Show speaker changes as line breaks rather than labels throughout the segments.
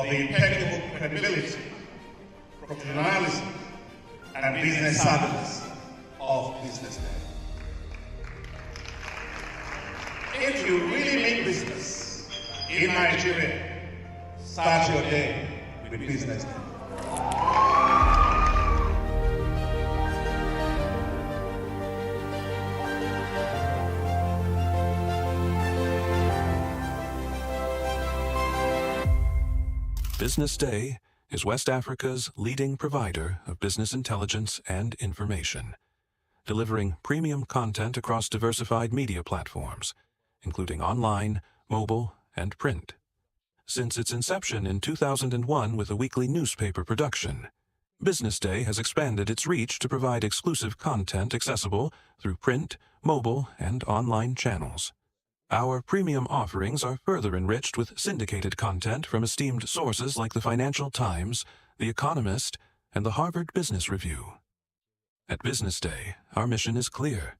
the impeccable credibility, professionalism, and business savviness of BusinessDay. If you really mean business in Nigeria, start your day with BusinessDay.
BusinessDay is West Africa's leading provider of business intelligence and information, delivering premium content across diversified media platforms, including online, mobile, and print. Since its inception in 2001 with a weekly newspaper production, BusinessDay has expanded its reach to provide exclusive content accessible through print, mobile, and online channels. Our premium offerings are further enriched with syndicated content from esteemed sources like the Financial Times, The Economist, and the Harvard Business Review. At BusinessDay, our mission is clear: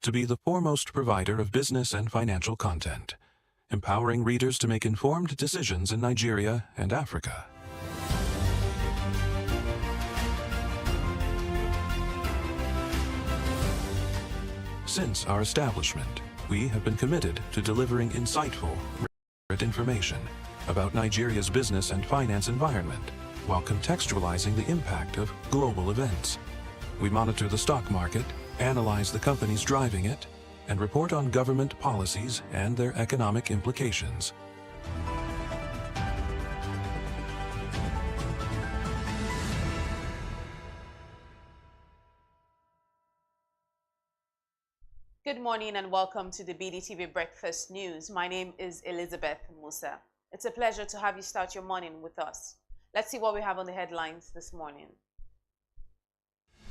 to be the foremost provider of business and financial content, empowering readers to make informed decisions in Nigeria and Africa. Since our establishment, we have been committed to delivering insightful, accurate information about Nigeria's business and finance environment while contextualizing the impact of global events. We monitor the stock market, analyze the companies driving it, and report on government policies and their economic implications.
Good morning and welcome to the BDTV Breakfast News. My name is Elizabeth Musa. It's a pleasure to have you start your morning with us. Let's see what we have on the headlines this morning.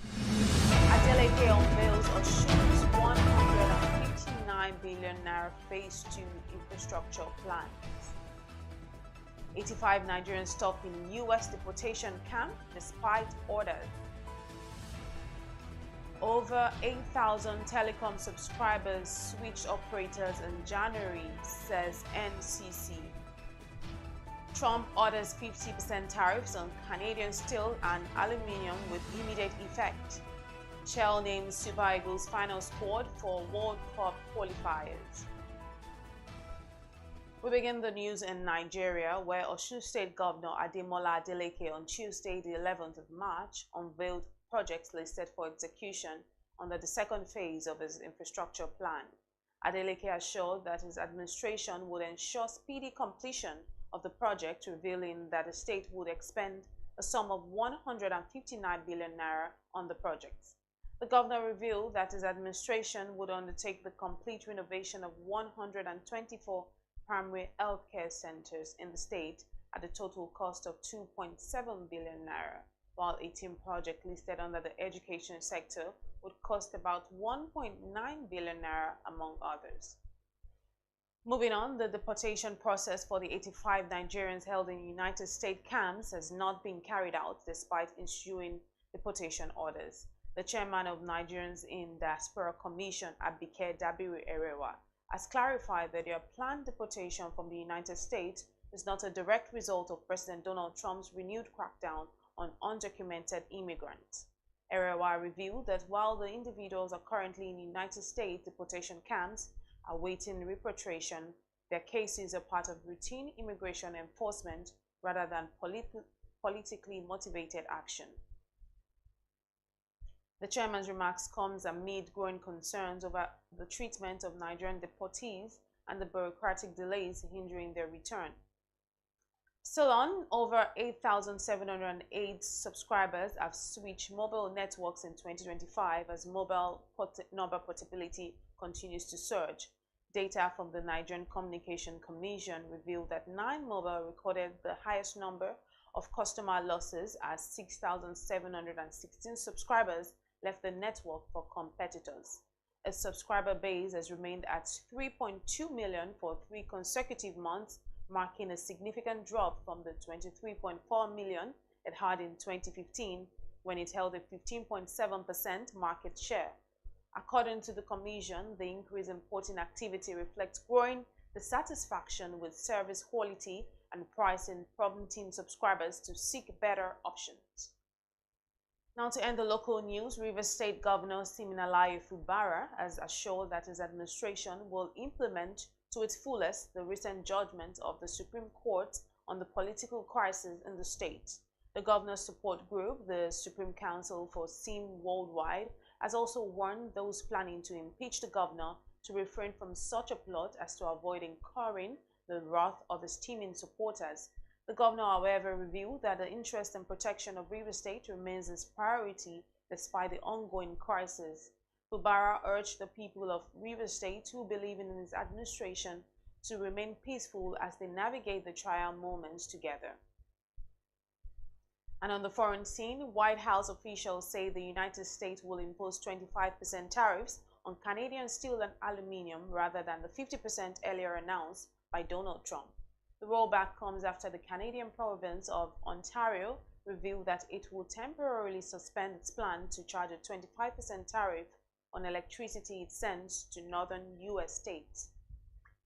Adeleke unveils Osun's 159 billion naira phase 2 infrastructure plans. 85 Nigerians stop in U.S. deportation camp despite orders. Over 8,000 telecom subscribers switched operators in January, says NCC. Trump orders 50% tariffs on Canadian steel and aluminium with immediate effect. Shell names Super Eagles final squad for World Cup qualifiers. We begin the news in Nigeria, where Osun State Governor Ademola Adeleke on Tuesday, the 11th of March, unveiled projects listed for execution under the second phase of his infrastructure plan. Adeleke assured that his administration would ensure speedy completion of the project, revealing that the state would expend a sum of 159 billion naira on the projects. The governor revealed that his administration would undertake the complete renovation of 124 primary healthcare centers in the state at a total cost of 2.7 billion naira. While 18 projects listed under the education sector would cost about 1.9 billion naira, among others. Moving on, the deportation process for the 85 Nigerians held in United States camps has not been carried out despite issuing deportation orders. The chairman of Nigerians in Diaspora Commission, Abike Dabiru Erewa, has clarified that their planned deportation from the United States is not a direct result of President Donald Trump's renewed crackdown on undocumented immigrants. Erewa revealed that while the individuals are currently in United States deportation camps awaiting repatriation, their cases are part of routine immigration enforcement rather than politically motivated action. The chairman's remarks comes amid growing concerns over the treatment of Nigerian deportees and the bureaucratic delays hindering their return. Still on, over 8,708 subscribers have switched mobile networks in 2025 as mobile number portability continues to surge. Data from the Nigerian Communication Commission revealed that 9 Mobile recorded the highest number of customer losses as 6,716 subscribers left the network for competitors. Its subscriber base has remained at 3.2 million for 3 consecutive months, marking a significant drop from the 23.4 million it had in 2015, when it held a 15.7% market share. According to the Commission, the increase in porting activity reflects growing dissatisfaction with service quality and pricing, prompting subscribers to seek better options. Now, to end the local news, Rivers State Governor Siminalayi Fubara has assured that his administration will implement to its fullest the recent judgment of the Supreme Court on the political crisis in the state. The governor's support group, the Supreme Council for SIM Worldwide, has also warned those planning to impeach the governor to refrain from such a plot as to avoid incurring the wrath of his teeming supporters. The governor, however, revealed that the interest and protection of Rivers State remains his priority despite the ongoing crisis. Fubara urged the people of Rivers State who believe in his administration to remain peaceful as they navigate the trial moments together. And on the foreign scene, White House officials say the United States will impose 25% tariffs on Canadian steel and aluminium rather than the 50% earlier announced by Donald Trump. The rollback comes after the Canadian province of Ontario revealed that it will temporarily suspend its plan to charge a 25% tariff on electricity it sends to northern U.S. states.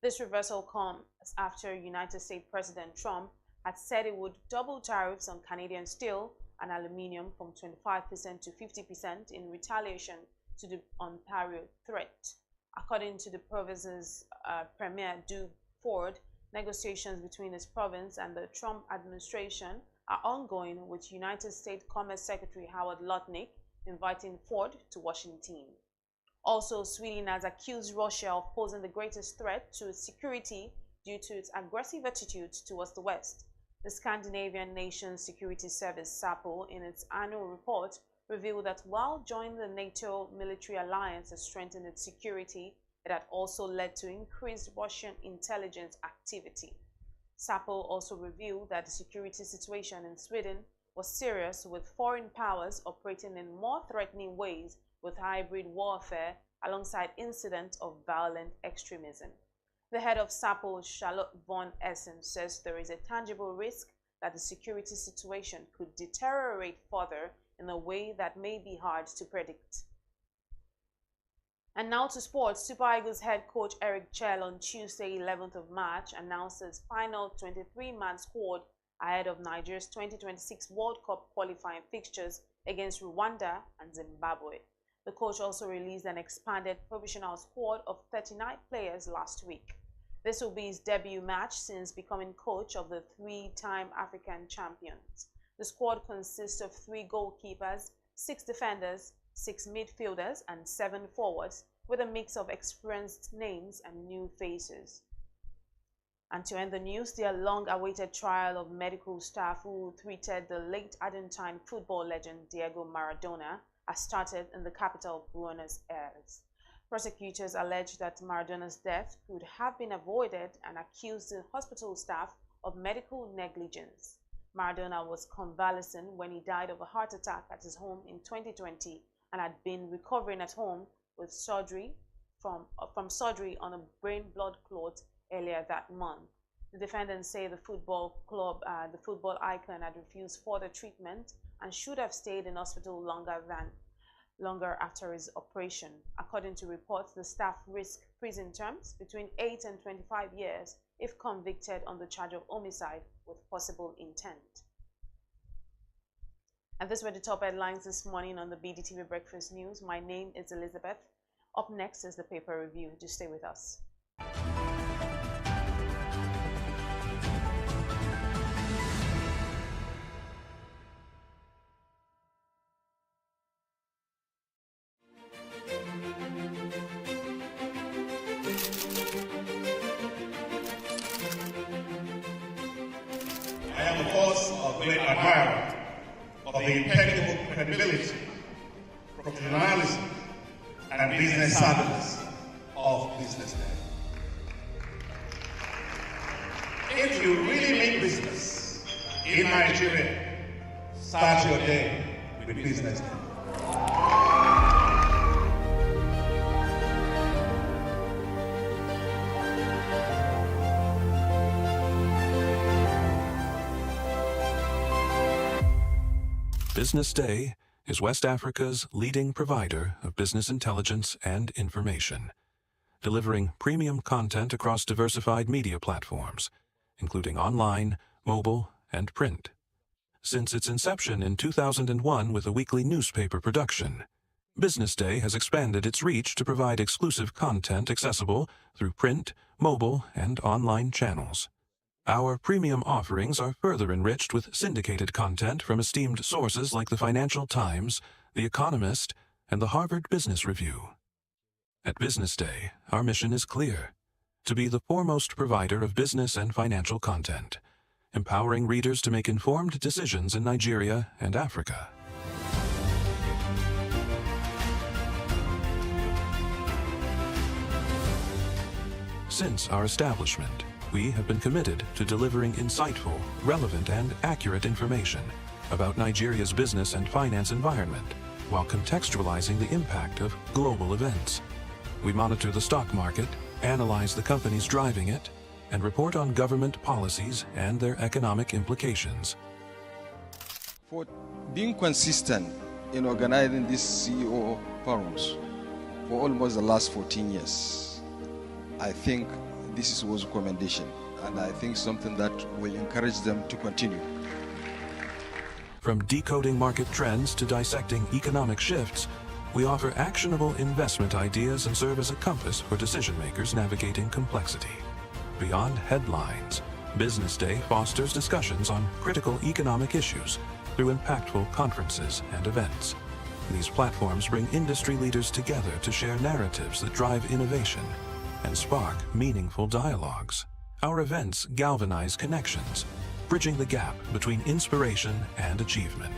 This reversal comes after United States President Trump had said it would double tariffs on Canadian steel and aluminium from 25% to 50% in retaliation to the Ontario threat. According to the province's Premier Doug Ford, negotiations between his province and the Trump administration are ongoing, with United States Commerce Secretary Howard Lutnick inviting Ford to Washington. Also, Sweden has accused Russia of posing the greatest threat to its security due to its aggressive attitude towards the West. The Scandinavian nation's security service, SAPO, in its annual report, revealed that while joining the NATO military alliance has strengthened its security, it had also led to increased Russian intelligence activity. SAPO also revealed that the security situation in Sweden was serious, with foreign powers operating in more threatening ways with hybrid warfare alongside incidents of violent extremism. The head of SAPO, Charlotte von Essen, says there is a tangible risk that the security situation could deteriorate further in a way that may be hard to predict. And now to sports. Super Eagles head coach Eric Chell on Tuesday, 11th of March, announced his final 23-man squad ahead of Nigeria's 2026 World Cup qualifying fixtures against Rwanda and Zimbabwe. The coach also released an expanded provisional squad of 39 players last week. This will be his debut match since becoming coach of the three-time African champions. The squad consists of 3 goalkeepers, 6 defenders, 6 midfielders, and 7 forwards, with a mix of experienced names and new faces. And to end the news, the long-awaited trial of medical staff who treated the late Argentine football legend Diego Maradona has started in the capital, Buenos Aires. Prosecutors allege that Maradona's death could have been avoided and accused the hospital staff of medical negligence. Maradona was convalescent when he died of a heart attack at his home in 2020 and had been recovering at home with surgery from surgery on a brain blood clot earlier that month. The defendants say the football icon had refused further treatment and should have stayed in hospital longer after his operation. According to reports, the staff risk prison terms between 8 and 25 years if convicted on the charge of homicide with possible intent. And these were the top headlines this morning on the BDTV Breakfast News. My name is Elizabeth. Up next is the paper review. Just stay with us.
I am, of course, a great admirer of the impeccable credibility, professionalism, and business savviness of BusinessDay. If you really mean business in Nigeria, start your day with BusinessDay.
BusinessDay is West Africa's leading provider of business intelligence and information, delivering premium content across diversified media platforms, including online, mobile, and print. Since its inception in 2001 with a weekly newspaper production, BusinessDay has expanded its reach to provide exclusive content accessible through print, mobile, and online channels. Our premium offerings are further enriched with syndicated content from esteemed sources like the Financial Times, The Economist, and the Harvard Business Review. At BusinessDay, our mission is clear: to be the foremost provider of business and financial content, empowering readers to make informed decisions in Nigeria and Africa. Since our establishment, we have been committed to delivering insightful, relevant, and accurate information about Nigeria's business and finance environment, while contextualizing the impact of global events. We monitor the stock market, analyze the companies driving it, and report on government policies and their economic implications.
For being consistent in organizing these CEO forums for almost the last 14 years, I think this was a commendation, and I think something that will encourage them to continue.
From decoding market trends to dissecting economic shifts, we offer actionable investment ideas and serve as a compass for decision makers navigating complexity. Beyond headlines, BusinessDay fosters discussions on critical economic issues through impactful conferences and events. These platforms bring industry leaders together to share narratives that drive innovation and spark meaningful dialogues. Our events galvanize connections, bridging the gap between inspiration and achievement.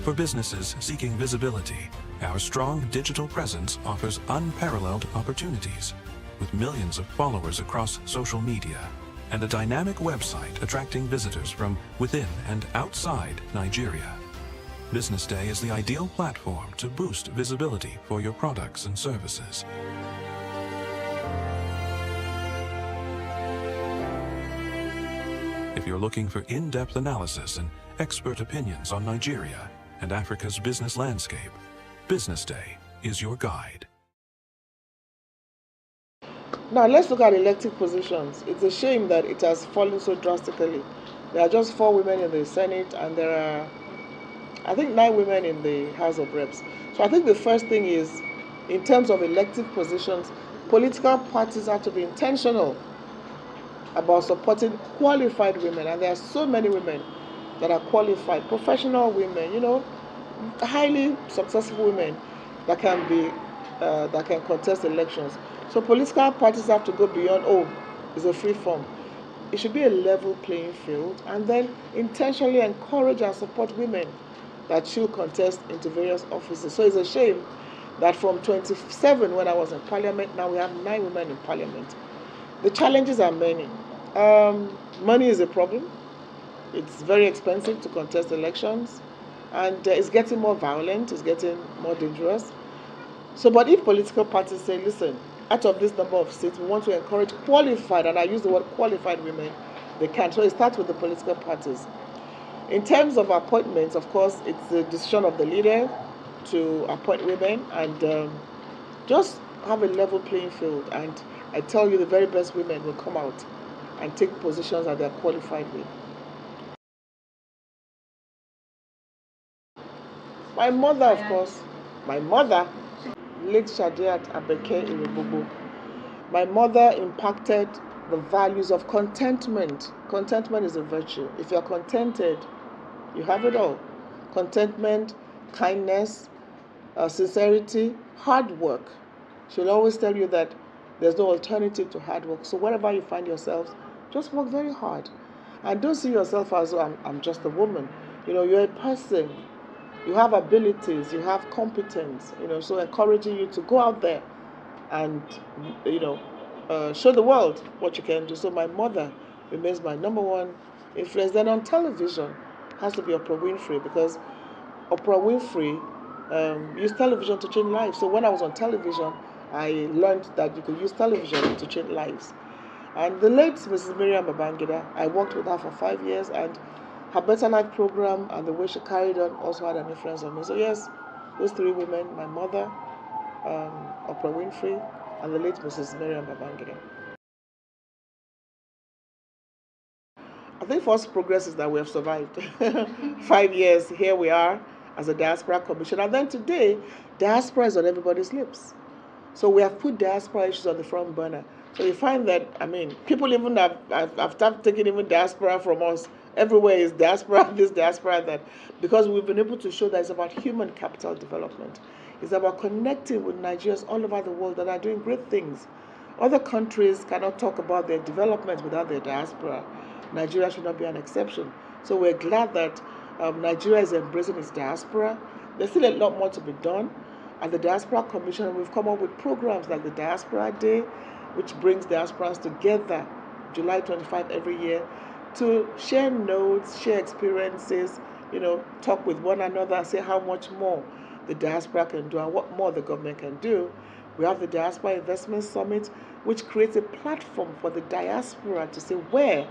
For businesses seeking visibility, our strong digital presence offers unparalleled opportunities, with millions of followers across social media and a dynamic website attracting visitors from within and outside Nigeria. BusinessDay is the ideal platform to boost visibility for your products and services. If you're looking for in-depth analysis and expert opinions on Nigeria and Africa's business landscape, BusinessDay is your guide.
Now let's look at elected positions. It's a shame that it has fallen so drastically. There are just 4 women in the Senate, and there are, I think, 9 women in the House of Reps. So I think the first thing is, in terms of elected positions, political parties have to be intentional about supporting qualified women. And there are so many women that are qualified, professional women, highly successful women that can contest elections. So political parties have to go beyond, it's a free form. It should be a level playing field, and then intentionally encourage and support women that should contest into various offices. So it's a shame that from 27 when I was in parliament, now we have 9 women in parliament. The challenges are many. Money is a problem. It's very expensive to contest elections, and it's getting more violent, it's getting more dangerous. So, but if political parties say, listen, out of this number of seats, we want to encourage qualified, and I use the word qualified women, they can. So it starts with the political parties. In terms of appointments, of course, it's the decision of the leader to appoint women, and just have a level playing field. And I tell you, the very best women will come out and take positions that they're qualified with. My mother, of course, late Shadiat Abeke Irebobo. My mother impacted the values of contentment. Contentment is a virtue. If you're contented, you have it all. Contentment, kindness, sincerity, hard work. She'll always tell you that there's no alternative to hard work. So wherever you find yourselves, just work very hard. And don't see yourself as, I'm just a woman. You're a person. You have abilities, you have competence, so encouraging you to go out there and, show the world what you can do. So my mother remains my number one influence. Then on television has to be Oprah Winfrey, because Oprah Winfrey used television to change lives. So when I was on television, I learned that you could use television to change lives. And the late Mrs. Miriam Babangida, I worked with her for 5 years, and her Better Life program and the way she carried on also had an influence on me. So yes, those 3 women, my mother, Oprah Winfrey, and the late Mrs. Miriam Babangida. I think first progress is that we have survived. 5 years, here we are as a diaspora commission. And then today, diaspora is on everybody's lips. So we have put diaspora issues on the front burner. So you find that, I mean, people even have started taking even diaspora from us. Everywhere is diaspora, this, diaspora, that. Because we've been able to show that it's about human capital development. It's about connecting with Nigerians all over the world that are doing great things. Other countries cannot talk about their development without their diaspora. Nigeria should not be an exception. So we're glad that Nigeria is embracing its diaspora. There's still a lot more to be done. At the Diaspora Commission, we've come up with programs like the Diaspora Day, which brings diasporans together July 25 every year to share notes, share experiences, talk with one another and say how much more the diaspora can do and what more the government can do. We have the Diaspora Investment Summit, which creates a platform for the diaspora to say where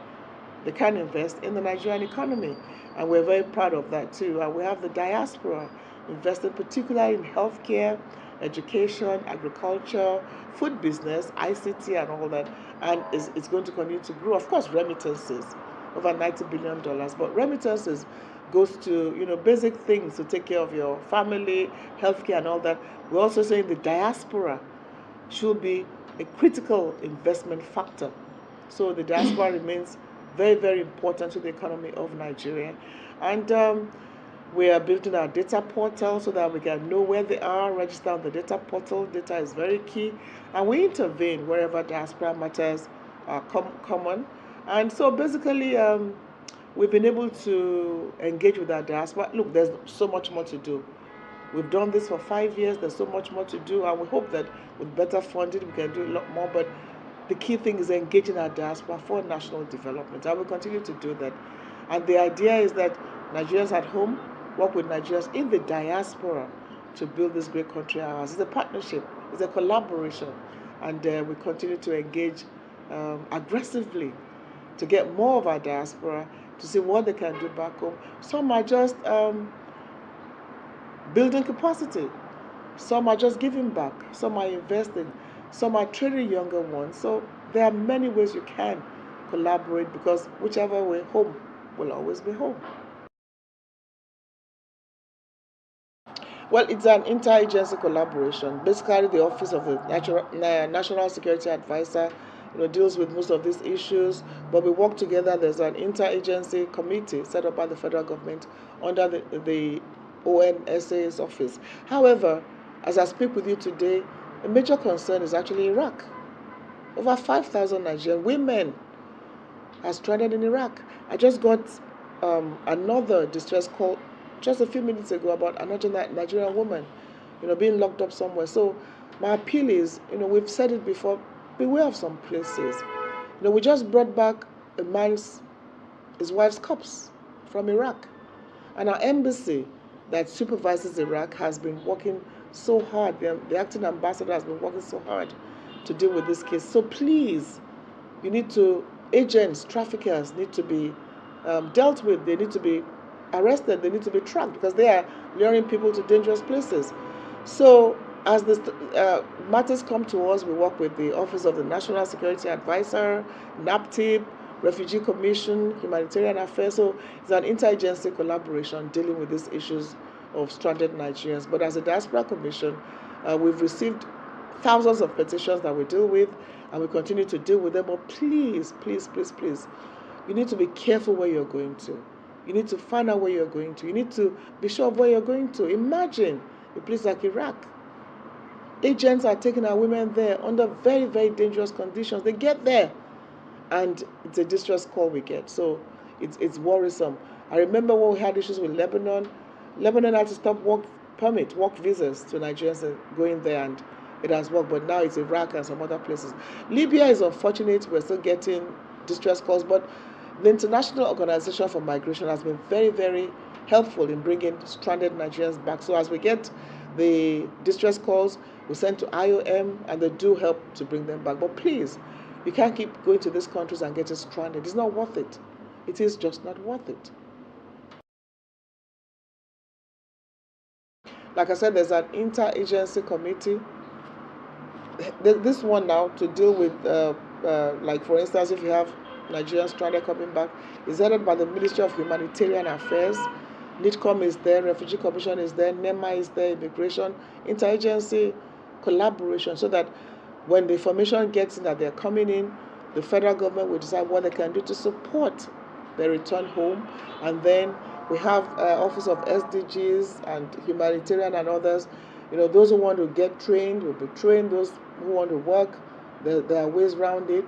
they can invest in the Nigerian economy. And we're very proud of that too. And we have the diaspora investing particularly in healthcare, education, agriculture, food business, ICT and all that. And it's going to continue to grow. Of course, remittances, over $90 billion. But remittances goes to, basic things to take care of your family, healthcare and all that. We're also saying the diaspora should be a critical investment factor. So the diaspora remains very, very important to the economy of Nigeria. And we are building our data portal so that we can know where they are, register on the data portal. Data is very key. And we intervene wherever diaspora matters are common. And so basically, we've been able to engage with our diaspora. Look, there's so much more to do. We've done this for 5 years. There's so much more to do. And we hope that with better funding, we can do a lot more. But the key thing is engaging our diaspora for national development. I will continue to do that. And the idea is that Nigerians at home work with Nigerians in the diaspora to build this great country of ours. It's a partnership. It's a collaboration. And we continue to engage aggressively to get more of our diaspora to see what they can do back home. Some are just building capacity. Some are just giving back. Some are investing. Some are training younger ones. So there are many ways you can collaborate because whichever way, home will always be home. Well, it's an interagency collaboration. Basically, the Office of the National Security Advisor deals with most of these issues, but we work together. There's an interagency committee set up by the federal government under the ONSA's office. However, as I speak with you today, a major concern is actually Iraq. Over 5,000 Nigerian women are stranded in Iraq. I just got another distress call just a few minutes ago about another Nigerian woman, being locked up somewhere. So my appeal is, we've said it before, beware of some places. We just brought back his wife's corpse from Iraq. And our embassy that supervises Iraq has been working so hard. The acting ambassador has been working so hard to deal with this case. So please, agents, traffickers need to be dealt with. They need to be arrested. They need to be tracked because they are luring people to dangerous places. So as the matters come to us, we work with the Office of the National Security Advisor, NAPTIP, Refugee Commission, Humanitarian Affairs. So it's an interagency collaboration dealing with these issues of stranded Nigerians. But as a Diaspora Commission, we've received thousands of petitions that we deal with, and we continue to deal with them. But please, please, please, please, you need to be careful where you're going to. You need to find out where you're going to. You need to be sure of where you're going to. Imagine a place like Iraq. Agents are taking our women there under very, very dangerous conditions. They get there, and it's a distress call we get. So it's worrisome. I remember when we had issues with Lebanon. Lebanon had to stop work visas to Nigerians going there, and it has worked. But now it's Iraq and some other places. Libya is unfortunate. We're still getting distress calls, but the International Organization for Migration has been very, very helpful in bringing stranded Nigerians back. So as we get the distress calls, we send to IOM, and they do help to bring them back. But please, you can't keep going to these countries and getting stranded. It's not worth it. It is just not worth it. Like I said, there's an interagency committee. This one now to deal with, like for instance, if you have Nigerians stranded coming back. It's headed by the Ministry of Humanitarian Affairs. NITCOM is there, Refugee Commission is there, NEMA is there, Immigration, interagency collaboration, so that when the information gets in that they're coming in, the federal government will decide what they can do to support their return home. And then we have Office of SDGs and humanitarian and others. Those who want to get trained will be trained. Those who want to work, there are ways around it.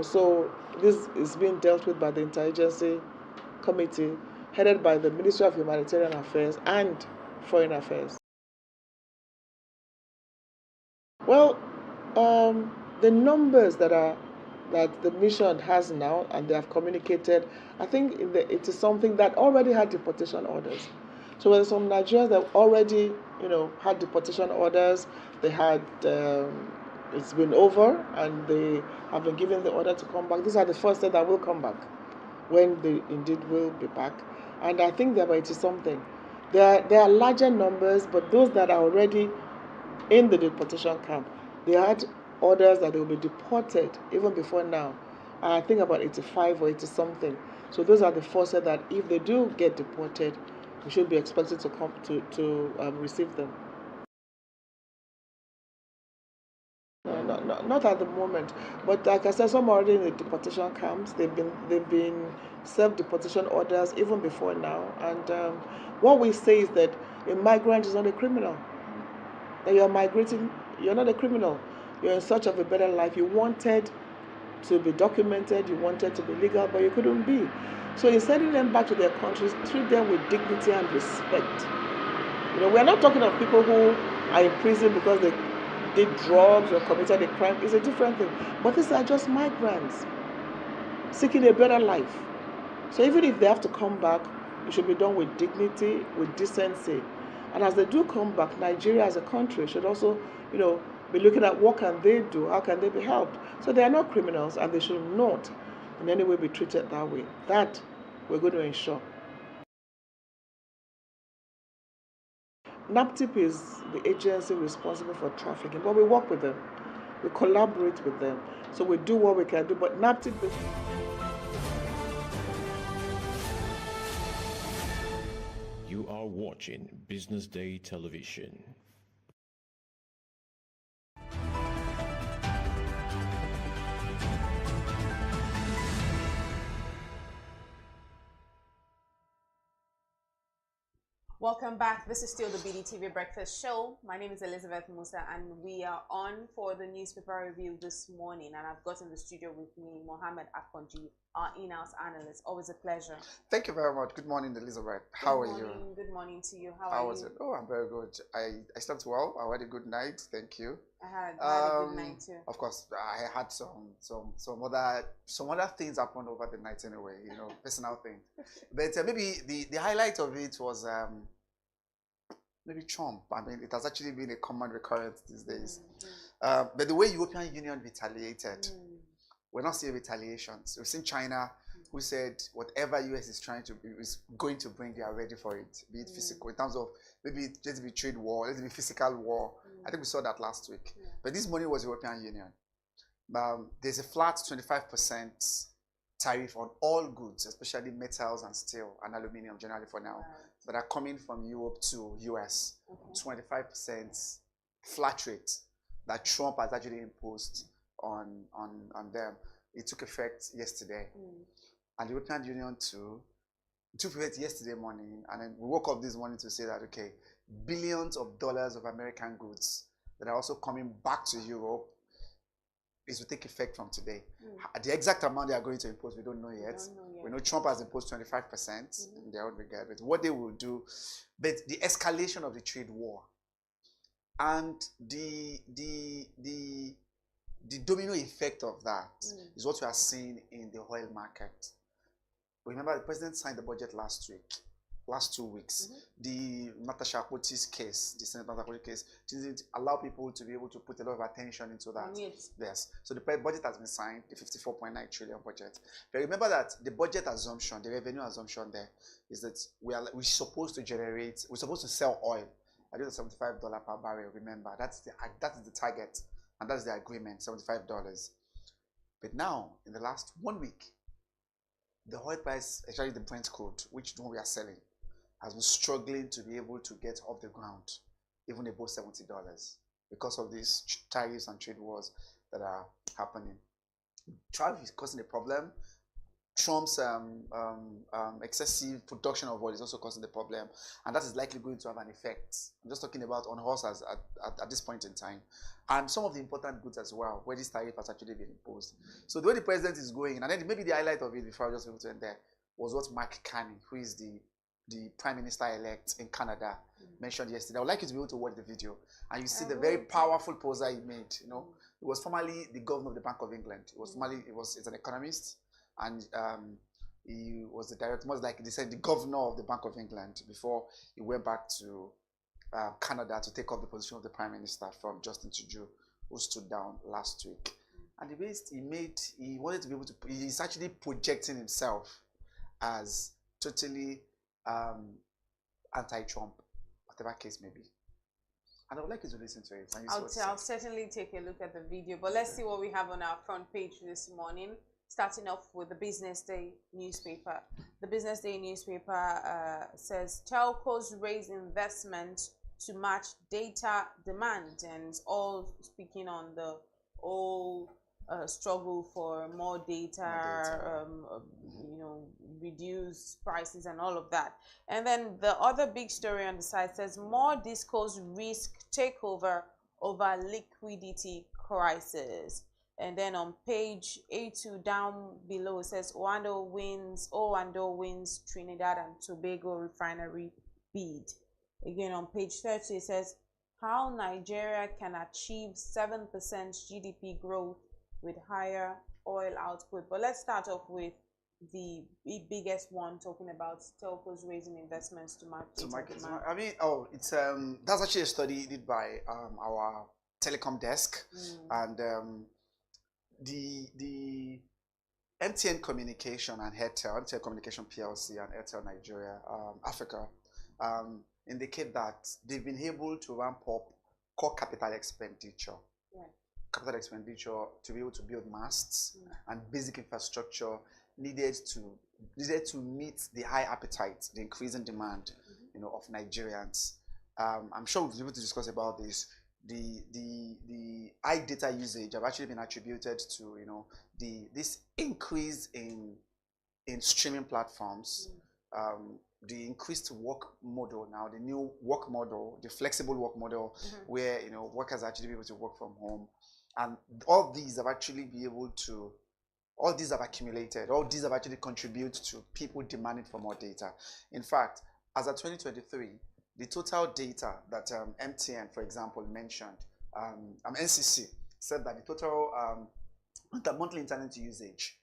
So this is being dealt with by the Interagency Committee, headed by the Ministry of Humanitarian Affairs and Foreign Affairs. Well, the numbers that the mission has now, and they have communicated, I think it is something that already had deportation orders. So there are some Nigerians that already, had deportation orders. They had, it's been over, and they have been given the order to come back. These are the first set that will come back, when they indeed will be back. And I think there are 80-something. There are larger numbers, but those that are already in the deportation camp, they had orders that they will be deported even before now. I think about 85 or 80-something. So those are the first set that if they do get deported, we should be expected to come to receive them. Not at the moment, but like I said, some are already in the deportation camps. They've been served deportation orders even before now. And what we say is that a migrant is not a criminal. That you're migrating, you're not a criminal. You're in search of a better life. You wanted to be documented, you wanted to be legal, but you couldn't be. So in sending them back to their countries, treat them with dignity and respect. We're not talking of people who are in prison because they did drugs or committed a crime. It's a different thing. But these are just migrants seeking a better life. So even if they have to come back, it should be done with dignity, with decency. And as they do come back, Nigeria as a country should also, be looking at what can they do, how can they be helped. So they are not criminals, and they should not in any way be treated that way. That we're going to ensure. NAPTIP is the agency responsible for trafficking, but we work with them. We collaborate with them. So we do what we can do, but NAPTIP is...
You are watching Business Day Television.
Welcome back. This is still the BDTV Breakfast Show. My name is Elizabeth Musa, and we are on for the newspaper review this morning. And I've got in the studio with me Mohammed Akonji, our in-house analyst. Always a pleasure.
Thank you very much. Good morning, Elizabeth. How are you?
Good morning to you. How are you?
Oh, I'm very good. I slept well. I had a good night. Thank you.
I had a good night too.
Of course, I had some other things happen over the night anyway. Personal thing. But maybe the highlight of it was maybe Trump. I mean, it has actually been a common recurrence these days. But the way European Union retaliated, we're not seeing retaliations. We've seen China, who said whatever US is going to bring, they are ready for it. Be it physical, in terms of maybe let's be trade war, let's be physical war. I think we saw that last week. But this morning was European Union. There's a flat 25% tariff on all goods, especially metals and steel and aluminium generally for now, that are coming from Europe to US. 25% flat rate that Trump has actually imposed on them. It took effect yesterday. And the European Union too, it took effect yesterday morning. And then we woke up this morning to say that, okay, billions of dollars of American goods that are also coming back to Europe is to take effect from today. The exact amount they are going to impose, we don't know yet. We know Trump has imposed 25% in their own regard, but what they will do, but the escalation of the trade war and the domino effect of that is what we are seeing in the oil market. Remember, the president signed the budget last 2 weeks. The Natasha Akpoti's case, the Senator Natasha Akpoti case, didn't allow people to be able to put a lot of attention into that. Yes. So the budget has been signed, the 54.9 trillion budget. But remember that the budget assumption, the revenue assumption there, is that we're supposed to sell oil at $75 per barrel. Remember, that is the target, and that's the agreement, $75. But now, in the last 1 week, the oil price, especially the Brent crude, which one we are selling, has been struggling to be able to get off the ground, even above $70, because of these tariffs and trade wars that are happening. Tariff is causing a problem. Trump's excessive production of oil is also causing the problem, and that is likely going to have an effect. I'm just talking about on horses at this point in time, and some of the important goods as well, where this tariff has actually been imposed. So the way the president is going, and then maybe the highlight of it before I just able to end there, was what Mark Carney, who is the Prime Minister-elect in Canada, mentioned yesterday. I would like you to be able to watch the video, and you see the very powerful poser he made. You know, he was formerly the governor of the Bank of England. He was formerly, he's an economist, and he was the director, most like they said, the governor of the Bank of England before he went back to Canada to take up the position of the Prime Minister from Justin Trudeau, who stood down last week. And the base he wanted to be able to, he's actually projecting himself as totally anti-Trump, whatever case may be. And I would like you to listen to it.
I'll certainly take a look at the video, but let's see what we have on our front page this morning. Starting off with the BusinessDay newspaper. The BusinessDay newspaper says telcos raise investment to match data demand, and it's all speaking on the whole struggle for more data, you know, reduce prices and all of that. And then the other big story on the side says more discos risk takeover over liquidity crisis. And then on page A2 down below it says Oando wins Trinidad and Tobago refinery bid. Again on page 30 it says how Nigeria can achieve 7% GDP growth with higher oil output. But let's start off with the biggest one, talking about telcos raising investments to market demand.
I mean, it's that's actually a study did by our telecom desk, and the MTN Communication and MTN Communication PLC and Airtel Nigeria Africa indicate that they've been able to ramp up core capital expenditure. Capital expenditure to be able to build masts and basic infrastructure needed to meet the high appetite, the increasing demand, you know, of Nigerians. I'm sure we'll be able to discuss about this. The high data usage have actually been attributed to, you know, this increase in streaming platforms, the increased work model now, the new work model, the flexible work model, where, you know, workers actually be able to work from home. And all these have actually been able to, all these have accumulated, all these have actually contributed to people demanding for more data. In fact, as of 2023, the total data that MTN, for example, mentioned, NCC said that the total monthly internet usage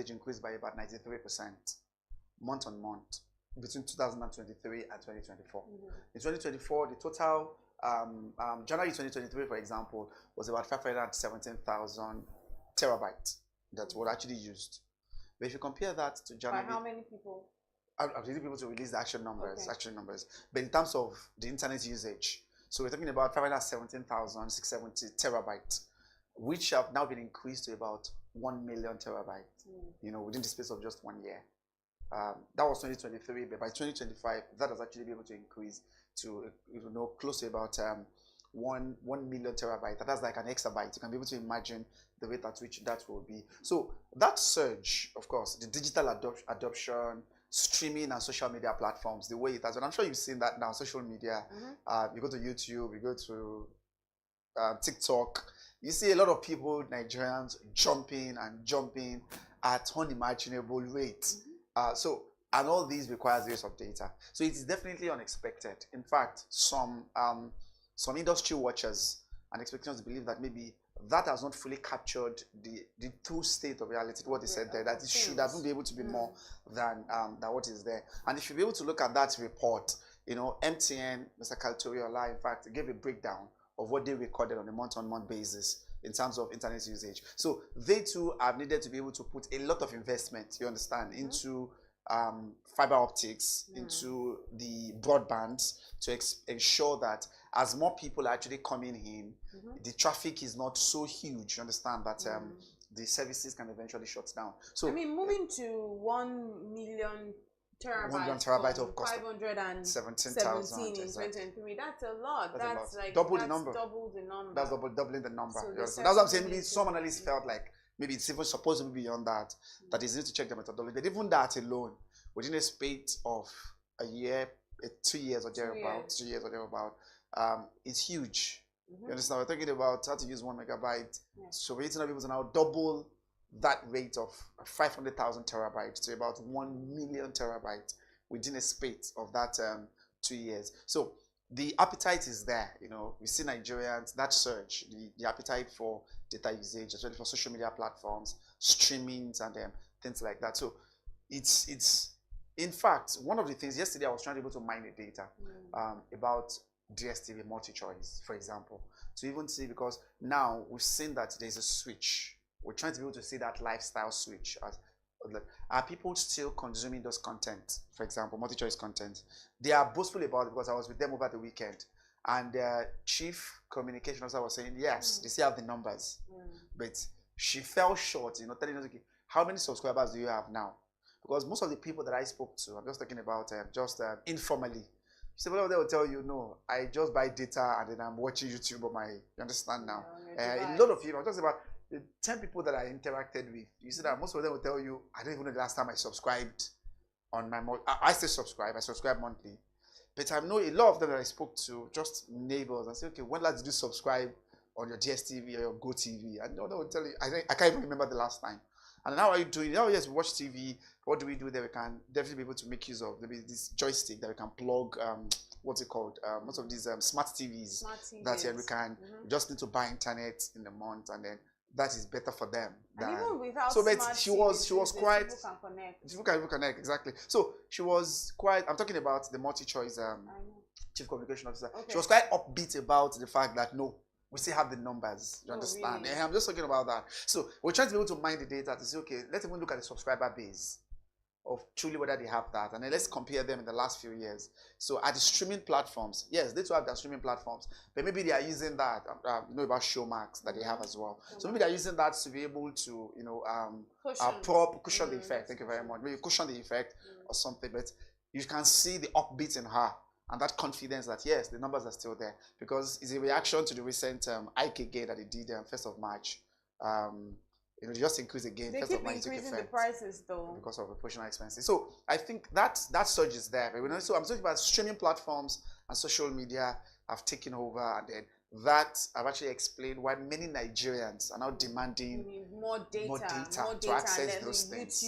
increased by about 93% month on month between 2023 and 2024. In 2024, the total January 2023, for example, was about 517,000 terabytes that were actually used. But if you compare that to January,
by how many people?
I'm really able to release the actual numbers, But in terms of the internet usage, so we're talking about 517,670 terabytes, which have now been increased to about 1 million terabytes. You know, within the space of just 1 year. That was 2023, but by 2025, that has actually been able to increase to, you know, close to about 1 million terabyte. That's like an exabyte. You can be able to imagine the rate at which that will be. So that surge, of course, the digital adoption, streaming and social media platforms, the way it has, and I'm sure you've seen that now, social media, you go to YouTube, you go to TikTok, you see a lot of people, Nigerians, jumping at unimaginable rates. And all these requires use of data. So it is definitely unexpected. In fact, some industry watchers and expectations believe that maybe that has not fully captured the true state of reality, what they said there, that it should have been able to be more than what is there. And if you be able to look at that report, you know, MTN, Mr. Kaltoriola, in fact, gave a breakdown of what they recorded on a month-on-month basis in terms of internet usage. So they too have needed to be able to put a lot of investment, you understand, into fiber optics, into the broadband to ensure that as more people are actually coming in, the traffic is not so huge. You understand that the services can eventually shut down. So
I mean, moving to 1 million terabytes,
1 million terabyte
from
of cost,
517 in
exactly.
2023. That's a lot. That's like
double the number.
Double the number.
That's doubling the number.
So
That's what I'm saying. Maybe some analysts felt like maybe it's even supposed to be beyond that. That is need to check the methodology. But even that alone, within a space of a year, 2 years or thereabout, 2 years or thereabout, it's huge. You understand? We're talking about how to use 1 megabyte. So we're able to now double that rate of 500,000 terabytes to about 1 million terabytes within a space of that 2 years. So the appetite is there. You know, we see Nigerians, that surge, the appetite for data usage, especially for social media platforms, streamings, and things like that. So it's in fact, one of the things yesterday I was trying to mine the data about DSTV multi-choice, for example, to even see, because now we've seen that there's a switch. We're trying to be able to see that lifestyle switch. Are people still consuming those content, for example, multi-choice content? They are boastful about it, because I was with them over the weekend, and their chief communication officer was saying, yes, they still have the numbers, but she fell short, you know, telling us, okay, how many subscribers do you have now? Because most of the people that I spoke to, I'm just talking about informally, several of them will tell you, no, I just buy data and then I'm watching YouTube on my, you understand now? A lot of people, I'm talking about the 10 people that I interacted with, you see that most of them will tell you, I don't even know the last time I subscribed on my, I still subscribe, I subscribe monthly. But I know a lot of them that I spoke to, just neighbors, and say, okay, when last did you subscribe on your DSTV or your GoTV? And they will tell you, I can't even remember the last time. And how are you doing? Oh, yes, we watch TV. What do we do there? We can definitely be able to make use of maybe this joystick that we can plug, what's it called? Most of these smart TVs. That we can just need to buy internet in a month, and then that is better for them.
And even without
so, but
smart
she was quite.
People can connect.
People can connect, exactly. So she was quite. I'm talking about the multi-choice chief communication officer. Okay. She was quite upbeat about the fact that no, we still have the numbers. You understand? Really? I'm just talking about that. So we're trying to be able to mine the data to say, okay, let's even look at the subscriber base of truly whether they have that, and then let's compare them in the last few years. So at the streaming platforms, yes, they too have their streaming platforms, but maybe they are using that. You know about Showmax that they have as well. So maybe they're using that to be able to, you know, cushion the effect. Thank you very much. Maybe cushion the effect or something. But you can see the upbeat in her, and that confidence that yes, the numbers are still there, because it's a reaction to the recent IK gain that they did 1st of March. You know, they just increase again.
They keep increasing the prices though
because of operational expenses. So I think that surge is there. So I'm talking about streaming platforms and social media have taken over, and then that I've actually explained why many Nigerians are now demanding
more data
to access those things.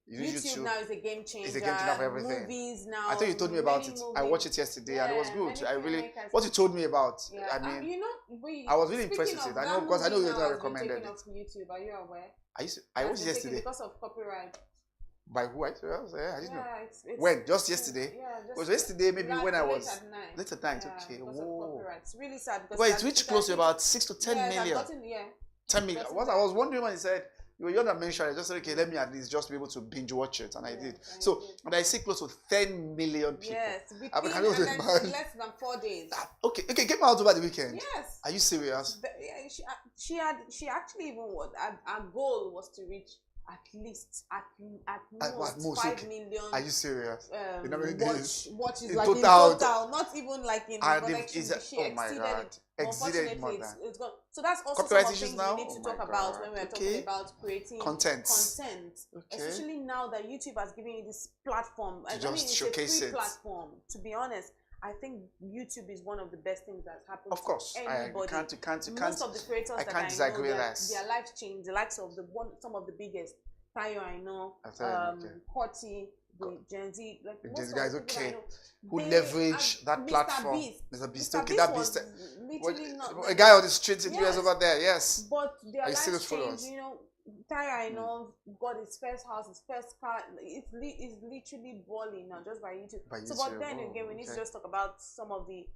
YouTube now is a game changer.
It's a game changer for everything.
Movies now.
I thought you told me about it. I watched it yesterday and it was good. I really, what you told me about.
Yeah.
I mean,
you know,
I was really impressed with it. I know because I know you recommended it.
Off YouTube. Are you aware?
I watched it yesterday
because of copyright.
By who? I didn't know.
It's
when? Just yesterday?
Yeah,
was yesterday maybe when I was late at night.
Yeah,
okay.
Whoa. It's really sad because
well, it's reached close to about 6 to 10 million. 10 million. What I was wondering when he said you were young and mentioned, I just said, okay, let me at least just be able to binge watch it, and I did. So, and I see close to 10 million people.
Yes, less than 4 days.
Okay, came out over the weekend.
Yes.
Are you serious?
She actually even our goal was to reach at least at most 5 million.
Are you serious?
In how many days? Watches
in
like
total,
in total, not even like in collection.
Oh my God! Exceeded more than.
It's gone. So that's also
copyright
some of things
now?
we need to talk about when we're talking about creating content. Especially now that YouTube has given you this platform.
To just showcase
it's a free platform. To be honest, I think YouTube is one of the best things that's happened.
Of course,
to anybody. Most of the creators
I can't disagree with that.
Their lives changed. The likes of some of the biggest. Tayo, I know. Hottie, the Gen Z, like
these guys, who leverage that platform. Mr. Beast, okay, that Beast. A guy on the streets in US over there, yes.
But their lives changed, you know. Tayo, I know, got his first house, his first car. It's literally balling now just by YouTube. But then again, we need to just talk about some of the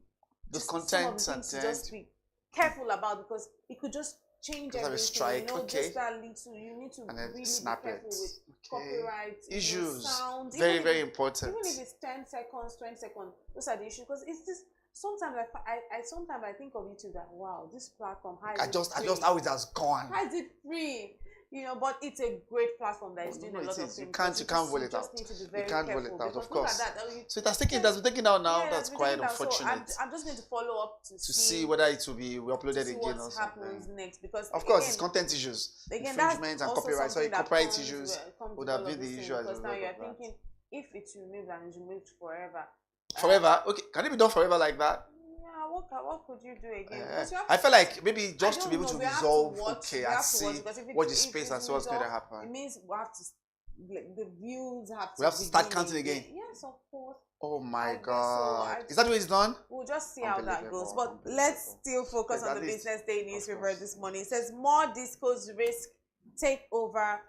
content
and to just be careful about, because it could just change everything.
Strike,
just that little. You need to really
snap
be careful with copyright
issues.
Sound.
Very important.
Even if it's 10 seconds, 20 seconds, those are the issues. Because it's this. sometimes sometimes I think of it too that wow, this platform
I just how it has gone.
How is it free? You know, but it's a great platform that is doing a lot of things.
You can't roll it out. You can't roll it out, of course.
That,
so it has been taken out now.
Yeah,
that's quite unfortunate.
So I'm just going to follow up to
see whether it will be uploaded again
or something. What happens next? Because
of course, it's content issues, infringement and copyright. So copyright issues would have been the issue as well.
Because now you're thinking if it's removed and it's removed forever.
Forever? Okay, can it be done forever like that?
What could you do again?
I feel like maybe just to be able to resolve, and see what the space and so what's going to happen.
It means we have to, the views have to.
We have to start counting again.
Yes, of course.
Oh my God! Is that the way it's done?
We'll just see how that goes. But let's still focus on the Business Day newspaper this morning. It says more discos risk take over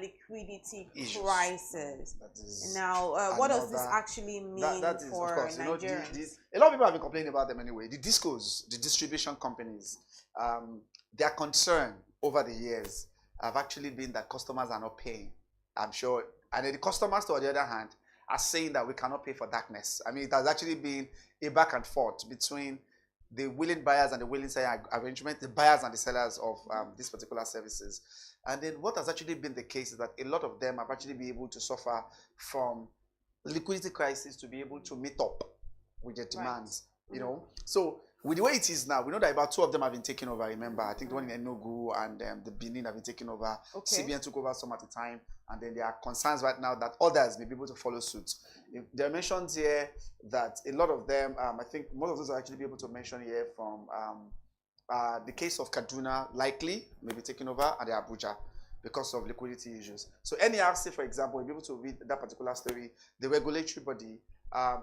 liquidity crisis. Now, what does this actually mean for Nigerians?
A lot of people have been complaining about them anyway. The discos, the distribution companies, their concern over the years have actually been that customers are not paying. I'm sure. And the customers, on the other hand, are saying that we cannot pay for darkness. I mean, it has actually been a back and forth between the willing buyers and the willing seller arrangement, the buyers and the sellers of these particular services. And then what has actually been the case is that a lot of them have actually been able to suffer from liquidity crisis to be able to meet up with their demands, you know. So with the way it is now, we know that about 2 of them have been taken over, remember. I think the one in Enugu and the Benin have been taken over. Okay. CBN took over some at the time. And then there are concerns right now that others may be able to follow suit. There are mentions here that a lot of them, I think most of those are actually be able to mention here from the case of Kaduna, likely may be taken over at the Abuja because of liquidity issues. So NERC, for example, will be able to read that particular story. The regulatory body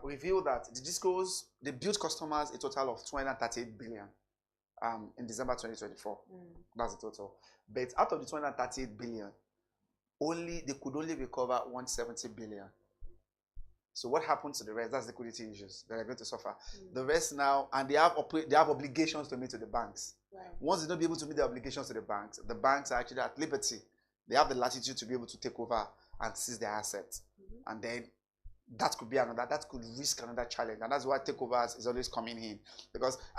revealed that the discos, they billed customers a total of 238 billion in December 2024. That's the total. But out of the 238 billion, they could only recover 170 billion. So what happens to the rest? That's liquidity issues that are going to suffer. The rest now, and they have obligations to meet to the banks. Right. Once they don't be able to meet their obligations to the banks are actually at liberty. They have the latitude to be able to take over and seize their assets. And then that could be that could risk another challenge. And that's why takeovers is always coming in.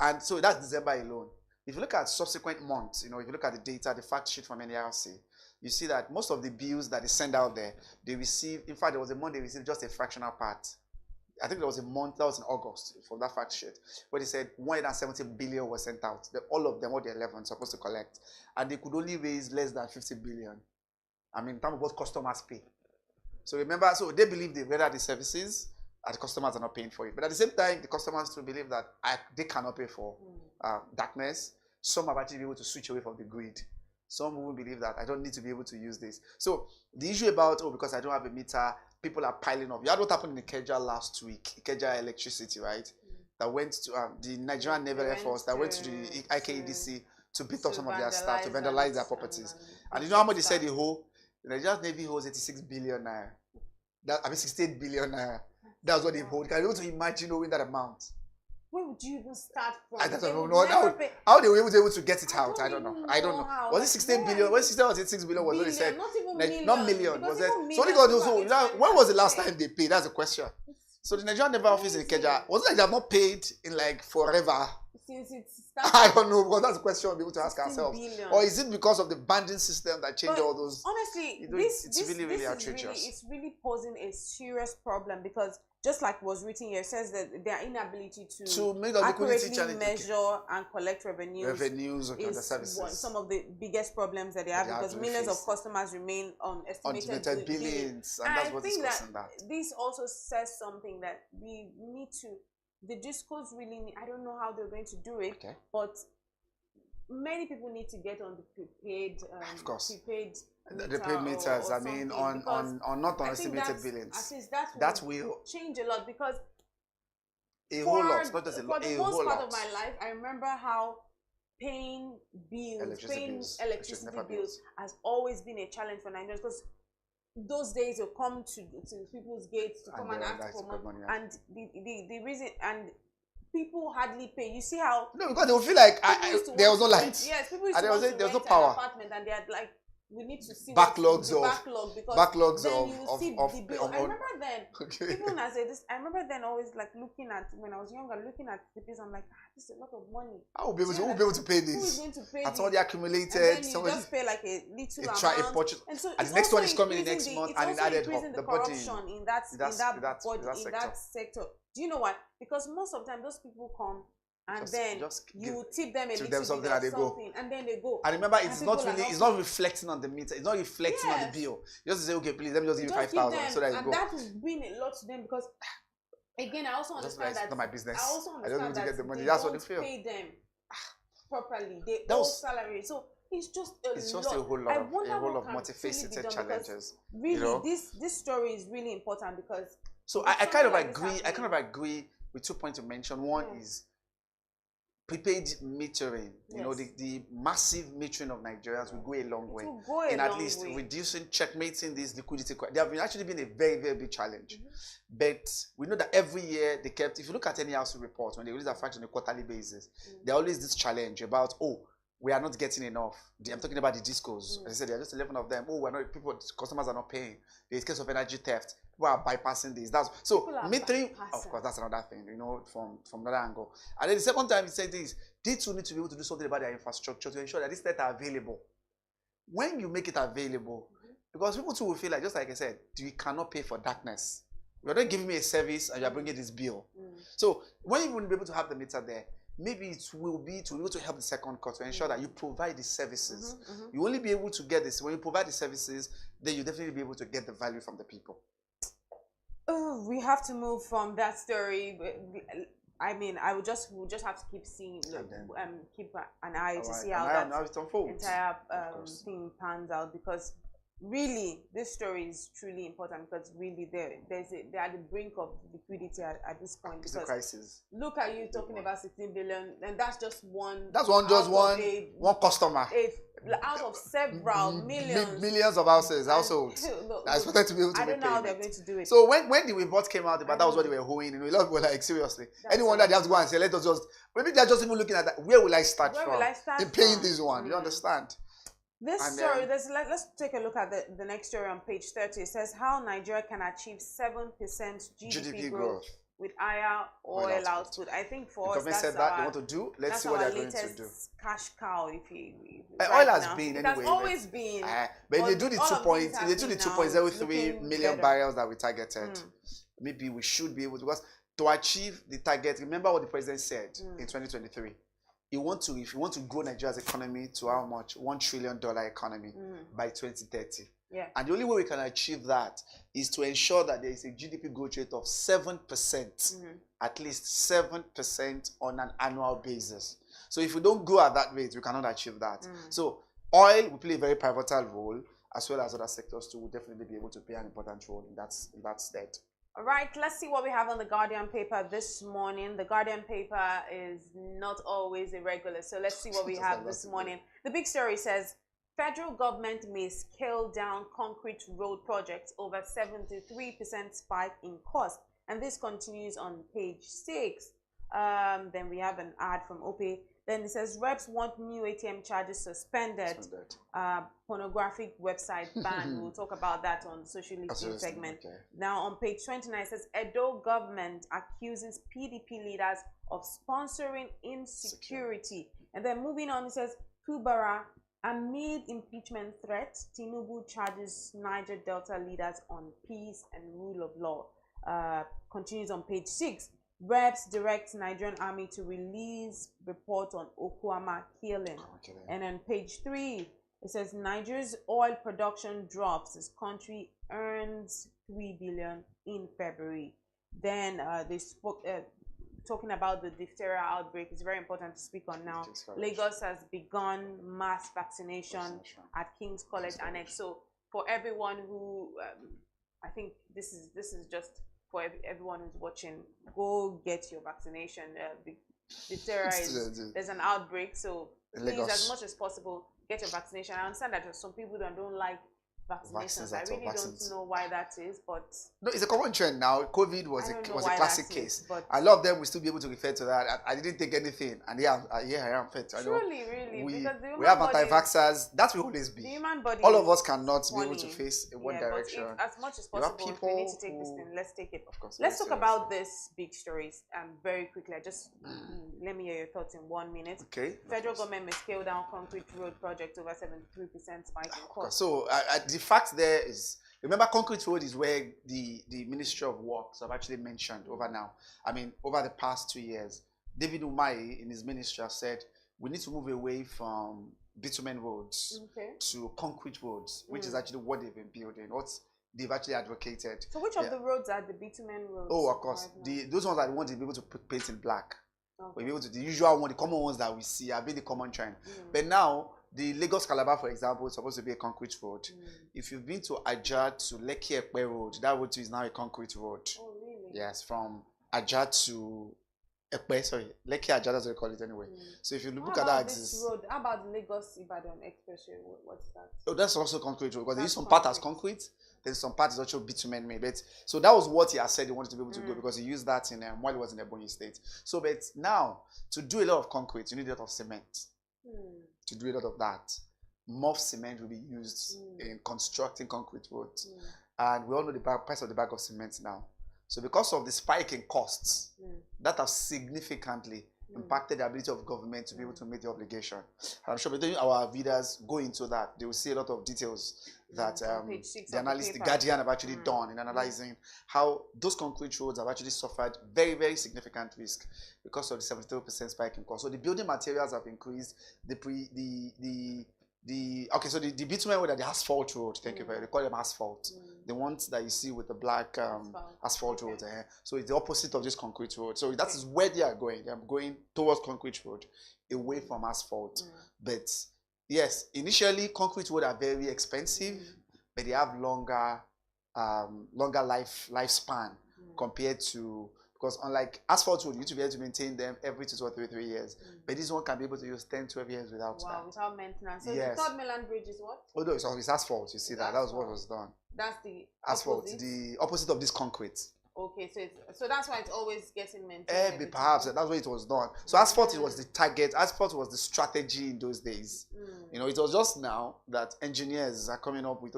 And so that's December alone. If you look at subsequent months, if you look at the data, the fact sheet from NERC, you see that most of the bills that they send out there, they receive, in fact, there was a month they received just a fractional part. I think there was a month, that was in August, from that fact sheet, where they said 170 billion was sent out. All of them, all the 11, supposed to collect. And they could only raise less than 50 billion. I mean, in terms of what customers pay. So remember, so they believe they render the services, and the customers are not paying for it. But at the same time, the customers still believe that they cannot pay for darkness. Some have actually been able to switch away from the grid. Some will believe that I don't need to be able to use this. So the issue about, because I don't have a meter, people are piling up. You had what happened in Ikeja last week, Ikeja Electricity, right? That went to the Nigerian Naval Air Force, that went to the IKEDC to beat up some of their staff, to vandalize their properties. And you know how much they said the Nigerian Navy holds 86 billion naira. 68 billion naira. That's what they hold. Can you be able to imagine knowing that amount?
Where would you even start from?
I don't know. How they were able to get it out, I don't know. Was it 16 billion? Was it 16 or 86 billion? Was what they said?
Not even million.
Not million. Was it? So only God knows. When was the last time they paid? That's the question. So the Nigerian Naval Office in Ikeja, was it like they have not paid in like forever?
Since it started.
I don't know, because that's a question we'll be able to ask ourselves.
Billion.
Or is it because of the banding system that changed all those?
Honestly,
it's really outrageous.
It's really posing a serious problem because just like was written here, it says that their inability to
make a
accurately measure and collect revenues
on the services.
Some of the biggest problems that they have because millions of customers remain on estimated
billions, and that's what's discussing that.
This also says something that we need to. The discos really need, I don't know how they're going to do it, but many people need to get on the prepaid, prepaid
meters. I mean, on not on estimated billings. That will
change a lot because
a whole lot, not just a
lot. For the most part of my life, I remember how paying electricity bills has always been a challenge for Nigerians because those days will come to people's gates to come and ask for money, and the reason and people hardly pay. You see how
because they will feel like there was no light.
Yes, people used to there was no power apartment, and they had like we need to see
backlogs
the
of
backlog, because
backlogs
then
of
you will see the bill. I remember then,
okay.
even as I remember then always like looking at, when I was younger, looking at the bills, I'm like, this is a lot of money.
I will be able to, who will be able to pay this?
Who is going to pay
and
this?
somebody accumulated,
and then you
somebody
just pay like a little amount.
purchase,
and so
and the next one is coming in next month, and it added
increasing
the
the
burden
corruption in that sector. Do you know why? Because most of the time those people come and then you tip them a little bit
something,
and then they go.
And remember, it's not reflecting on the meter. It's not reflecting on the bill. You just say, okay, please, let me just give you 5,000, so that you go.
And that will bring a lot to them, because again, I also understand that
it's not my business.
I also understand
to
that
get the money.
they
That's
don't
what they feel.
pay them properly. They owe salary, so it's just
a whole lot of multifaceted challenges.
Really, this story is really important, because
so I kind of agree with 2 points you mentioned. One is prepaid metering. You know, the massive metering of Nigerians will go a long way in at least reducing, checkmating this liquidity. They have actually been a very, very big challenge. But we know that every year they kept, if you look at any house report, when they release their facts on a quarterly basis, there always this challenge about, we are not getting enough. I'm talking about the discos. As I said, there are just 11 of them. Customers are not paying. There's case of energy theft. People are bypassing this. Metering, of course, that's another thing, you know, from another angle. And then the second time he said this, they too need to be able to do something about their infrastructure to ensure that these data are available. When you make it available, because people too will feel like, just like I said, you cannot pay for darkness. You're not giving me a service and you're bringing this bill. So when you will be able to have the meter there, maybe it will be to be able to help the second court to ensure that you provide the services. You only be able to get this when you provide the services, then you definitely be able to get the value from the people.
We have to move from that story. I mean, we'll just have to keep seeing, keep an eye to see how that entire thing pans out, because really, this story is truly important, because really they're at the brink of liquidity at this point.
It's a crisis.
Look at you talking about 16 billion, and that's just one.
That's one customer.
Out of several
millions of households. I expected to be able to.
I don't know how they're going to do it.
So when the report came out, that was what they were holding. You know, a lot of people were like, seriously, anyone that they have to go and say, let us just. Maybe they're just even looking at that. Where will I start from in paying this one? You understand?
This story, let's take a look at the next story on page 30. It says how Nigeria can achieve 7% GDP growth with higher oil output. I think for us, that's
said that they want to do. Let's see what they're going to do.
Cash cow, if
oil has been anyway.
It has always been.
But they do the 2.03 million barrels that we targeted. Maybe we should be able to, because to achieve the target. Remember what the president said in 2023. If you want to grow Nigeria's economy to how much? $1 trillion economy by 2030.
Yeah.
And the only way we can achieve that is to ensure that there is a GDP growth rate of 7%, at least 7% on an annual basis. So if we don't grow at that rate, we cannot achieve that. So oil will play a very pivotal role, as well as other sectors too will definitely be able to play an important role in that state.
All right, let's see what we have on the Guardian paper this morning. The Guardian paper is not always irregular, so let's see what we have this morning. The big story says, federal government may scale down concrete road projects over 73% spike in cost. And this continues on page 6. Then we have an ad from OPE. Then it says, reps want new ATM charges suspended. Pornographic website ban. We'll talk about that on social listening segment. Okay. Now on page 29, it says, Edo government accuses PDP leaders of sponsoring insecurity. And then moving on, it says, Kubara, amid impeachment threat, Tinubu charges Niger Delta leaders on peace and rule of law. Continues on page 6. Reps direct Nigerian army to release report on Okwama killing. And on page 3, it says Nigeria's oil production drops as country earns 3 billion in February. Then they spoke talking about the diphtheria outbreak. It's very important to speak on now. Lagos has begun mass vaccination at King's College Annex. So for everyone who, I think this is just for everyone who's watching, go get your vaccination. Diphtheria there's an outbreak, so please, as much as possible, get your vaccination. I understand that there's some people that don't like vaccinations. I really don't know why that is, but
no, it's a common trend now. COVID was a classic case.
But
a lot of them will still be able to refer to that. I didn't take anything, and here I am fit.
Truly, really,
we
we
have anti-vaxxers. That will always be.
The human body.
All of us cannot be able to face in one direction.
But as much as possible, if we need to take this thing, let's take it.
Of course.
Let's talk about this big stories very quickly. Let me hear your thoughts in 1 minute.
Okay.
Federal government may scale down concrete road project over 73% spike in cost.
So the fact there is, remember, concrete road is where the Ministry of Works have actually mentioned over the past 2 years. David Umahi in his ministry has said we need to move away from bitumen roads to concrete roads, which is actually what they've been building, what they've actually advocated.
So which of the roads are the bitumen roads?
Oh, of course. Those ones are the ones to be able to put paint in black. We'll be able to, the usual one, the common ones that we see have been the common trend. But now, the Lagos Calabar, for example, is supposed to be a concrete road. If you've been to Ajah to Lekki Ekpe Road, that road is now a concrete road.
Oh, really?
Yes, from Ajah to Ekpe, sorry, Lekki Ajah, that's what they call it anyway. So if you look at that
this road, how about the Lagos Ibadan Expressway? What's that?
Oh, that's also concrete road because they use some part as concrete. Then some part is also bitumen made. But so that was what he has said he wanted to be able to do because he used that in while he was in Ebonyi State. So, but now to do a lot of concrete, you need a lot of cement. To do a lot of that, more cement will be used in constructing concrete roads, and we all know the price of the bag of cement now. So, because of the spike in costs, that has significantly impacted the ability of government to be able to meet the obligation. And I'm sure our readers go into that, they will see a lot of details that the analysts, the Guardian have actually done in analyzing how those concrete roads have actually suffered very, very significant risk because of the 73% spike in cost. So the building materials have increased. The bitumen road, the asphalt road, thank you very much. They call them asphalt. The ones that you see with the black asphalt roads. So it's the opposite of this concrete road. So that is where they are going. They are going towards concrete road, away from asphalt. But yes, initially concrete road are very expensive, but they have longer lifespan compared to, because unlike asphalt road, you need to be able to maintain them every 2 or 3 years. But this one can be able to use 10, 12 years without that.
Without maintenance. So the Third Mainland Bridge is what?
Oh no, it's asphalt. You see that? That was what was done.
That's the
asphalt.
Opposite?
The opposite of this concrete.
Okay, so that's why it's always getting maintained.
Perhaps that's why it was done. So asphalt was the target. Asphalt was the strategy in those days. You know, it was just now that engineers are coming up with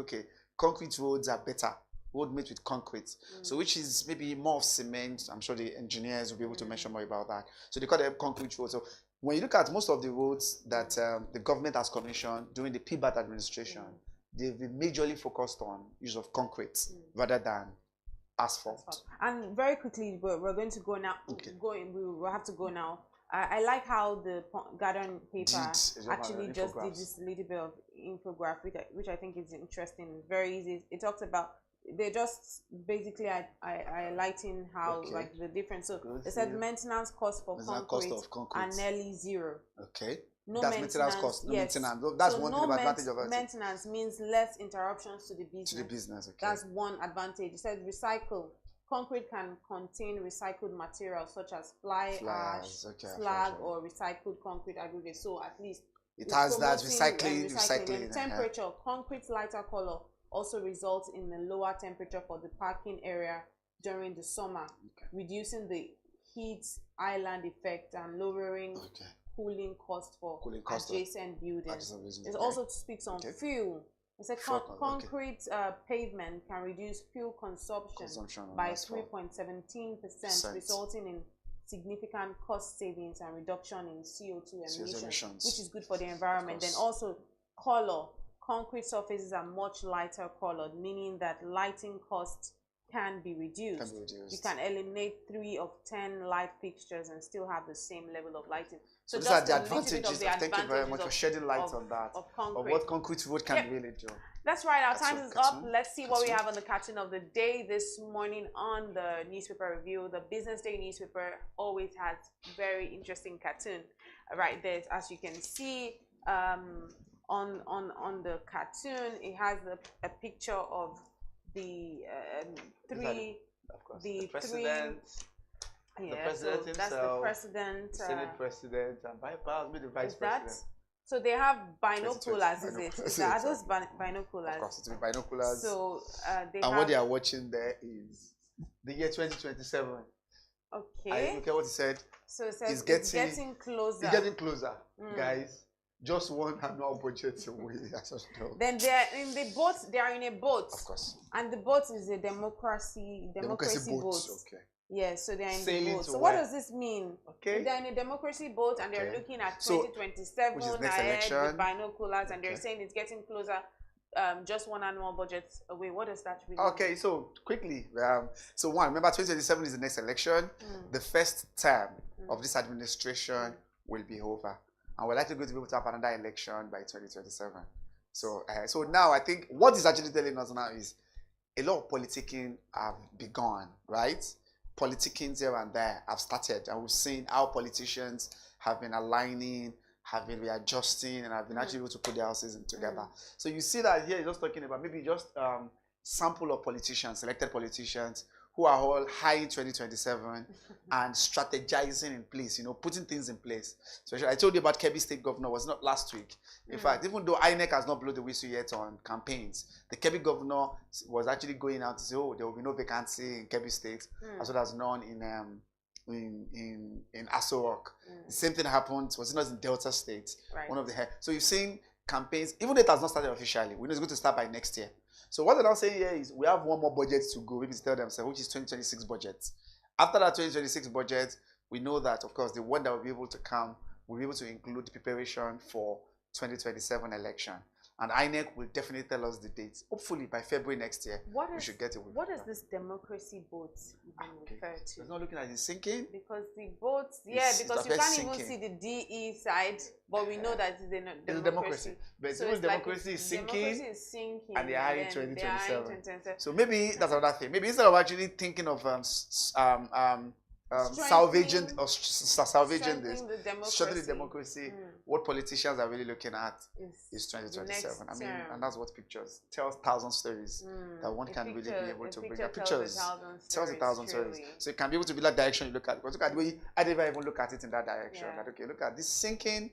concrete roads are better. Road made with concrete, so which is maybe more of cement. I'm sure the engineers will be able to mention more about that. So they call them concrete roads. So when you look at most of the roads that the government has commissioned during the PBAT administration, they've been majorly focused on use of concrete rather than asphalt. And
very quickly, we're going to go now. We will have to go now. I like how the Guardian paper actually just did this little bit of infographic, which I think is interesting. Very easy. It talks about, they're just basically highlighting how like the difference. So they said maintenance costs for concrete are nearly zero. That's maintenance cost. No maintenance. That's one thing about advantage of it. Maintenance means less interruptions to the business. That's one advantage. It says recycle. Concrete can contain recycled materials such as fly ash, slag, or recycled concrete aggregate. So at least it has that recycling. Temperature. Concrete's lighter color also results in a lower temperature for the parking area during the summer, reducing the heat island effect and lowering cooling cost for adjacent buildings. It also speaks on fuel. It said concrete pavement can reduce fuel consumption by 3.17%, resulting in significant cost savings and reduction in CO2 emissions, which is good for the environment. Then also color. Concrete surfaces are much lighter colored, meaning that lighting costs can be reduced. You can eliminate 3 of 10 light fixtures and still have the same level of lighting. So these are the advantages. Thank you very much for shedding light on that, of what concrete road can really do. That's right. Our time is up. Let's see what we have on the cartoon of the day this morning on the newspaper review. The Business Day newspaper always has very interesting cartoon right there, as you can see. On the cartoon, it has a picture of the president. Yeah, the president himself, that's the president, Senate president, and by power, the vice president. So they have binoculars,
2020
is it?
binoculars.
Are those binoculars?
Of course, it's with binoculars.
So
what they are watching there is the year 2027.
Okay.
Look at what he said.
So it says
It's
getting closer.
It's getting closer, guys. Just one annual budget away.
Then they are in the boat. They are in a boat.
Of course.
And the boat is a democracy boat.
Okay.
Yeah, so they are in
Sailing
the boat. So
where?
what does this mean?
Okay.
They're in a democracy boat and they're looking at 2027
which is next
ahead
election.
with binoculars, and they're saying it's getting closer. Just one annual budget away. What does that really
mean? So quickly, so one, remember 2027 is the next election. The first term of this administration will be over, and we're likely going to be able to have another election by 2027. So now I think what is actually telling us now is a lot of politicking have begun, right? Politicking here and there have started, and we've seen how politicians have been aligning, have been readjusting, and have been actually able to put their houses in together. So you see that here, you're just talking about maybe just sample of politicians, selected politicians who are all high in 2027 and strategizing in place, putting things in place. So I told you about Kebbi State Governor, was not last week. In fact, even though INEC has not blown the whistle yet on campaigns, the Kebbi Governor was actually going out to say, there will be no vacancy in Kebbi State, as well as none in Aso Rock. The same thing happened, was it not in Delta State? Right. One of the so you've seen campaigns, even though it has not started officially, we know it's going to start by next year. So what they're now saying here is we have one more budget to go, maybe to tell themselves, which is 2026 budget. After that 2026 budget, we know that, of course, the one that will be able to come will be able to include the preparation for 2027 election. And INEC will definitely tell us the dates. Hopefully by February next year, we should get it.
What is this democracy boat refer to?
It's not looking at it sinking.
Because the boats, because you can't even see the DE side, but we know that it's a democracy.
But so democracy is sinking, and they are in 2027. So maybe that's another thing. Maybe instead of actually thinking of salvaging the democracy, what politicians are really looking at is 2027. I mean, and that's what pictures tells 1,000 stories that one can really be able to bring. Pictures tells 1,000 stories. So it can be able to be that direction you look at. Because look at the way I didn't even look at it in that direction. That okay, look at this sinking,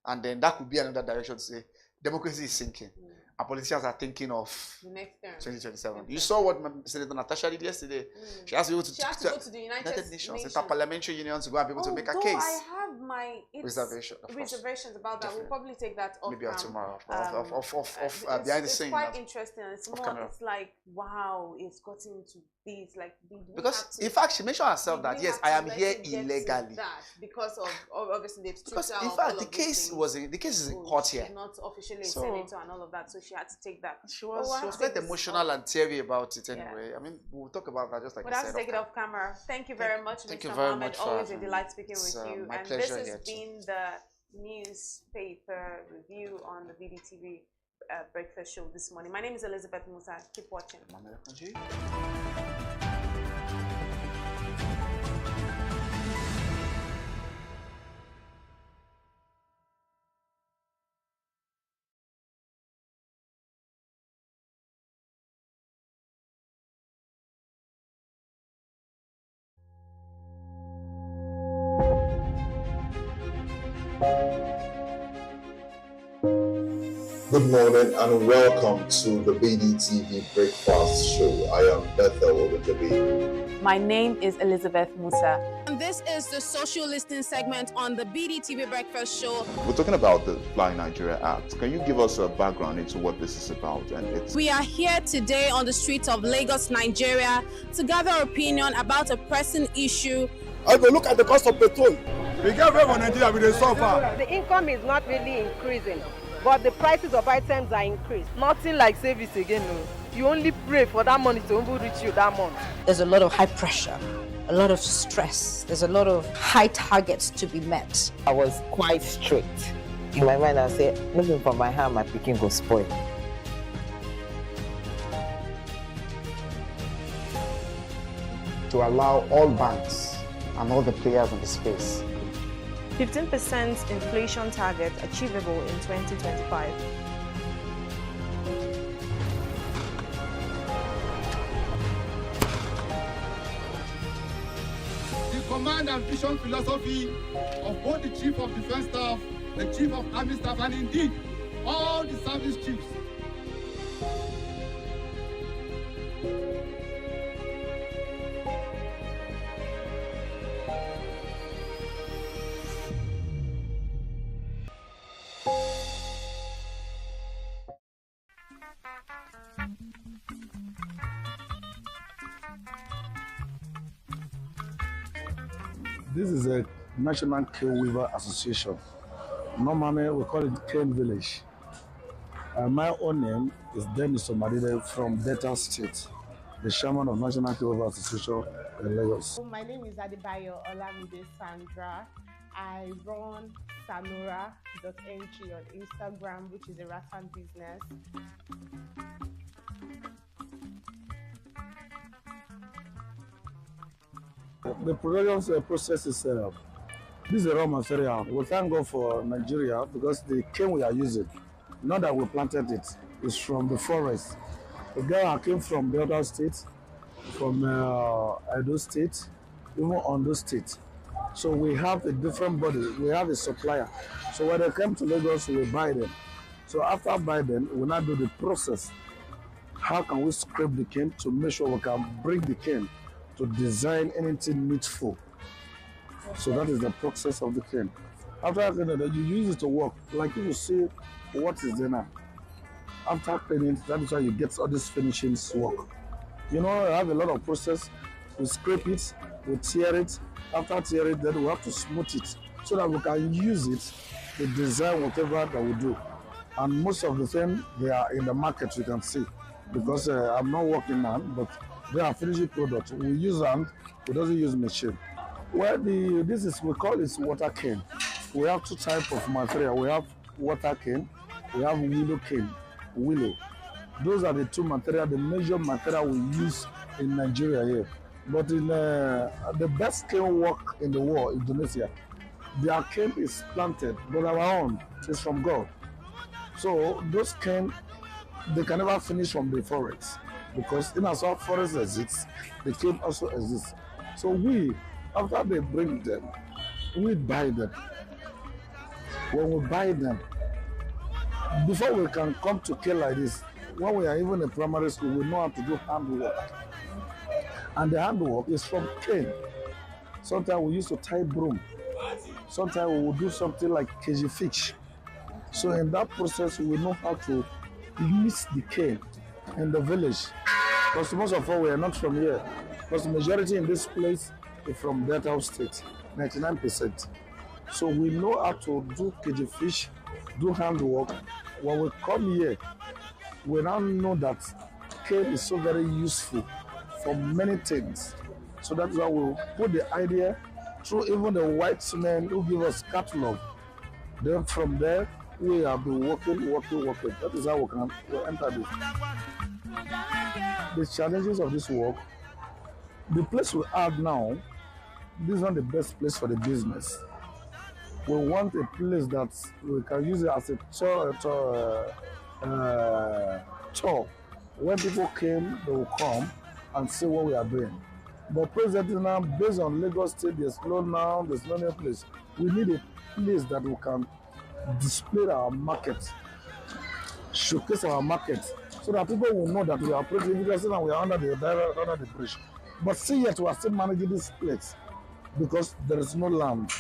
and then that could be another direction to say democracy is sinking. And politicians are thinking of 2027. You saw what Senator Natasha did yesterday. She has to go to the United Nations, Interparliamentary Union, to go and be able to make a case.
I have my reservations about that.
Definitely.
We'll probably take that off.
Maybe tomorrow. Behind the scenes.
It's quite interesting. It's like, wow, it's gotten to this. Like,
because in fact, she mentioned herself that yes, I am here illegally.
Because of obviously the
because in fact the case is in court here.
She's not officially a senator and all of that, so she had to take that.
She was quite emotional and teary about it anyway. I mean, we'll talk about that just like
we'll have to take it off camera. Thank you very much,
Thank
Mr.
you very
Mohammed.
much.
Always a delight speaking with you.
My
and
pleasure.
This has been the newspaper review on the BDTV breakfast show this morning. My name is Elizabeth Musa. Keep watching.
Good morning and welcome to the BDTV Breakfast Show. I am Bethel Ogujabi.
My name is Elizabeth Musa.
And this is the social listening segment on the BDTV Breakfast Show.
We're talking about the Fly Nigeria Act. Can you give us a background into what this is about?
We are here today on the streets of Lagos, Nigeria, to gather opinion about a pressing issue.
I go look at the cost of petrol.
We get away from Nigeria with the suffer.
The income is not really increasing, but the prices of items are increased.
Nothing like service again. No. You only pray for that money to reach you that month.
There's a lot of high pressure, a lot of stress. There's a lot of high targets to be met.
I was quite strict. In my mind, I said, moving from my hand, my picking go spoil.
To allow all banks and all the players in the space
15% inflation target achievable in 2025.
The
command and vision philosophy of both the Chief of Defense Staff, the Chief of Army Staff, and indeed all the service chiefs.
This is a National Cane Weaver Association. Normally, we call it Cane Village. My own name is Dennis Omadide from Delta State, the chairman of National Cane Weaver Association in Lagos.
My name is Adebayo Olamide Sandra. I run sanora.ng on Instagram, which is a rattan business.
The production process is this is a raw material. We thank God for Nigeria because the cane we are using, not that we planted it, is from the forest. The guy came from the other state, from Edo State, even Ondo State. So we have a different body. We have a supplier. So when they come to Lagos, we buy them. So after buy them, we now do the process. How can we scrape the cane to make sure we can bring the cane to design anything needful? So that is the process of the cane. After that, you use it to work. Like you will see what is there now. After painting, that is why you get all these finishings work. You know, I have a lot of process. We scrape it, we tear it. After tear it, then we have to smooth it so that we can use it to design whatever that we do. And most of the things, they are in the market, you can see. Because I'm not working hand, but they are finishing products. We use hand, we doesn't use machine. Well, this is, we call it water cane. We have two types of material. We have water cane, we have willow cane, willow. Those are the two material, the major material we use in Nigeria here. But in the best cane work in the world, Indonesia, their cane is planted, but our own is from God. So those cane, they can never finish from the forest because in as well forest exists, the cane also exists. So we, after they bring them, we buy them. When we buy them, before we can come to cane like this, when we are even in primary school, we know how to do handwork. And the handwork is from cane. Sometimes we used to tie broom. Sometimes we will do something like KG fish. So in that process, we know how to use the cane in the village. Because most of all, we are not from here. Because the majority in this place is from Delta State, 99%. So we know how to do KG fish, do handwork. When we come here, we now know that cane is so very useful for many things. So that's why we put the idea through even the white men who give us catalog. Then from there, we have been working. That is how we enter this. The challenges of this work, the place we are now, this is not the best place for the business. We want a place that we can use it as a tour. When people came, they will come and see what we are doing. But presently now, based on Lagos State, there's no new place. We need a place that we can display our market, showcase our market, so that people will know that we are operating because now we are under the bridge. But still yet we are still managing this place because there is no land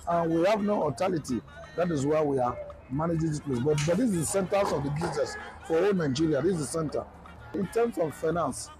and we have no authority. That is why we are managing this place. But this is the center of the business for all Nigeria. This is the center. In terms of finance,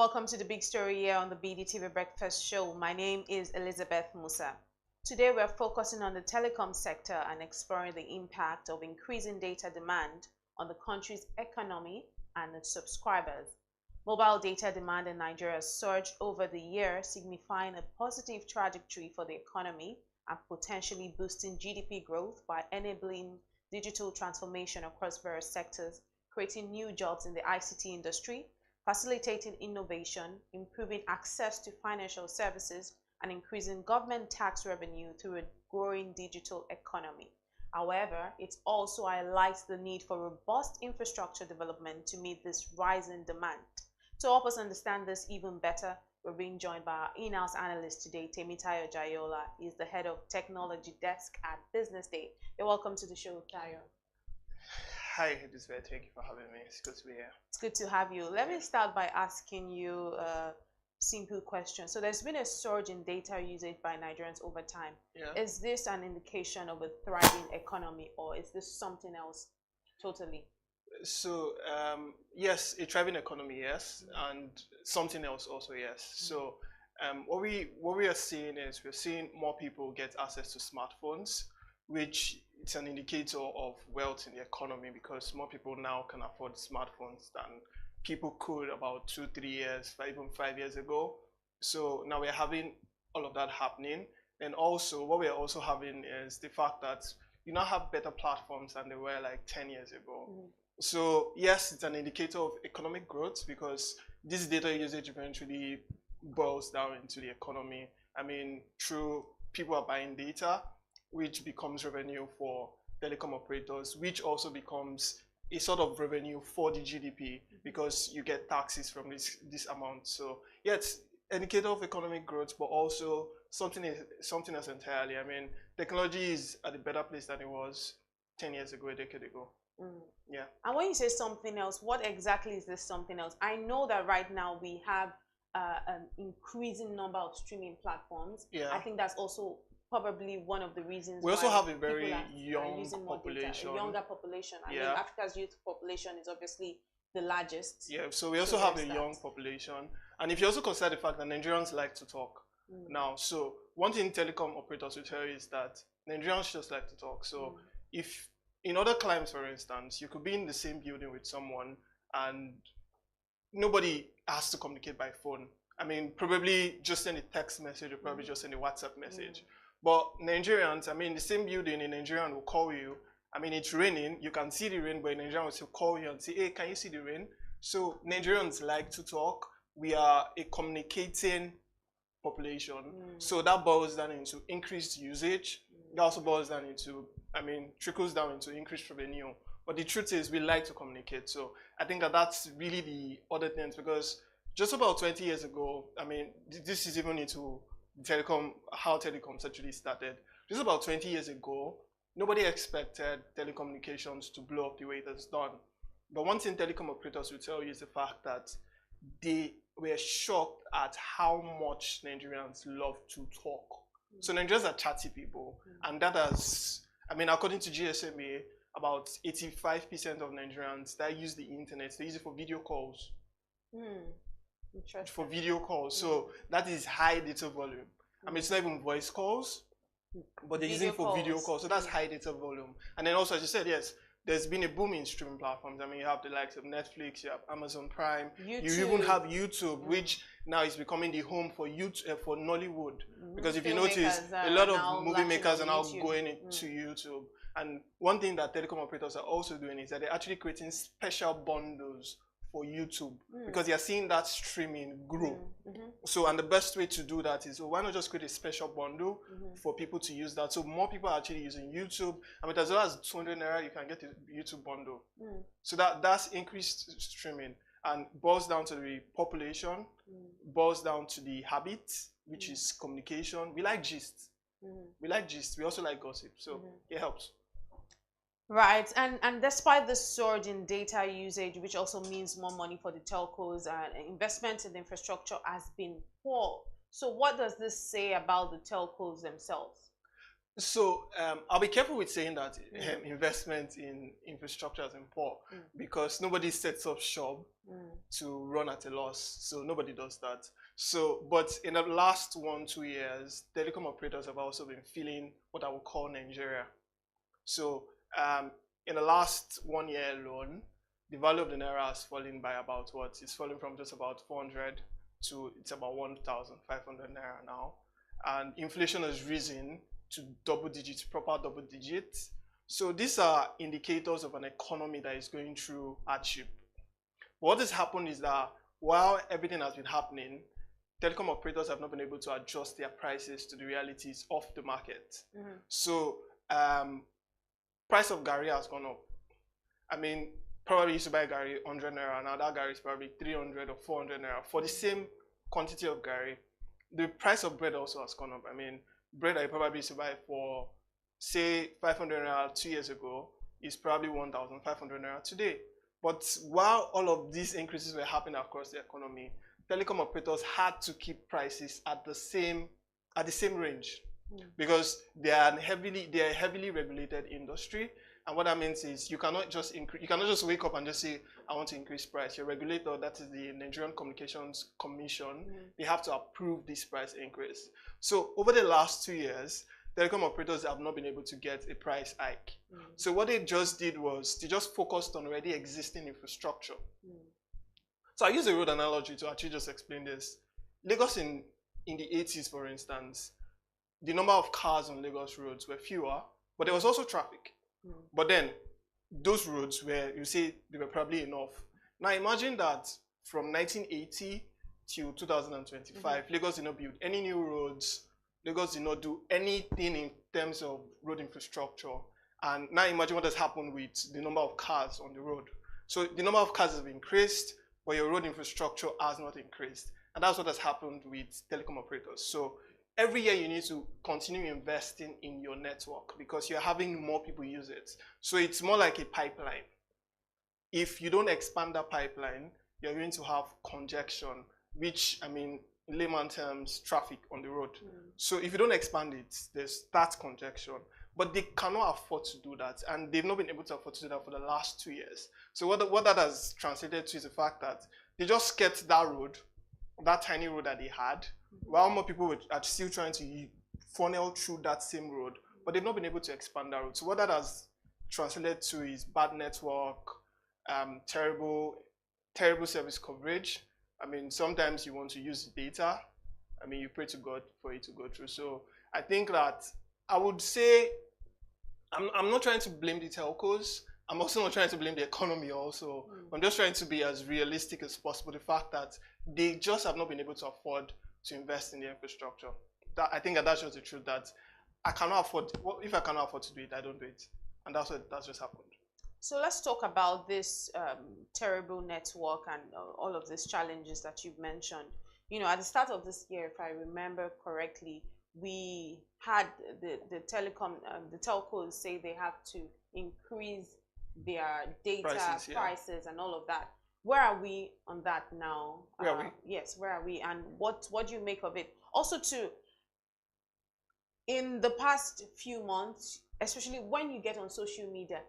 welcome to the big story here on the BDTV Breakfast Show. My name is Elizabeth Musa. Today we're focusing on the telecom sector and exploring the impact of increasing data demand on the country's economy and its subscribers. Mobile data demand in Nigeria surged over the year, signifying a positive trajectory for the economy and potentially boosting GDP growth by enabling digital transformation across various sectors, creating new jobs in the ICT industry, facilitating innovation, improving access to financial services, and increasing government tax revenue through a growing digital economy. However, it also highlights the need for robust infrastructure development to meet this rising demand. To help us understand this even better, we're being joined by our in-house analyst today, Temitayo Jayola. He's the head of technology desk at BusinessDay. You're welcome to the show, Tayo.
Hi, Elizabeth. Thank you for having me. It's good to be here.
It's good to have you. Let me start by asking you a simple question. So there's been a surge in data usage by Nigerians over time.
Yeah.
Is this an indication of a thriving economy, or is this something else totally?
So, yes, a thriving economy, yes, and something else also, yes. So, what we are seeing is we're seeing more people get access to smartphones, which it's an indicator of wealth in the economy because more people now can afford smartphones than people could about 2-3 years, even 5 years ago. So now we're having all of that happening. And also what we're also having is the fact that you now have better platforms than they were like 10 years ago. So yes, it's an indicator of economic growth because this data usage eventually boils down into the economy. I mean, through people are buying data, which becomes revenue for telecom operators, which also becomes a sort of revenue for the GDP because you get taxes from this amount. So yeah, it's an indicator of economic growth, but also something else entirely. I mean, technology is at a better place than it was 10 years ago, a decade ago. Yeah.
And when you say something else, what exactly is this something else? I know that right now we have an increasing number of streaming platforms.
Yeah.
I think that's also probably one of the reasons
we also have a
people
very
are
young
using more data,
population.
a younger population. I mean,
Yeah.
Africa's youth population is obviously the largest.
Yeah, so we also have a young population. And if you also consider the fact that Nigerians like to talk now, so one thing telecom operators will tell you is that Nigerians just like to talk. So if in other climes, for instance, you could be in the same building with someone and nobody has to communicate by phone. I mean, probably just send a text message or probably just send a WhatsApp message. But Nigerians, I mean, the same building in Nigerian will call you. I mean, it's raining. You can see the rain, but in Nigerian will still call you and say, hey, can you see the rain? So Nigerians like to talk. We are a communicating population. So that boils down into increased usage. That also boils down into, I mean, trickles down into increased revenue. But the truth is we like to communicate. So I think that that's really the other things because just about 20 years ago, I mean, this is even into how telecoms actually started. Just about 20 years ago, nobody expected telecommunications to blow up the way it has done. But one thing telecom operators will tell you is the fact that they were shocked at how much Nigerians love to talk. So Nigerians are chatty people, and that has, I mean, according to GSMA, about 85% of Nigerians that use the internet, they use it for video calls. For video calls, so that is high data volume. I mean, it's not even voice calls, but they're using it for video calls, so that's high data volume. And then also, as you said, yes, there's been a boom in streaming platforms. I mean, you have the likes of Netflix, you have Amazon Prime, you even have YouTube, which now is becoming the home for YouTube, for Nollywood. Because if you notice, a lot of movie makers are now going into YouTube. And one thing that telecom operators are also doing is that they're actually creating special bundles for YouTube because you're seeing that streaming grow. So, and the best way to do that is, why not just create a special bundle for people to use that? So more people are actually using YouTube. I mean, as well as 200 Naira, you can get a YouTube bundle. So that's increased streaming and boils down to the population, boils down to the habit, which is communication. We like gist. We like gist. We also like gossip. So it helps.
Right, and despite the surge in data usage, which also means more money for the telcos, investment in infrastructure has been poor. So what does this say about the telcos themselves?
So I'll be careful with saying that investment in infrastructure is important because nobody sets up shop to run at a loss. So nobody does that. So, but in the last 1-2 years, telecom operators have also been feeling what I would call Nigeria. So in the last 1 year alone, the value of the naira has fallen by about what? It's fallen from just about 400 to it's about 1,500 naira now. And inflation has risen to double digits, proper double digits. So these are indicators of an economy that is going through hardship. What has happened is that while everything has been happening, telecom operators have not been able to adjust their prices to the realities of the market. So price of Gary has gone up. I mean, probably used to buy Gary 100 naira, now that Gary is probably 300 or 400 naira for the same quantity of Gary. The price of bread also has gone up. I mean, bread I probably used to buy for, say, 500 naira 2 years ago is probably 1,500 naira today. But while all of these increases were happening across the economy, telecom operators had to keep prices at the same range because they are a heavily regulated industry. And what that means is you cannot just wake up and just say, I want to increase price. Your regulator, that is the Nigerian Communications Commission, they have to approve this price increase. So over the last 2 years, telecom operators have not been able to get a price hike. So what they just did was they just focused on already existing infrastructure. So I use a road analogy to actually just explain this. Lagos in the 80s, for instance, the number of cars on Lagos roads were fewer, but there was also traffic. But then those roads were, you say, they were probably enough. Now imagine that from 1980 till 2025, Lagos did not build any new roads. Lagos did not do anything in terms of road infrastructure. And now imagine what has happened with the number of cars on the road. So the number of cars has increased, but your road infrastructure has not increased. And that's what has happened with telecom operators. So every year you need to continue investing in your network because you're having more people use it. So it's more like a pipeline. If you don't expand that pipeline, you're going to have congestion, which, I mean, in layman terms, traffic on the road. So if you don't expand it, there's that congestion. But they cannot afford to do that, and they've not been able to afford to do that for the last 2 years. So what that has translated to is the fact that they just kept that road, that tiny road that they had, while more people are still trying to funnel through that same road, but they've not been able to expand that road. So what that has translated to is bad network, terrible service coverage. I mean, sometimes you want to use data. I mean, you pray to God for it to go through. So I think that I would say I'm not trying to blame the telcos. I'm also not trying to blame the economy also. I'm just trying to be as realistic as possible. The fact that they just have not been able to afford to invest in the infrastructure. I think that's just the truth, that I cannot afford, if I cannot afford to do it, I don't do it. And that's just happened.
So let's talk about this terrible network and all of these challenges that you've mentioned. You know, at the start of this year, if I remember correctly, we had the telcos say they have to increase their data prices and all of that. Where are we on that now?
Where are we?
Yes, where are we? And what do you make of it? Also, too, in the past few months, especially when you get on social media,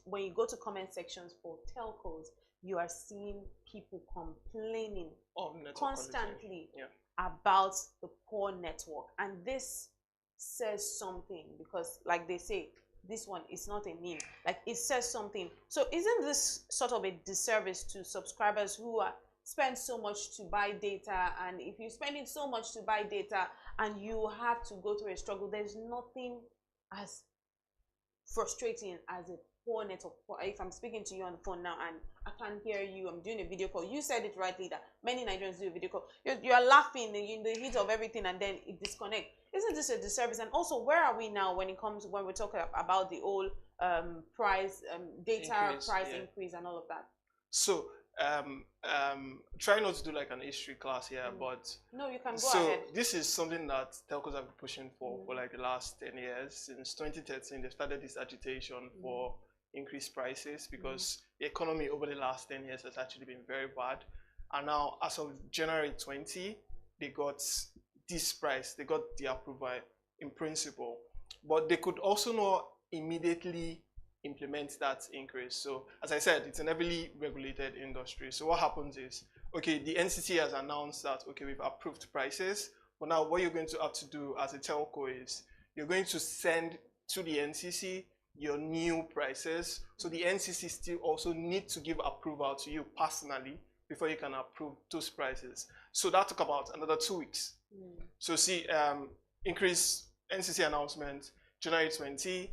when you go to comment sections for telcos, you are seeing people complaining constantly about the poor network. And this says something because, like they say, this one is not a meme. Like, it says something. So isn't this sort of a disservice to subscribers who spend so much to buy data? And if you're spending so much to buy data and you have to go through a struggle, there's nothing as frustrating as a poor network. If I'm speaking to you on the phone now and I can't hear you, I'm doing a video call. You said it rightly that many Nigerians do a video call. You're laughing in the heat of everything and then it disconnects. Isn't this a disservice? And also, where are we now when we're talking about the whole data price increase and all of that? So
try not to do like an history class here, but
no, you can go ahead.
So this is something that telcos have been pushing for like the last 10 years. Since 2013, they started this agitation for increased prices because the economy over the last 10 years has actually been very bad. And now, as of January 20, they got this price, they got the approval in principle. but they could also not immediately implement that increase. So as I said, it's an heavily regulated industry. So what happens is, okay, the NCC has announced that, okay, we've approved prices, but now what you're going to have to do as a telco is you're going to send to the NCC your new prices. So the NCC still also need to give approval to you personally before you can approve those prices. So that took about another 2 weeks. So see, increase NCC announcement, January 20,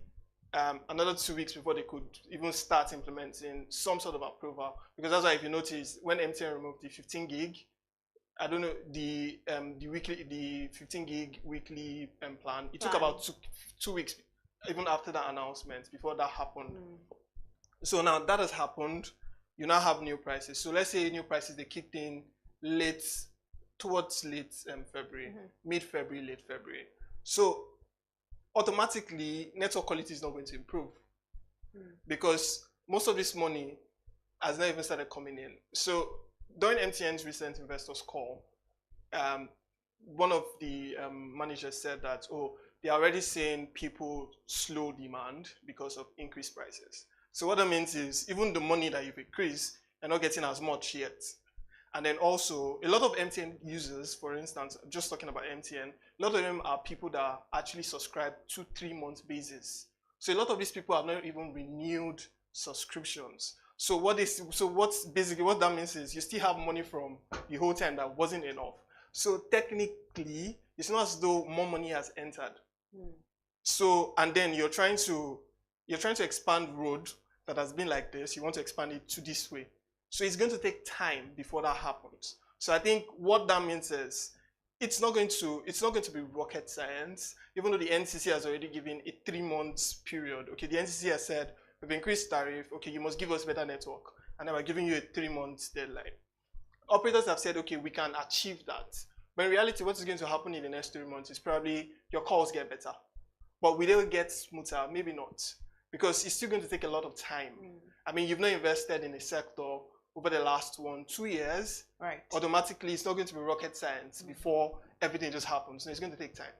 another 2 weeks before they could even start implementing some sort of approval. Because that's why, if you notice, when MTN removed the 15 gig, I don't know, the 15 gig weekly plan, it took about two weeks even after that announcement before that happened. So now that has happened, you now have new prices. So let's say new prices, they kicked in towards late February, mid-February, late February. So automatically, network quality is not going to improve because most of this money has not even started coming in. So during MTN's recent investors call, one of the managers said that, oh, they're already seeing people slow demand because of increased prices. So what that means is even the money that you've increased, you're not getting as much yet. And then also, a lot of MTN users, for instance, just talking about MTN, a lot of them are people that actually subscribe 2-3 months basis. So a lot of these people have not even renewed subscriptions. So what that means is you still have money from the whole time that wasn't enough. So technically, it's not as though more money has entered. So, and then you're trying to expand road that has been like this. You want to expand it to this way. So it's going to take time before that happens. So I think what that means is it's not going to be rocket science, even though the NCC has already given a 3 months period. Okay, the NCC has said, we've increased tariff, okay, you must give us better network. And then we're giving you a 3 months deadline. Operators have said, okay, we can achieve that. But in reality, what is going to happen in the next 3 months is probably your calls get better. But will they get smoother? Maybe not. Because it's still going to take a lot of time. I mean, you've not invested in a sector over the last 1-2 years.
Right.
Automatically, it's not going to be rocket science before everything just happens. So it's going to take time.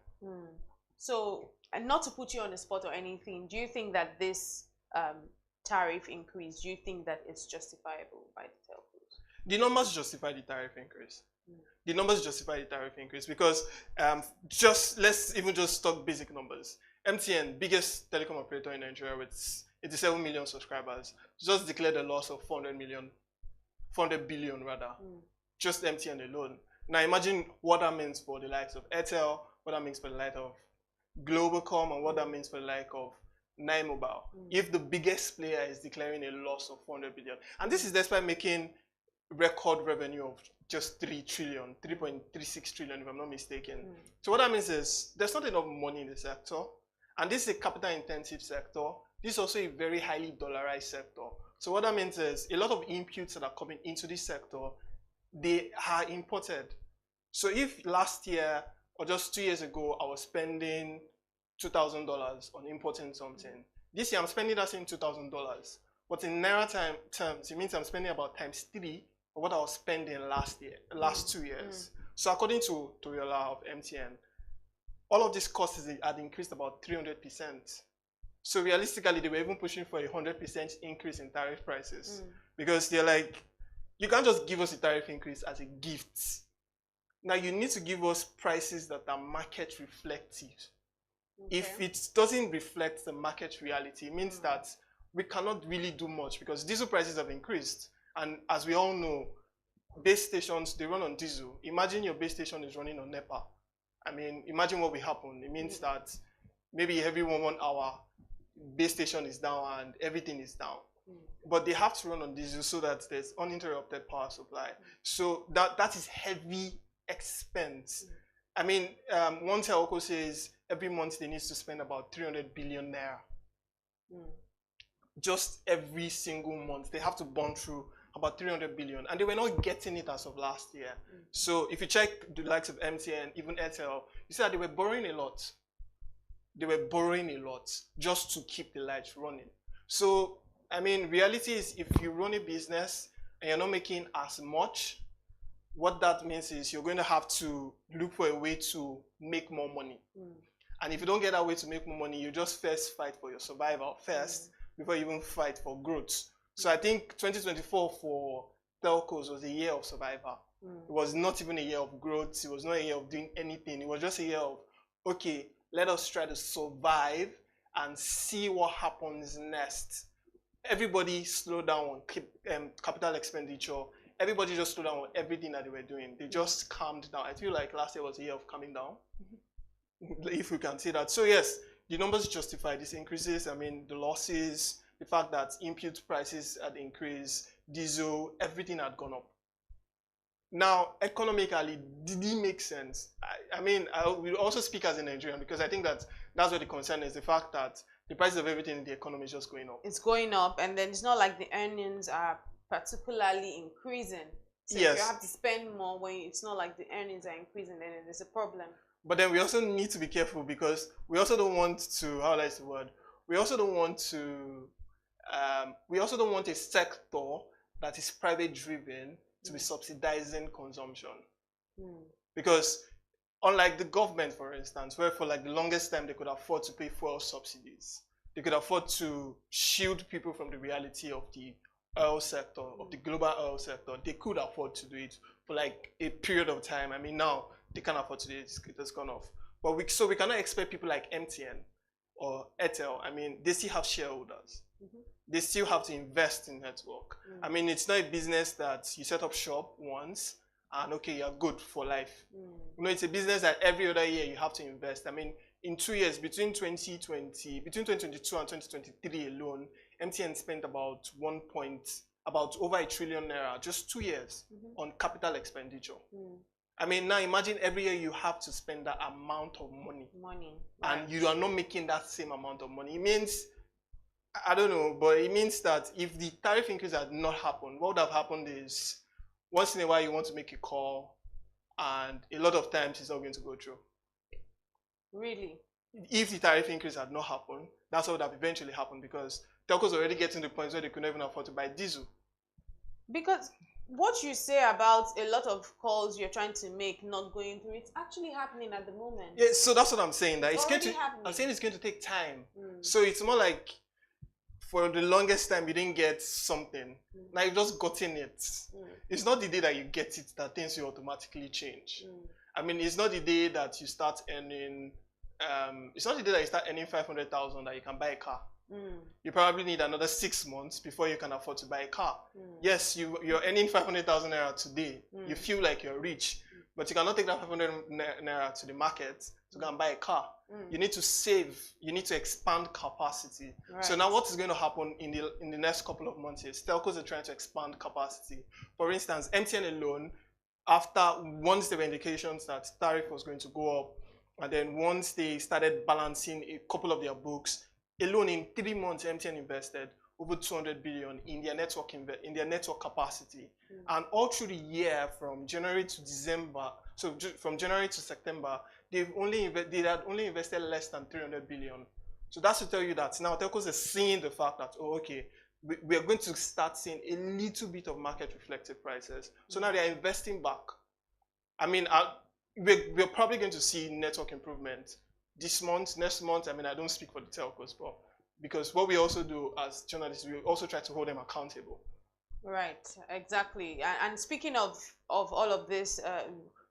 So, and not to put you on the spot or anything, do you think that this tariff increase, do you think that it's justifiable by the telcos?
The numbers justify the tariff increase. The numbers justify the tariff increase because let's even just talk basic numbers. MTN, biggest telecom operator in Nigeria with 87 million subscribers, just declared a loss of 400 billion rather. Just MTN alone. Now imagine what that means for the likes of Airtel, what that means for the likes of Globalcom, and what that means for the like of Nine Mobile. If the biggest player is declaring a loss of 400 billion, and this is despite making record revenue of just 3.36 trillion, if I'm not mistaken. So what that means is there's not enough money in the sector, and this is a capital-intensive sector. This is also a very highly dollarized sector. So what that means is a lot of inputs that are coming into this sector, they are imported. So if last year or just 2 years ago I was spending $2,000 on importing something, this year I'm spending that same $2,000, but in Naira terms, it means I'm spending about ×3 of what I was spending last 2 years. So according to Toriola of MTN, all of these costs had increased about 300%. So realistically, they were even pushing for a 100% increase in tariff prices because they're like, you can't just give us a tariff increase as a gift. Now you need to give us prices that are market reflective. If it doesn't reflect the market reality, it means that we cannot really do much because diesel prices have increased. And as we all know, base stations, they run on diesel. Imagine your base station is running on NEPA. I mean, imagine what will happen. It means that maybe every 1 hour, base station is down and everything is down. But they have to run on diesel so that there's uninterrupted power supply. So that is heavy expense. I mean, one telco says every month they need to spend about 300 billion naira. Just every single month. They have to burn through about 300 billion. And they were not getting it as of last year. So if you check the likes of MTN, even Airtel, you see that they were borrowing a lot. They were borrowing a lot just to keep the lights running. So, I mean, reality is if you run a business and you're not making as much, what that means is you're going to have to look for a way to make more money. And if you don't get that way to make more money, you just first fight for your survival first before you even fight for growth. So I think 2024 for telcos was a year of survival. It was not even a year of growth. It was not a year of doing anything. It was just a year of, okay, let us try to survive and see what happens next. Everybody slowed down on capital expenditure. Everybody just slowed down on everything that they were doing. They just calmed down. I feel like last year was a year of calming down, if we can say that. So yes, the numbers justify these increases. I mean, the losses, the fact that input prices had increased, diesel, everything had gone up. Now, economically, did it make sense? I mean, I will also speak as a Nigerian because I think that that's what the concern is, the fact that the prices of everything in the economy is just going up.
It's going up, and then it's not like the earnings are particularly increasing. So if you have to spend more when it's not like the earnings are increasing, then there's a problem.
But then we also need to be careful because we also don't want to, how do I say the word? We also don't want to, we also don't want a sector that is private driven to be subsidizing consumption. Because unlike the government, for instance, where for like the longest time they could afford to pay fuel subsidies, they could afford to shield people from the reality of the oil sector, of the global oil sector. They could afford to do it for like a period of time. I mean, now they can't afford to do it, it has gone off. But so we cannot expect people like MTN or Airtel. I mean, they still have shareholders. They still have to invest in network. I mean, it's not a business that you set up shop once and okay, you're good for life. You know, it's a business that every other year you have to invest. I mean, in 2 years, between 2022 and 2023 alone, MTN spent about over ₦1 trillion naira, just 2 years on capital expenditure. I mean, now imagine every year you have to spend that amount of money. And you are not making that same amount of money. It means, I don't know, but it means that if the tariff increase had not happened, what would have happened is once in a while you want to make a call and a lot of times it's not going to go through.
Really?
If the tariff increase had not happened, that's what would have eventually happened because telcos already getting to the point where they couldn't even afford to buy diesel.
Because what you say about a lot of calls you're trying to make not going through, it's actually happening at the moment.
Yeah, so that's what I'm saying. That it's going to,
happening.
I'm saying it's going to take time. So it's more like for the longest time you didn't get something. Now you've just gotten it. It's not the day that you get it that things will automatically change. I mean, it's not the day that you start earning, it's not the day that you start earning 500,000 that you can buy a car. You probably need another 6 months before you can afford to buy a car. Yes, you're earning 500,000 naira today. You feel like you're rich, but you cannot take that 500 naira to the market to go and buy a car. You need to save. You need to expand capacity. So now what is going to happen in the next couple of months is telcos are trying to expand capacity. For instance, MTN alone, once there were indications that tariff was going to go up, and then once they started balancing a couple of their books, alone in 3 months, MTN invested over 200 billion in their network capacity. And all through the year, from January to December, so from January to September, they had only invested less than 300 billion. So that's to tell you that now telcos are seeing the fact that, oh, okay, we are going to start seeing a little bit of market reflected prices. So now they are investing back. I mean, we're probably going to see network improvement this month, next month. I mean, I don't speak for the telcos, but because what we also do as journalists, we also try to hold them accountable.
Right, exactly. And speaking of all of this,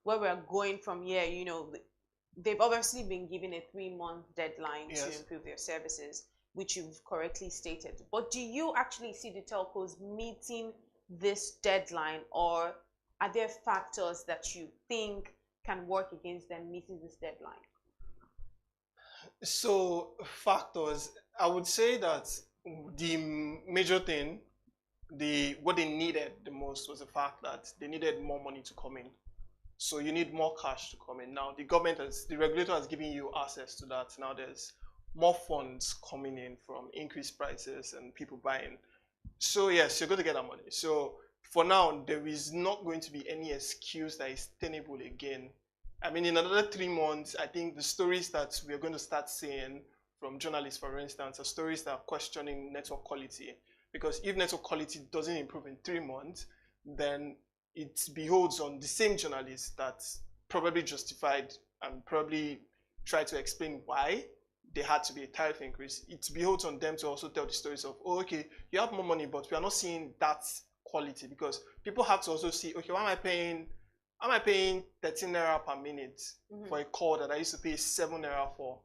where we're going from here, you know, they've obviously been given a 3-month deadline to improve their services, which you've correctly stated. But do you actually see the telcos meeting this deadline, or are there factors that you think can work against them meeting this deadline?
So factors, I would say that the major thing, what they needed the most was the fact that they needed more money to come in. So you need more cash to come in. Now the regulator has given you access to that. Now there's more funds coming in from increased prices and people buying. So yes, you're going to get that money. So for now, there is not going to be any excuse that is tenable again. I mean, in another 3 months, I think the stories that we're going to start seeing from journalists, for instance, are stories that are questioning network quality. Because if network quality doesn't improve in 3 months, then it beholds on the same journalists that probably justified and probably try to explain why there had to be a tariff increase, it beholds on them to also tell the stories of, oh, okay, you have more money, but we are not seeing that quality, because people have to also see, okay, why am I paying 13 naira per minute for a call that I used to pay 7 naira for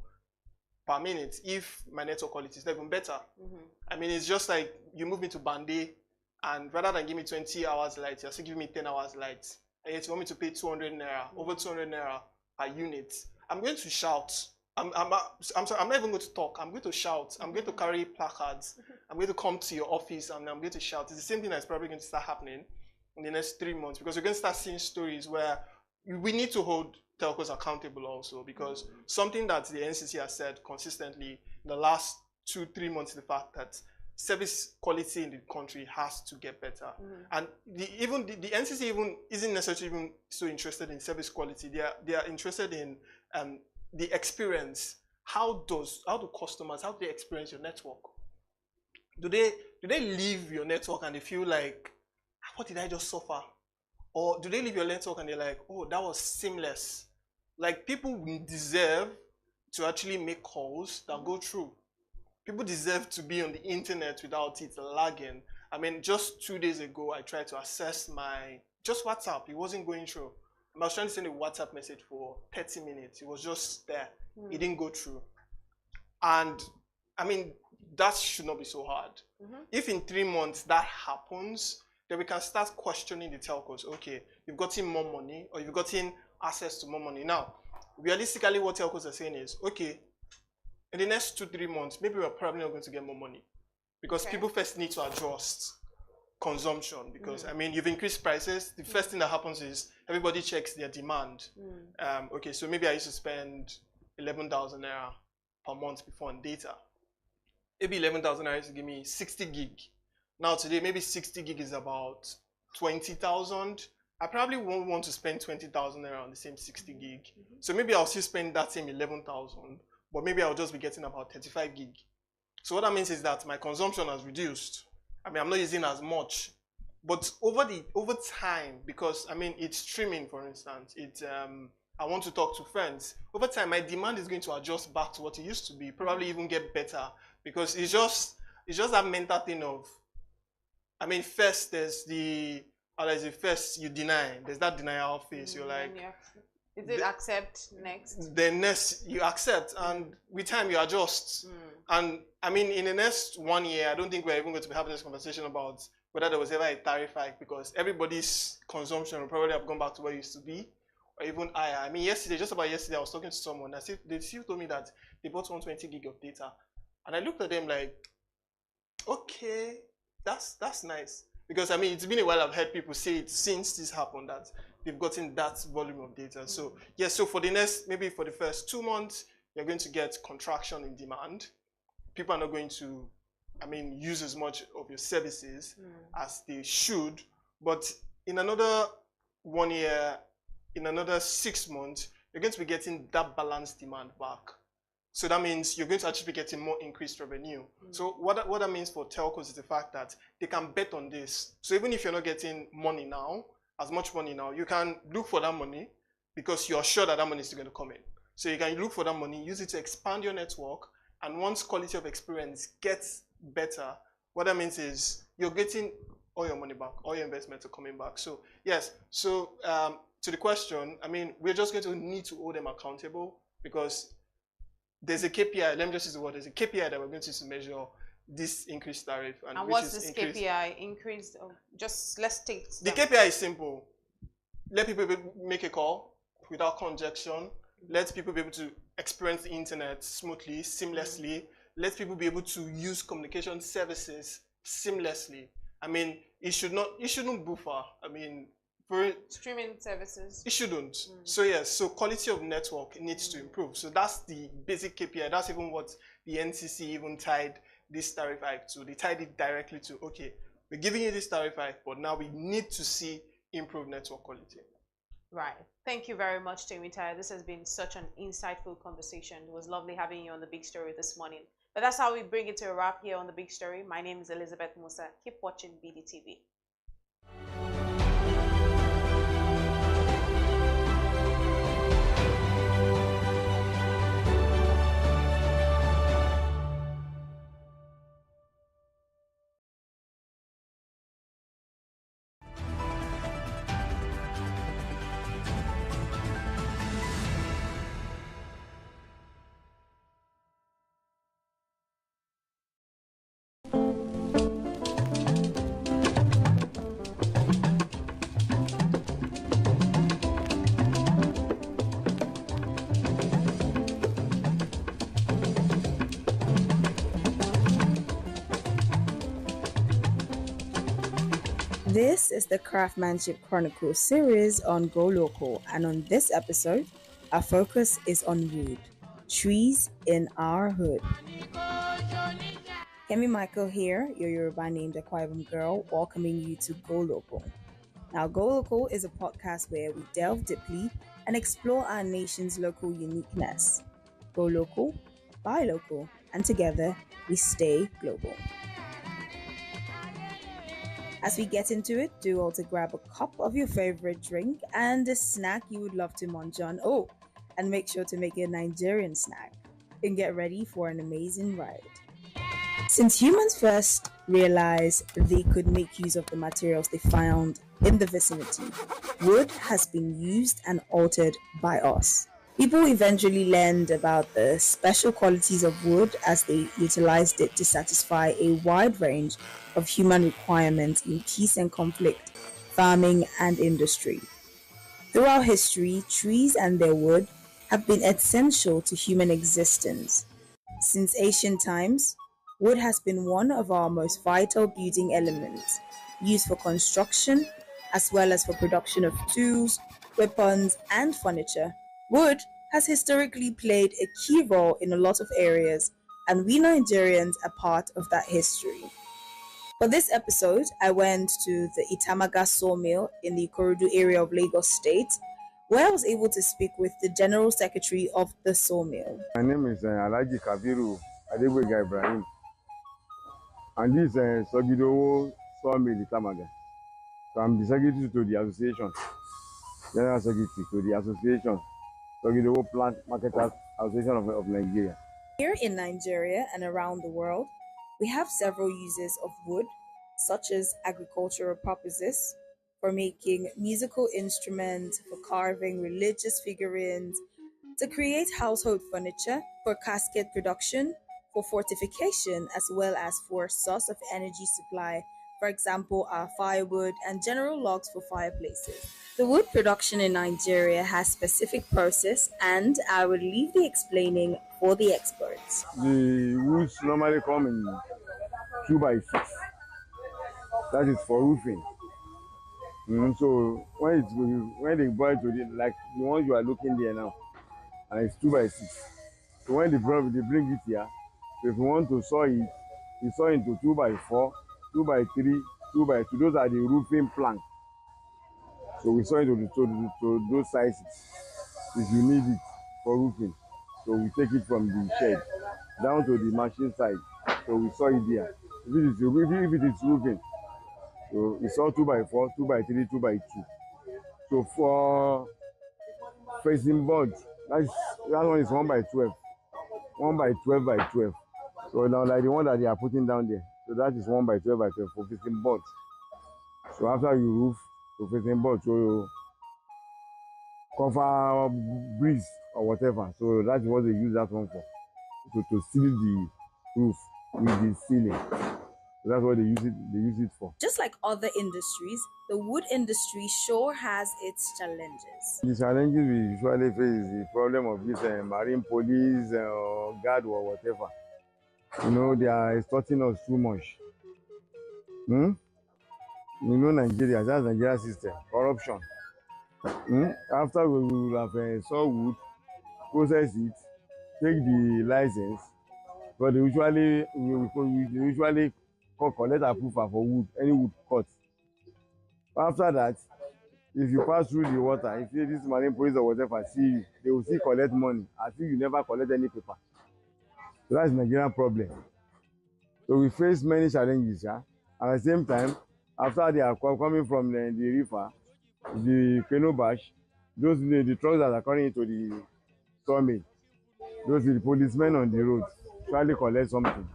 per minute if my network quality is even better? I mean, it's just like you move me to Bande, and rather than give me 20 hours light, you're still giving me 10 hours light, and yet you want me to pay 200 naira, over 200 naira per unit. I'm going to shout. I'm sorry, I'm not even going to talk. I'm going to shout. I'm going to carry placards. I'm going to come to your office and I'm going to shout. It's the same thing that's probably going to start happening in the next 3 months, because we're going to start seeing stories where we need to hold telcos accountable also, because something that the NCC has said consistently in the last 2-3 months is the fact that service quality in the country has to get better. And the NCC even isn't necessarily even so interested in service quality. They are interested in the experience. How do customers, how do they experience your network? Do they leave your network and they feel like, what did I just suffer? Or do they leave your network and they're like, oh, that was seamless? Like, people deserve to actually make calls that go through. People deserve to be on the internet without it lagging. I mean, just 2 days ago, I tried to access just WhatsApp. It wasn't going through. I was trying to send a WhatsApp message for 30 minutes. It was just there. It didn't go through. And I mean, that should not be so hard. If in 3 months that happens, then we can start questioning the telcos. Okay, you've gotten more money, or you've gotten access to more money. Now, realistically, what telcos are saying is, okay, in the next 2-3 months, maybe we're probably not going to get more money, because people first need to adjust consumption. Because I mean, you've increased prices. The first thing that happens is everybody checks their demand. Okay, so maybe I used to spend 11,000 naira per month before on data. Maybe 11,000 naira used to give me 60 gig. Now today, maybe 60 gig is about 20,000. I probably won't want to spend 20,000 naira on the same 60 gig. So maybe I'll still spend that same 11,000, but maybe I'll just be getting about 35 gig. So what that means is that my consumption has reduced. I mean, I'm not using as much, but over time, because I mean, it's streaming, for instance. I want to talk to friends. Over time, my demand is going to adjust back to what it used to be. Probably even get better, because it's just that mental thing of, I mean, first there's first you deny. There's that denial phase. You're like,
is it accept next?
Then next you accept, and with time you adjust. And I mean, in the next 1 year, I don't think we're even going to be having this conversation about whether there was ever a tariff hike, because everybody's consumption will probably have gone back to where it used to be, or even higher. I mean, just about yesterday, I was talking to someone. They still told me that they bought 120 gig of data, and I looked at them like, okay, that's nice. Because I mean, it's been a while I've heard people say it since this happened that they've gotten that volume of data. So yes, so for maybe for the first 2 months, you're going to get contraction in demand. People are not going to, I mean, use as much of your services as they should. But in another 1 year, in another 6 months, you're going to be getting that balanced demand back. So that means you're going to actually be getting more increased revenue. So what that means for telcos is the fact that they can bet on this. So even if you're not getting money now, as much money now, you can look for that money, because you're sure that money is still going to come in. So you can look for that money, use it to expand your network, and once quality of experience gets better, what that means is you're getting all your money back, all your investments are coming back. So yes, so to the question, I mean, we're just going to need to hold them accountable, because there's a KPI, let me just use the word, there's a KPI that we're going to use to measure this increased tariff.
And what's this KPI increased? Just let's take
the KPI is simple. Let people make a call without congestion. Let people be able to experience the internet smoothly, seamlessly. Let people be able to use communication services seamlessly. I mean, it shouldn't buffer. I mean, for
streaming services,
it shouldn't. So yes, so quality of network needs to improve. So that's the basic KPI. That's even what the NCC even tied this tariff hike to. They tied it directly to, okay, we're giving you this tariff hike, but now we need to see improved network quality.
Right. Thank you very much, Temitayo. This has been such an insightful conversation. It was lovely having you on The Big Story this morning. But that's how we bring it to a wrap here on The Big Story. My name is Elizabeth Musa. Keep watching BDTV.
This is the Craftsmanship Chronicle series on Go Local, and on this episode, our focus is on wood, trees in our hood. Kemi Michael here, your Yoruba named Akwa Ibom girl, welcoming you to Go Local. Now, Go Local is a podcast where we delve deeply and explore our nation's local uniqueness. Go local, buy local, and together we stay global. As we get into it, do also grab a cup of your favorite drink and a snack you would love to munch on. Oh, and make sure to make it a Nigerian snack and get ready for an amazing ride. Since humans first realized they could make use of the materials they found in the vicinity, wood has been used and altered by us. People eventually learned about the special qualities of wood as they utilized it to satisfy a wide range of human requirements in peace and conflict, farming, and industry. Throughout history, trees and their wood have been essential to human existence. Since ancient times, wood has been one of our most vital building elements, used for construction as well as for production of tools, weapons, and furniture. Wood has historically played a key role in a lot of areas, and we Nigerians are part of that history. For this episode, I went to the Itamaga sawmill in the Ikorodu area of Lagos State, where I was able to speak with the General Secretary of the sawmill.
My name is Alhaji Kabiru Adegboyega Ibrahim, and this is Sogidowo sawmill Itamaga. So I'm the secretary to the association, General Secretary to the association, Sogidowo Plant Marketers Association of Nigeria.
Here in Nigeria and around the world, we have several uses of wood, such as agricultural purposes, for making musical instruments, for carving religious figurines, to create household furniture, for casket production, for fortification, as well as for a source of energy supply, for example, our firewood and general logs for fireplaces. The wood production in Nigeria has specific process, and I will leave the explaining for the experts.
The woods normally come in 2x6. That is for roofing. So when they boil to the, like the ones you are looking there now, and it's 2x6. So when they bring it here, so if you want to saw it, you saw into 2x4, 2x3, 2x2. Those are the roofing planks. So we saw it to those sizes if you need it for roofing. So we take it from the shed down to the machine side. So we saw it there. If it is roofing, so we saw 2x4, 2x3, 2x2. So for facing board, that one is 1x12, 1x12x12. So now like the one that they are putting down there. So that is 1x12x12 for facing board. So after you roof, to facing board, so you cover breeze or whatever. So that's what they use that one for. So to seal the roof with the ceiling. So that's what they use it for.
Just like other industries, the wood industry sure has its challenges.
The challenges we usually face is the problem of this marine police or guard or whatever. You know, they are extorting us too much. You know Nigeria, that's Nigeria system, corruption. After we will have saw wood, process it, take the license, but we usually collect approval for wood, any wood cut. After that, if you pass through the water, if this marine police or whatever see you, they will still collect money as if you never collect any paper. So that's the Nigerian problem. So we face many challenges, yeah? At the same time, after they are coming from the river, the canoe bash, those the trucks that are coming into the sawmill, those are the policemen on the road, trying to collect something,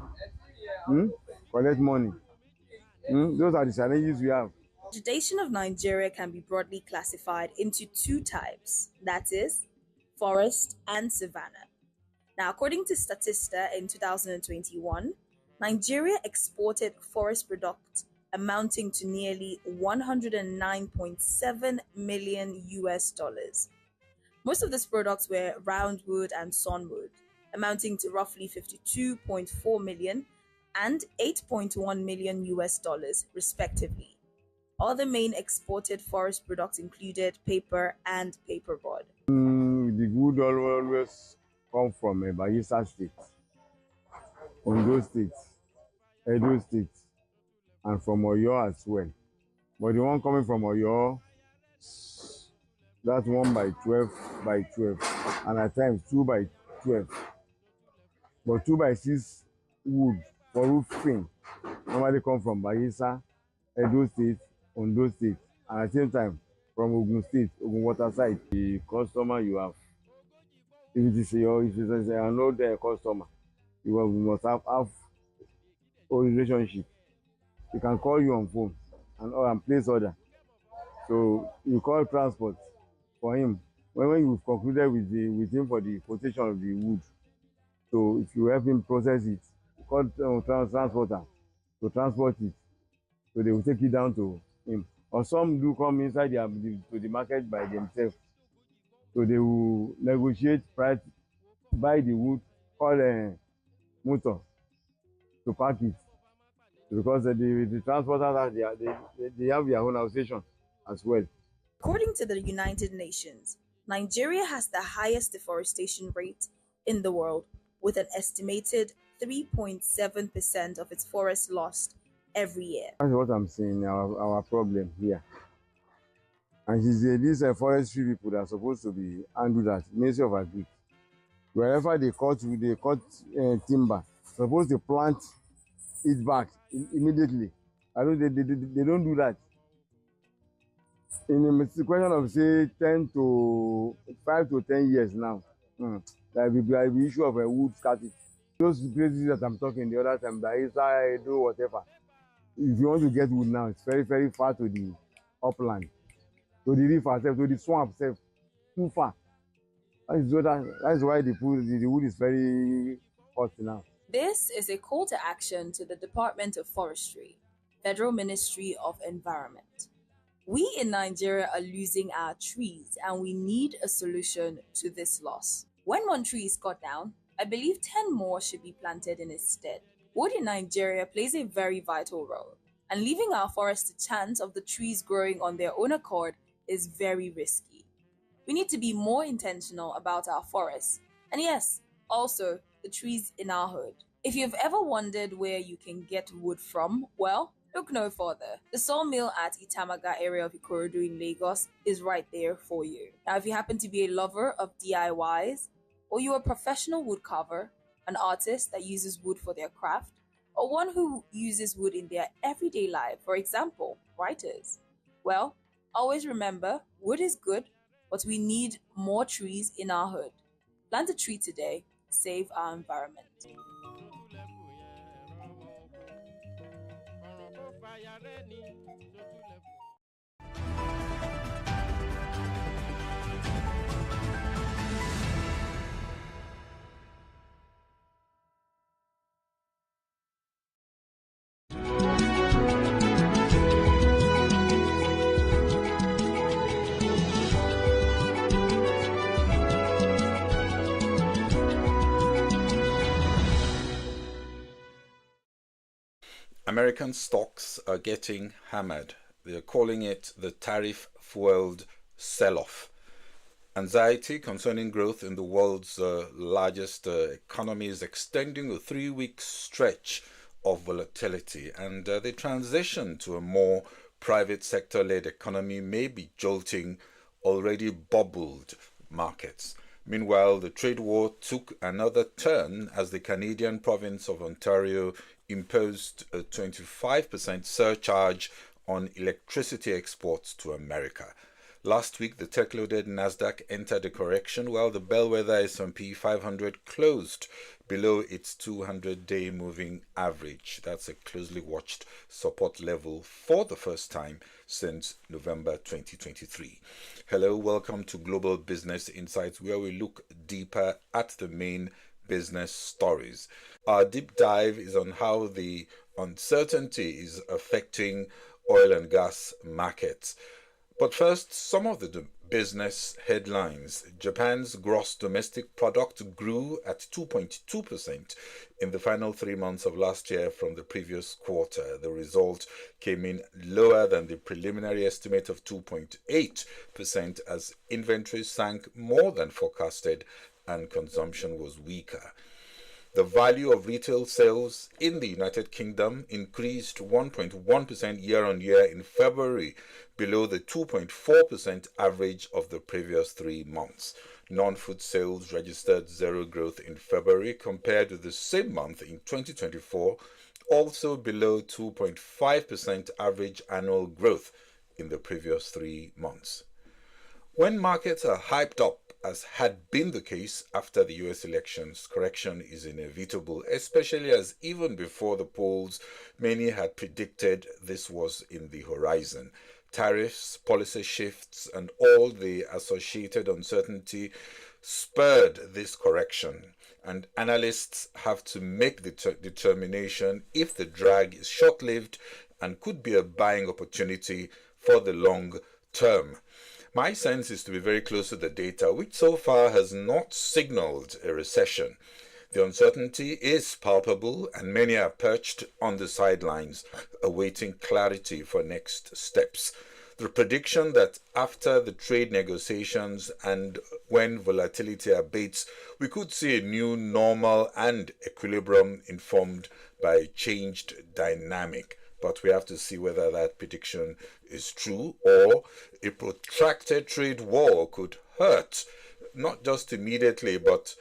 collect money. Those are the challenges we have.
Vegetation of Nigeria can be broadly classified into two types, that is, forest and savanna. Now, according to Statista in 2021, Nigeria exported forest products amounting to nearly $109.7 million US. Most of these products were roundwood and sawnwood, amounting to roughly 52.4 million and $8.1 million US, respectively. Other main exported forest products included paper and paperboard.
The wood always come from Bayelsa State, Ondo State, Edo State, and from Oyo as well. But the one coming from Oyo, that's 1 by 12 by 12, and at times 2 by 12. But 2 by 6 wood for roofing normally come from Bayelsa, Edo State, Ondo State, and at the same time from Ogun State, Ogun Water side. The customer you have, if it is an old customer, you must have a relationship. He can call you on phone and place order. So you call transport for him. When you've concluded with him for the quotation of the wood, so if you help him process it, you call transporter to transport it. So they will take it down to him. Or some do come inside to the market by themselves. So they will negotiate price, buy the wood, call a motor to pack it. Because the transporters they have their own association as well.
According to the United Nations, Nigeria has the highest deforestation rate in the world, with an estimated 3.7% of its forests lost every year.
That's what I'm saying, our problem here. And these forestry people that are supposed to be handled at Ministry of Agriculture. Wherever they cut timber, supposed to plant it back immediately. They don't do that. In a question of say 5 to 10 years now, there will be the issue of a wood scarcity. Those places that I'm talking the other time, Bayelsa, Edo, whatever. If you want to get wood now, it's very, very far to the upland, to the river itself, to the swamp itself, too far. That's why the wood is very hot now.
This is a call to action to the Department of Forestry, Federal Ministry of Environment. We in Nigeria are losing our trees and we need a solution to this loss. When one tree is cut down, I believe 10 more should be planted in its stead. Wood in Nigeria plays a very vital role, and leaving our forests to chance of the trees growing on their own accord is very risky. We need to be more intentional about our forests, and yes, also the trees in our hood. If you've ever wondered where you can get wood from, well, look no further. The sawmill at Itamaga area of Ikorodu in Lagos is right there for you. Now, if you happen to be a lover of DIYs, or you're a professional wood carver, an artist that uses wood for their craft, or one who uses wood in their everyday life, for example, writers, well, always remember, wood is good, but we need more trees in our hood. Plant a tree today, save our environment.
American stocks are getting hammered. They're calling it the tariff-fueled sell-off. Anxiety concerning growth in the world's largest economy is extending a 3-week stretch of volatility, and the transition to a more private sector-led economy may be jolting already bubbled markets. Meanwhile, the trade war took another turn as the Canadian province of Ontario imposed a 25% surcharge on electricity exports to America. Last week, the tech-loaded Nasdaq entered a correction while the bellwether S&P 500 closed below its 200-day moving average. That's a closely watched support level for the first time since November 2023. Hello, welcome to Global Business Insights, where we look deeper at the main business stories. Our deep dive is on how the uncertainty is affecting oil and gas markets. But first, some of the business headlines. Japan's gross domestic product grew at 2.2% in the final 3 months of last year from the previous quarter. The result came in lower than the preliminary estimate of 2.8% as inventories sank more than forecasted and consumption was weaker. The value of retail sales in the United Kingdom increased 1.1% year-on-year in February, below the 2.4% average of the previous 3 months. Non-food sales registered zero growth in February compared with the same month in 2024, also below 2.5% average annual growth in the previous 3 months. When markets are hyped up, as had been the case after the US elections, correction is inevitable, especially as even before the polls, many had predicted this was in the horizon. Tariffs, policy shifts, and all the associated uncertainty spurred this correction, and analysts have to make the determination if the drag is short-lived and could be a buying opportunity for the long term. My sense is to be very close to the data, which so far has not signaled a recession. The uncertainty is palpable, and many are perched on the sidelines, awaiting clarity for next steps. The prediction that after the trade negotiations and when volatility abates, we could see a new normal and equilibrium informed by a changed dynamic. But we have to see whether that prediction is true, or a protracted trade war could hurt, not just immediately, but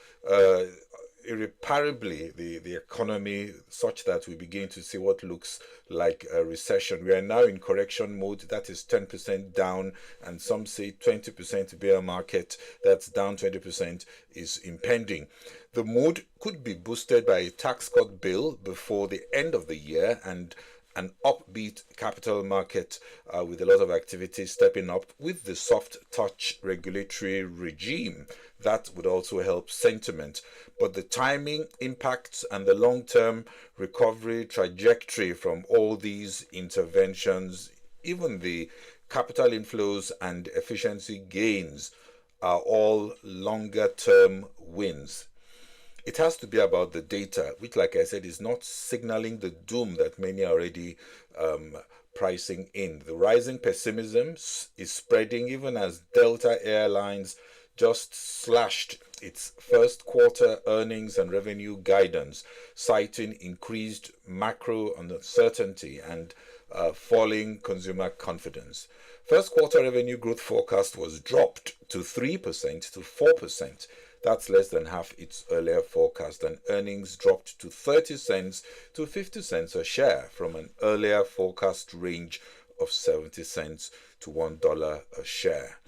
irreparably the economy, such that we begin to see what looks like a recession. We are now in correction mode. That is 10% down, and some say 20% bear market. That's down 20% is impending. The mood could be boosted by a tax cut bill before the end of the year and an upbeat capital market with a lot of activity stepping up with the soft touch regulatory regime. That would also help sentiment. But the timing, impacts, and the long-term recovery trajectory from all these interventions, even the capital inflows and efficiency gains, are all longer-term wins. It has to be about the data, which, like I said, is not signaling the doom that many are already pricing in. The rising pessimism is spreading even as Delta Airlines just slashed its first quarter earnings and revenue guidance, citing increased macro uncertainty and falling consumer confidence. First quarter revenue growth forecast was dropped to 3% to 4%. That's less than half its earlier forecast, and earnings dropped to 30 cents to 50 cents a share from an earlier forecast range of 70 cents to $1 a share.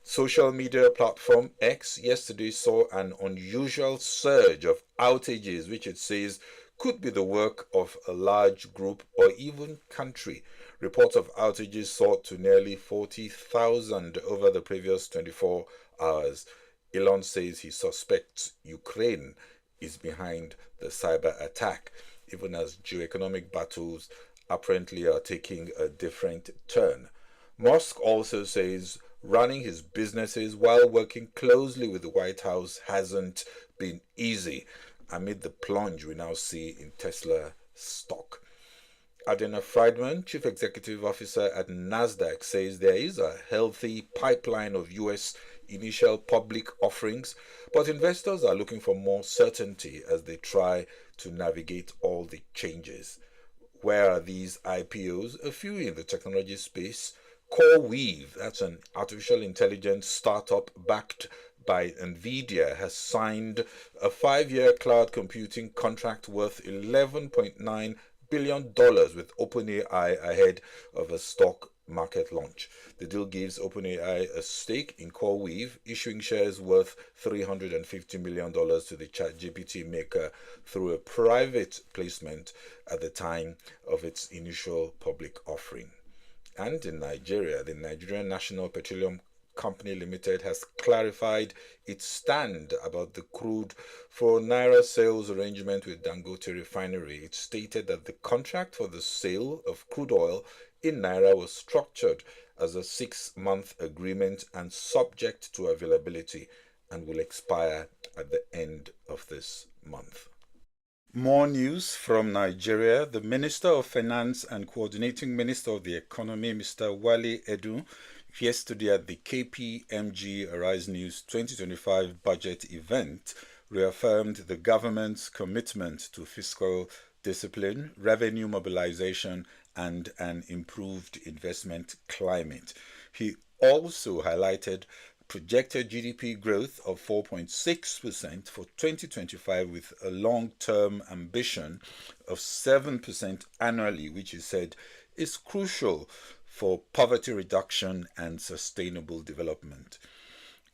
Social media platform X yesterday saw an unusual surge of outages, which it says could be the work of a large group or even country. Reports of outages soared to nearly 40,000 over the previous 24 hours. Elon says he suspects Ukraine is behind the cyber attack, even as geoeconomic battles apparently are taking a different turn. Musk also says running his businesses while working closely with the White House hasn't been easy amid the plunge we now see in Tesla stock. Adena Friedman, Chief Executive Officer at NASDAQ, says there is a healthy pipeline of U.S. initial public offerings, but investors are looking for more certainty as they try to navigate all the changes. Where are these IPOs? A few in the technology space. CoreWeave, that's an artificial intelligence startup backed by NVIDIA, has signed a 5-year cloud computing contract worth $11.9 billion with OpenAI ahead of a stock market launch. The deal gives OpenAI a stake in CoreWeave, issuing shares worth $350 million to the ChatGPT maker through a private placement at the time of its initial public offering. And in Nigeria, the Nigerian National Petroleum Company Limited has clarified its stand about the crude for Naira sales arrangement with Dangote Refinery. It stated that the contract for the sale of crude oil in Naira was structured as a 6-month agreement and subject to availability and will expire at the end of this month. More news from Nigeria. The Minister of Finance and Coordinating Minister of the Economy, Mr. Wale Edu, yesterday at the KPMG Arise News 2025 budget event, reaffirmed the government's commitment to fiscal discipline, revenue mobilization, and an improved investment climate. He also highlighted projected GDP growth of 4.6% for 2025 with a long-term ambition of 7% annually, which he said is crucial for poverty reduction and sustainable development.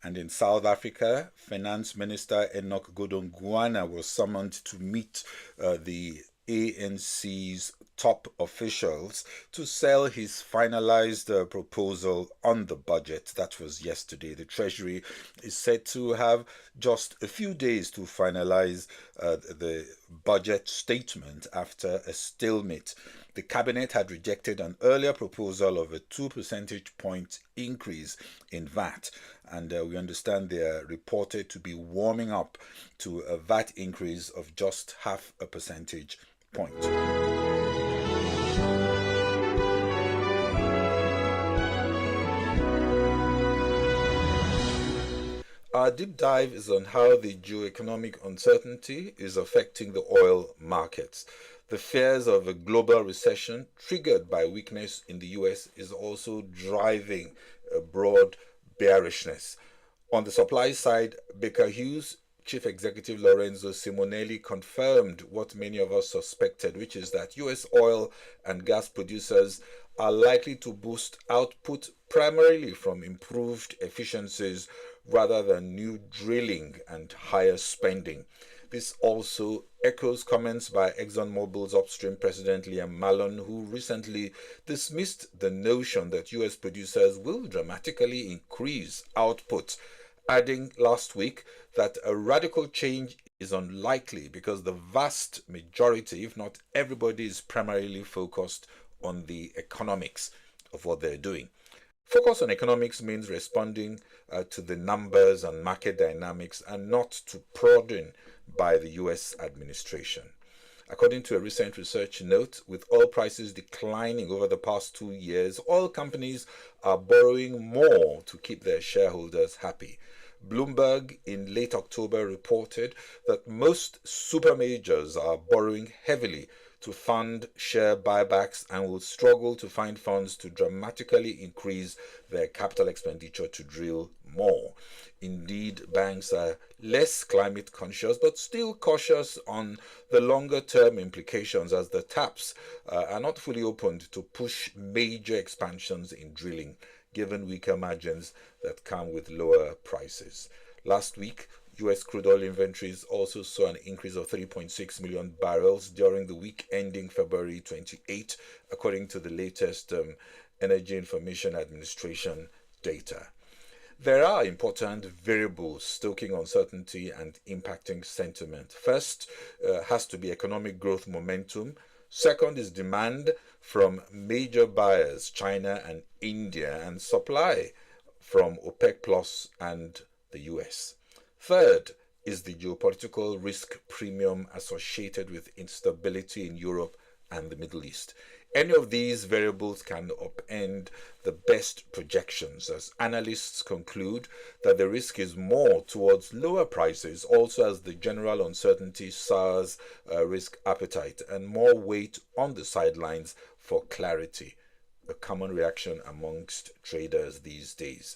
And in South Africa, Finance Minister Enoch Godongwana was summoned to meet the ANC's top officials to sell his finalized proposal on the budget. That was yesterday. The Treasury is said to have just a few days to finalize the budget statement after a stalemate. The cabinet had rejected an earlier proposal of a 2 percentage point increase in VAT, and we understand they are reported to be warming up to a VAT increase of just 0.5 percentage point. Our deep dive is on how the geoeconomic uncertainty is affecting the oil markets. The fears of a global recession triggered by weakness in the US is also driving a broad bearishness. On the supply side, Baker Hughes Chief Executive Lorenzo Simonelli confirmed what many of us suspected, which is that US oil and gas producers are likely to boost output primarily from improved efficiencies rather than new drilling and higher spending. This also echoes comments by ExxonMobil's upstream president Liam Mallon, who recently dismissed the notion that US producers will dramatically increase output, adding last week that a radical change is unlikely because the vast majority, if not everybody, is primarily focused on the economics of what they're doing. Focus on economics means responding to the numbers and market dynamics and not to prodding by the US administration. According to a recent research note, with oil prices declining over the past 2 years, oil companies are borrowing more to keep their shareholders happy. Bloomberg in late October reported that most super majors are borrowing heavily to fund share buybacks and will struggle to find funds to dramatically increase their capital expenditure to drill more. Indeed, banks are less climate conscious but still cautious on the longer term implications as the taps are not fully opened to push major expansions in drilling, given weaker margins that come with lower prices. Last week, U.S. crude oil inventories also saw an increase of 3.6 million barrels during the week ending February 28, according to the latest Energy Information Administration data. There are important variables stoking uncertainty and impacting sentiment. First has to be economic growth momentum. Second is demand from major buyers, China and India, and supply from OPEC Plus and the US. Third is the geopolitical risk premium associated with instability in Europe and the Middle East. Any of these variables can upend the best projections, as analysts conclude that the risk is more towards lower prices, also as the general uncertainty sours risk appetite and more weight on the sidelines for clarity, a common reaction amongst traders these days.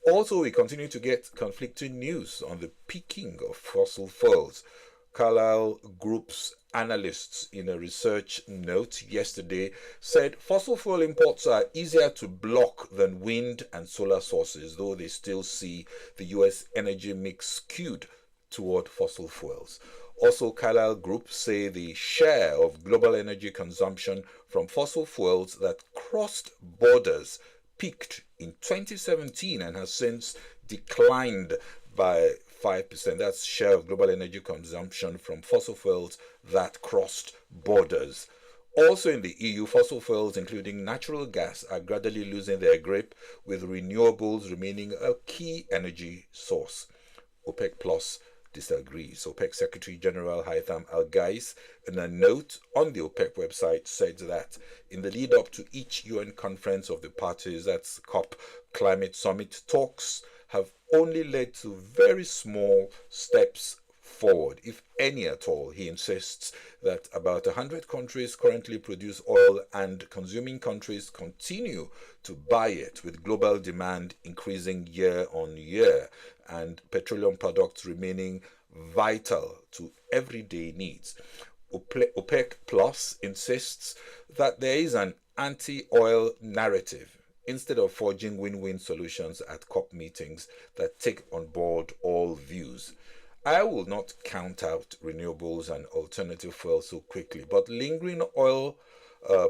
Also, we continue to get conflicting news on the peaking of fossil fuels. Carlyle Group's analysts in a research note yesterday said fossil fuel imports are easier to block than wind and solar sources, though they still see the US energy mix skewed toward fossil fuels. Also, Carlyle Group say the share of global energy consumption from fossil fuels that crossed borders peaked in 2017 and has since declined by 5%. That's share of global energy consumption from fossil fuels that crossed borders. Also in the EU, fossil fuels, including natural gas, are gradually losing their grip, with renewables remaining a key energy source. OPEC Plus disagrees. OPEC Secretary General Haitham Al-Ghais, in a note on the OPEC website, said that in the lead up to each UN conference of the parties, that's COP Climate Summit, talks have only led to very small steps forward, if any at all. He insists that about 100 countries currently produce oil and consuming countries continue to buy it, with global demand increasing year on year and petroleum products remaining vital to everyday needs. OPEC Plus insists that there is an anti-oil narrative instead of forging win-win solutions at COP meetings that take on board all views. I will not count out renewables and alternative fuels so quickly, but lingering oil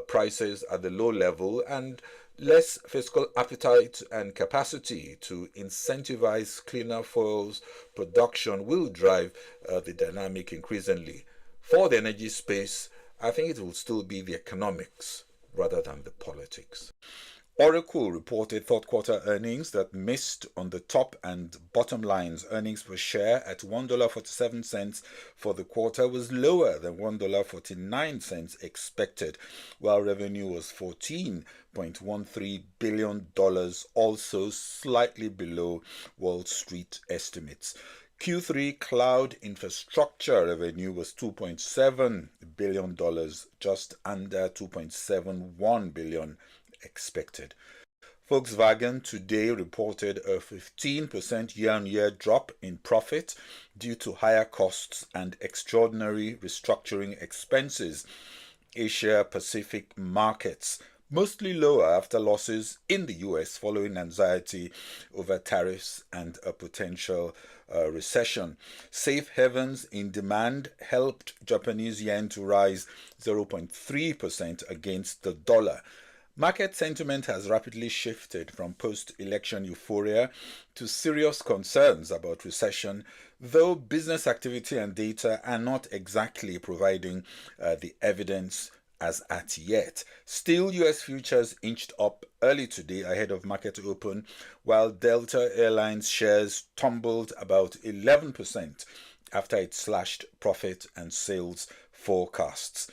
prices at the low level and less fiscal appetite and capacity to incentivize cleaner fuels production will drive the dynamic increasingly. For the energy space, I think it will still be the economics rather than the politics. Oracle reported third quarter earnings that missed on the top and bottom lines. Earnings per share at $1.47 for the quarter was lower than $1.49 expected, while revenue was $14.13 billion, also slightly below Wall Street estimates. Q3 cloud infrastructure revenue was $2.7 billion, just under $2.71 billion expected. Volkswagen today reported a 15% year-on-year drop in profit due to higher costs and extraordinary restructuring expenses. Asia Pacific markets mostly lower after losses in the US following anxiety over tariffs and a potential recession. Safe havens in demand helped Japanese yen to rise 0.3% against the dollar. Market sentiment has rapidly shifted from post-election euphoria to serious concerns about recession, though business activity and data are not exactly providing the evidence as at yet. Still, U.S. futures inched up early today ahead of market open, while Delta Airlines shares tumbled about 11% after it slashed profit and sales forecasts.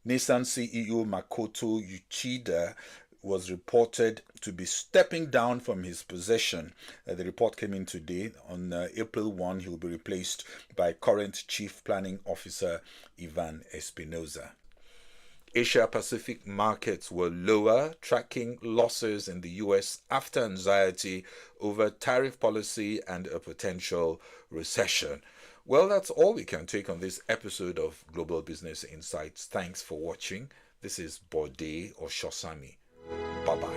Nissan CEO Makoto Uchida was reported to be stepping down from his position. The report came in today. On April 1, he will be replaced by current Chief Planning Officer Ivan Espinoza. Asia Pacific markets were lower, tracking losses in the US after anxiety over tariff policy and a potential recession. Well, that's all we can take on this episode of Global Business Insights. Thanks for watching. This is Bode Oshosami. Bye-bye.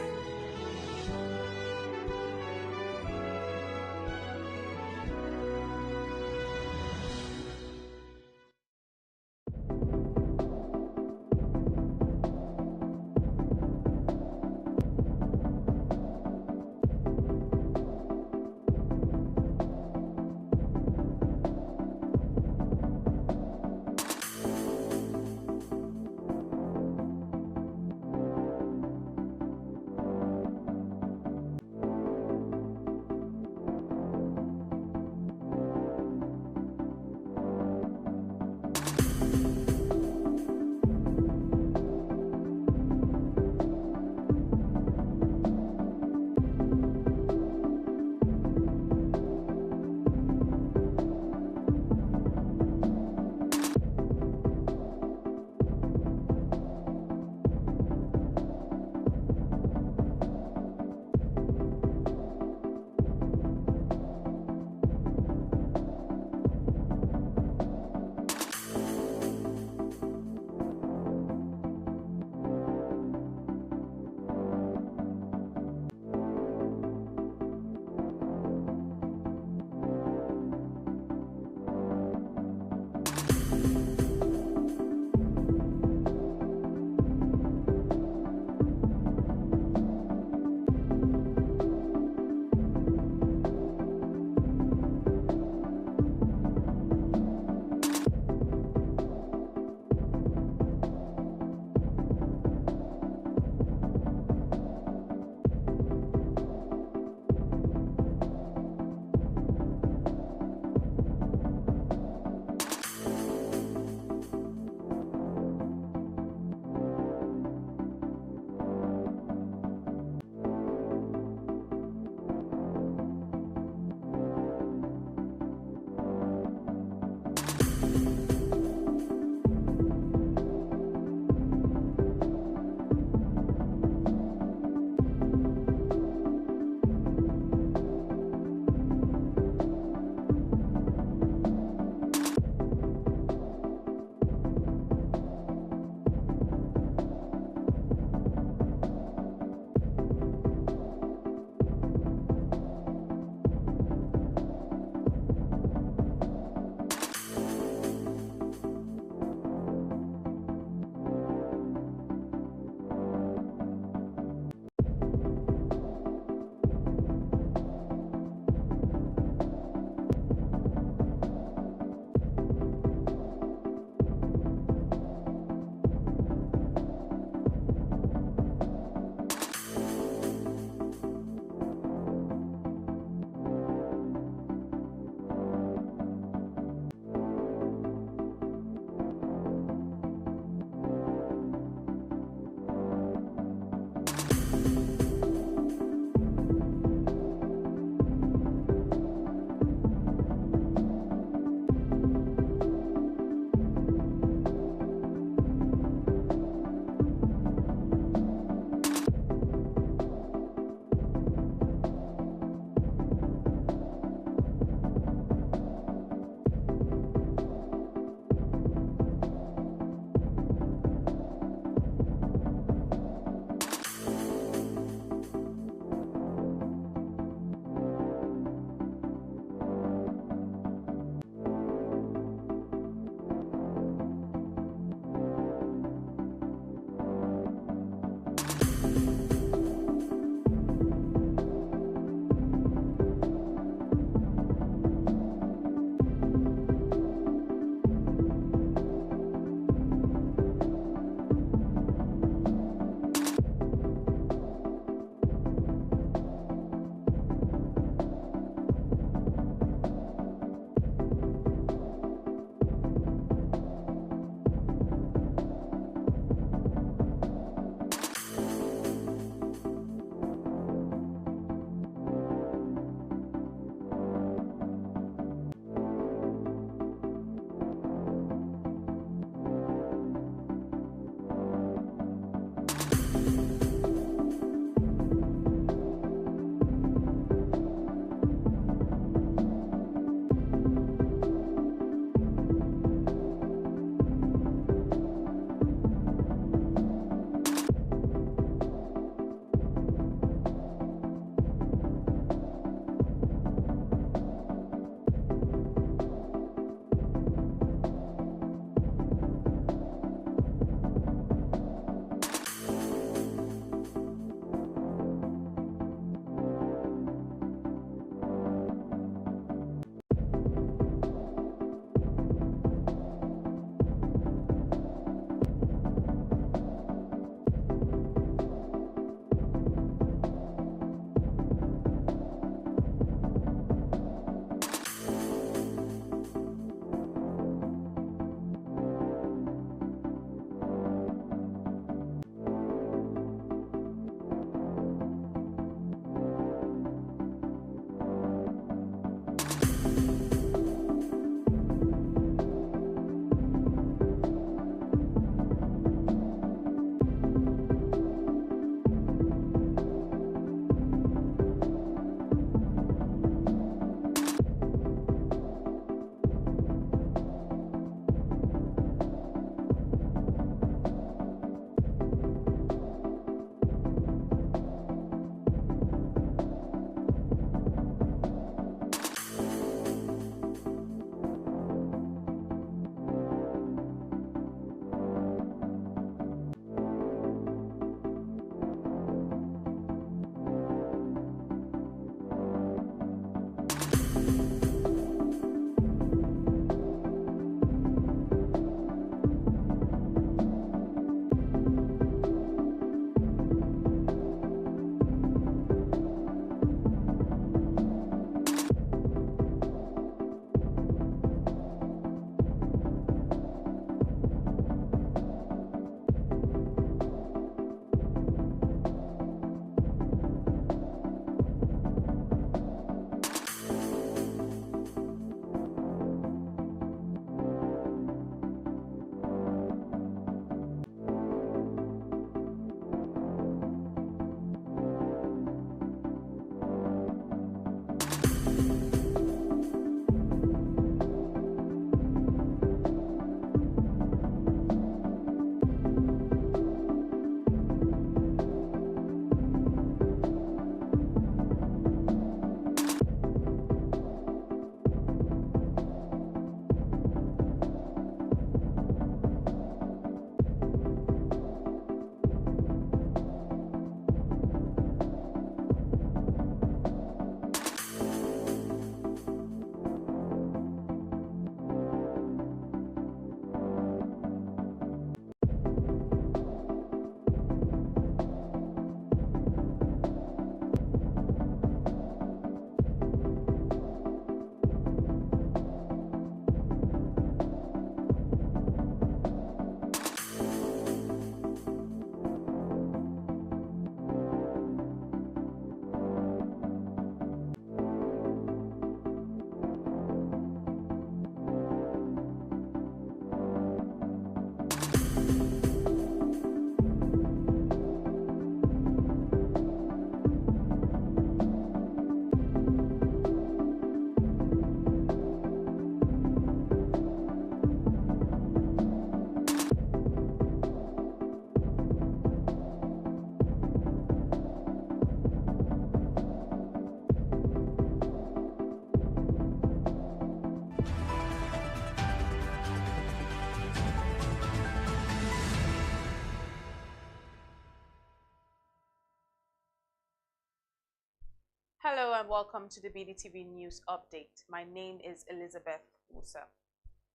Hello and welcome to the BDTV News Update. My name is Elizabeth Musa.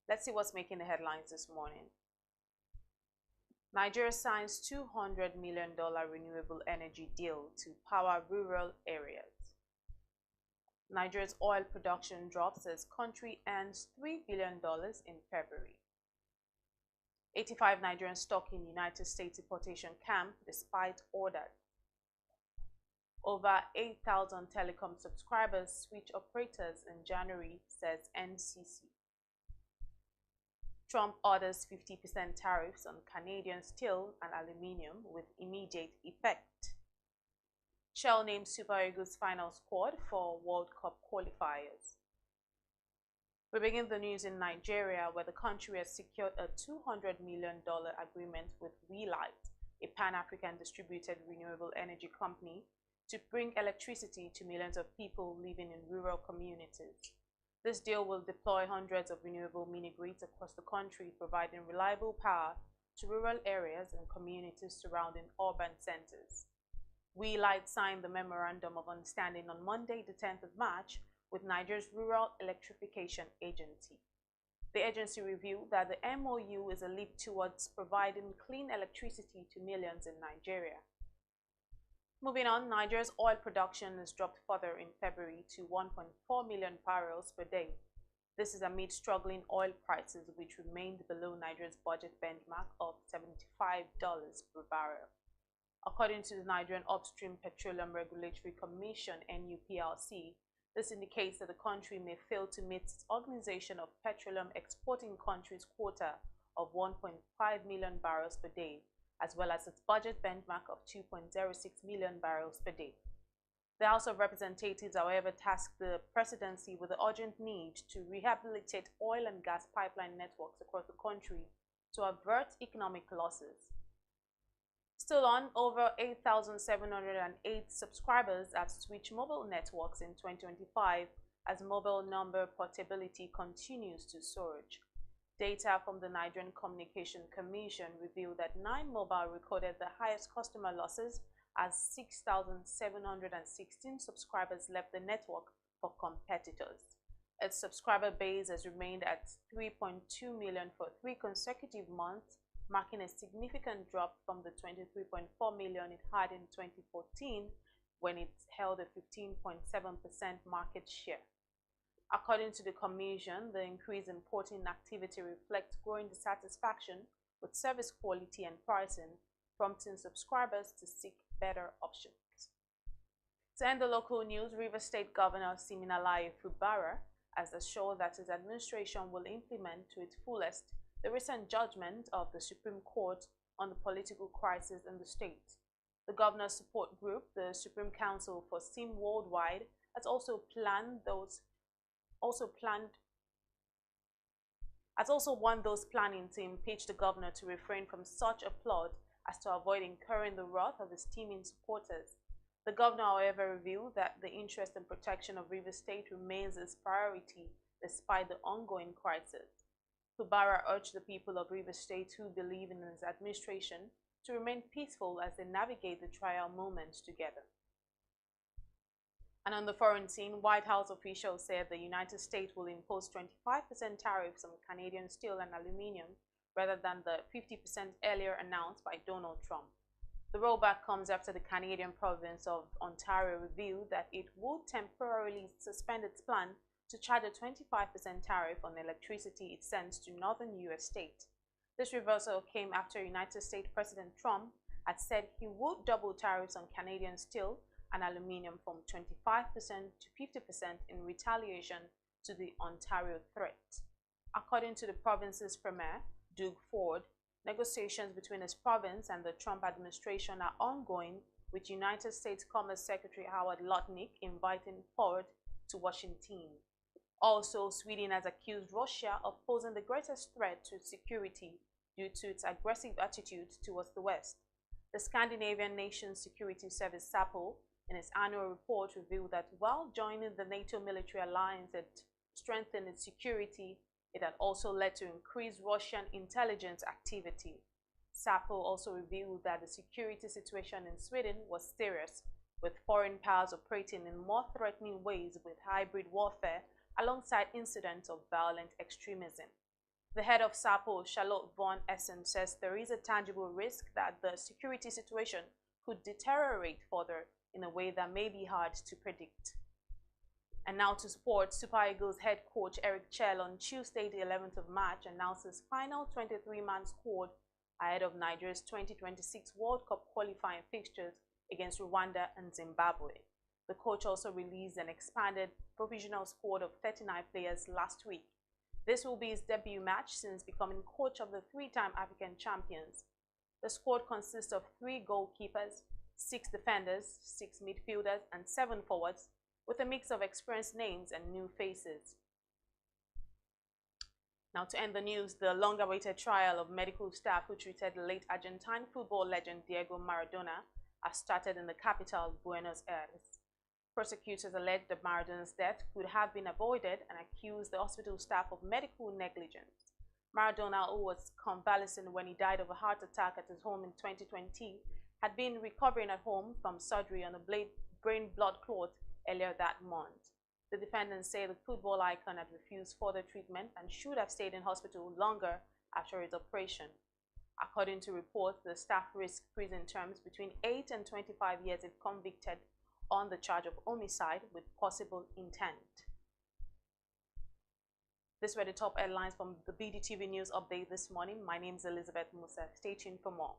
Let's see what's making the headlines this morning. Nigeria signs $200 million renewable energy deal to power rural areas. Nigeria's oil production drops as country earns $3 billion in February. 85 Nigerians stuck in United States deportation camp despite orders. Over 8,000 telecom subscribers switch operators in January, says NCC. Trump orders 50% tariffs on Canadian steel and aluminium with immediate effect. Shell names Super Eagles final squad for World Cup qualifiers. We begin the news in Nigeria, where the country has secured a $200 million agreement with WeLight, a Pan-African distributed renewable energy company, to bring electricity to millions of people living in rural communities. This deal will deploy hundreds of renewable mini-grids across the country, providing reliable power to rural areas and communities surrounding urban centers. WeLight signed the Memorandum of Understanding on Monday, the 10th of March, with Nigeria's Rural Electrification Agency. The agency revealed that the MOU is a leap towards providing clean electricity to millions in Nigeria. Moving on, Nigeria's oil production has dropped further in February to 1.4 million barrels per day. This is amid struggling oil prices, which remained below Nigeria's budget benchmark of $75 per barrel. According to the Nigerian Upstream Petroleum Regulatory Commission, NUPLC, this indicates that the country may fail to meet its Organization of Petroleum Exporting Countries quota of 1.5 million barrels per day, as well as its budget benchmark of 2.06 million barrels per day. The House of Representatives, however, tasked the presidency with the urgent need to rehabilitate oil and gas pipeline networks across the country to avert economic losses. Still on, over 8,708 subscribers have switched mobile networks in 2025 as mobile number portability continues to surge. Data from the Nigerian Communication Commission revealed that 9mobile recorded the highest customer losses as 6,716 subscribers left the network for competitors. Its subscriber base has remained at 3.2 million for 3 consecutive months, marking a significant drop from the 23.4 million it had in 2014 when it held a 15.7% market share. According to the Commission, the increase in porting activity reflects growing dissatisfaction with service quality and pricing, prompting subscribers to seek better options. To end the local news, Rivers State Governor Siminalayi Fubara has assured that his administration will implement to its fullest the recent judgment of the Supreme Court on the political crisis in the state. The governor's support group, the Supreme Council for SIM Worldwide, has also warned those planning to impeach the governor to refrain from such a plot as to avoid incurring the wrath of his teeming supporters. The governor, however, revealed that the interest and protection of Rivers State remains his priority despite the ongoing crisis. Fubara urged the people of Rivers State who believe in his administration to remain peaceful as they navigate the trial moments together. And on the foreign scene, White House officials said the United States will impose 25% tariffs on Canadian steel and aluminium rather than the 50% earlier announced by Donald Trump. The rollback comes after the Canadian province of Ontario revealed that it would temporarily suspend its plan to charge a 25% tariff on electricity it sends to northern U.S. states. This reversal came after United States President Trump had said he would double tariffs on Canadian steel and aluminium from 25% to 50% in retaliation to the Ontario threat. According to the province's premier, Doug Ford, negotiations between his province and the Trump administration are ongoing, with United States Commerce Secretary Howard Lutnick inviting Ford to Washington. Also, Sweden has accused Russia of posing the greatest threat to security due to its aggressive attitude towards the West. The Scandinavian Nations Security Service SAPO, in its annual report, revealed that while joining the NATO military alliance had strengthened its security, it had also led to increased Russian intelligence activity. SAPO also revealed that the security situation in Sweden was serious, with foreign powers operating in more threatening ways with hybrid warfare alongside incidents of violent extremism. The head of SAPO, Charlotte von Essen, says there is a tangible risk that the security situation could deteriorate further in a way that may be hard to predict. And now to sports. Super Eagles head coach Eric Chell on Tuesday, the 11th of March, announces final 23-man squad ahead of Nigeria's 2026 World Cup qualifying fixtures against Rwanda and Zimbabwe. The coach also released an expanded provisional squad of 39 players last week. This will be his debut match since becoming coach of the three-time African champions. The squad consists of 3 goalkeepers, 6 defenders, 6 midfielders, and 7 forwards, with a mix of experienced names and new faces. Now to end the news, the long-awaited trial of medical staff who treated late Argentine football legend Diego Maradona has started in the capital, Buenos Aires. Prosecutors allege that Maradona's death could have been avoided and accused the hospital staff of medical negligence. Maradona, who was convalescent when he died of a heart attack at his home in 2020, had been recovering at home from surgery on a brain blood clot earlier that month. The defendants say the football icon had refused further treatment and should have stayed in hospital longer after his operation. According to reports, the staff risked prison terms between 8 and 25 years if convicted on the charge of homicide with possible intent. These were the top headlines from the BDTV News Update this morning. My name is Elizabeth Musa. Stay tuned for more.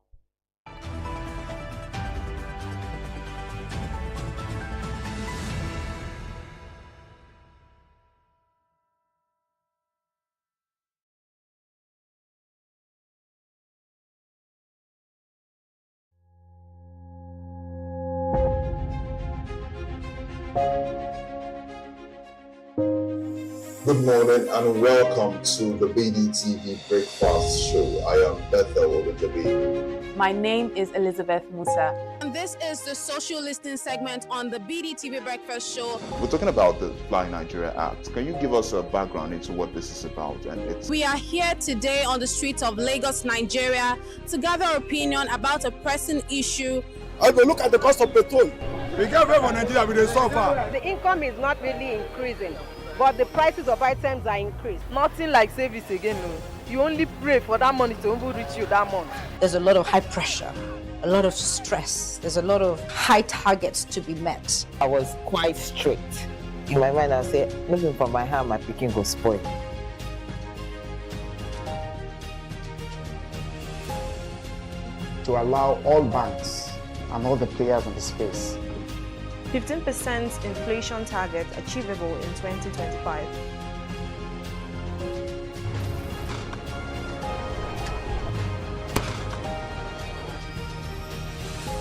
Good morning and welcome to the BDTV Breakfast Show. I am Bethel Ogunjobi.
My name is Elizabeth Musa.
And this is the social listening segment on the BDTV Breakfast Show.
We're talking about the Fly Nigeria Act. Can you give us a background into what this is about?
We are here today on the streets of Lagos, Nigeria, to gather opinion about a pressing issue.
I go look at the cost of petrol. We get very Nigeria with the suffer.
The income is not really increasing, but the prices of items are increased.
Nothing like service again, no. You only pray for that money to reach you that month.
There's a lot of high pressure, a lot of stress. There's a lot of high targets to be met.
I was quite strict. In my mind, I said, moving from my hand, my picking go spoil.
To allow all banks and all the players in the space
15% inflation target achievable in 2025.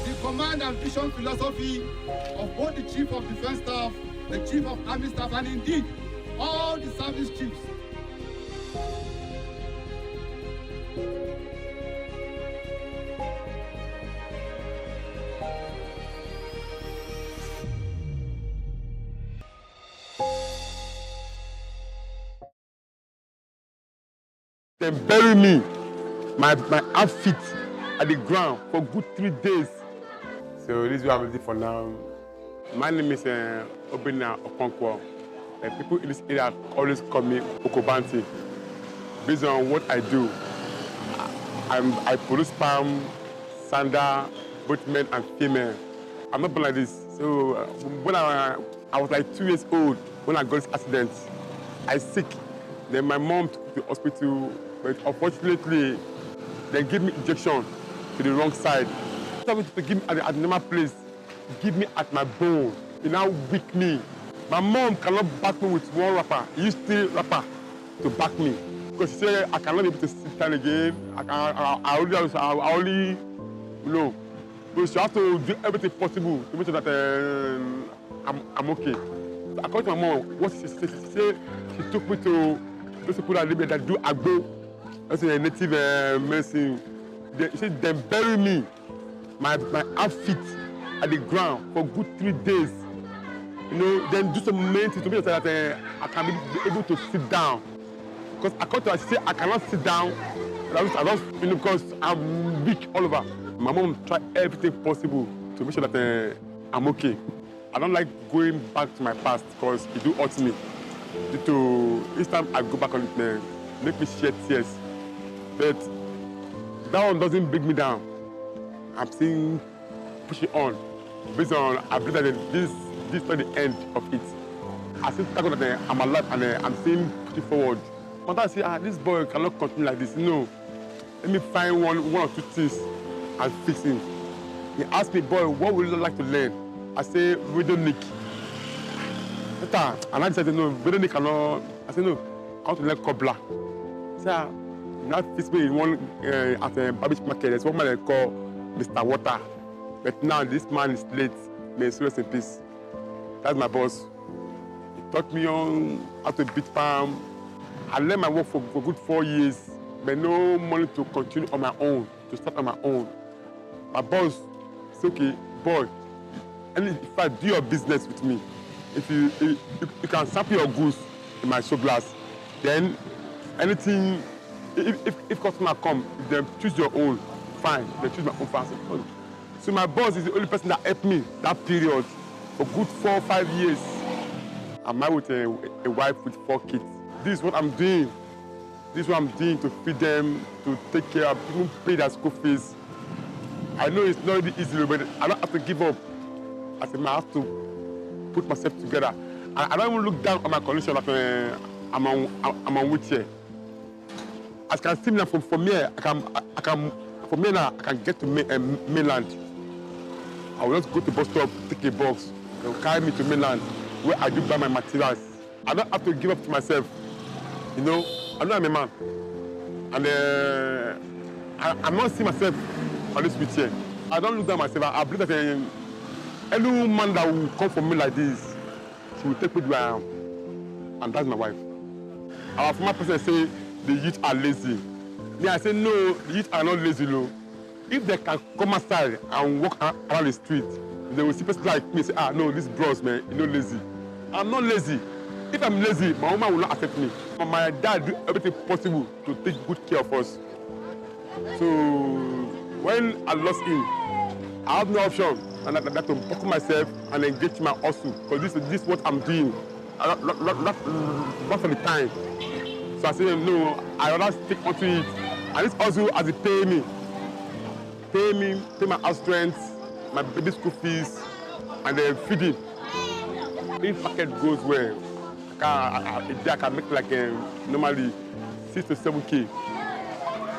The command and vision philosophy of both the Chief of Defense Staff, the Chief of Army Staff, and indeed all the service chiefs.
They bury me, my outfit at the ground for good 3 days. So this is what I'm ready for now. My name is Obina Okonkwo. People in this area always call me Okobanti. Based on what I do, I produce palm, sandal, both men and female. I'm not born like this. So when I was like 2 years old, when I got this accident, I sick. Then my mom took me to the hospital, but unfortunately, they gave me injection to the wrong side. Instead to give me at the normal place, give me at my bone. It now weak me. My mom cannot back me with one wrapper. He used 3 wrapper to back me. Because she said I cannot be able to sit down again. I only, you know. So she has to do everything possible to make sure that I'm okay. So according to my mom, what she said, she took me to those people that do agbo. That's a native medicine. She said they bury me, my outfit at the ground for good 3 days. You know, then do some maintenance to make sure that I can be able to sit down. Because according to her, she said I cannot sit down. I don't, you know, because I'm weak all over. My mom tried everything possible to make sure that
I'm okay. I don't like going back to my past because it do hurt me. Due to each time I go back on it, make me shed tears. But that one doesn't bring me down. I'm still pushing on. Based on, I believe that this is not the end of it. I still talk that I'm alive and I'm still pushing forward. Sometimes I say, this boy cannot continue like this. No. Let me find one or two things and fix him. He asked me, boy, what would you like to learn? I say, radionic. And I decided, no, radionic cannot. I said, no, I want to learn cobbler. He said, now fix me in one at a Babish market. There's one man they call Mr. Water. But now this man is late. May he rest in peace. That's my boss. He taught me on how to beat palm. I learned my work for good 4 years, but no money to continue on my own, to start on my own. My boss said, okay, boy, and if I do your business with me, if you can sample your goods in my show glass, then anything, if customer come, if they choose your own, fine, they choose my own fast. So my boss is the only person that helped me that period for good 4 or 5 years. I'm married with a wife with 4 kids. This is what I'm doing. This is what I'm doing to feed them, to take care of, even pay their school fees. I know it's not really easy, but I don't have to give up. I said, I have to put myself together. And I don't even look down on my condition that I'm on wheelchair. As you can see now from here, from here now, I can get to mainland. I will just go to bus stop, take a box, they'll carry me to mainland, where I do buy my materials. I don't have to give up to myself. You know, I know I'm a man. And I'm not seeing myself on this wheelchair. I don't look down myself. I believe that any woman that will come for me like this, she will take me where I am. And that's my wife. Our former president say the youth are lazy. Me, I say no, the youth are not lazy, no. If they can come outside and walk around the street, they will see people like me and say, no, this bros, man, you're not lazy. I'm not lazy. If I'm lazy, my woman will not accept me. My dad do everything possible to take good care of us. So when I lost him, I have no option. And I have to buckle myself and engage my hustle. Because this is what I'm doing. Not for the time. So I said, no, I rather stick onto it. And this hustle as it pay my house rent, my baby school fees, and then feeding. If market goes well, I can make like normally 6 to 7K.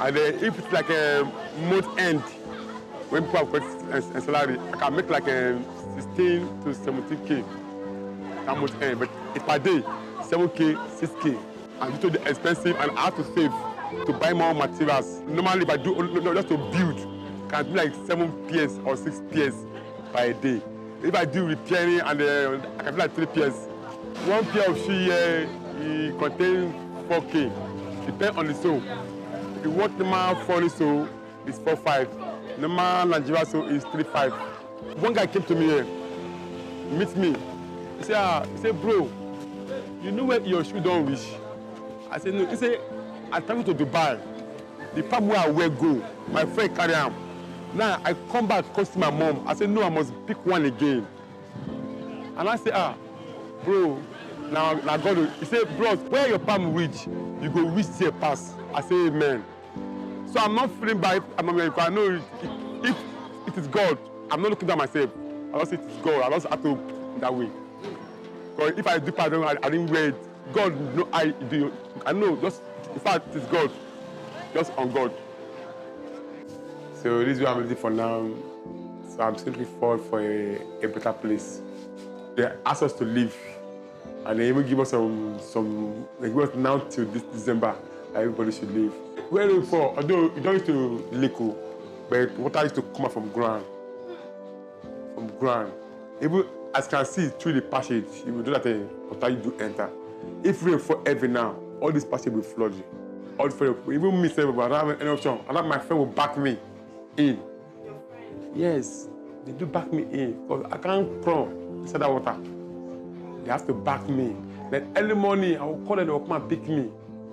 And if it's like a month end, when people have got a salary, I can make like 16 to 17K. That month end, but it's per day, 7K, 6K. And due to the expensive, and I have to save to buy more materials. Normally, if I do just to build, it can be like 7 PS or 6 PS by day. If I do repairing, and I can be like 3 PS. 1 pair of shoe here, it contains 4K. Depends on the sole. If you want normal foreign sole, it's 4.5. Normal Nigeria sole is 3.5. One guy came to me here, meet me. He said, bro, you know where your shoe don't reach? I said, no. He said, I travel to Dubai. The farm where I wear go, my friend carry him. Now I come back, close to my mom. I said, no, I must pick one again. And I said, bro, now God, he said, bro, where your palm reach, you go reach here pass. I say, amen. So I'm not feeling bad. I know if it is God, I'm not looking at myself. I don't say it is God. I just have to that way. Because if I do pardon, I didn't wait. God, no, I do. I know, just in fact, it is God. Just on God. So this is what I'm ready for now. So I'm simply forward for a better place. They asked us to leave. And they even give us they give us now till this December that everybody should leave. Where are we for? Although you don't used to Leko, but water used to come out from ground. From ground. Even as you can see through the passage, you will do that water you do enter. If rain fall heavy now, all this passage will flood you. All the even me say, but I don't have any option. And my friend will back me in. Yes, they do back me in. Because I can't crawl inside that water. They have to back me. Then early morning, I will call them, they will come and pick me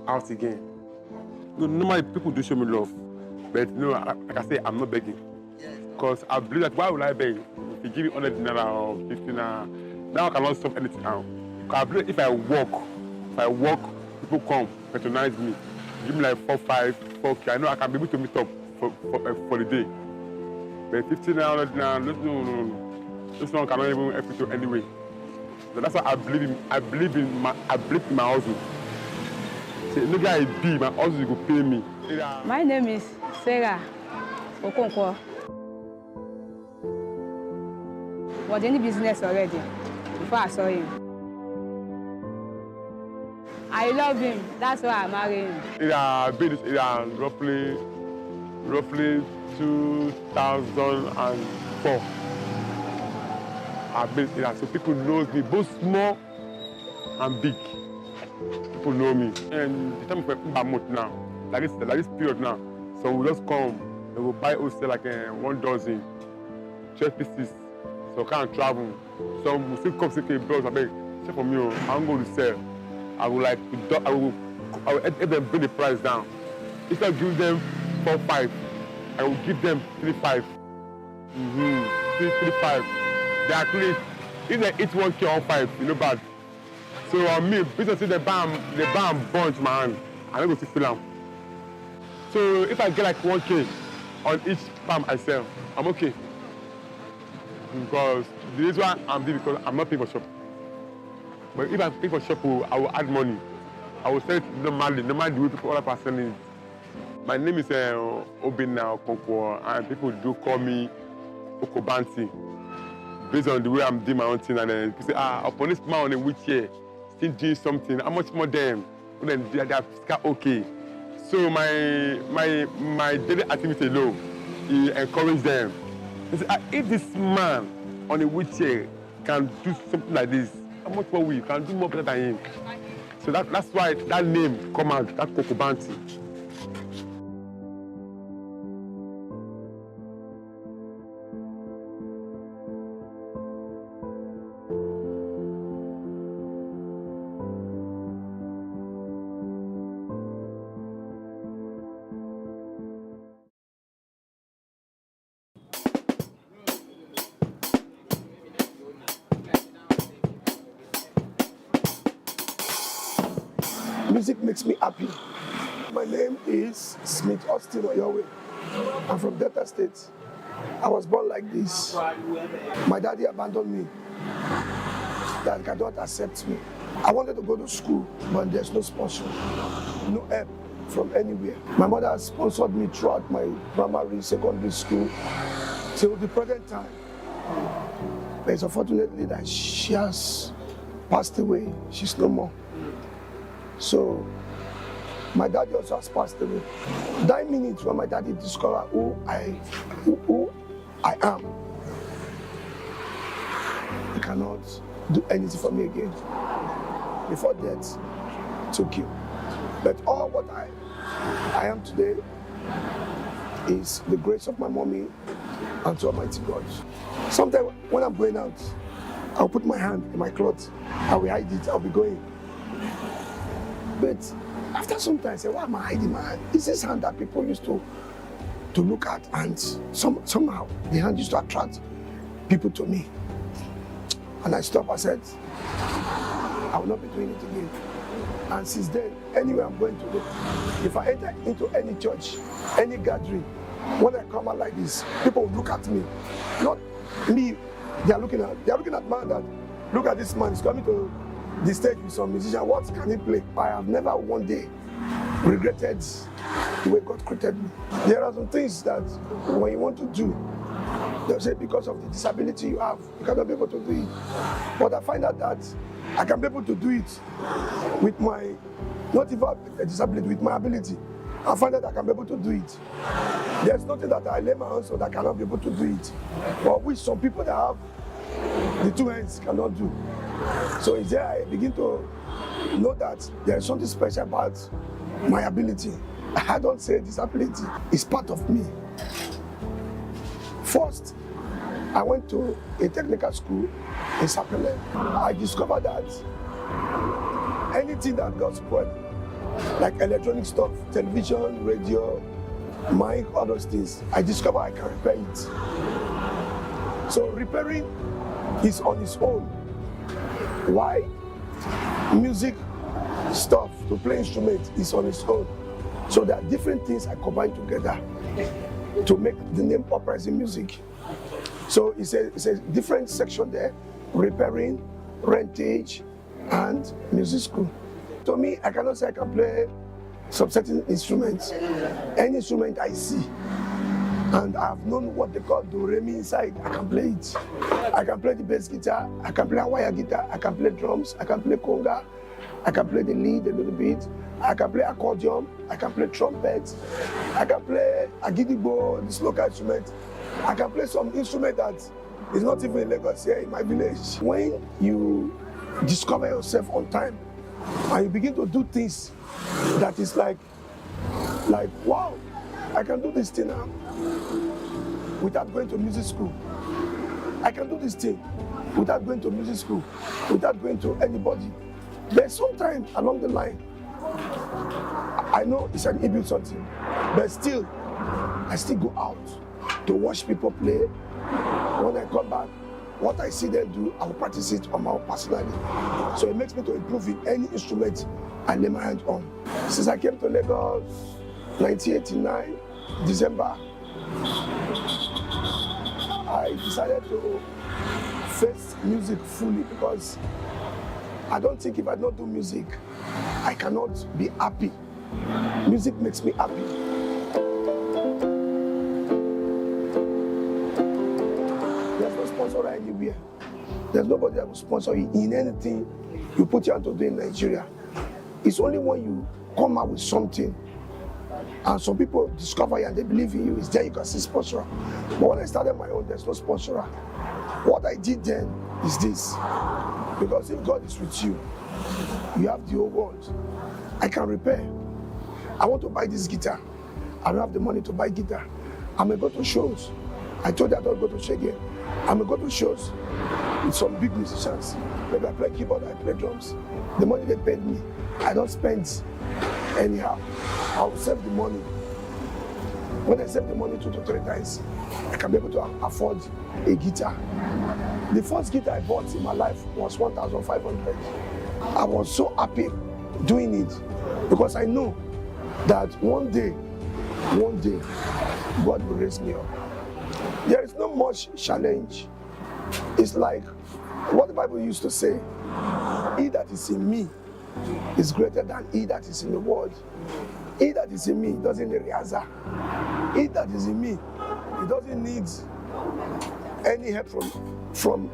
out again. Normally, people do show me love. But like I say, I'm not begging. Because I believe that why would I beg? If you give me 100 naira or 50 naira, now I cannot solve anything now. If I walk, people come, patronize me, give me like 4, 5, 4K. I know I can be able to meet up for the day. But 50 naira, 100 naira, no. This one cannot even help you to anyway. So that's why I believe in my hustle. Say, look at it be, my hustle will pay me.
My name is Sarah Okonkwo. Was in the business already before I saw him. I love him. That's why I married him.
I've been roughly 2004. I've been here, so people know me, both small and big. People know me. And the time of month now, like this period now, so we just come, they will buy also like 1 dozen, 12 pieces. So I can't travel. So we still come say, bros, I beg, check for me, I'm going to sell. I will help them bring the price down. Instead of giving them 4, 5, I will give them 3, 5. 3, 5. They actually, if they eat 1K or 5, you know bad. So on me, business they buy and bunch my hand. I don't go to feel them. So if I get like 1K on each palm I sell, I'm okay. Because the reason why I'm doing because I'm not paying for shop. But if I pay for shop, I will add money. I will sell it normally the way people other are selling it. My name is Obina Okonkwo, and people do call me Okobanti. Based on the way I'm doing my own thing, and then people say, upon this man on a wheelchair, still doing something, how much more them? Then they are okay. So my daily activity low, he encourage them. He say, if this man on a wheelchair can do something like this, how much more we can do more better than him? So that's why that name come out, that Okobanti.
Music makes me happy. My name is Smith Austin Oyowe. I'm from Delta State. I was born like this. My daddy abandoned me. Dad cannot accept me. I wanted to go to school, but there's no sponsor, no help from anywhere. My mother has sponsored me throughout my primary, secondary school till the present time. But it's unfortunately that she has passed away. She's no more. So, my daddy also has passed away. That minute when my daddy discovered who I am, he cannot do anything for me again. Before death took him. But all what I am today is the grace of my mommy and to Almighty God. Sometimes when I'm going out, I'll put my hand in my cloth, I will hide it, I'll be going. But after some time, I say, why am I hiding my hand? It's this hand that people used to look at, and somehow the hand used to attract people to me. And I stopped, I said, I will not be doing it again. And since then, anywhere I'm going to go, if I enter into any church, any gathering, when I come out like this, people will look at me. Not me, they are looking at man that, look at this man, he's coming to the stage with some musician, what can he play? I have never one day regretted the way God created me. There are some things that when you want to do, they'll say because of the disability you have, you cannot be able to do it. But I find out that I can be able to do it with my, not even a disability, with my ability. I find that I can be able to do it. There's nothing that I lay my hands on that cannot be able to do it. But which some people that have the two hands cannot do. So it's there I begin to know that there is something special about my ability. I don't say disability, it's part of me. First, I went to a technical school in Sapele. I discovered that anything that got spoiled, like electronic stuff, television, radio, mic, all those things, I discovered I can repair it. So repairing is on its own. Why? Music stuff to play instrument is on its own. So there are different things I combine together to make the name Uprising Music. So it's a different section there: repairing, rentage, and music school. To me, I cannot say I can play some certain instruments. Any instrument I see, and I've known what they call do re mi inside, I can play it. I can play the bass guitar, I can play a wire guitar, I can play drums, I can play conga, I can play the lead a little bit, I can play accordion, I can play trumpet, I can play agidigbo, this local instrument. I can play some instrument that is not even in Lagos here in my village. When you discover yourself on time and you begin to do things that is like wow, I can do this thing now without going to music school. I can do this thing without going to music school, without going to anybody. There's sometime along the line, I know it's an inbuilt something, but still, I still go out to watch people play. When I come back, what I see them do, I will practice it on my own personally. So it makes me to improve in any instrument I lay my hand on. Since I came to Lagos, 1989, December, I decided to face music fully because I don't think if I don't do music, I cannot be happy. Music makes me happy. There's no sponsor anywhere. There's nobody that will sponsor you in anything you put your hand to do in Nigeria. It's only when you come out with something and some people discover you and they believe in you, it's there you can see sponsor. But when I started my own, there's no sponsor. What I did then is this. Because if God is with you, you have the whole world. I can repair. I want to buy this guitar. I don't have the money to buy guitar. I may go to shows. I told you I don't go to show again. I may go to shows with some big musicians. Maybe I play keyboard, I play drums. The money they paid me, I don't spend anyhow. I'll save the money. When I save the money 2 to 3 times, I can be able to afford a guitar. The first guitar I bought in my life was 1,500. I was so happy doing it because I know that one day, God will raise me up. There is not much challenge. It's like what the Bible used to say, he that is in me is greater than he that is in the world. He that is in me doesn't need rehearsal. He that is in me, he doesn't need any help from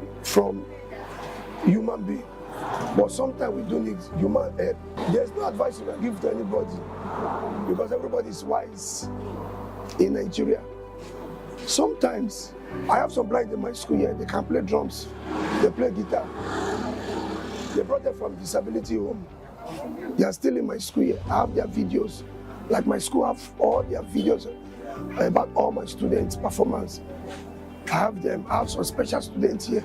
human being. But sometimes we do need human help. There's no advice you can give to anybody because everybody is wise in Nigeria. Sometimes I have some blind in my school here. They can play drums, they play guitar. They brought them from disability home. They are still in my school here. I have their videos. Like my school have all their videos about all my students' performance. I have them. I have some special students here.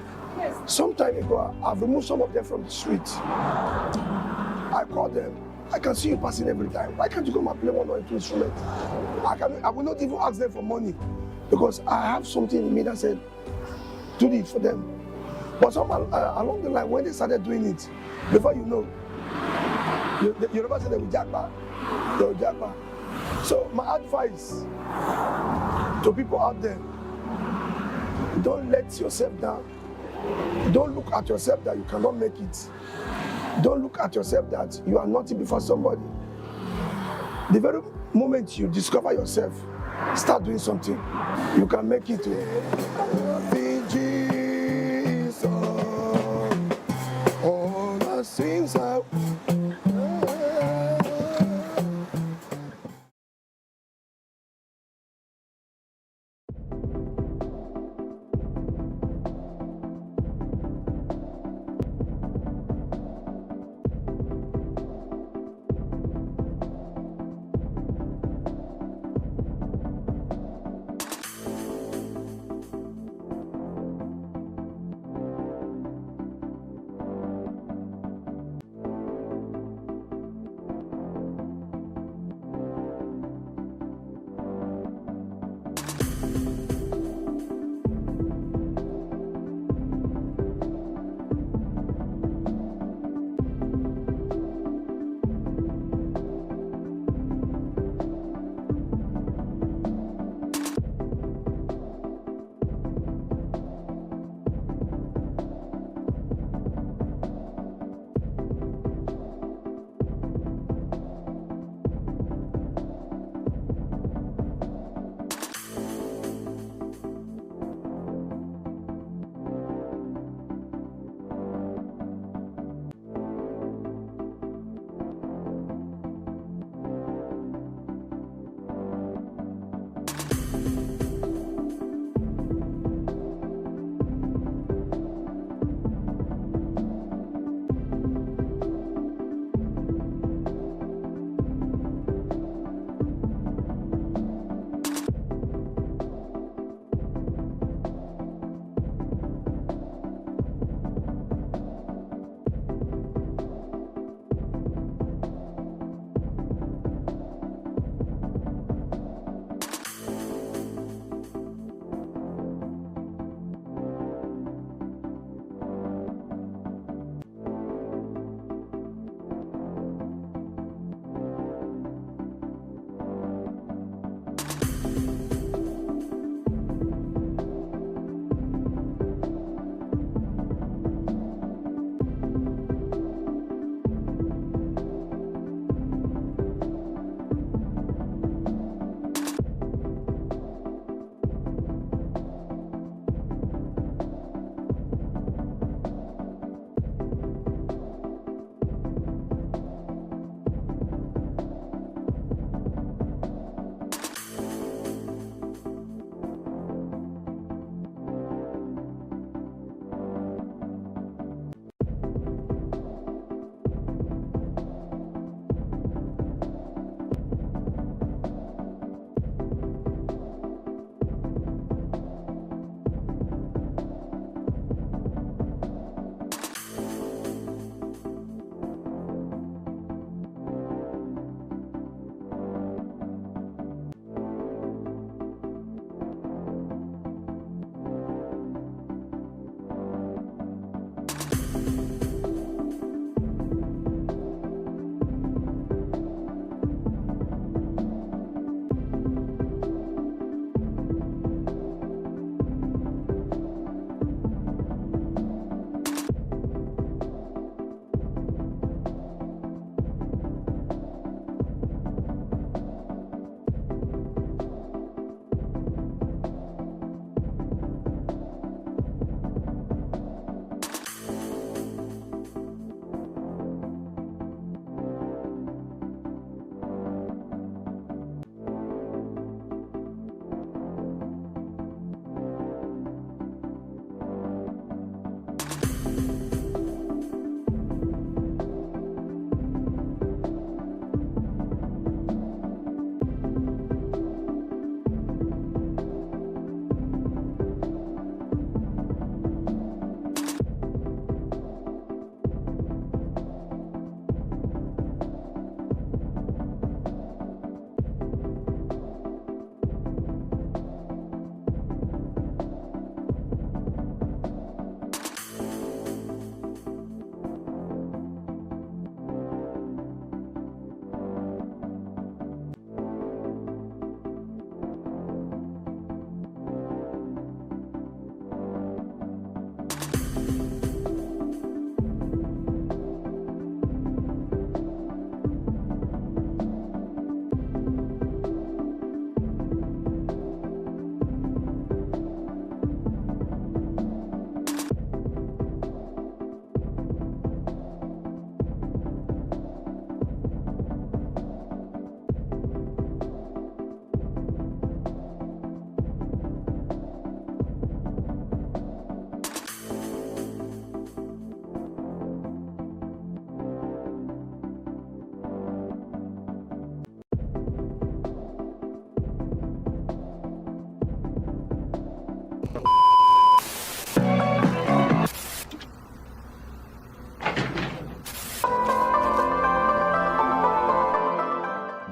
Some time ago, I've removed some of them from the street. I call them. I can see you passing every time. Why can't you come and play 1 or 2 instruments? I will not even ask them for money because I have something in me that said, do it for them. But some along the line, when they started doing it, before you know, you never say they will jackpot. They will jackpot. So my advice to people out there, don't let yourself down. Don't look at yourself that you cannot make it. Don't look at yourself that you are nothing before somebody. The very moment you discover yourself, start doing something. You can make it. Jesus, all the things I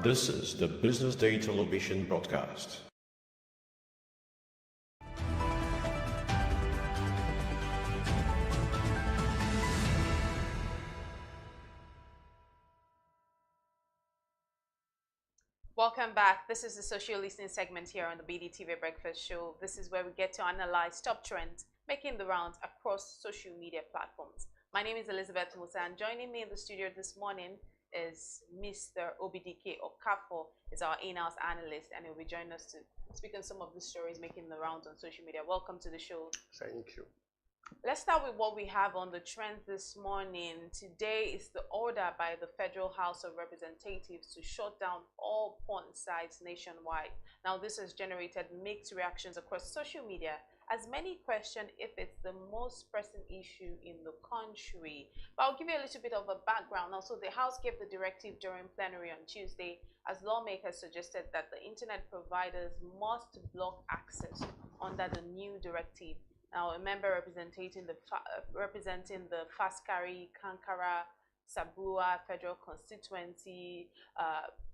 This is the Business Day television broadcast.
Welcome back. This is the social listening segment here on the BDTV Breakfast Show. This is where we get to analyze top trends making the rounds across social media platforms. My name is Elizabeth Musa, and joining me in the studio this morning is Mr. Obidike Okafor, is our in-house analyst, and he'll be joining us to speak on some of the stories making the rounds on social media. Welcome to the show.
Thank you.
Let's start with what we have on the trend this morning. Today is the order by the Federal House of Representatives to shut down all porn sites nationwide. Now, this has generated mixed reactions across social media, as many question if it's the most pressing issue in the country. But I'll give you a little bit of a background. Also, the House gave the directive during plenary on Tuesday, as lawmakers suggested that the internet providers must block access under the new directive. Now, a member representing the Faskari Kankara Sabua Federal Constituency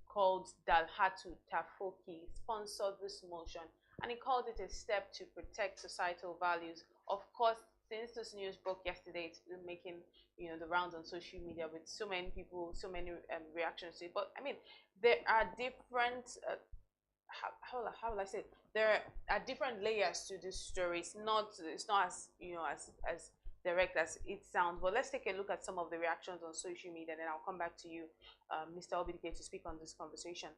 called Dalhatu Tafoki sponsored this motion, and he called it a step to protect societal values. Of course, since this news broke yesterday, it's been making the rounds on social media with so many people, so many reactions to it. But I mean, there are different how will I say it? There are different layers to this story. It's not as as direct as it sounds. But let's take a look at some of the reactions on social media, and then I'll come back to you, Mr. Obidike, to speak on this conversation.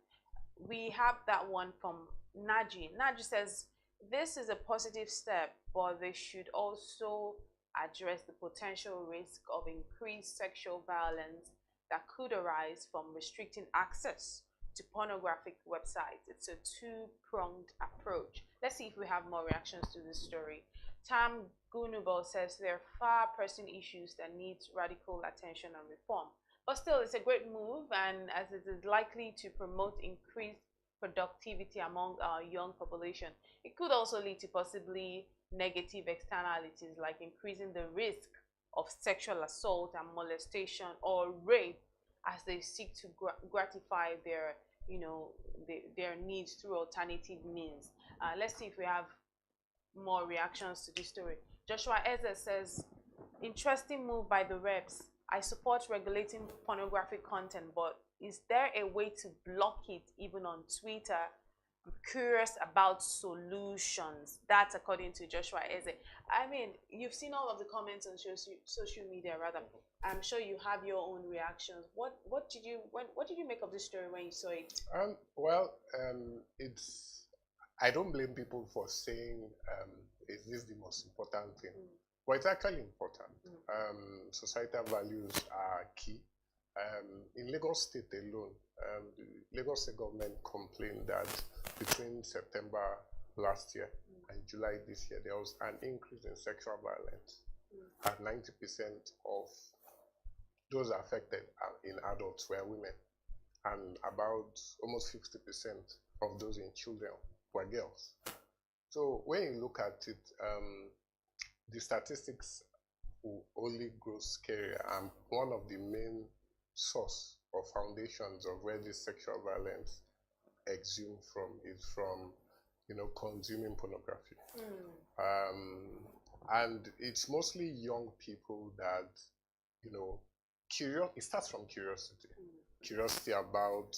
We have that one from Naji. Naji says, this is a positive step, but they should also address the potential risk of increased sexual violence that could arise from restricting access to pornographic websites. It's a two-pronged approach. Let's see if we have more reactions to this story. Tam Gunubal says there are far-pressing issues that need radical attention and reform. But still, it's a great move, and as it is likely to promote increased productivity among our young population, it could also lead to possibly negative externalities like increasing the risk of sexual assault and molestation or rape as they seek to gratify their their needs through alternative means. Let's see if we have more reactions to this story. Joshua Eze says, interesting move by the reps. I support regulating pornographic content, but is there a way to block it even on Twitter? I'm curious about solutions. That's according to Joshua Eze. I mean, you've seen all of the comments on social media, rather. I'm sure you have your own reactions. What did you make of this story when you saw it?
I don't blame people for saying, is this the most important thing? But it's actually important. Societal values are key. In Lagos State alone, the Lagos State government complained that between September last year and July this year, there was an increase in sexual violence. And 90% of those affected in adults were women. And about almost 50% of those in children were girls. So when you look at it, the statistics will only grow scarier, and one of the main source or foundations of where this sexual violence exudes from is from consuming pornography. And it's mostly young people that it starts from curiosity about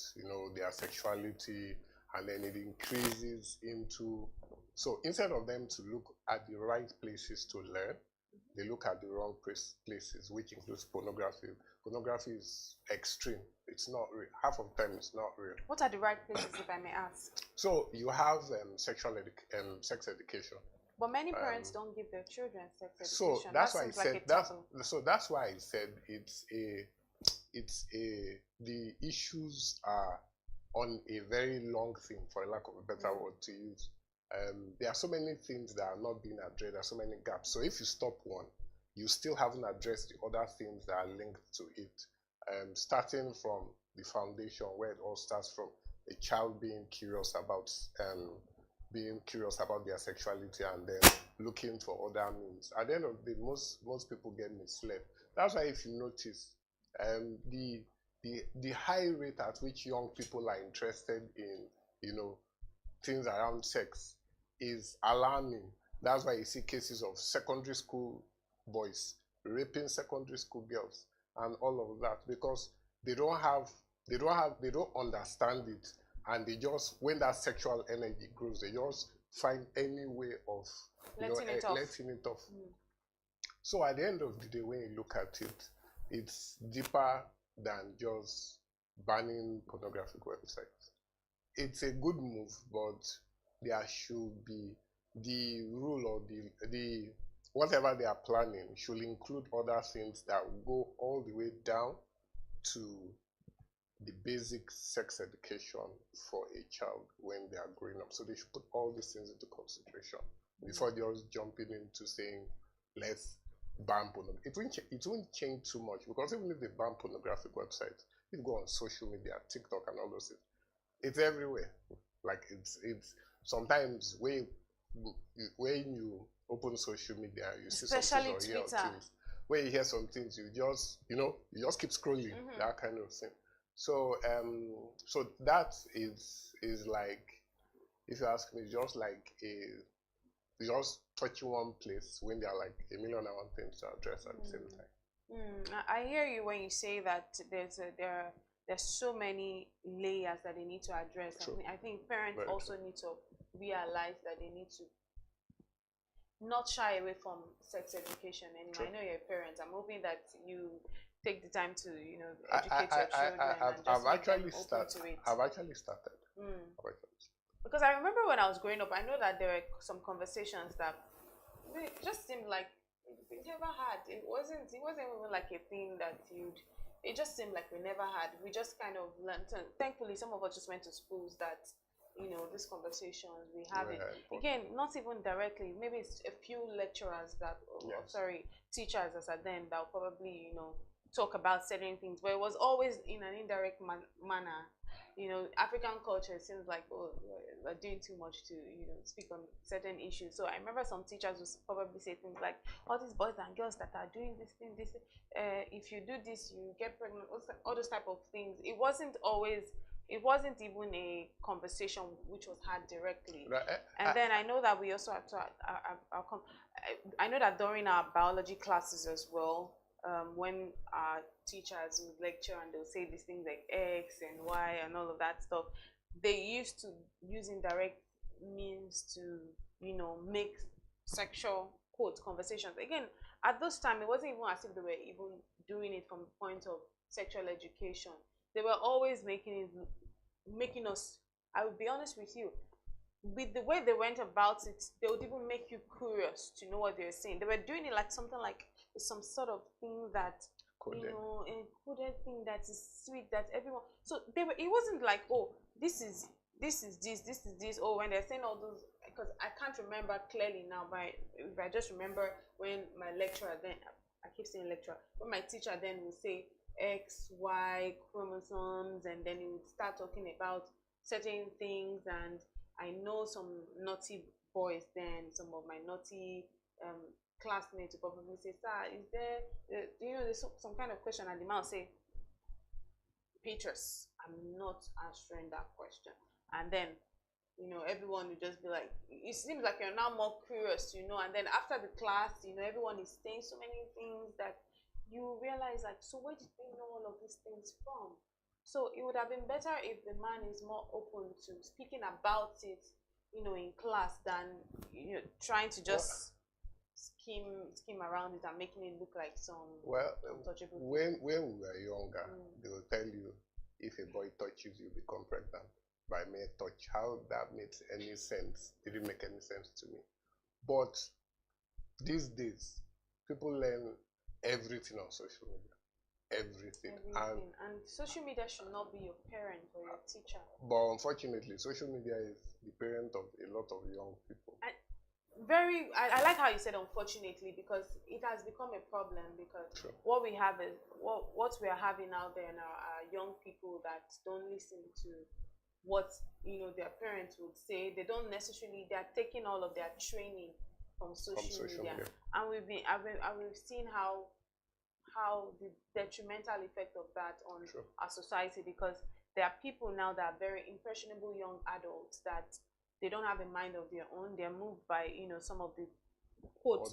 their sexuality, and then it increases into, so instead of them to look at the right places to learn, they look at the wrong places, which includes pornography. Pornography is extreme. It's not real. Half of the time, it's not real.
What are the right places, if I may ask?
So you have sex education.
But many parents don't give their children sex education.
So that's why I said that's why I said the issues are on a very long thing, for lack of a better word to use. There are so many things that are not being addressed. There are so many gaps. So if you stop one, you still haven't addressed the other things that are linked to it. Starting from the foundation, where it all starts from a child being curious about their sexuality, and then looking for other means. At the end of the day, most people get misled. That's why if you notice, the high rate at which young people are interested in, you know, things around sex is alarming. That's why you see cases of secondary school boys raping secondary school girls and all of that, because they don't understand it, and they just, when that sexual energy grows, they just find any way of letting it off. So at the end of the day, when you look at it, it's deeper than just banning pornographic websites. It's a good move, but there should be the rule, or the whatever they are planning should include other things that will go all the way down to the basic sex education for a child when they are growing up. So they should put all these things into consideration before just jumping into saying, let's ban pornography. It won't change too much, because even if they ban pornographic websites, if you go on social media, TikTok and all those things, it's everywhere. Like it's sometimes when you open social media, you see something or hear things. When you hear some things, you just keep scrolling, that kind of thing. So so that is like, if you ask me, just like just touching one place when there are like a million and one things to address at the same time.
I hear you when you say that there's so many layers that they need to address. I think parents also need to realize that they need to not shy away from sex education anymore. I know you're a parent. I'm hoping that you take the time to, you know, educate your children.
I've actually started.
Because I remember when I was growing up, I know that there were some conversations that just seemed like we never had. It wasn't even like a thing that it just seemed like we never had. We just kind of learned. Thankfully, some of us just went to schools that, you know, these conversations, we have it. Again, not even directly. Maybe it's a few lecturers that, teachers as are them that will probably, you know, talk about certain things. But it was always in an indirect manner. You know, African culture, it seems like, oh, we're doing too much to, you know, speak on certain issues. So I remember some teachers would probably say things like, all these boys and girls that are doing this thing, if you do this, you get pregnant, all those type of things. It wasn't even a conversation which was had directly. And then I know that we also have to, I know that during our biology classes as well, when our teachers would lecture and they'll say these things like X and Y and all of that stuff, they used to use indirect means to, you know, make sexual quote conversations. Again, at those time, it wasn't even as if they were even doing it from the point of sexual education. They were always making us, I will be honest with you, with the way they went about it, they would even make you curious to know what they're saying. They were doing it like something like some sort of thing that, you know, a coded thing that is sweet, that everyone. So it wasn't like, oh, this is this. Oh, when they're saying all those, because I can't remember clearly now, but if I just remember when my lecturer then, I keep saying lecturer, when my teacher then would say X, Y chromosomes, and then he would start talking about certain things. And I know some naughty boys then, some of my naughty classmates would probably say, sir, is there, you know, there's some kind of question, and the man will say, Petrus, I'm not answering that question. And then, you know, everyone will just be like, it seems like you're now more curious, you know. And then after the class, you know, everyone is saying so many things that you realize, like, so where did they know all of these things from? So it would have been better if the man is more open to speaking about it, you know, in class, than, you know, trying to just scheme around it and making it look like some untouchable
when we were younger, they will tell you, if a boy touches you, become pregnant by mere touch. How that makes any sense? Didn't make any sense to me. But these days, people learn everything on social media. Everything.
And social media should not be your parent or your teacher.
But unfortunately, social media is the parent of a lot of young people.
I like how you said unfortunately, because it has become a problem, because what we have is what we are having out there now are young people that don't listen to what, you know, their parents would say. They don't necessarily, they are taking all of their training from social media. And we've seen how how the detrimental effect of that on our society, because there are people now that are very impressionable young adults that they don't have a mind of their own. They're moved by, you know, some of the quote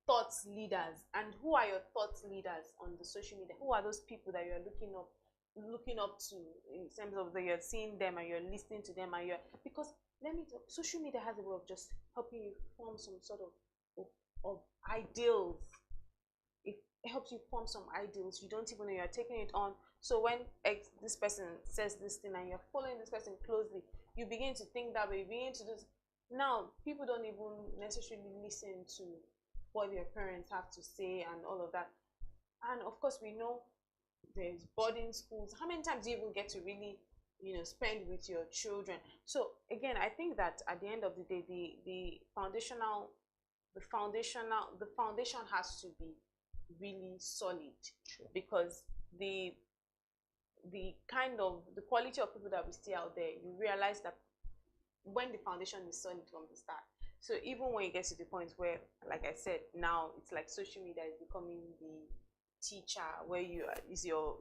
thoughts leaders. And who are your thoughts leaders on the social media? Who are those people that you're looking up to, in terms of that you're seeing them and you're listening to them, and you're, because let me talk, social media has a way of just helping you form some sort of ideals. It helps you form some ideals. You don't even know you're taking it on. So when this person says this thing and you're following this person closely, you begin to think that way. You begin to do. Now people don't even necessarily listen to what their parents have to say and all of that. And of course, we know there's boarding schools. How many times do you even get to really, you know, spend with your children? So again, I think that at the end of the day, the foundation has to be really solid, because the quality of people that we see out there, you realize that when the foundation is solid from the start. So even when it gets to the point where, like I said, now it's like social media is becoming the teacher, where is your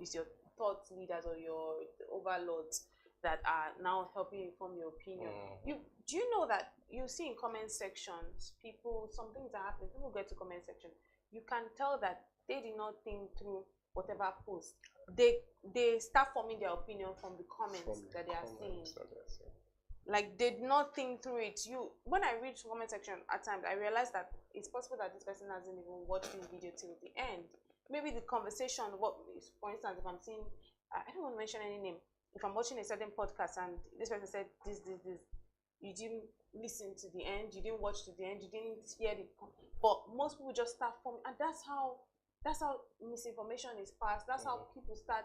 thought leaders or your overlords that are now helping you form your opinion. Do you know that you see in comment sections, some things are happening, people get to comment section, you can tell that they did not think through whatever post. They start forming their opinion from the comments that they are seeing. Like, they did not think through it. When I read comment section at times, I realize that it's possible that this person hasn't even watched this video till the end. Maybe the conversation, for instance, if I'm seeing, I don't want to mention any name, if I'm watching a certain podcast and this person said this, you didn't listen to the end, you didn't watch to the end, you didn't hear it. But most people just start forming, and that's how misinformation is passed. That's how people start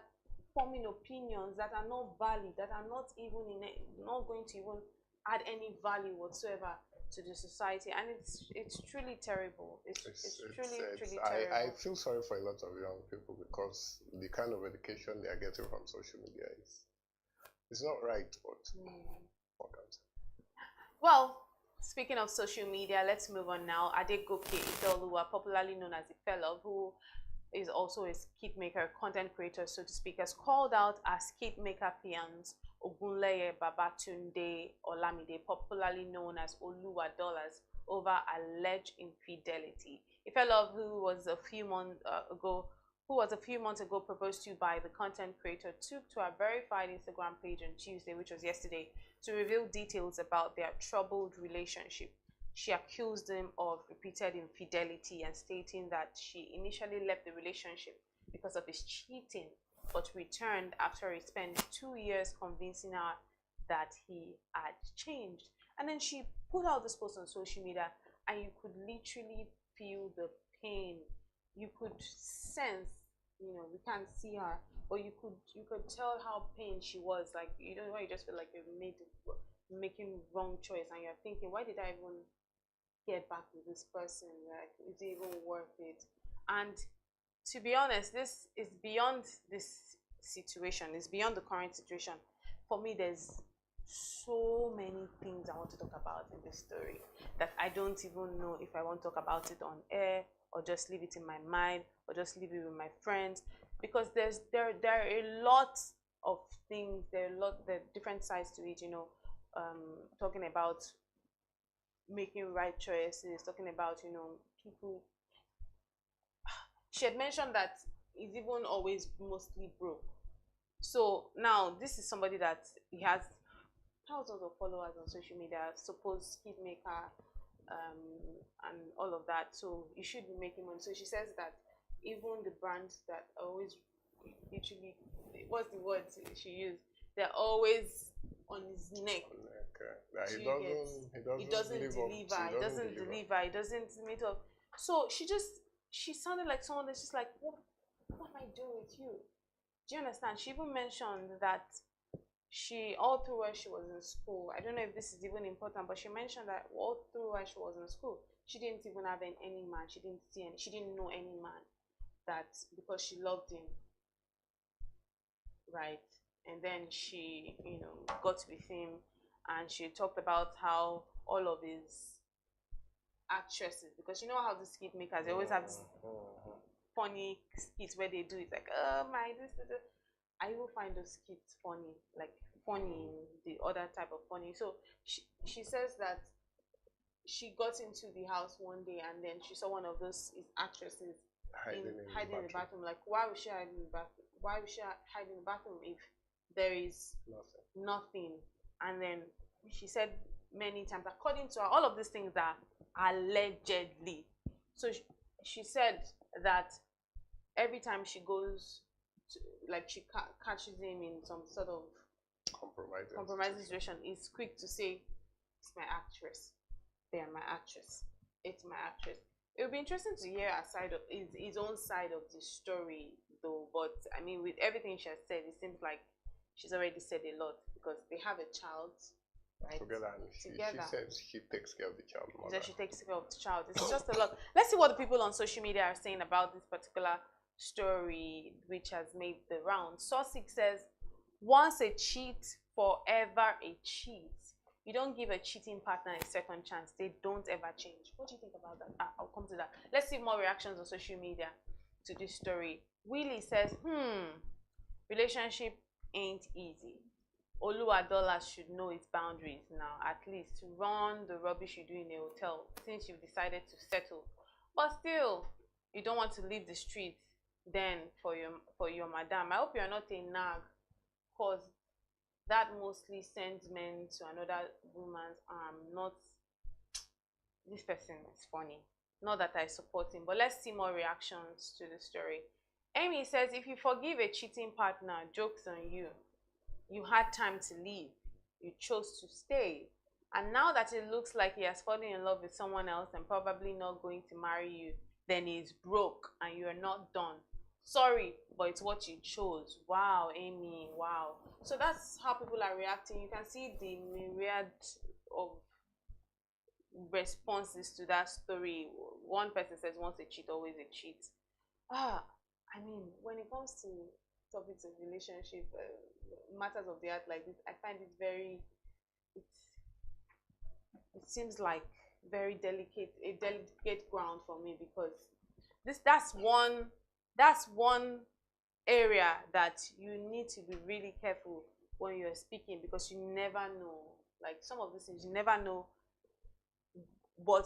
forming opinions that are not valid, that are not going to even add any value whatsoever to the society. And it's truly terrible. It's truly terrible.
I feel sorry for a lot of young people, because the kind of education they are getting from social media is not right. But what can I say?
Well, speaking of social media, let's move on now. Adegoke Idoluwa, popularly known as Ifelov, who is also a skit maker, content creator, so to speak, has called out our skit maker fiance Ogunleye Babatunde Olamide, popularly known as Oluwa Dollars, over alleged infidelity. Ifelov, who was a few months ago proposed to by the content creator, took to a verified Instagram page on Tuesday, which was yesterday, to reveal details about their troubled relationship. She accused him of repeated infidelity and stating that she initially left the relationship because of his cheating, but returned after he spent 2 years convincing her that he had changed. And then she put out this post on social media, and you could literally feel the pain. You could sense, you know, we can't see her, but you could tell how pained she was. Like, you know, you just feel like you're making wrong choice, and you're thinking, why did I even get back with this person? Like, is it even worth it? And to be honest, this is beyond this situation. It's beyond the current situation. For me, there's so many things I want to talk about in this story that I don't even know if I want to talk about it on air, or just leave it in my mind, or just leave it with my friends, because there are a lot of things. There are different sides to it. You know, talking about making right choices, talking about, you know, people. She had mentioned that he's even always mostly broke. So now this is somebody that he has thousands of followers on social media, supposed skit maker, and all of that. So you should be making money. So she says that even the brands that always literally, what's the word she used? They're always on his neck.
He doesn't
deliver. He doesn't meet up. So she sounded like someone that's just like, what am I doing with you? Do you understand? She even mentioned that all through while she was in school, I don't know if this is even important, but she mentioned that all through while she was in school, she didn't even have any man. She didn't know any man, that because she loved him, right? And then she, you know, got with him, and she talked about how all of his actresses, because you know how the skit makers, they always have this, funny skits where they do it like, this. I even find those skits funny, like funny in the other type of funny. So she says that she got into the house one day and then she saw one of those actresses hiding in the bathroom. Like, why would she hide in the bathroom? Why would she hide in the bathroom if there is nothing? And then she said many times, according to her, all of these things are allegedly. So she said that every time she goes to, like, she catches him in some sort of compromising situation, is quick to say, it's my actress. They are my actress. It's my actress. It would be interesting to hear her side of his own side of the story, though. But I mean, with everything she has said, it seems like she's already said a lot because they have a child, right?
Together, and she says she takes care of the child.
She says she takes care of the child. It's just a lot. Let's see what the people on social media are saying about this particular story, which has made the round. Saucy says, once a cheat, forever a cheat. You don't give a cheating partner a second chance. They don't ever change. What do you think about that? I'll come to that. Let's see more reactions on social media to this story. Willie says, relationship ain't easy. Oluwadola should know its boundaries now. At least run the rubbish you do in a hotel since you've decided to settle. But still, you don't want to leave the street then for your madam. I hope you're not a nag, because that mostly sends men to another woman's arm. Not this person is funny. Not that I support him, but let's see more reactions to the story. Amy says, if you forgive a cheating partner, joke's on you. You had time to leave. You chose to stay. And now that it looks like he has fallen in love with someone else and probably not going to marry you, then he's broke and you're not done. Sorry, but it's what you chose. Wow, Amy, wow. So that's how people are reacting. You can see the myriad of responses to that story. One person says, once a cheat, always a cheat. I mean, when it comes to topics of relationship, matters of the heart like this, I find it very, it seems like very delicate ground for me, because that's one area that you need to be really careful when you're speaking, because you never know, like some of these things you never know, but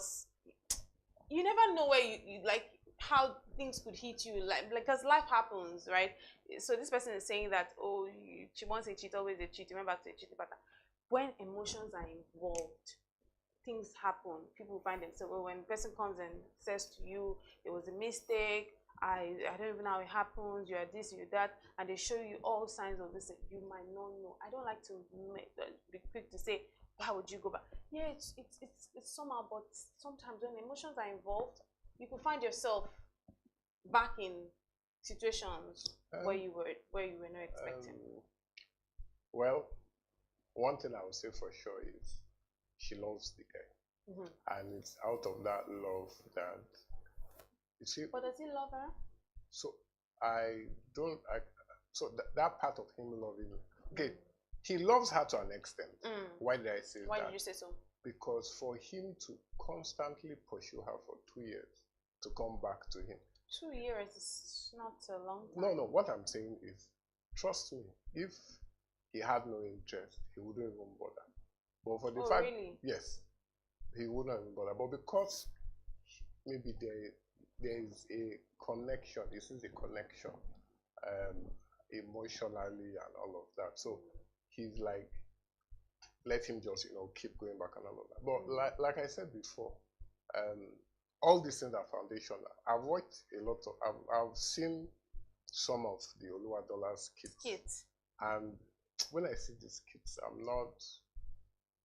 you never know where you like how things could hit you, like because life happens, right? So this person is saying that, oh, she wants a cheat, always a cheat, remember to a cheat partner. When emotions are involved, things happen. People find themselves, when the person comes and says to you, it was a mistake, I don't even know how it happens, you are this, you're that, and they show you all signs of this, you might not know. I don't like to be quick to say, why would you go back? Yeah, it's somehow, but sometimes when emotions are involved, you could find yourself back in situations where you were not expecting.
Well, one thing I would say for sure is she loves the guy, and it's out of that love that you see.
But does he love her?
So that part of him loving, okay, he loves her to an extent. Why did I say that?
Why did you say so?
Because for him to constantly pursue her for 2 years to come back to him.
2 years is not a long time.
No, what I'm saying is, trust me, if he had no interest, he wouldn't even bother. But for the fact,
really?
yes, he wouldn't even bother. But because maybe there is a connection, this is a connection, emotionally and all of that. So he's like, let him just, keep going back and all of that. But like I said before, all these things are foundational. I've worked a lot of, I've seen some of the Oluwadola's skits. And when I see these skits,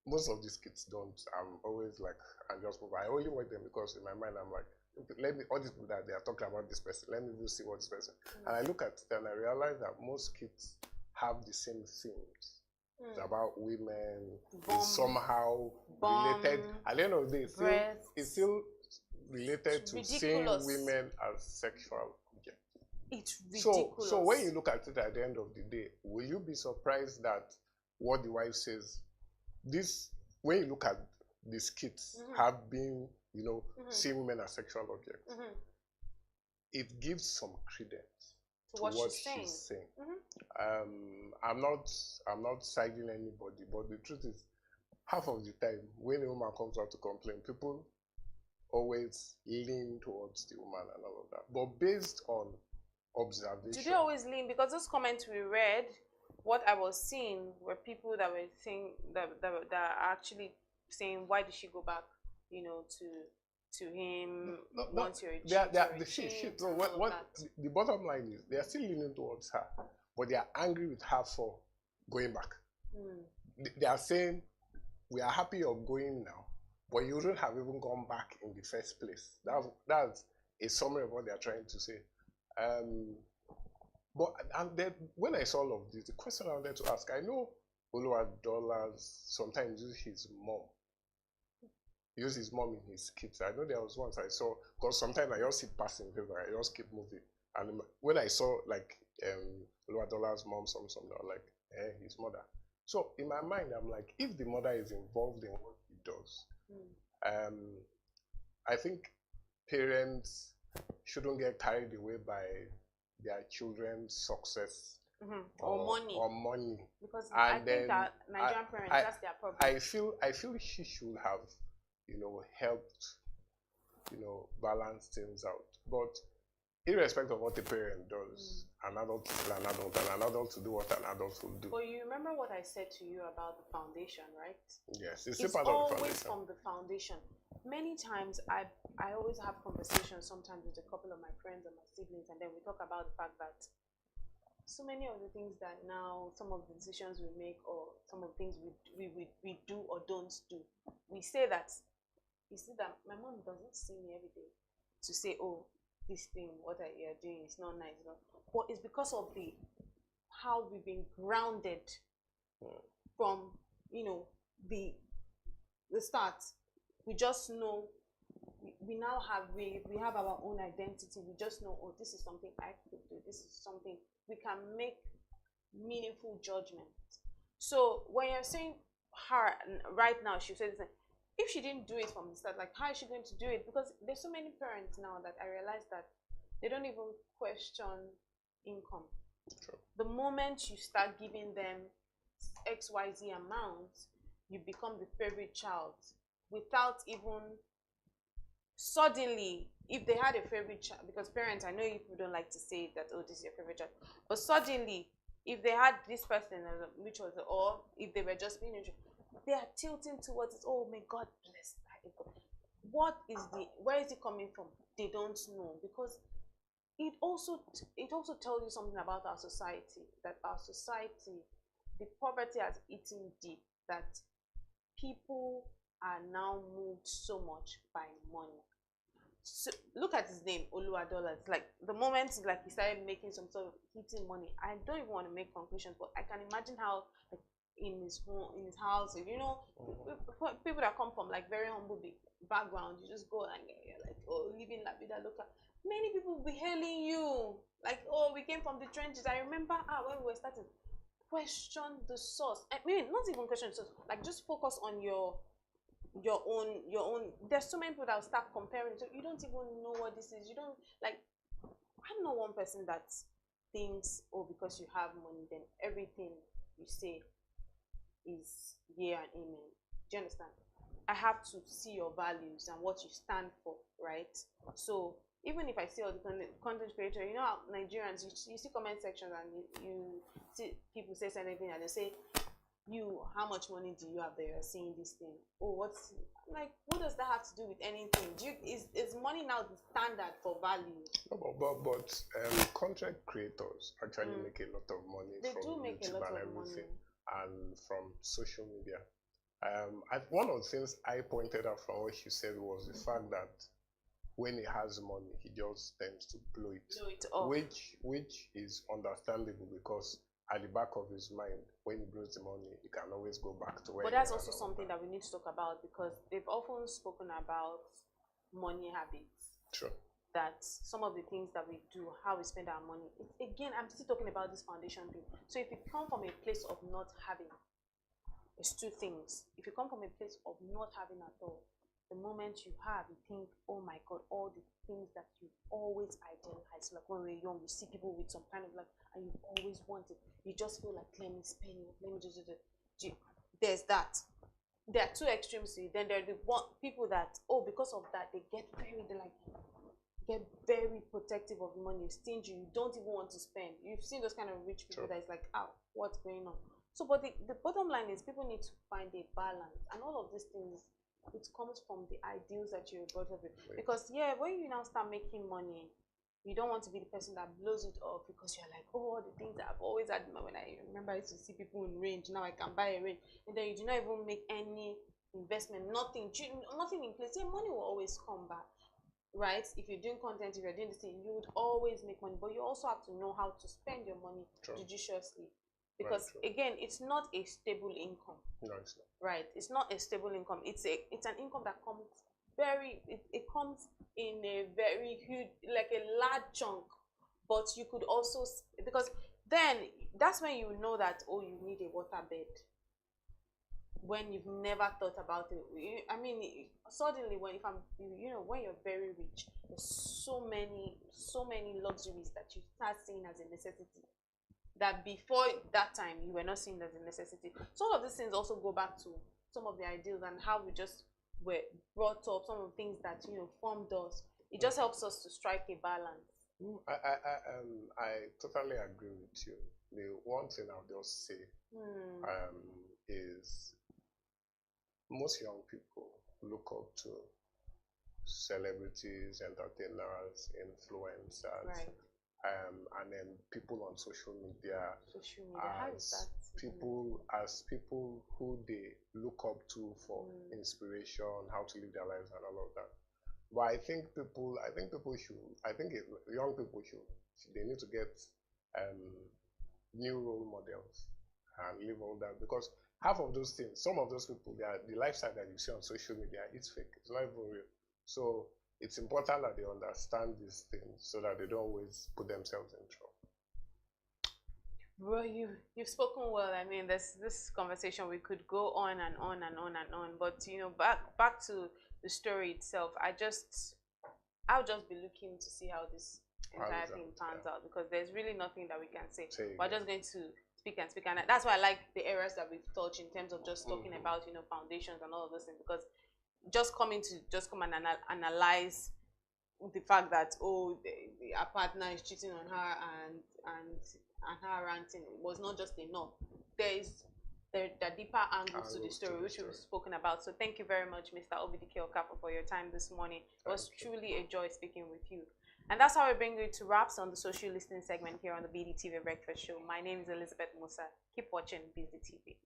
most of these skits don't. I'm always like, I only watch them because in my mind, I'm like, all these people that they are talking about this person, let me just see what this person. And I look at it and I realize that most skits have the same themes. It's about women, it's somehow related. At the end of the day, it's still related to seeing women as sexual objects.
It's ridiculous.
So when you look at it at the end of the day, will you be surprised that what the wife says, when you look at the skits have been, seeing women as sexual objects, it gives some credence
to
to
what
what
she's saying.
I'm not siding anybody, but the truth is, half of the time when a woman comes out to complain, people always lean towards the woman and all of that. But based on observation,
do they always lean? Because those comments we read, what I was seeing were people that were saying that are actually saying, why did she go back, to him once you're a cheat?
So the bottom line is they are still leaning towards her, but they are angry with her for going back. They are saying, we are happy you're going now, but you wouldn't have even gone back in the first place. That's a summary of what they are trying to say. And then when I saw all of this, the question I wanted to ask, I know Oluwadolas sometimes use his mom in his skits. I know there was once I saw, because sometimes I just sit past in favor, I just keep moving. And when I saw like Oluwadola's mom, something, I was like, his mother. So in my mind, I'm like, if the mother is involved in what he does, I think parents shouldn't get carried away by their children's success
or
money.
Because I think that Nigerian parents, that's their problem.
I feel she should have, helped, balance things out. But irrespective of what a parent does, an adult is an adult, and an adult to do what an adult will do.
But you remember what I said to you about the foundation, right?
Yes, it's part of the foundation.
Always from the foundation. Many times I always have conversations sometimes with a couple of my friends and my siblings, and then we talk about the fact that so many of the things that now, some of the decisions we make, or some of the things we do or don't do, we say that, you see that my mom doesn't see me every day to say, oh, this thing, what you're doing is not nice. But it's because of how we've been grounded from, the start. We just know, we now have, we have our own identity. We just know, oh, this is something I could do. This is something we can make meaningful judgment. So when you're saying her right now, she said, if she didn't do it from the start, like, how is she going to do it? Because there's so many parents now that I realize that they don't even question income.
True.
The moment you start giving them XYZ amounts, you become the favorite child without even suddenly, if they had a favorite child, because parents, I know you don't like to say that, oh, this is your favorite child, but suddenly, if they had this person, which was, or if they were just being, they are tilting towards it. Oh, may God bless that. Where is it coming from? They don't know, because it also tells you something about our society, that our society, the poverty has eaten deep, that people are now moved so much by money. So look at his name, Oluwadola. It's like the moment he started making some sort of hitting money, I don't even want to make conclusions, but I can imagine how, like, in his home, in his house, people that come from like very humble background, you just go and you're like, oh, living la vida loca. Many people will be hailing you like, oh, we came from the trenches. I remember when we were starting, question the source. I mean, not even question the source, like just focus on your own. There's so many people that will start comparing, so you don't even know what this is. You don't, like, I'm not one person that thinks, oh, because you have money, then everything you say is yeah and amen. Do you understand? I have to see your values and what you stand for, right? So even if I see all the content creator, how Nigerians, you see comment sections and you see people say anything and they say, how much money do you have that you're seeing this thing? Oh, what does that have to do with anything? Is money now the standard for value?
No, but content creators actually make a lot of money from YouTube and everything, and from social media. One of the things I pointed out from what you said was the fact that when he has money, he just tends to blow it
off.
Which is understandable, because at the back of his mind, when he blows the money, he can always go back to where.
But that's also something that we need to talk about, because they've often spoken about money habits.
True.
That some of the things that we do, how we spend our money. Again, I'm still talking about this foundation thing. So if you come from a place of not having, it's two things. If you come from a place of not having at all, and you start giving them, oh, this is something I could do, this is something we can make meaningful judgment. So the moment you have, you think, oh my God, all the things that you always idealize. Like when we're young, you see people with some kind of like, and you always want it. You just feel like, let me spend it, let me just do it. There's that. There are two extremes to it. Then there are the people that, oh, because of that, they get very protective of money, stingy. You don't even want to spend. You've seen those kind of rich people that is like, oh, what's going on? So, but the bottom line is people need to find a balance, and all of these things, it comes from the ideals that you're brought up with. Because yeah, when you now start making money, you don't want to be the person that blows it off because you're like, oh, all the things that I've always had. When I remember, I used to see people in range. Now I can buy a range, and then you do not even make any investment, nothing in place. Yeah, money will always come back, right? If you're doing content, if you're doing this thing, you would always make money, but you also have to know how to spend your money judiciously. Because again, it's not a stable income.
No, it's not.
Right? It's not a stable income. It's an income that comes it comes in a very huge, like a large chunk. But you could also, because then that's when you know that, oh, you need a waterbed. When you've never thought about it. I mean, suddenly when when you're very rich, there's so many luxuries that you start seeing as a necessity, that before that time you were not seeing as a necessity. So all of these things also go back to some of the ideals and how we just were brought up, some of the things that formed us. It just helps us to strike a balance.
I totally agree with you. The one thing I'll just say is most young people look up to celebrities, entertainers, influencers,
right.
And then people on social media as people who they look up to for inspiration, how to live their lives and all of that. But I think young people should, they need to get new role models and live all that, because half of those things, some of those people, the lifestyle that you see on social media, it's fake. It's not even real. So it's important that they understand these things so that they don't always put themselves in trouble.
Bro, you've spoken well. I mean, this conversation, we could go on and on and on and on. But back to the story itself. I'll just be looking to see how this entire thing pans out, because there's really nothing that we can say. We're just going to speak, and that's why I like the areas that we've touched in terms of just talking about foundations and all of those things, because just come and analyze the fact that her partner is cheating on her and her ranting was not just enough. There are deeper angles to the story, which we've spoken about. So thank you very much, Mr. Obidike Okafor, for your time this morning. It was truly a joy speaking with you. And that's how we bring you to wraps on the social listening segment here on the BDTV Breakfast Show. My name is Elizabeth Musa. Keep watching BDTV.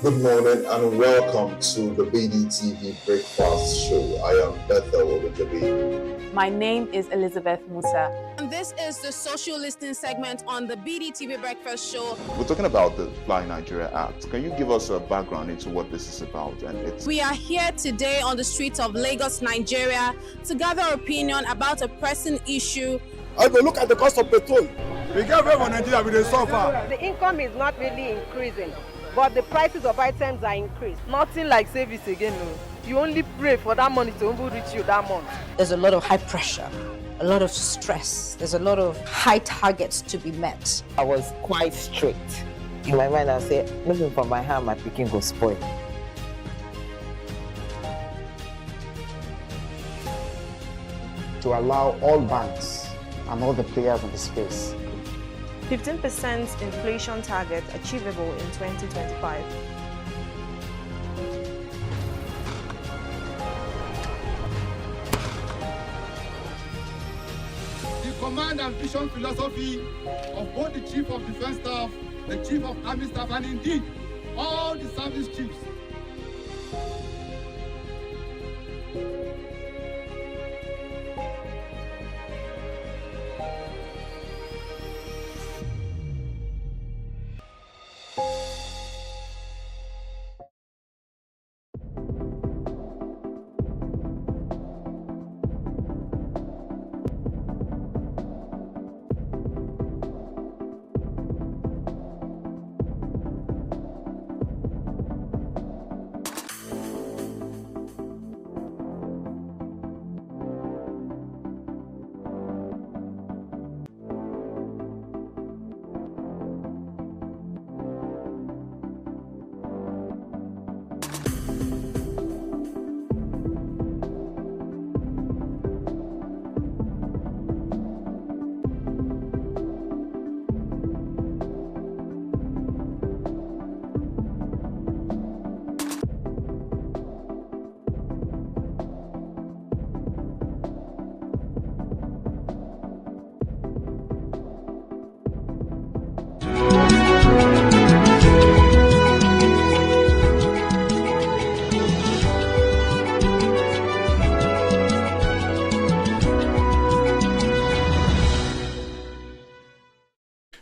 Good morning and welcome to the BDTV Breakfast Show. I am Bethel Obijabi.
My name is Elizabeth Musa.
And this is the social listening segment on the BDTV Breakfast Show.
We're talking about the Fly Nigeria Act. Can you give us a background into what this is about?
We are here today on the streets of Lagos, Nigeria, to gather opinion about a pressing issue.
I go look at the cost of petrol. We get very Nigeria with the suffer.
The income is not really increasing, but the prices of items are increased.
Nothing like service again, no. You only pray for that money to reach you that month.
There's a lot of high pressure, a lot of stress. There's a lot of high targets to be met.
I was quite strict. In my mind, I said, looking for my hand, my picking go spoil.
To allow all banks and all the players in the space
15% inflation target achievable in 2025.
The command and vision philosophy of both the Chief of Defense Staff, the Chief of Army Staff, and indeed all the service chiefs.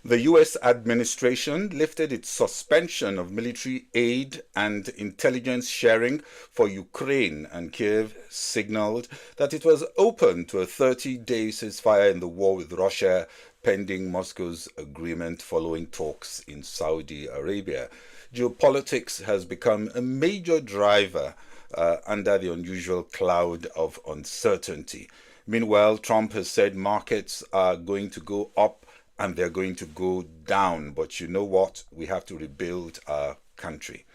The U.S. administration lifted its suspension of military aid and intelligence sharing for Ukraine, and Kiev signaled that it was open to a 30-day ceasefire in the war with Russia, pending Moscow's agreement following talks in Saudi Arabia. Geopolitics has become a major driver under the unusual cloud of uncertainty. Meanwhile, Trump has said markets are going to go up and they're going to go down. But you know what? We have to rebuild our country.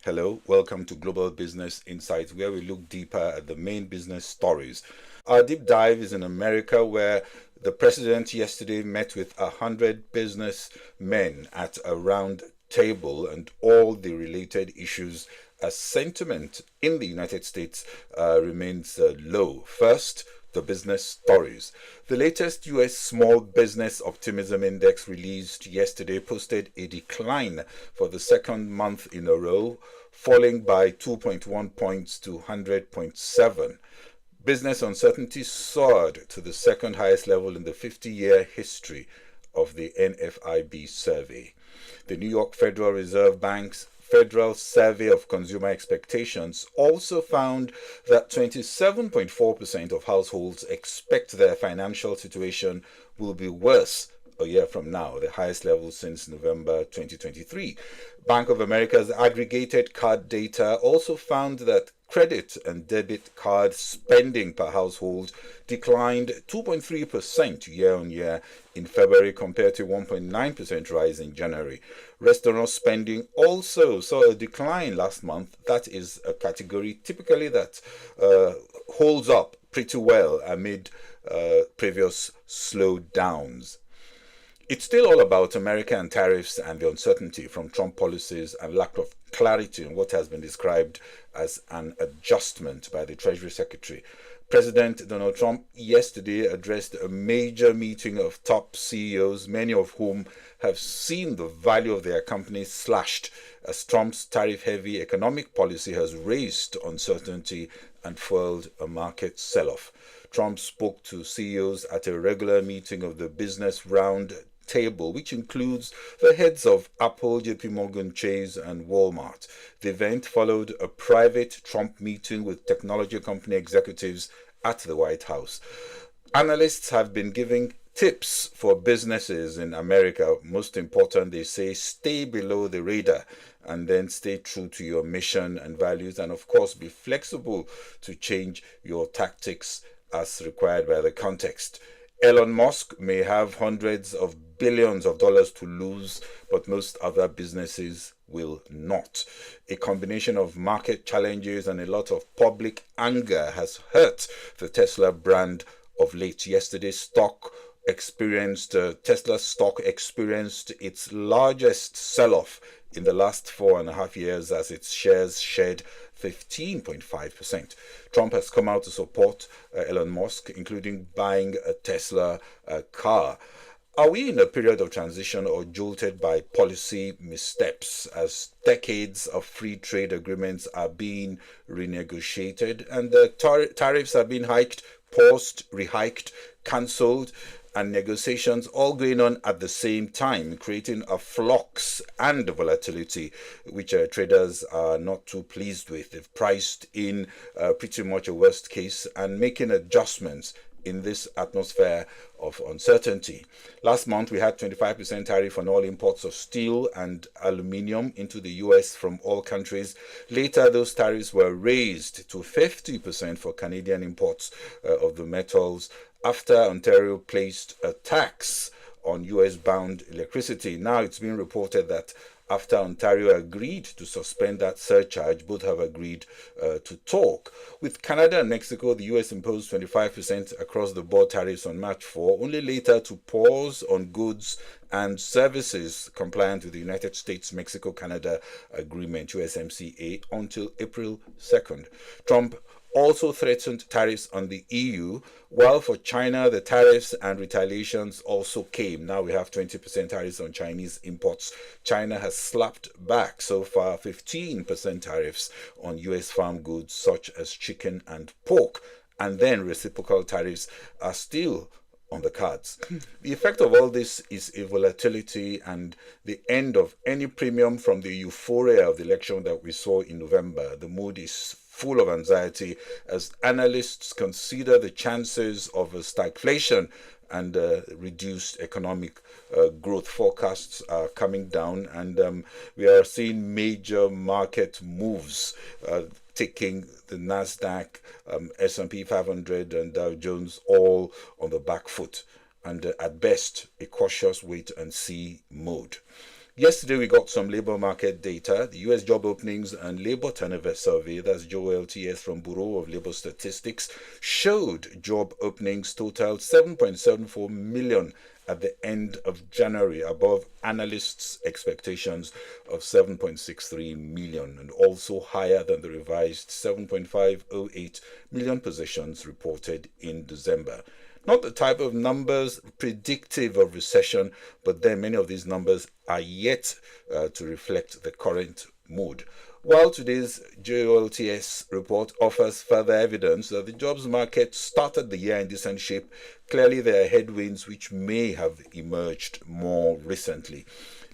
Hello, welcome to Global Business Insights, where we look deeper at the main business stories. Our deep dive is in America, where the president yesterday met with 100 businessmen at a round table, and all the related issues as sentiment in the United States remains low. First, the business stories. The latest U.S. Small Business Optimism Index released yesterday posted a decline for the second month in a row, falling by 2.1 points to 100.7. Business uncertainty soared to the second highest level in the 50-year history of the NFIB survey. The New York Federal Reserve Bank's Federal Survey of Consumer Expectations also found that 27.4% of households expect their financial situation will be worse a year from now, the highest level since November 2023. Bank of America's aggregated card data also found that credit and debit card spending per household declined 2.3% year-on-year in February compared to 1.9% rise in January. Restaurant spending also saw a decline last month. That is a category typically that holds up pretty well amid previous slowdowns. It's still all about America and tariffs and the uncertainty from Trump policies and lack of clarity on what has been described as an adjustment by the Treasury Secretary. President Donald Trump yesterday addressed a major meeting of top CEOs, many of whom have seen the value of their companies slashed as Trump's tariff-heavy economic policy has raised uncertainty and fueled a market sell-off. Trump spoke to CEOs at a regular meeting of the Business Round Table, which includes the heads of Apple, JP Morgan Chase, and Walmart. The event followed a private Trump meeting with technology company executives at the White House. Analysts have been giving tips for businesses in America. Most important, they say, stay below the radar and then stay true to your mission and values, and of course be flexible to change your tactics as required by the context. Elon Musk may have hundreds of billions of dollars to lose, but most other businesses will not. A combination of market challenges and a lot of public anger has hurt the Tesla brand of late. Yesterday's Tesla stock experienced its largest sell-off in the last 4.5 years as its shares shed 15.5%. Trump has come out to support Elon Musk, including buying a Tesla car. Are we in a period of transition or jolted by policy missteps as decades of free trade agreements are being renegotiated and the tariffs are being hiked, paused, rehiked, cancelled, and negotiations all going on at the same time, creating a flux and volatility which traders are not too pleased with? They've priced in pretty much a worst case and making adjustments in this atmosphere of uncertainty. Last month, we had 25% tariff on all imports of steel and aluminium into the US from all countries. Later, those tariffs were raised to 50% for Canadian imports of the metals after Ontario placed a tax on US-bound electricity. Now it's being reported that after Ontario agreed to suspend that surcharge, both have agreed to talk. With Canada and Mexico, the US imposed 25% across-the-board tariffs on March 4, only later to pause on goods and services compliant with the United States-Mexico-Canada Agreement, USMCA, until April 2nd. Trump also threatened tariffs on the EU, while for China, the tariffs and retaliations also came. Now we have 20% tariffs on Chinese imports. China has slapped back so far 15% tariffs on US farm goods such as chicken and pork. And then reciprocal tariffs are still on the cards. The effect of all this is a volatility and the end of any premium from the euphoria of the election that we saw in November. The mood is full of anxiety as analysts consider the chances of a stagflation and reduced economic growth forecasts are coming down, and we are seeing major market moves taking the Nasdaq, S&P 500 and Dow Jones all on the back foot, and at best a cautious wait and see mode. Yesterday, we got some labor market data. The U.S. job openings and labor turnover survey, that's JOLTS from Bureau of Labor Statistics, showed job openings totaled 7.74 million at the end of January, above analysts' expectations of 7.63 million, and also higher than the revised 7.508 million positions reported in December. Not the type of numbers predictive of recession, but then many of these numbers are yet to reflect the current mood. While today's JOLTS report offers further evidence that the jobs market started the year in decent shape, clearly there are headwinds which may have emerged more recently.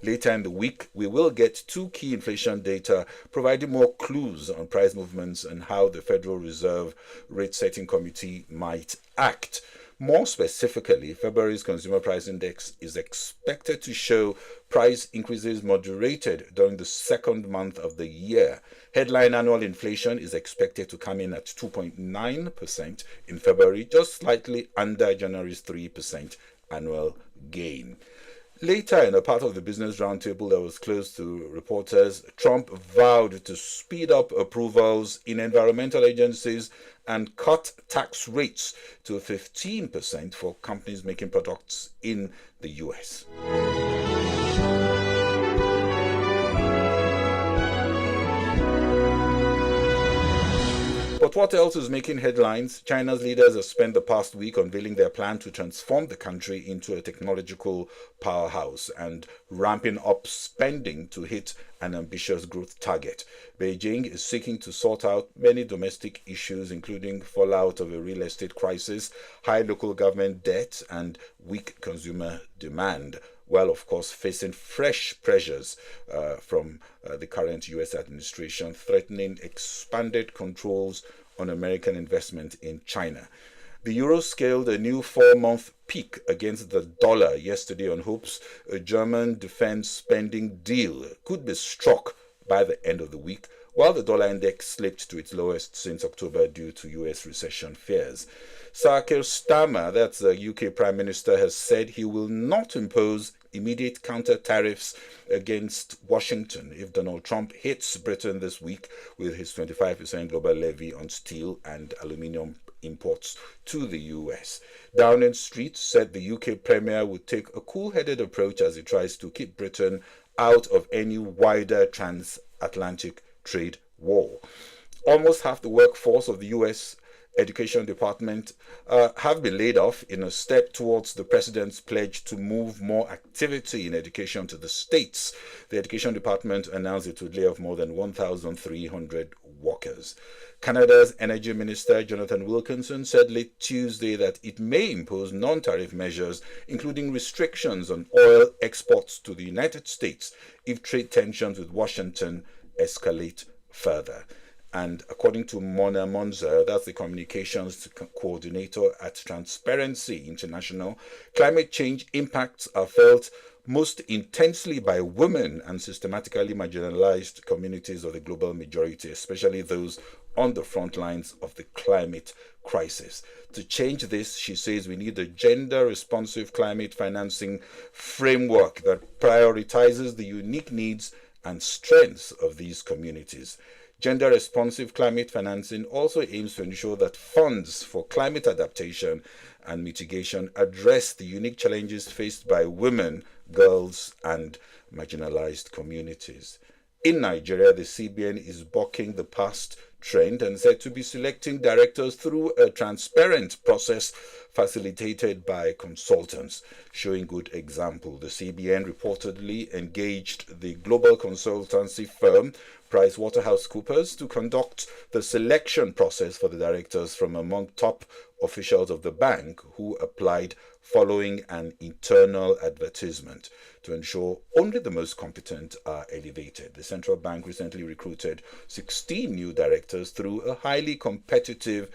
Later in the week, we will get two key inflation data providing more clues on price movements and how the Federal Reserve Rate Setting Committee might act. More specifically, February's Consumer Price Index is expected to show price increases moderated during the second month of the year. Headline annual inflation is expected to come in at 2.9% in February, just slightly under January's 3% annual gain. Later, in a part of the business roundtable that was closed to reporters, Trump vowed to speed up approvals in environmental agencies and cut tax rates to 15% for companies making products in the US. But what else is making headlines? China's leaders have spent the past week unveiling their plan to transform the country into a technological powerhouse and ramping up spending to hit an ambitious growth target. Beijing is seeking to sort out many domestic issues, including fallout of a real estate crisis, high local government debt, and weak consumer demand, while of course facing fresh pressures from the current US administration, threatening expanded controls on American investment in China. The euro scaled a new 4-month peak against the dollar yesterday on hopes a German defense spending deal could be struck by the end of the week, while the dollar index slipped to its lowest since October due to US recession fears. Sir Keir Starmer, that's the UK Prime Minister, has said he will not impose immediate counter tariffs against Washington if Donald Trump hits Britain this week with his 25% global levy on steel and aluminium imports to the US. Downing Street said the UK Premier would take a cool-headed approach as he tries to keep Britain out of any wider transatlantic trade war. Almost half the workforce of the US Education Department have been laid off in a step towards the president's pledge to move more activity in education to the states. The Education Department announced it would lay off more than 1,300 workers. Canada's Energy Minister Jonathan Wilkinson said late Tuesday that it may impose non-tariff measures, including restrictions on oil exports to the United States, if trade tensions with Washington escalate further. And according to Mona Monzer, that's the communications coordinator at Transparency International, climate change impacts are felt most intensely by women and systematically marginalized communities of the global majority, especially those on the front lines of the climate crisis. To change this, she says we need a gender-responsive climate financing framework that prioritizes the unique needs and strengths of these communities. Gender-responsive climate financing also aims to ensure that funds for climate adaptation and mitigation address the unique challenges faced by women, girls, and marginalized communities. In Nigeria, the CBN is bucking the past trend and said to be selecting directors through a transparent process facilitated by consultants. Showing good example, the CBN reportedly engaged the global consultancy firm PricewaterhouseCoopers to conduct the selection process for the directors from among top officials of the bank who applied following an internal advertisement to ensure only the most competent are elevated. The central bank recently recruited 16 new directors through a highly competitive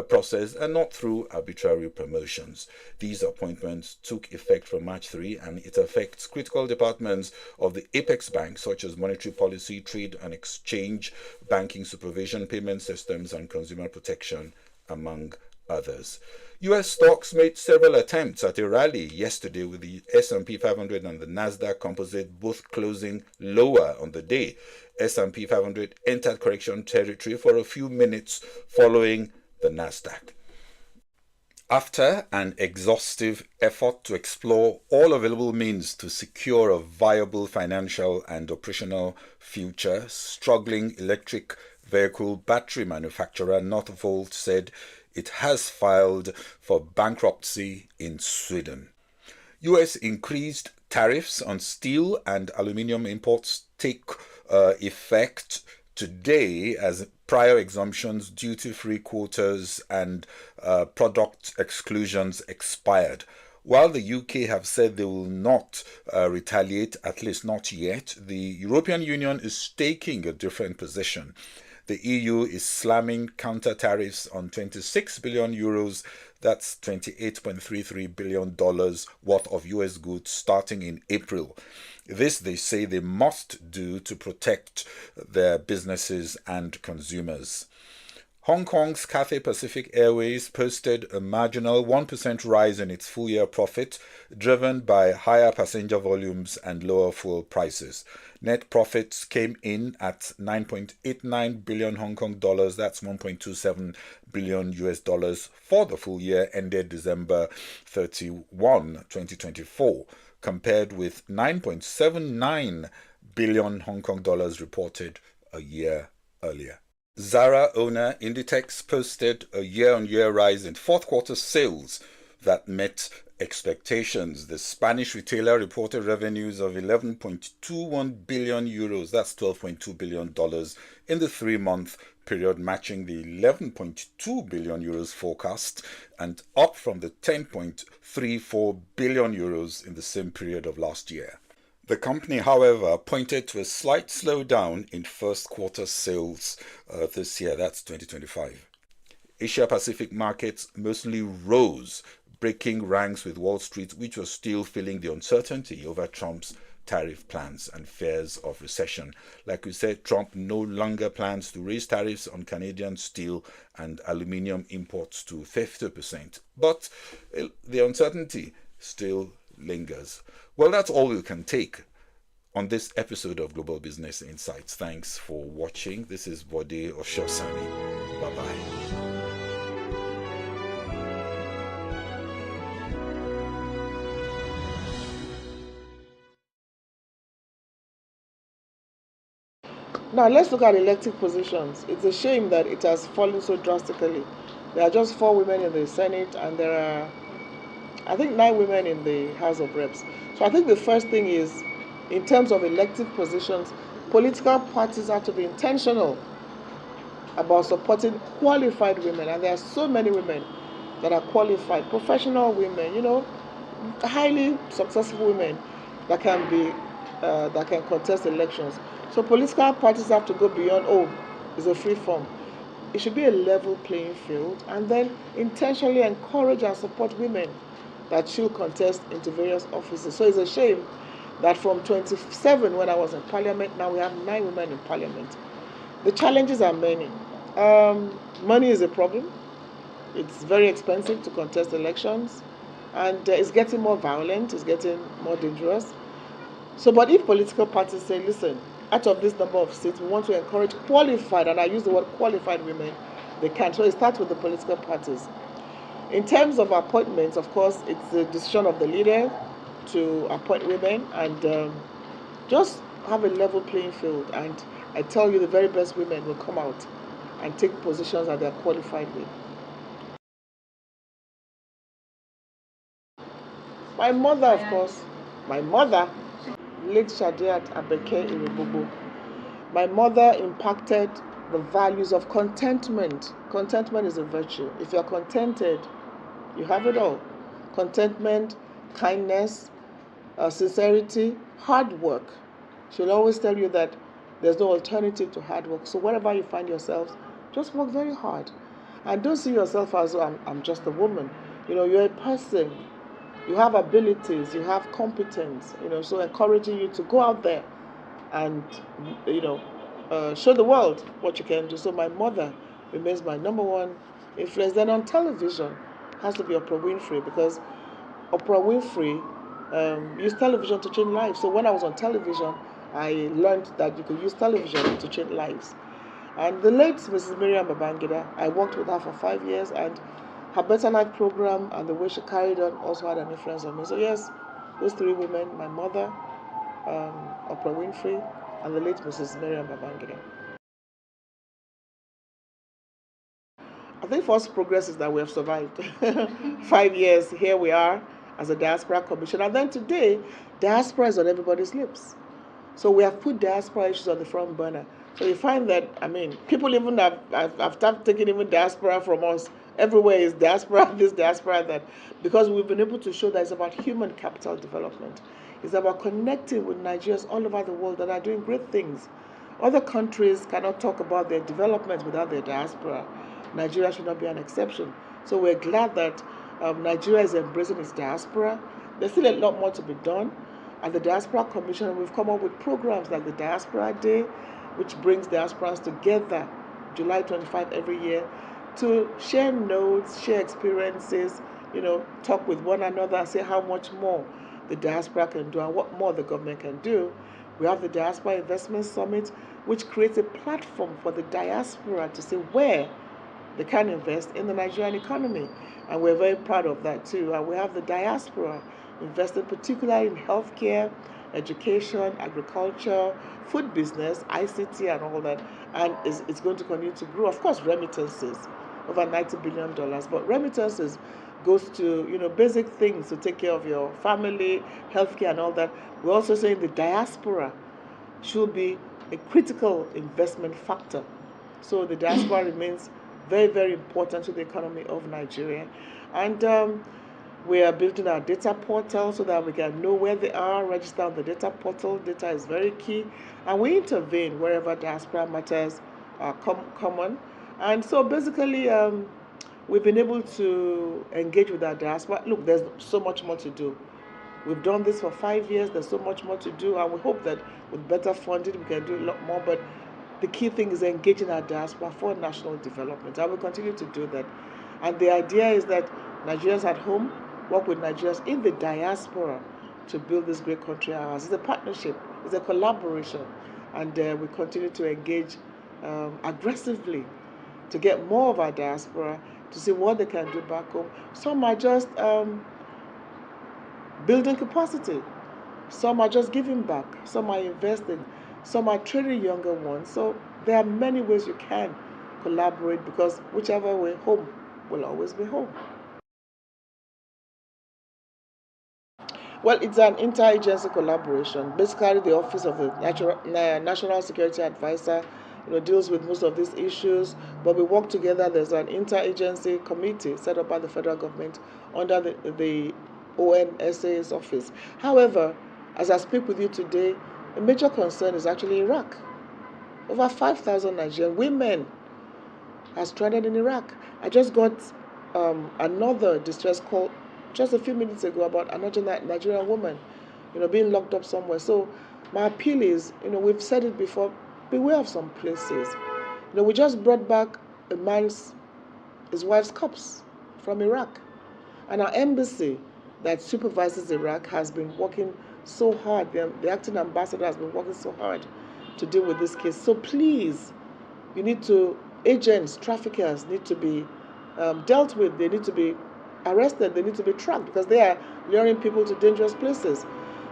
process and not through arbitrary promotions. These appointments took effect from March 3 and it affects critical departments of the apex bank such as monetary policy, trade and exchange, banking supervision, payment systems and consumer protection, among others. U.S. stocks made several attempts at a rally yesterday with the S&P 500 and the Nasdaq Composite both closing lower on the day. S&P 500 entered correction territory for a few minutes following the Nasdaq. After an exhaustive effort to explore all available means to secure a viable financial and operational future, struggling electric vehicle battery manufacturer Northvolt said it has filed for bankruptcy in Sweden. U.S. increased tariffs on steel and aluminium imports take effect today as prior exemptions, duty-free quotas and product exclusions expired. While the UK have said they will not retaliate, at least not yet, the European Union is taking a different position. The EU is slamming counter tariffs on 26 billion euros, that's $28.33 billion worth of US goods starting in April. This, they say, they must do to protect their businesses and consumers. Hong Kong's Cathay Pacific Airways posted a marginal 1% rise in its full-year profit, driven by higher passenger volumes and lower fuel prices. Net profits came in at 9.89 billion Hong Kong dollars, that's 1.27 billion US dollars for the full year ended December 31, 2024, compared with 9.79 billion Hong Kong dollars reported a year earlier. Zara owner Inditex posted a year-on-year rise in fourth quarter sales that met expectations. The Spanish retailer reported revenues of 11.21 billion euros, that's $12.2 billion in the 3-month period, matching the 11.2 billion euros forecast and up from the 10.34 billion euros in the same period of last year. The company, however, pointed to a slight slowdown in first quarter sales this year, that's 2025. Asia Pacific markets mostly rose, breaking ranks with Wall Street, which was still feeling the uncertainty over Trump's tariff plans and fears of recession. Like we said, Trump no longer plans to raise tariffs on Canadian steel and aluminium imports to 50%, but the uncertainty still lingers. Well, that's all we can take on this episode of Global Business Insights. Thanks for watching. This is Bode Oshosani. Bye-bye.
Now let's look at elective positions. It's a shame that it has fallen so drastically. There are just 4 women in the Senate and there are, I think, 9 women in the House of Reps. So I think the first thing is, in terms of elective positions, political parties have to be intentional about supporting qualified women. And there are so many women that are qualified, professional women, highly successful women that can contest elections. So political parties have to go beyond, it's a free form. It should be a level playing field, and then intentionally encourage and support women that should contest into various offices. So it's a shame that from 27 when I was in parliament, now we have 9 women in parliament. The challenges are many. Money is a problem. It's very expensive to contest elections, and it's getting more violent, it's getting more dangerous. So, but if political parties say, listen, out of this number of seats, we want to encourage qualified, and I use the word qualified women, they can. So it starts with the political parties. In terms of appointments, of course, it's the decision of the leader to appoint women and just have a level playing field. And I tell you, the very best women will come out and take positions that they're qualified with. My mother, of course, late Shadiat Abeke Iribubu. My mother impacted the values of contentment. Contentment is a virtue. If you're contented, you have it all. Contentment, kindness, sincerity, hard work. She'll always tell you that there's no alternative to hard work. So wherever you find yourselves, just work very hard. And don't see yourself as, oh, I'm just a woman. You're a person. You have abilities, you have competence, so encouraging you to go out there and, show the world what you can do. So my mother remains my number one influence. Then on television has to be Oprah Winfrey, because Oprah Winfrey used television to change lives. So when I was on television, I learned that you could use television to change lives. And the late Mrs. Miriam Babangida, I worked with her for 5 years, and her Better Life program and the way she carried on also had an influence on me. So yes, those three women, my mother, Oprah Winfrey, and the late Mrs. Miriam Babangida. I think first progress is that we have survived. 5 years, here we are as a diaspora commission. And then today, diaspora is on everybody's lips. So we have put diaspora issues on the front burner. So you find that, people even have started taking even diaspora from us. Everywhere is diaspora, this, diaspora, that. Because we've been able to show that it's about human capital development. It's about connecting with Nigerians all over the world that are doing great things. Other countries cannot talk about their development without their diaspora. Nigeria should not be an exception. So we're glad that Nigeria is embracing its diaspora. There's still a lot more to be done. At the Diaspora Commission, we've come up with programs like the Diaspora Day, which brings diasporans together July 25 every year to share notes, share experiences, talk with one another and say how much more the diaspora can do and what more the government can do. We have the Diaspora Investment Summit, which creates a platform for the diaspora to say where they can invest in the Nigerian economy. And we're very proud of that too. And we have the diaspora investing particularly in healthcare, education, agriculture, food business, ICT and all that. And it's going to continue to grow. Of course, remittances, over $90 billion. But remittances goes to, basic things to take care of your family, healthcare and all that. We're also saying the diaspora should be a critical investment factor. So the diaspora remains very, very important to the economy of Nigeria. And we are building our data portal so that we can know where they are, register on the data portal. Data is very key. And we intervene wherever diaspora matters are common. And so basically, we've been able to engage with our diaspora. Look, there's so much more to do. We've done this for 5 years. There's so much more to do. And we hope that with better funding, we can do a lot more. But the key thing is engaging our diaspora for national development. I will continue to do that. And the idea is that Nigerians at home work with Nigerians in the diaspora to build this great country ours. It's a partnership. It's a collaboration. And we continue to engage aggressively to get more of our diaspora to see what they can do back home. Some are just building capacity. Some are just giving back. Some are investing. Some are training younger ones. So there are many ways you can collaborate, because whichever way, home will always be home. Well, it's an interagency collaboration. Basically, the Office of the National Security Advisor deals with most of these issues, but we work together. There's an interagency committee set up by the federal government under the ONSA's office. However, as I speak with you today, a major concern is actually Iraq. Over 5,000 Nigerian women are stranded in Iraq. I just got another distress call just a few minutes ago about another Nigerian woman, being locked up somewhere. So my appeal is, we've said it before, beware of some places. We just brought back his wife's corpse from Iraq. And our embassy that supervises Iraq has been working so hard. The acting ambassador has been working so hard to deal with this case. So please, agents, traffickers need to be dealt with. They need to be arrested. They need to be tracked, because they are luring people to dangerous places.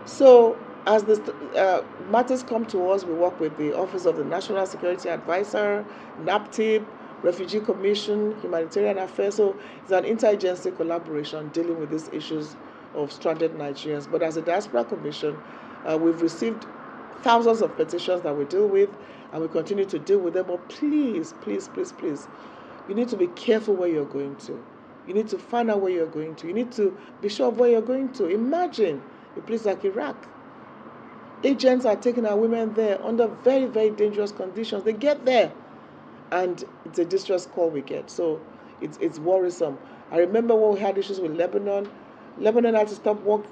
So as matters come to us, we work with the Office of the National Security Advisor, NAPTIP, Refugee Commission, Humanitarian Affairs. So it's an interagency collaboration dealing with these issues of stranded Nigerians. But as a Diaspora Commission, we've received thousands of petitions that we deal with, and we continue to deal with them. But please, please, please, please, you need to be careful where you're going to. You need to find out where you're going to. You need to be sure of where you're going to. Imagine a place like Iraq. Agents are taking our women there under very, very dangerous conditions. They get there, and it's a distress call we get. So it's worrisome. I remember when we had issues with Lebanon. Lebanon had to stop work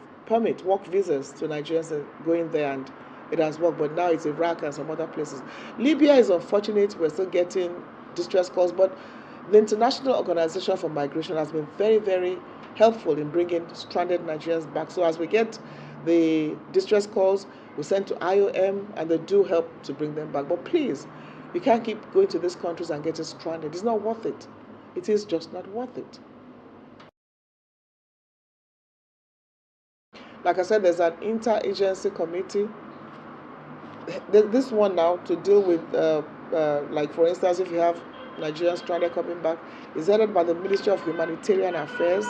visas to Nigerians going there, and it has worked. But now it's Iraq and some other places. Libya is unfortunate. We're still getting distress calls, but the International Organization for Migration has been very, very helpful in bringing stranded Nigerians back. So as we get the distress calls, we send to IOM, and they do help to bring them back. But please, you can't keep going to these countries and getting stranded. It's not worth it. It is just not worth it. Like I said, there's an interagency committee. This one now to deal with, like for instance, if you have Nigerians stranded coming back, is headed by the Ministry of Humanitarian Affairs.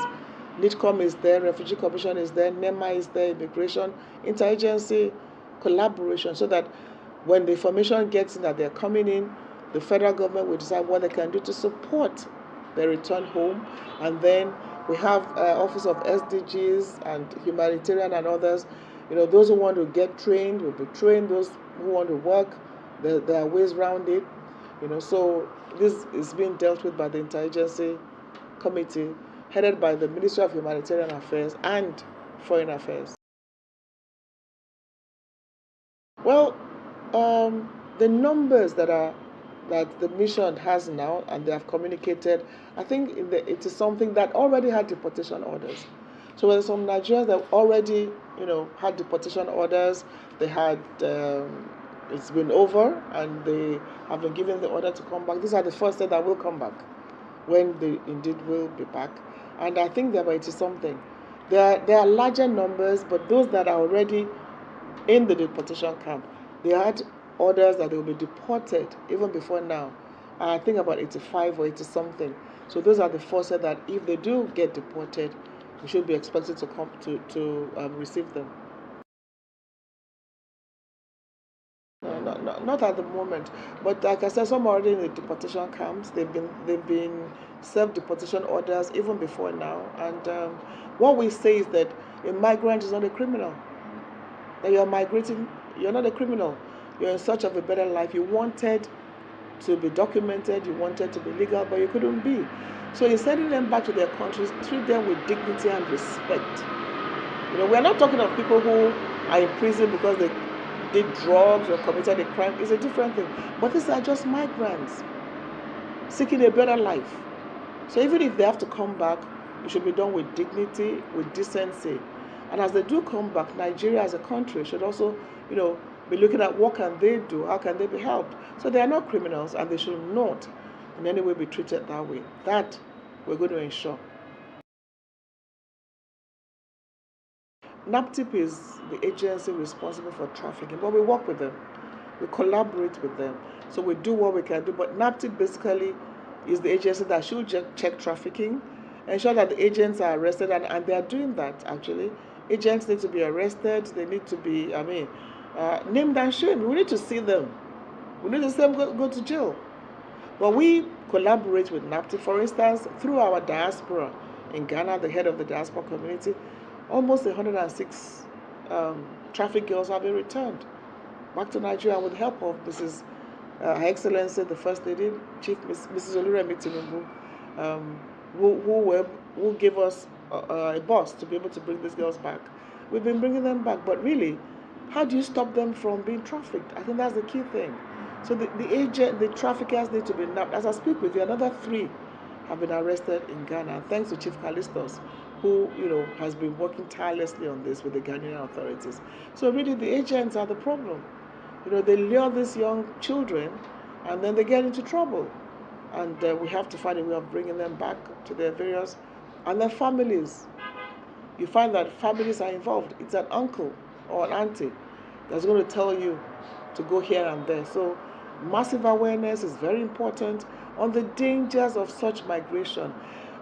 NIDCOM is there, Refugee Commission is there, NEMA is there, Immigration, interagency collaboration, so that when the information gets in that they're coming in, the federal government will decide what they can do to support their return home. And then we have Office of SDGs and humanitarian and others. You know, those who want to get trained will be trained. Those who want to work, there are ways around it. You know, so this is being dealt with by the Interagency Committee, headed by the Ministry of Humanitarian Affairs and Foreign Affairs. Well, the numbers that the mission has now, and they have communicated, I think it is something that already had deportation orders. So there are some Nigerians that already, had deportation orders. They had, it's been over, and they have been given the order to come back. These are the first set that will come back, when they indeed will be back. And I think there are 80-something. There are larger numbers, but those that are already in the deportation camp, they had orders that they will be deported even before now. I think about 85 or 80-something. So those are the first set that if they do get deported, we should be expected to come to receive them. Not at the moment, but like I said, some are already in the deportation camps. They've been served deportation orders even before now. And what we say is that a migrant is not a criminal. That you are migrating, you're not a criminal. You're in search of a better life. You wanted to be documented, you wanted to be legal, but you couldn't be. So in sending them back to their countries, treat them with dignity and respect. We're not talking of people who are in prison because they did drugs or committed a crime. It's a different thing. But these are just migrants seeking a better life. So even if they have to come back, it should be done with dignity, with decency. And as they do come back, Nigeria as a country should also, be looking at what can they do, how can they be helped. So they are not criminals, and they should not in any way be treated that way. That we're going to ensure. NAPTIP is the agency responsible for trafficking, but we work with them. We collaborate with them. So we do what we can do, but NAPTIP basically is the agency that should check trafficking, ensure that the agents are arrested, and they are doing that, actually. Agents need to be arrested. They need to be, named and shamed. We need to see them. We need to see them go to jail. But we collaborate with NAPTIP. For instance, through our diaspora in Ghana, the head of the diaspora community, almost 106 trafficked girls have been returned back to Nigeria with the help of Mrs. Her Excellency, the First Lady, Chief Mrs. Oluremi Tinubu, who gave us a bus to be able to bring these girls back. We've been bringing them back, but really, how do you stop them from being trafficked? I think that's the key thing. So the traffickers need to be nabbed. As I speak with you, another 3 have been arrested in Ghana. And thanks to Chief Callistus, who has been working tirelessly on this with the Ghanaian authorities. So really, the agents are the problem. They lure these young children, and then they get into trouble. And we have to find a way of bringing them back to their various, and their families. You find that families are involved. It's an uncle or an auntie that's going to tell you to go here and there. So massive awareness is very important. on the dangers of such migration.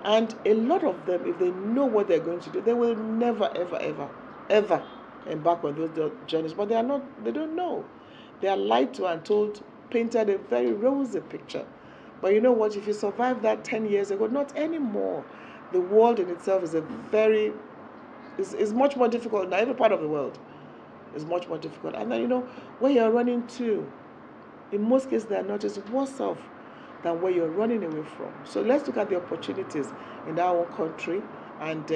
And a lot of them, if they know what they're going to do, they will never, ever, ever, ever embark on those journeys. But they don't know. They are lied to and told, painted a very rosy picture. But you know what? If you survived that 10 years ago, not anymore. The world in itself is much more difficult now. Every part of the world is much more difficult. And then, where you're running to, in most cases, they are not just worse off than where you're running away from. So let's look at the opportunities in our own country and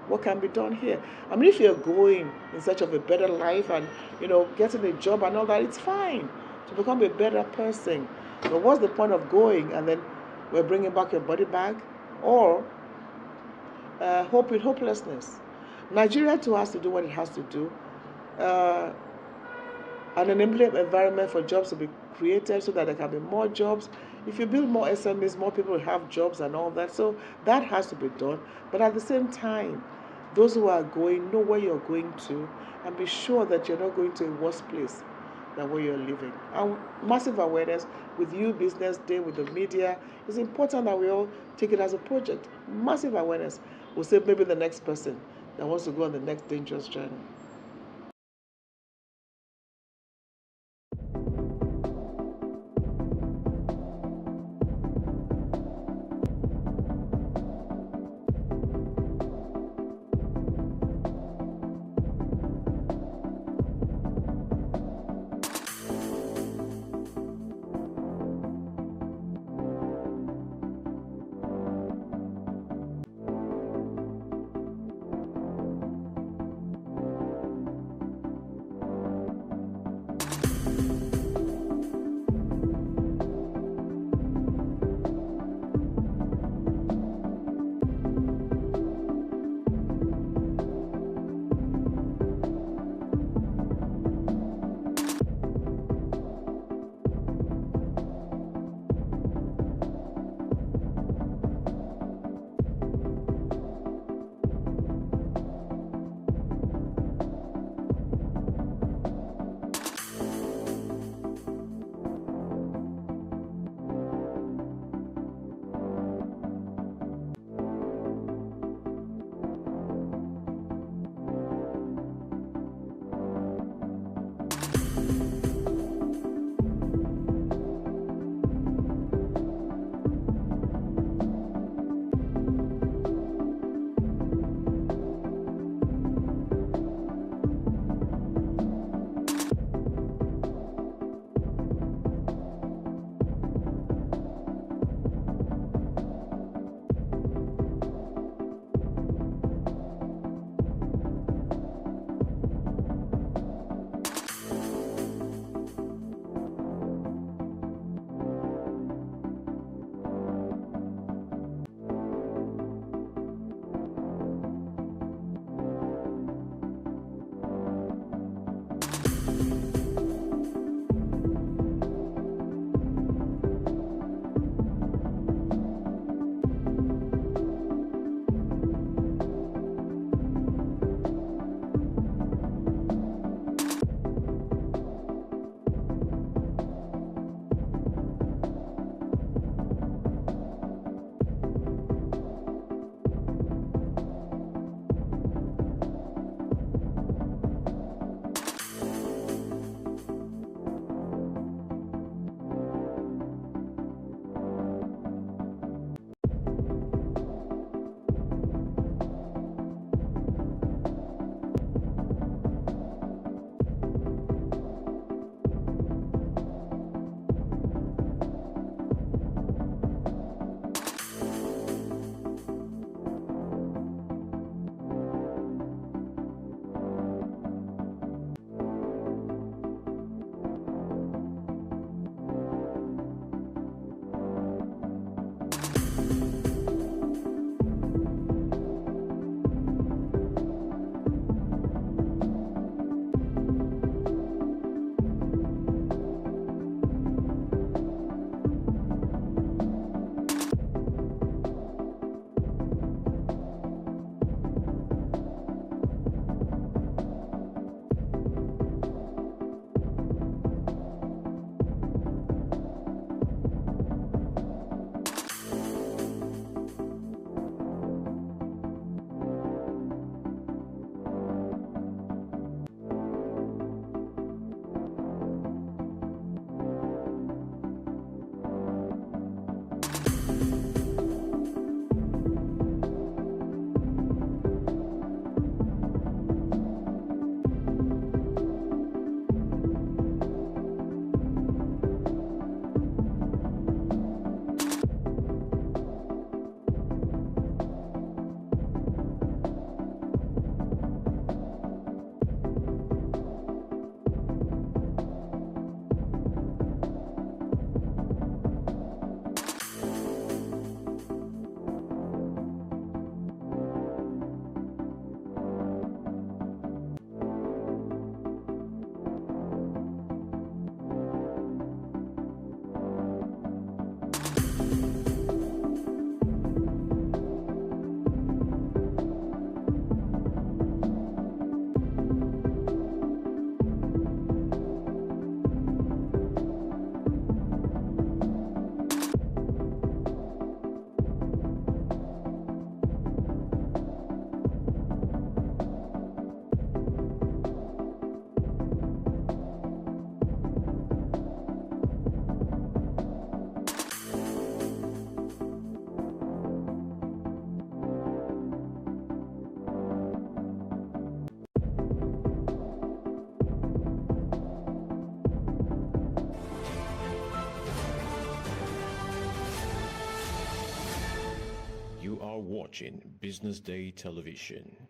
what can be done here. I mean, if you're going in search of a better life and, getting a job and all that, it's fine to become a better person. But what's the point of going and then we're bringing back your body bag or hope with hopelessness? Nigeria too has to do what it has to do. An enabling environment for jobs to be created so that there can be more jobs. If you build more SMEs, more people will have jobs and all that. So that has to be done. But at the same time, those who are going, know where you're going to and be sure that you're not going to a worse place than where you're living. And massive awareness with you, Business Day, with the media. It's important that we all take it as a project. Massive awareness will save maybe the next person that wants to go on the next dangerous journey.
are watching Business Day Television.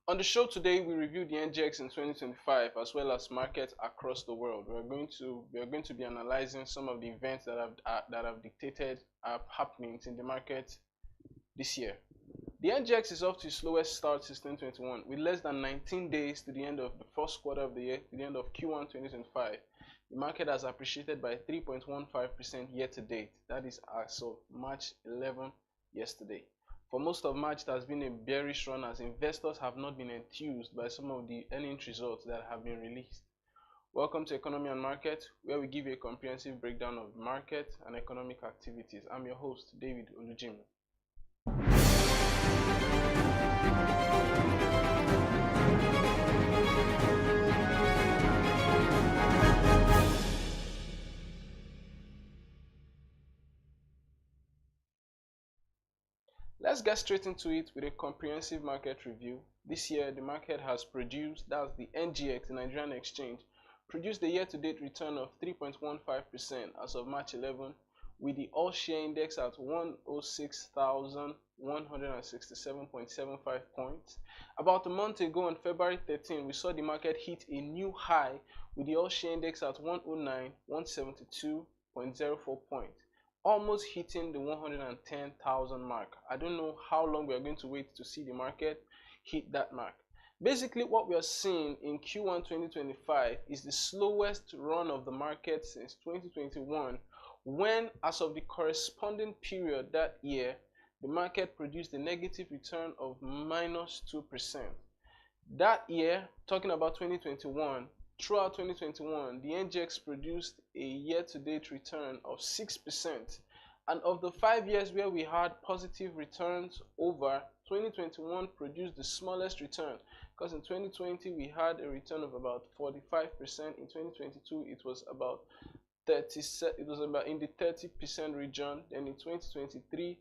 On the show today, we review the NGX in 2025 as well as markets across the world. We are going to be analyzing some of the events that have dictated happenings in the market this year. The NGX is off to its slowest start since 2021, with less than 19 days to the end of the first quarter of the year, to the end of Q1 2025. The market has appreciated by 3.15% year to date. That is as of March 11 yesterday. For most of March, it has been a bearish run as investors have not been enthused by some of the earnings results that have been released. Welcome to Economy and Market, where we give you a comprehensive breakdown of market and economic activities. I'm your host, David Olujimi. Let's get straight into it with a comprehensive market review. This year, the market has produced, that's the NGX, the Nigerian Exchange, produced a year-to-date return of 3.15% as of March 11, with the all-share index at 106,167.75 points. About a month ago, on February 13, we saw the market hit a new high with the all-share index at 109,172.04 points, almost hitting the 110,000 mark. I don't know how long we are going to wait to see the market hit that mark. Basically, what we are seeing in Q1 2025 is the slowest run of the market since 2021, when, as of the corresponding period that year, the market produced a negative return of -2%. That year, talking about 2021, throughout 2021, the NGX produced a year-to-date return of 6%. And of the 5 years where we had positive returns over, 2021 produced the smallest return, because in 2020 we had a return of about 45%. In 2022 it was about in the 30% region. Then in 2023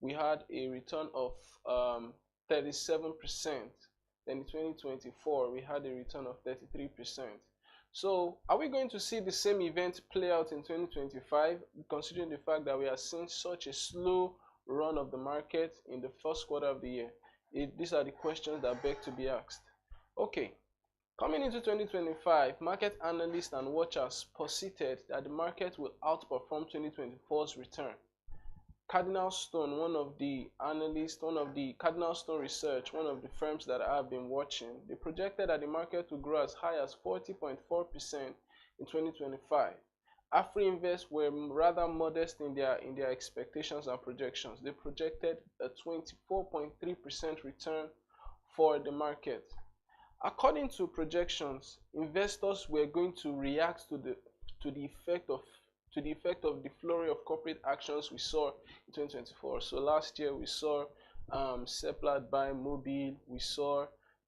we had a return of 37%. Then in 2024 we had a return of 33%. So are we going to see the same event play out in 2025, considering the fact that we are seeing such a slow run of the market in the first quarter of the year? These are the questions that beg to be asked. Okay, coming into 2025, market analysts and watchers posited that the market will outperform 2024's return. Cardinal Stone, one of the analysts, Cardinal Stone Research, one of the firms that I have been watching, they projected that the market will grow as high as 40.4% in 2025. AfriInvest were rather modest in their expectations and projections. They projected a 24.3% return for the market. According to projections, investors were going to react to the effect of the flurry of corporate actions we saw in 2024. So last year we saw Seplat buy Mobil, we saw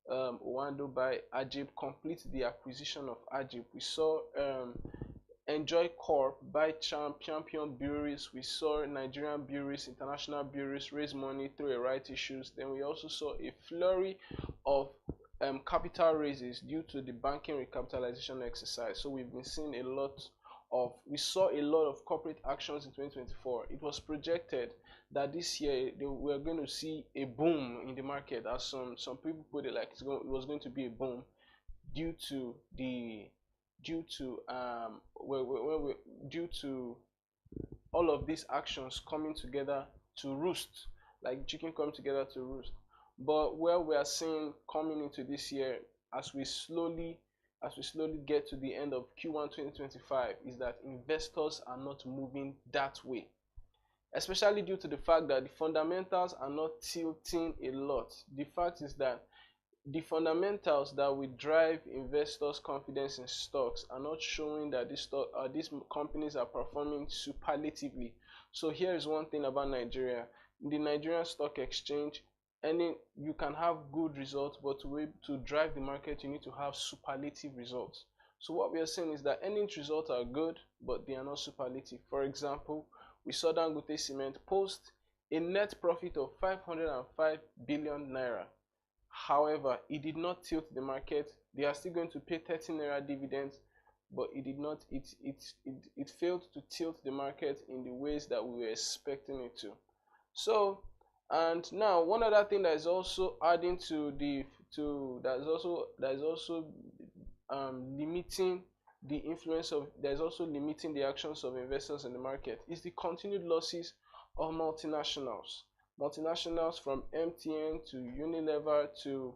Owando buy Ajib, complete the acquisition of Ajib. We saw Enjoy Corp buy Champion Breweries. We saw Nigerian breweries, international breweries raise money through a right issues. Then we also saw a flurry of capital raises due to the banking recapitalization exercise. So we've been seeing we saw a lot of corporate actions in 2024. It was projected that this year we are going to see a boom in the market, as some people put it, like it was going to be a boom due to all of these actions coming together to roost, like chicken coming together to roost. But where we are seeing coming into this year, as we slowly get to the end of Q1 2025, is that investors are not moving that way, especially due to the fact that the fundamentals are not tilting a lot. The fact is that the fundamentals that will drive investors' confidence in stocks are not showing that these companies are performing superlatively. So here is one thing about Nigeria. In the Nigerian Stock Exchange, you can have good results, but to drive the market, you need to have superlative results. So what we are saying is that earnings results are good, but they are not superlative. For example, we saw Dangote Cement post a net profit of 505 billion naira. However, it did not tilt the market. They are still going to pay 13 naira dividends, but it did not. It failed to tilt the market in the ways that we were expecting it to. So, and now one other thing that is also adding to the that is also limiting the influence of, that is also limiting the actions of investors in the market, is the continued losses of multinationals. Multinationals from MTN to Unilever to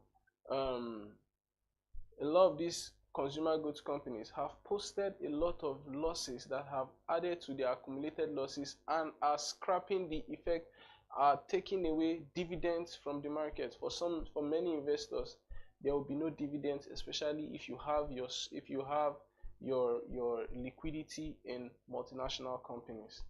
a lot of these consumer goods companies have posted a lot of losses that have added to their accumulated losses and are scrapping the effect, are taking away dividends from the market. For many investors, there will be no dividends, especially if you have your liquidity in multinational companies.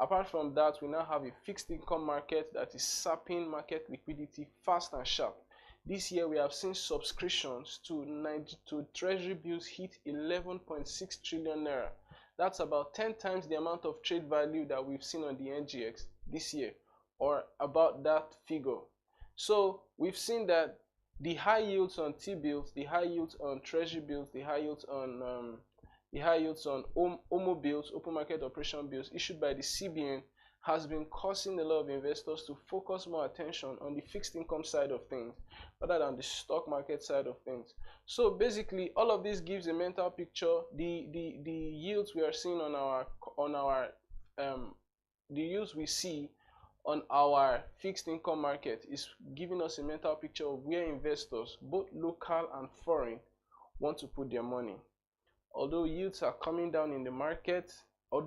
Apart from that, we now have a fixed income market that is sapping market liquidity fast and sharp. This year, we have seen subscriptions to treasury bills hit 11.6 trillion naira. That's about 10 times the amount of trade value that we've seen on the NGX this year, or about that figure. So we've seen that the high yields on T-bills, the high yields on treasury bills, the high yields on OMO bills, open market operation bills issued by the CBN has been causing a lot of investors to focus more attention on the fixed income side of things rather than the stock market side of things. So basically, all of this gives a mental picture. The yields we are seeing the yields we see on our fixed income market is giving us a mental picture of where investors, both local and foreign, want to put their money. Although yields are coming down in the market, so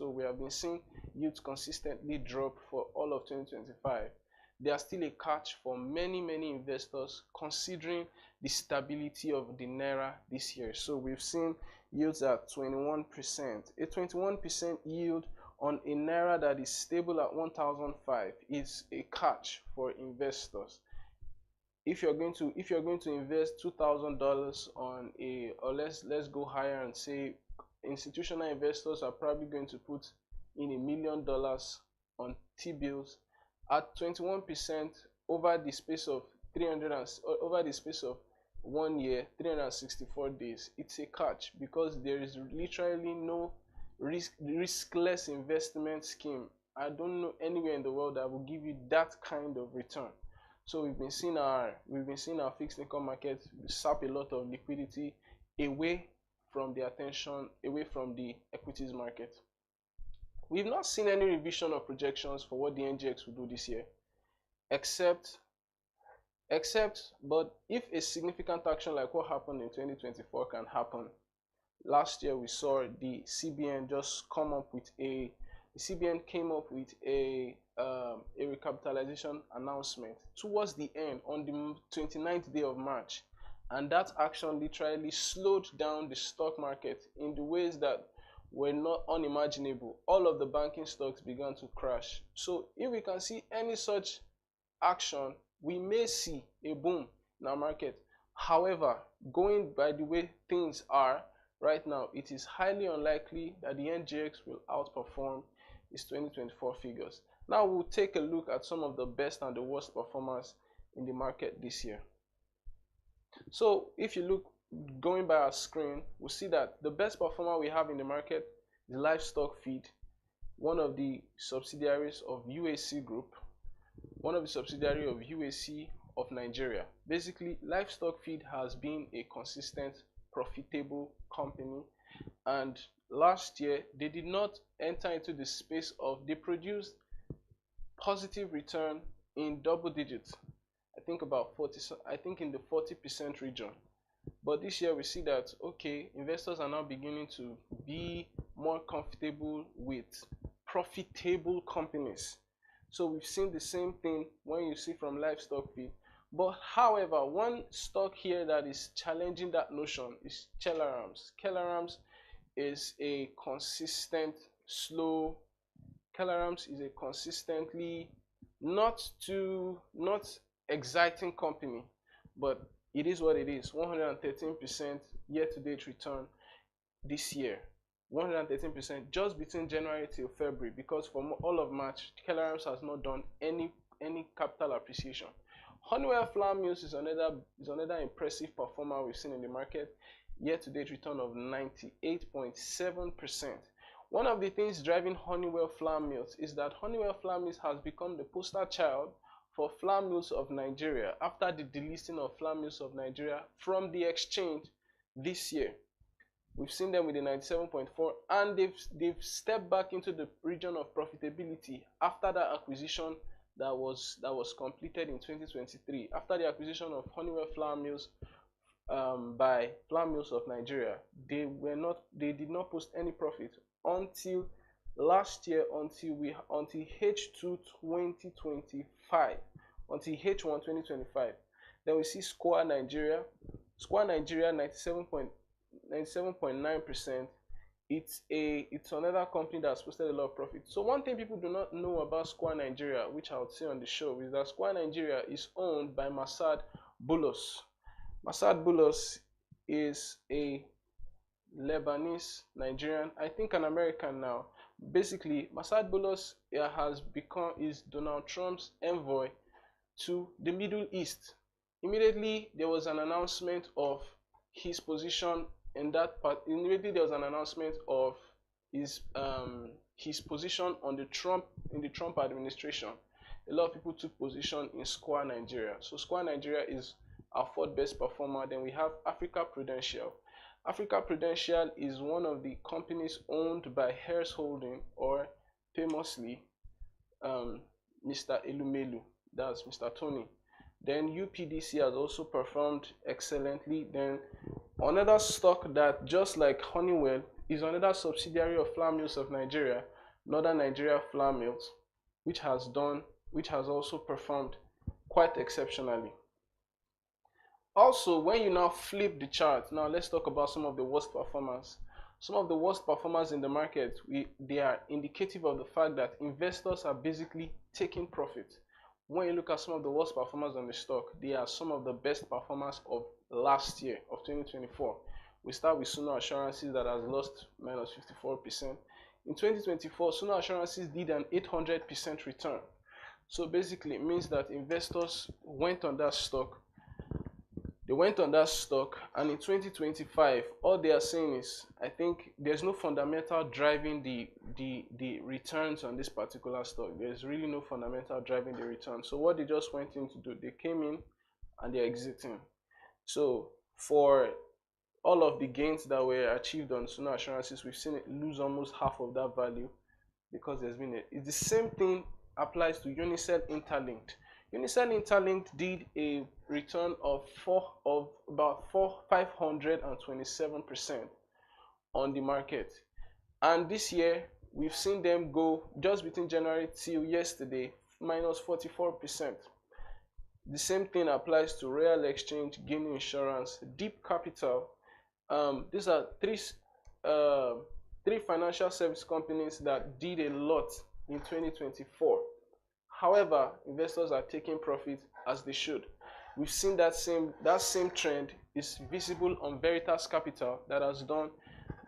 we have been seeing yields consistently drop for all of 2025. They are still a catch for many investors, considering the stability of the naira this year. So we've seen yields at 21%. A 21% yield on a naira that is stable at 1,005 is a catch for investors. If you're going to invest $2,000 on a, or let's go higher and say institutional investors are probably going to put in $1 million on T-bills at 21% over the space of 1 year, 364 days. It's a catch because there is literally no riskless investment scheme. I don't know anywhere in the world that will give you that kind of return. So we've been seeing our fixed income market sap a lot of liquidity away from the equities market. We've not seen any revision of projections for what the NGX will do this year, except but if a significant action like what happened in 2024 can happen. Last year we saw the CBN came up with a recapitalization announcement towards the end on the 29th day of March, and that action literally slowed down the stock market in the ways that were not unimaginable. All of the banking stocks began to crash. So if we can see any such action, we may see a boom in our market. However, going by the way things are right now, it is highly unlikely that the NGX will outperform its 2024 figures. Now we'll take a look at some of the best and the worst performers in the market this year. So if you look, going by our screen, we'll see that the best performer we have in the market is Livestock Feed, one of the subsidiaries of UAC Group, one of the subsidiaries of UAC of Nigeria. Basically, Livestock Feed has been a consistent, profitable company, and last year they did not enter into the space of, they produced positive return in double digits. I think in the 40% region. But this year we see that, okay, investors are now beginning to be more comfortable with profitable companies. So we've seen the same thing when you see from Livestock Feed. But however, one stock here that is challenging that notion is Kellerams. Kellerams is a consistent slow. Kellerams is a consistently not exciting company, but it is what it is. 113% year-to-date return this year. 113% just between January till February, because for all of March, Keller Williams has not done any capital appreciation. Honeywell Flour Mills is another impressive performer we've seen in the market. Year-to-date return of 98.7%. One of the things driving Honeywell Flour Mills is that Honeywell Flour Mills has become the poster child for Flour Mills of Nigeria after the delisting of Flour Mills of Nigeria from the exchange this year. We've seen them with a 97.4, and they've stepped back into the region of profitability after that acquisition that was completed in 2023. After the acquisition of Honeywell Flour Mills by Flour Mills of Nigeria, they did not post any profit until last year, until H2 2025, until H1 2025. Then we see Square Nigeria 97.9%. It's another company that's posted a lot of profit. So one thing people do not know about Square Nigeria, which I would say on the show, is that Square Nigeria is owned by Masad Boulos. Masad Boulos is a Lebanese Nigerian, I think an American now. Basically, Masad Boulos is Donald Trump's envoy to the Middle East. Immediately there was an announcement of his position in that part. Immediately there was an announcement of his position on the Trump administration. A lot of people took position in Square Nigeria. So Square Nigeria is our fourth best performer. Then we have Africa Prudential. Africa Prudential is one of the companies owned by Hearst Holding, or famously Mr. Elumelu, that's Mr. Tony. Then UPDC has also performed excellently. Then another stock that, just like Honeywell, is another subsidiary of Flour Mills of Nigeria, Northern Nigeria Flour Mills, which has also performed quite exceptionally. Also, when you now flip the chart, now let's talk about some of the worst performers. Some of the worst performers in the market, they are indicative of the fact that investors are basically taking profit. When you look at some of the worst performers on the stock, they are some of the best performers of last year, of 2024. We start with Suna Assurances that has lost minus 54%. In 2024, Suna Assurances did an 800% return. So basically, it means that investors went on that stock. They went on that stock, and in 2025, all they are saying is, I think there's no fundamental driving the returns on this particular stock. There's really no fundamental driving the return. So what they just went in to do, they came in and they're exiting. So for all of the gains that were achieved on Suna Assurances, we've seen it lose almost half of that value, because it's the same thing applies to Unicel Interlinked. Unicel Interlinked did a return of about 527% on the market, and this year we've seen them go, just between January till yesterday, minus 44%. The same thing applies to Real Exchange, Guinea Insurance, Deep Capital. These are three financial service companies that did a lot in 2024. However, investors are taking profit as they should. We've seen that same trend is visible on Veritas Capital that has done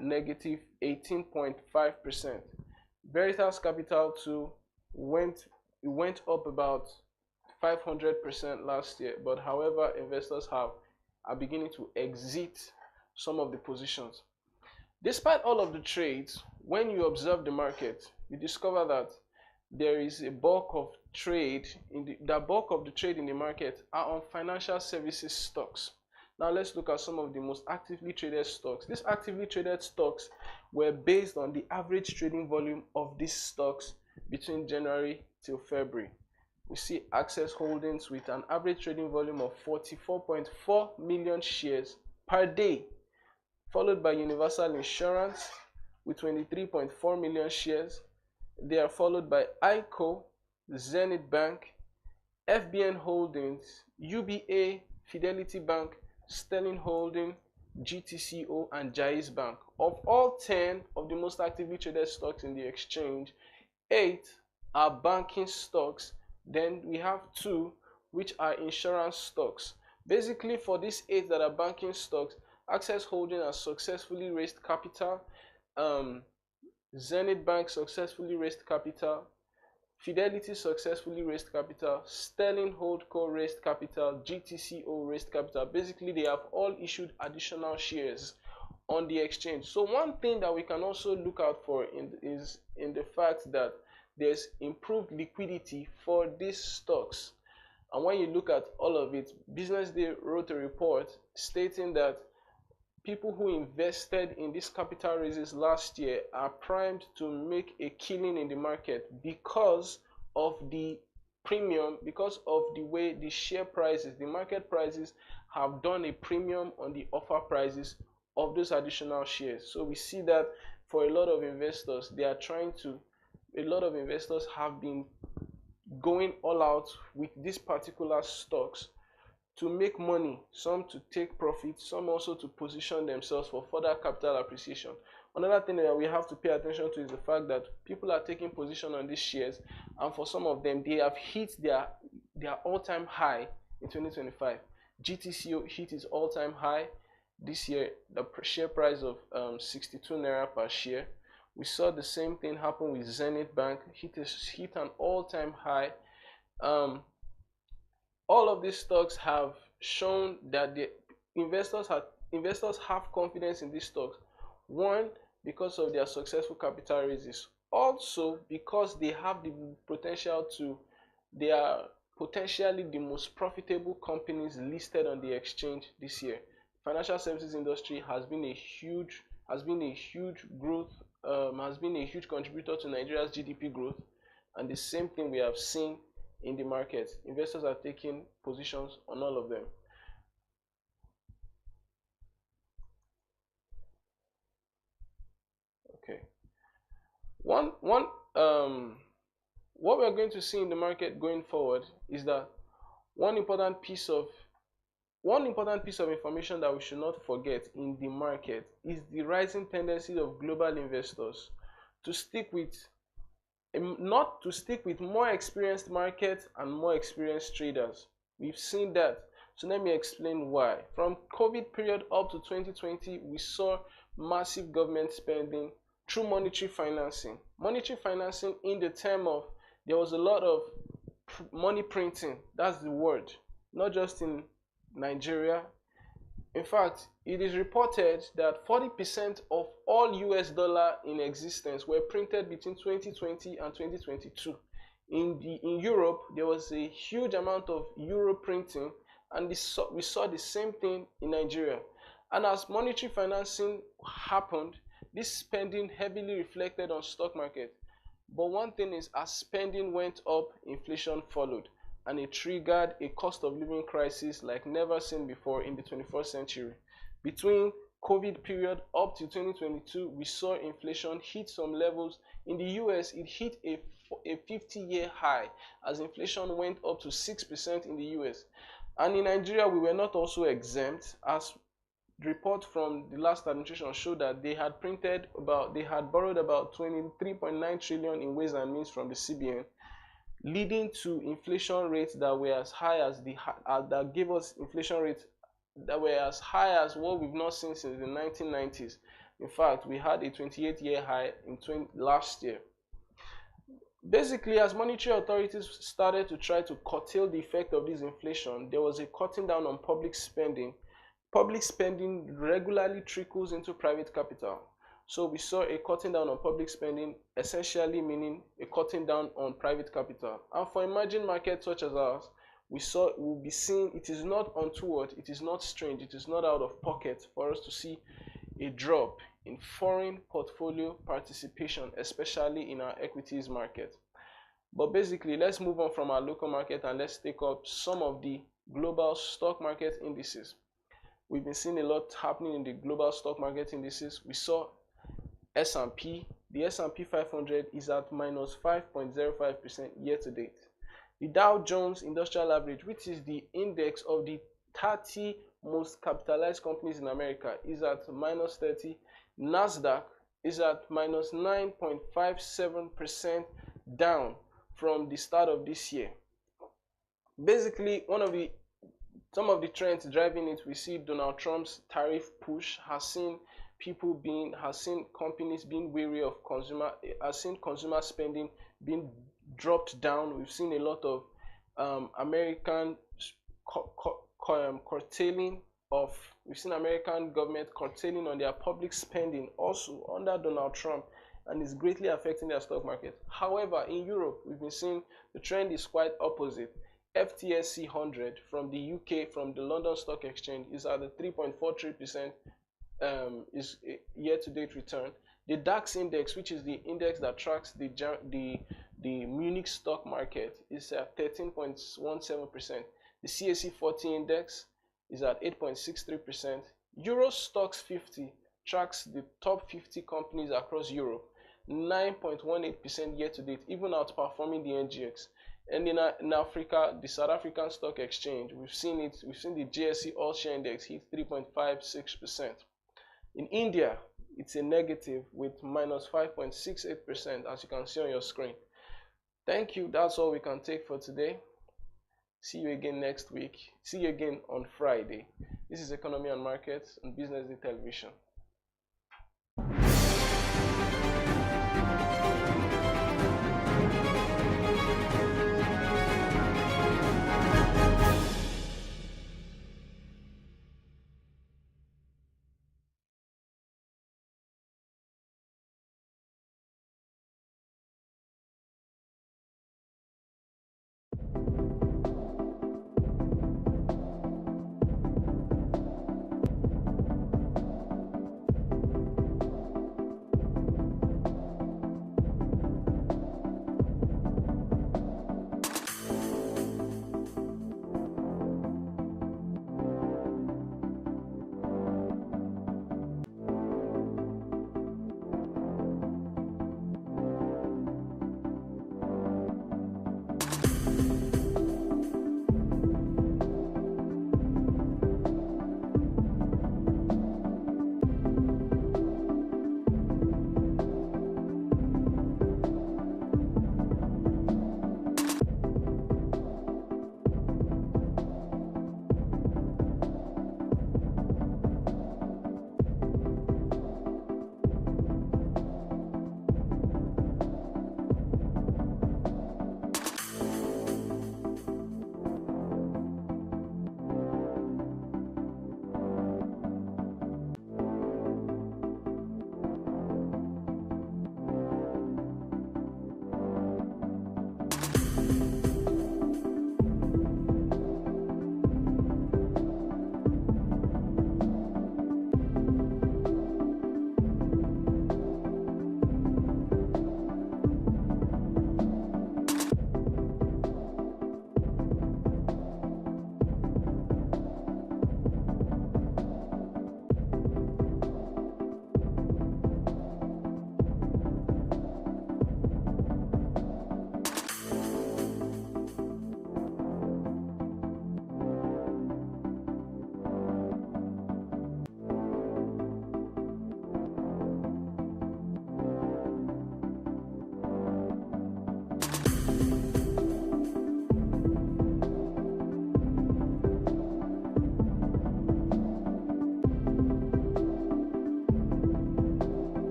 negative 18.5%. Veritas Capital too went up about 500% last year, but however, investors are beginning to exit some of the positions. Despite all of the trades, when you observe the market, you discover that there is a bulk of trade the bulk of the trade in the market are on financial services stocks. Now let's look at some of the most actively traded stocks. These actively traded stocks were based on the average trading volume of these stocks between January till February. We see Access Holdings with an average trading volume of 44.4 million shares per day, followed by Universal Insurance with 23.4 million shares. They are followed by ICO, Zenith Bank, FBN Holdings, UBA, Fidelity Bank, Sterling Holding, GTCO, and Jais Bank. Of all 10 of the most actively traded stocks in the exchange, 8 are banking stocks. Then we have 2 which are insurance stocks. Basically, for these 8 that are banking stocks, Access Holding has successfully raised capital. Zenith Bank successfully raised capital. Fidelity successfully raised capital. Sterling Holdco raised capital. GTCO raised capital. Basically, they have all issued additional shares on the exchange. So one thing that we can also look out for is in the fact that there's improved liquidity for these stocks. And when you look at all of it, BusinessDay wrote a report stating that people who invested in these capital raises last year are primed to make a killing in the market because of the premium, because of the way the share prices, the market prices have done a premium on the offer prices of those additional shares. So we see that for a lot of investors, a lot of investors have been going all out with these particular stocks to make money, some to take profit, some also to position themselves for further capital appreciation. Another thing that we have to pay attention to is the fact that people are taking position on these shares, and for some of them, they have hit their all-time high in 2025. GTCO hit its all-time high this year, the share price of 62 naira per share. We saw the same thing happen with Zenith Bank, hit an all-time high. All of these stocks have shown that the investors have confidence in these stocks. One, because of their successful capital raises. Also, because they have the potential they are potentially the most profitable companies listed on the exchange this year. Financial services industry has been a huge contributor to Nigeria's GDP growth, and the same thing we have seen in the market. Investors are taking positions on all of them. Okay. What we're going to see in the market going forward is that one important piece of information that we should not forget in the market is the rising tendency of global investors to stick with more experienced markets and more experienced traders. We've seen that. So let me explain why. From COVID period up to 2020, we saw massive government spending through monetary financing. Monetary financing in the term of there was a lot of money printing. That's the word. Not just in Nigeria. In fact, it is reported that 40% of all US dollar in existence were printed between 2020 and 2022. In Europe, there was a huge amount of euro printing, and we saw the same thing in Nigeria. And as monetary financing happened, this spending heavily reflected on stock market. But one thing is, as spending went up, inflation followed, and it triggered a cost of living crisis like never seen before in the 21st century. Between COVID period up to 2022, we saw inflation hit some levels. In the US, it hit a 50-year high as inflation went up to 6% in the US. And in Nigeria, we were not also exempt, as the report from the last administration showed that they had borrowed about 23.9 trillion in ways and means from the CBN, leading to inflation rates that were as high as that gave us inflation rates that were as high as what we've not seen since the 1990s. In fact, we had a 28-year high in last year. Basically, as monetary authorities started to try to curtail the effect of this inflation, there was a cutting down on public spending. Public spending regularly trickles into private capital. So we saw a cutting down on public spending, essentially meaning a cutting down on private capital. And for emerging markets such as ours, we'll be seeing it is not untoward, it is not strange, it is not out of pocket for us to see a drop in foreign portfolio participation, especially in our equities market. But basically, let's move on from our local market and let's take up some of the global stock market indices. We've been seeing a lot happening in the global stock market indices. We saw S&P. The S&P 500 is at minus 5.05% year to date. The Dow Jones Industrial Average, which is the index of the 30 most capitalized companies in America, is at minus 30. Nasdaq is at minus 9.57% down from the start of this year. Basically, some of the trends driving it, we see Donald Trump's tariff push has seen has seen companies being wary of has seen consumer spending being dropped down. We've seen a lot of American curtailing of, we've seen American government curtailing on their public spending also under Donald Trump, and is greatly affecting their stock market. However, in Europe, we've been seeing the trend is quite opposite. FTSE 100 from the UK, from the London Stock Exchange, is at the 3.43% is year-to-date return. The DAX index, which is the index that tracks the Munich stock market, is at 13.17%. The CAC 40 index is at 8.63%. Euro Stocks 50 tracks the top 50 companies across Europe, 9.18% year-to-date, even outperforming the NGX. And in Africa, the South African Stock Exchange, we've seen the JSE All Share Index hit 3.56%. In India, it's a negative with minus 5.68%, as you can see on your screen. Thank you. That's all we can take for today. See you again next week. See you again on Friday. This is Economy and Markets on Business Day Television.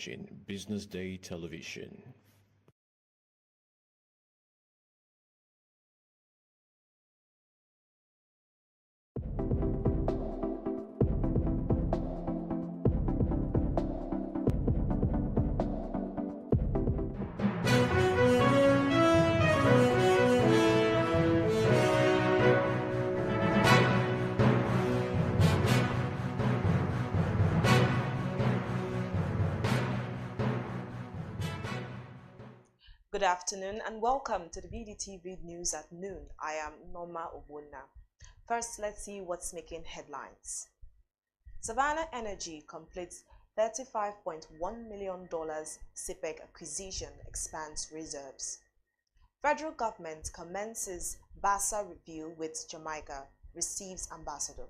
watching Business Day Television.
Good afternoon and welcome to the BDTV News at noon. I am Norma Obuna. First, let's see what's making headlines. Savannah Energy completes $35.1 million CPEC acquisition, expands reserves. Federal government commences BASA review with Jamaica, receives ambassador.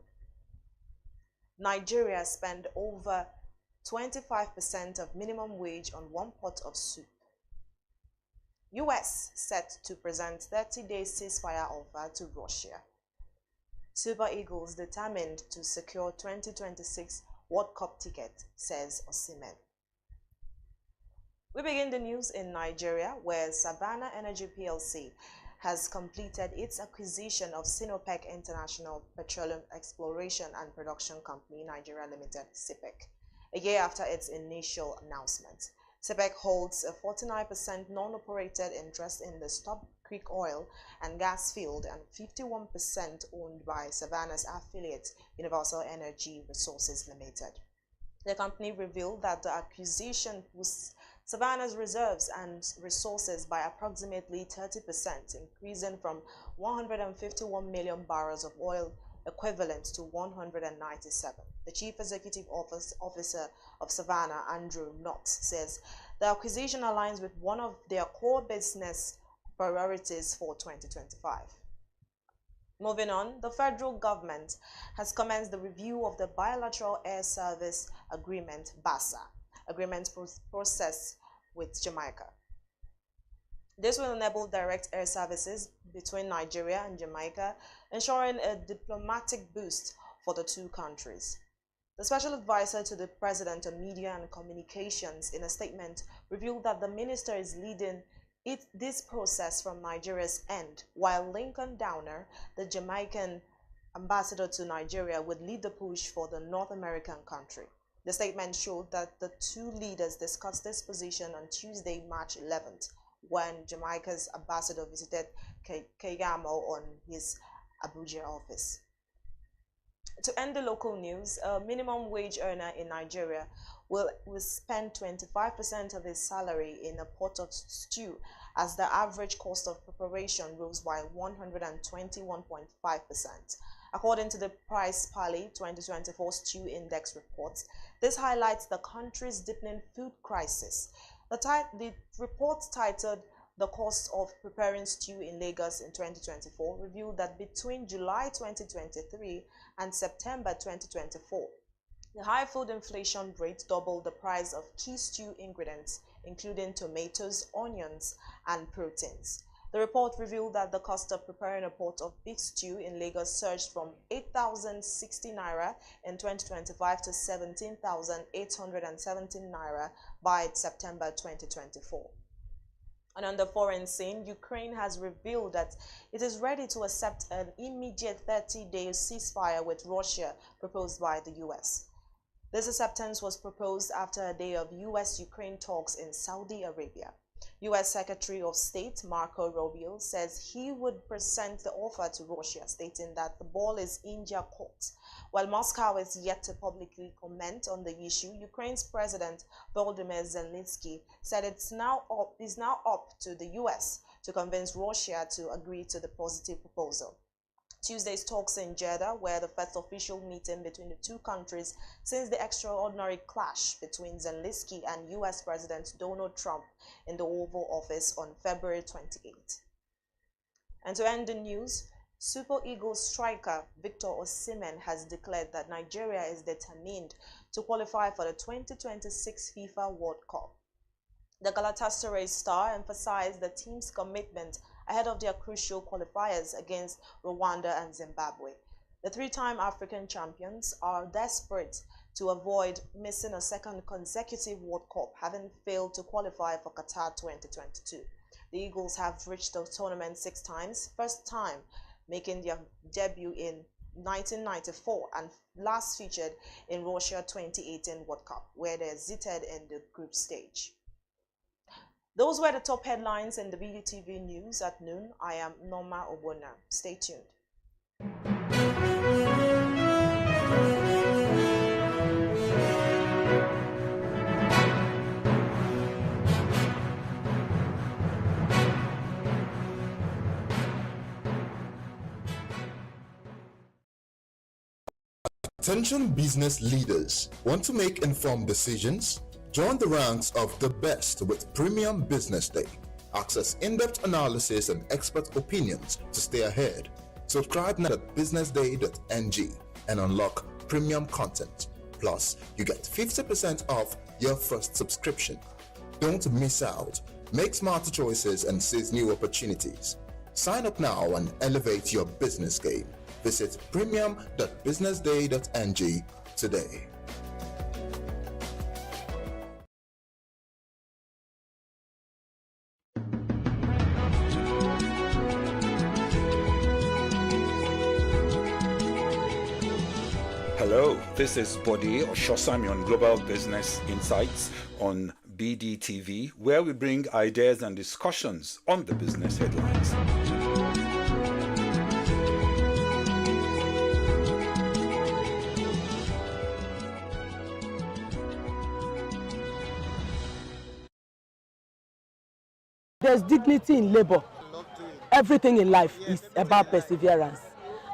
Nigeria spend over 25% of minimum wage on one pot of soup. US set to present 30-day ceasefire offer to Russia. Super Eagles determined to secure 2026 World Cup ticket, says Osimhen. We begin the news in Nigeria, where Savannah Energy PLC has completed its acquisition of Sinopec International Petroleum Exploration and Production Company Nigeria Limited, CPEC, a year after its initial announcement. CPEC holds a 49% non-operated interest in the Stop Creek oil and gas field and 51% owned by Savannah's affiliate, Universal Energy Resources Limited. The company revealed that the acquisition boosts Savannah's reserves and resources by approximately 30%, increasing from 151 million barrels of oil equivalent to 197. The Chief Executive Officer of Savannah, Andrew Knott, says the acquisition aligns with one of their core business priorities for 2025. Moving on, the federal government has commenced the review of the Bilateral Air Service Agreement, BASA, agreement process with Jamaica. This will enable direct air services between Nigeria and Jamaica, ensuring a diplomatic boost for the two countries. The special advisor to the president on media and communications, in a statement, revealed that the minister is leading this process from Nigeria's end, while Lincoln Downer, the Jamaican ambassador to Nigeria, would lead the push for the North American country. The statement showed that the two leaders discussed this position on Tuesday, March 11th, when Jamaica's ambassador visited Keyamo on his Abuja office. To end the local news, a minimum wage earner in Nigeria will spend 25% of his salary in a pot of stew, as the average cost of preparation rose by 121.5%. According to the Price Pally 2024 Stew Index report, this highlights the country's deepening food crisis. The report, titled "The Cost of Preparing Stew in Lagos in 2024," revealed that between July 2023 and September 2024, the high food inflation rate doubled the price of key stew ingredients, including tomatoes, onions, and proteins. The report revealed that the cost of preparing a pot of beef stew in Lagos surged from 8,060 naira in 2025 to 17,817 naira by September 2024. And on the foreign scene, Ukraine has revealed that it is ready to accept an immediate 30-day ceasefire with Russia proposed by the US. This acceptance was proposed after a day of US-Ukraine talks in Saudi Arabia. U.S. Secretary of State Marco Rubio says he would present the offer to Russia, stating that the ball is in their court. While Moscow is yet to publicly comment on the issue, Ukraine's President Volodymyr Zelensky said it's now up to the U.S. to convince Russia to agree to the positive proposal. Tuesday's talks in Jeddah were the first official meeting between the two countries since the extraordinary clash between Zelensky and U.S. President Donald Trump in the Oval Office on February 28. And to end the news, Super Eagles striker Victor Osimhen has declared that Nigeria is determined to qualify for the 2026 FIFA World Cup. The Galatasaray star emphasized the team's commitment ahead of their crucial qualifiers against Rwanda and Zimbabwe. The three-time African champions are desperate to avoid missing a second consecutive World Cup, having failed to qualify for Qatar 2022. The Eagles have reached the tournament 6 times, first time making their debut in 1994 and last featured in Russia 2018 World Cup, where they exited in the group stage. Those were the top headlines in the BDTV News at noon. I am Norma Obona. Stay tuned.
Attention business leaders. Want to make informed decisions? Join the ranks of the best with Premium Business Day. Access in-depth analysis and expert opinions to stay ahead. Subscribe now at businessday.ng and unlock premium content. Plus, you get 50% off your first subscription. Don't miss out. Make smarter choices and seize new opportunities. Sign up now and elevate your business game. Visit premium.businessday.ng today.
Hello, this is Bode Oshosami on Global Business Insights on BDTV, where we bring ideas and discussions on the business headlines.
There's dignity in labor. Everything in life is about perseverance.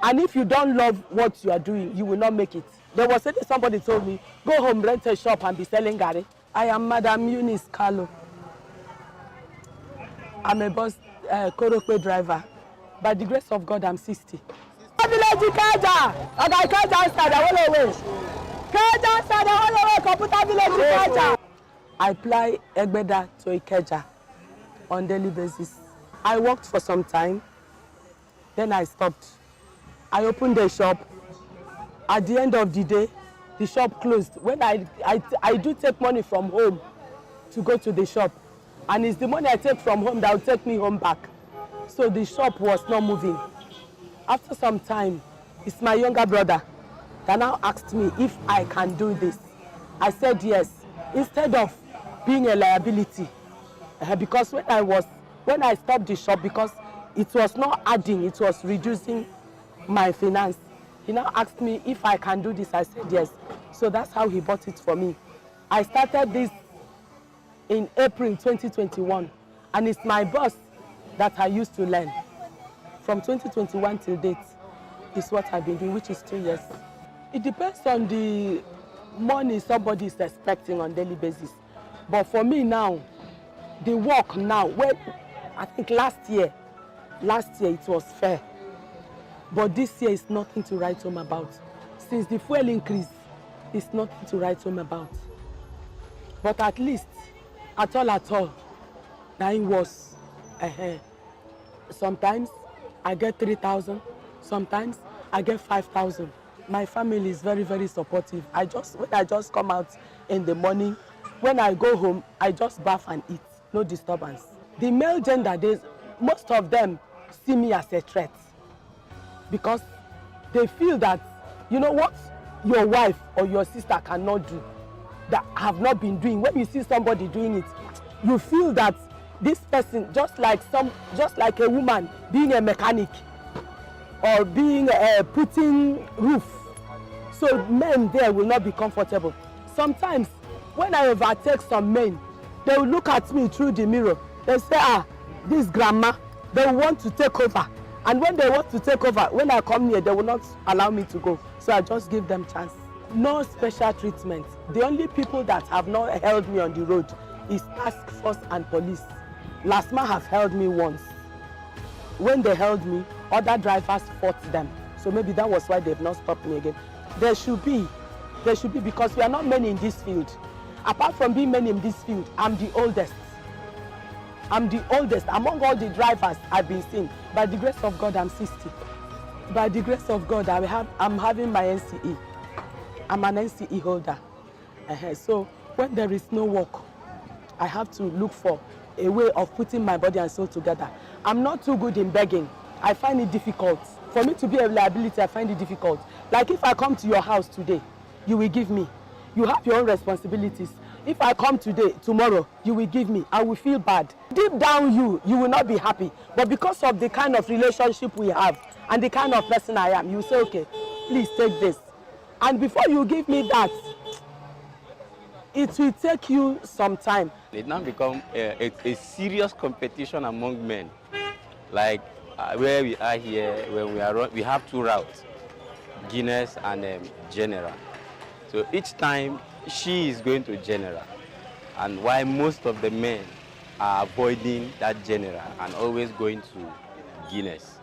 And if you don't love what you are doing, you will not make it. There was somebody told me, go home, rent a shop and be selling gari. I am Madam Eunice Carlo. I'm a bus Korokwe driver. By the grace of God, I'm 60. I fly Egbeda to Ikeja on daily basis. I worked for some time, then I stopped. I opened a shop. At the end of the day, the shop closed. When I do take money from home to go to the shop, and it's the money I take from home that will take me home back. So the shop was not moving. After some time, it's my younger brother that now asked me if I can do this. I said yes, instead of being a liability. Because when I stopped the shop, because it was not adding, it was reducing my finance. He now asked me if I can do this. I said yes. So that's how he bought it for me. I started this in April 2021, and it's my boss that I used to learn. From 2021 till date is what I've been doing, which is 2 years. It depends on the money somebody is expecting on a daily basis. But for me now, the work now, well, I think last year it was fair. But this year is nothing to write home about. Since the fuel increase, it's nothing to write home about. But at least, at all, now it was. Sometimes I get 3,000, sometimes I get 5,000. My family is very, very supportive. When I just come out in the morning, when I go home, I just bath and eat. No disturbance. The male gender, most of them see me as a threat because they feel that, you know what, your wife or your sister cannot do, that have not been doing. When you see somebody doing it, you feel that this person, just like a woman being a mechanic or being putting roof, so men there will not be comfortable. Sometimes when I overtake some men, they will look at me through the mirror. They say, this grandma, they want to take over. And when they want to take over, when I come here, they will not allow me to go. So I just give them chance. No special treatment. The only people that have not held me on the road is task force and police. LASMA have held me once. When they held me, other drivers fought them. So maybe that was why they've not stopped me again. There should be, because we are not many in this field. Apart from being many in this field, I'm the oldest. I'm the oldest among all the drivers I've been seeing. By the grace of God, I'm 60. By the grace of God, I'm having my NCE. I'm an NCE holder. So when there is no work, I have to look for a way of putting my body and soul together. I'm not too good in begging. I find it difficult. For me to be a liability, I find it difficult. Like if I come to your house today, you will give me. You have your own responsibilities. If I come today, tomorrow, you will give me. I will feel bad. Deep down you will not be happy. But because of the kind of relationship we have and the kind of person I am, you say, okay, please take this. And before you give me that, it will take you some time.
It now become a serious competition among men. Like where we are here, when we have two routes, Guinness and General. So each time she is going to General, and while most of the men are avoiding that General and always going to Guinness.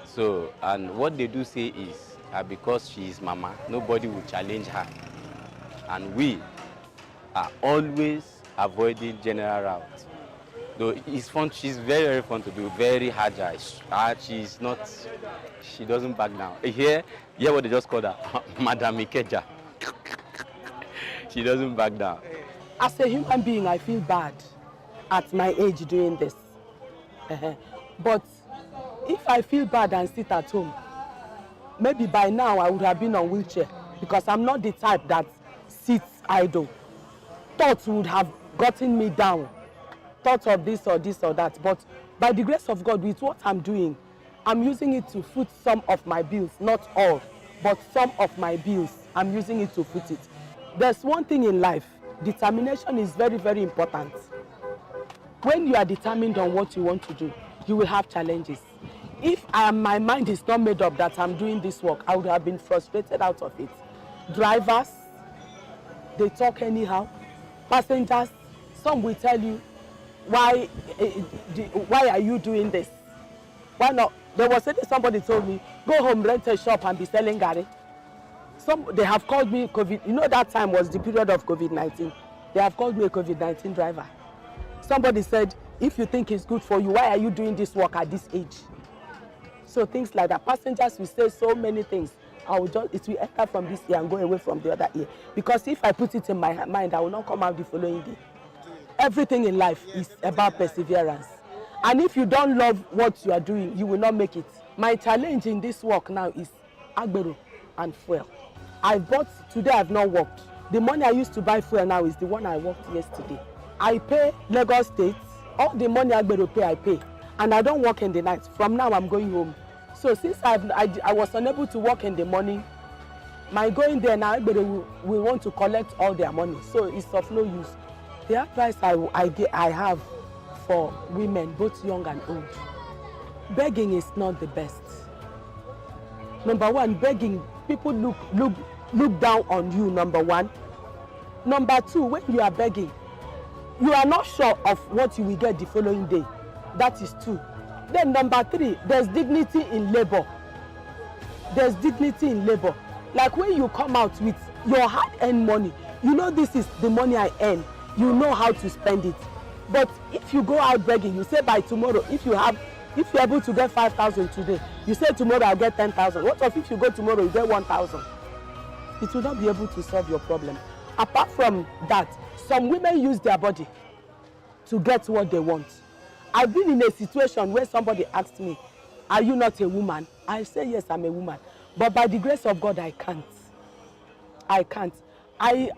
So, and what they do say is because she is mama, nobody will challenge her. And we are always avoiding General route. Though it's fun, she's very, very fun to do, very agile. She doesn't back down. Here what they just called her, Madam Ikeja. She doesn't back down.
As a human being, I feel bad at my age doing this. But if I feel bad and sit at home, maybe by now I would have been on wheelchair, because I'm not the type that sits idle. Thoughts would have gotten me down. Thoughts of this or that. But by the grace of God, with what I'm doing, I'm using it to foot some of my bills. Not all, but some of my bills. I'm using it to foot it. There's one thing in life. Determination is very, very important. When you are determined on what you want to do, you will have challenges. If my mind is not made up that I'm doing this work, I would have been frustrated out of it. Drivers, they talk anyhow. Passengers, some will tell you, why are you doing this? Why not? There was somebody told me, go home, rent a shop and be selling gari. They have called me COVID. You know that time was the period of COVID-19. They have called me a COVID-19 driver. Somebody said, if you think it's good for you, why are you doing this work at this age? So things like that. Passengers will say so many things. It will enter from this ear and go away from the other ear. Because if I put it in my mind, I will not come out the following day. Everything in life is about perseverance. And if you don't love what you are doing, you will not make it. My challenge in this work now is agbero and fuel. Today I've not worked. The money I used to buy fuel now is the one I worked yesterday. I pay Lagos State. All the money agbero pay, I pay. And I don't work in the night. From now I'm going home. So since I was unable to work in the morning, my going there now, agbero will want to collect all their money. So it's of no use. The advice I have for women, both young and old, begging is not the best. Number one, begging, people look down on you, number one. Number two, when you are begging, you are not sure of what you will get the following day. That is two. Then number three, there's dignity in labor. There's dignity in labor. Like when you come out with your hard-earned money, you know this is the money I earn. You know how to spend it. But if you go out begging, you say by tomorrow, if you're able to get 5,000 today, you say tomorrow I'll get 10,000. What if you go tomorrow, you get 1,000? It will not be able to solve your problem. Apart from that, some women use their body to get what they want. I've been in a situation where somebody asked me, are you not a woman? I say, yes, I'm a woman. But by the grace of God, I can't. I can't. I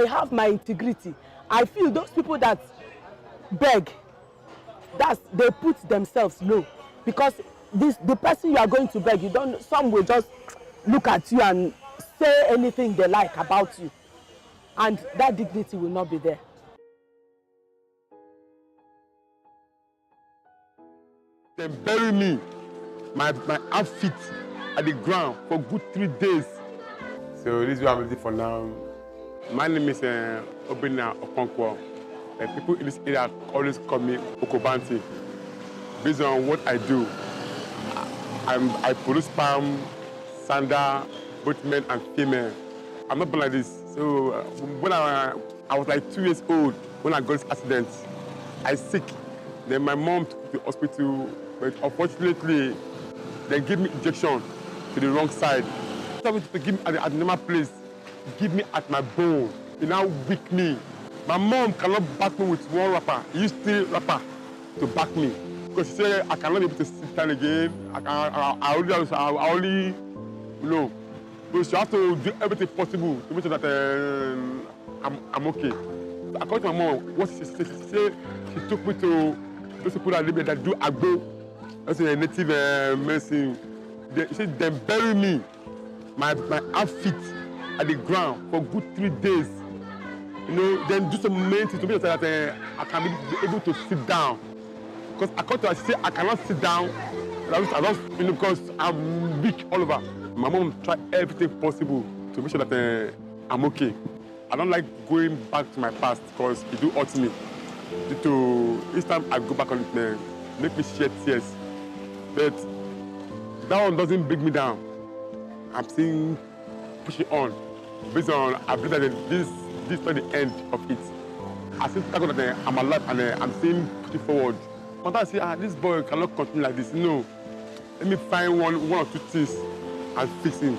have my integrity. I feel those people that beg, they put themselves low. Because the person you are going to beg, some will just look at you and say anything they like about you. And that dignity will not be there.
They bury me, my outfit at the ground for good 3 days. So this is what I'm ready for now. My name is Obina Okonkwo. People in this area always call me Okobanti. Based on what I do, I produce palm, sandal, both men and female. I'm not born like this. So when I was like 2 years old, when I got this accident, I sick. Then my mom took me to the hospital, but unfortunately, they gave me injection to the wrong side. They told me to give me at the normal place. give me at my bone. It now weak me. My mom cannot back me with one rapper. He used 3 rapper to back me. Because she said I cannot be able to sit down again. I only, you know. So she has to do everything possible to make sure that I'm okay. So according to my mom, what she said, she took me to those people that live there that do agbo. That's a native medicine. She said they bury me, my outfit at the ground for good 3 days. You know, then do some main things to make sure that I can be able to sit down. Because according to her, she said I cannot sit down. I just, you know, because I'm weak all over. My mom tried everything possible to make sure that I'm okay. I don't like going back to my past because it do hurt me. Due to each time I go back on it, make me shed tears. But that one doesn't bring me down. I'm still pushing on. Based on, I believe that this is not the end of it. I still thank God that I'm alive and I'm still pushing forward. Sometimes I say, this boy cannot continue like this. No. Let me find one or two things and fix him.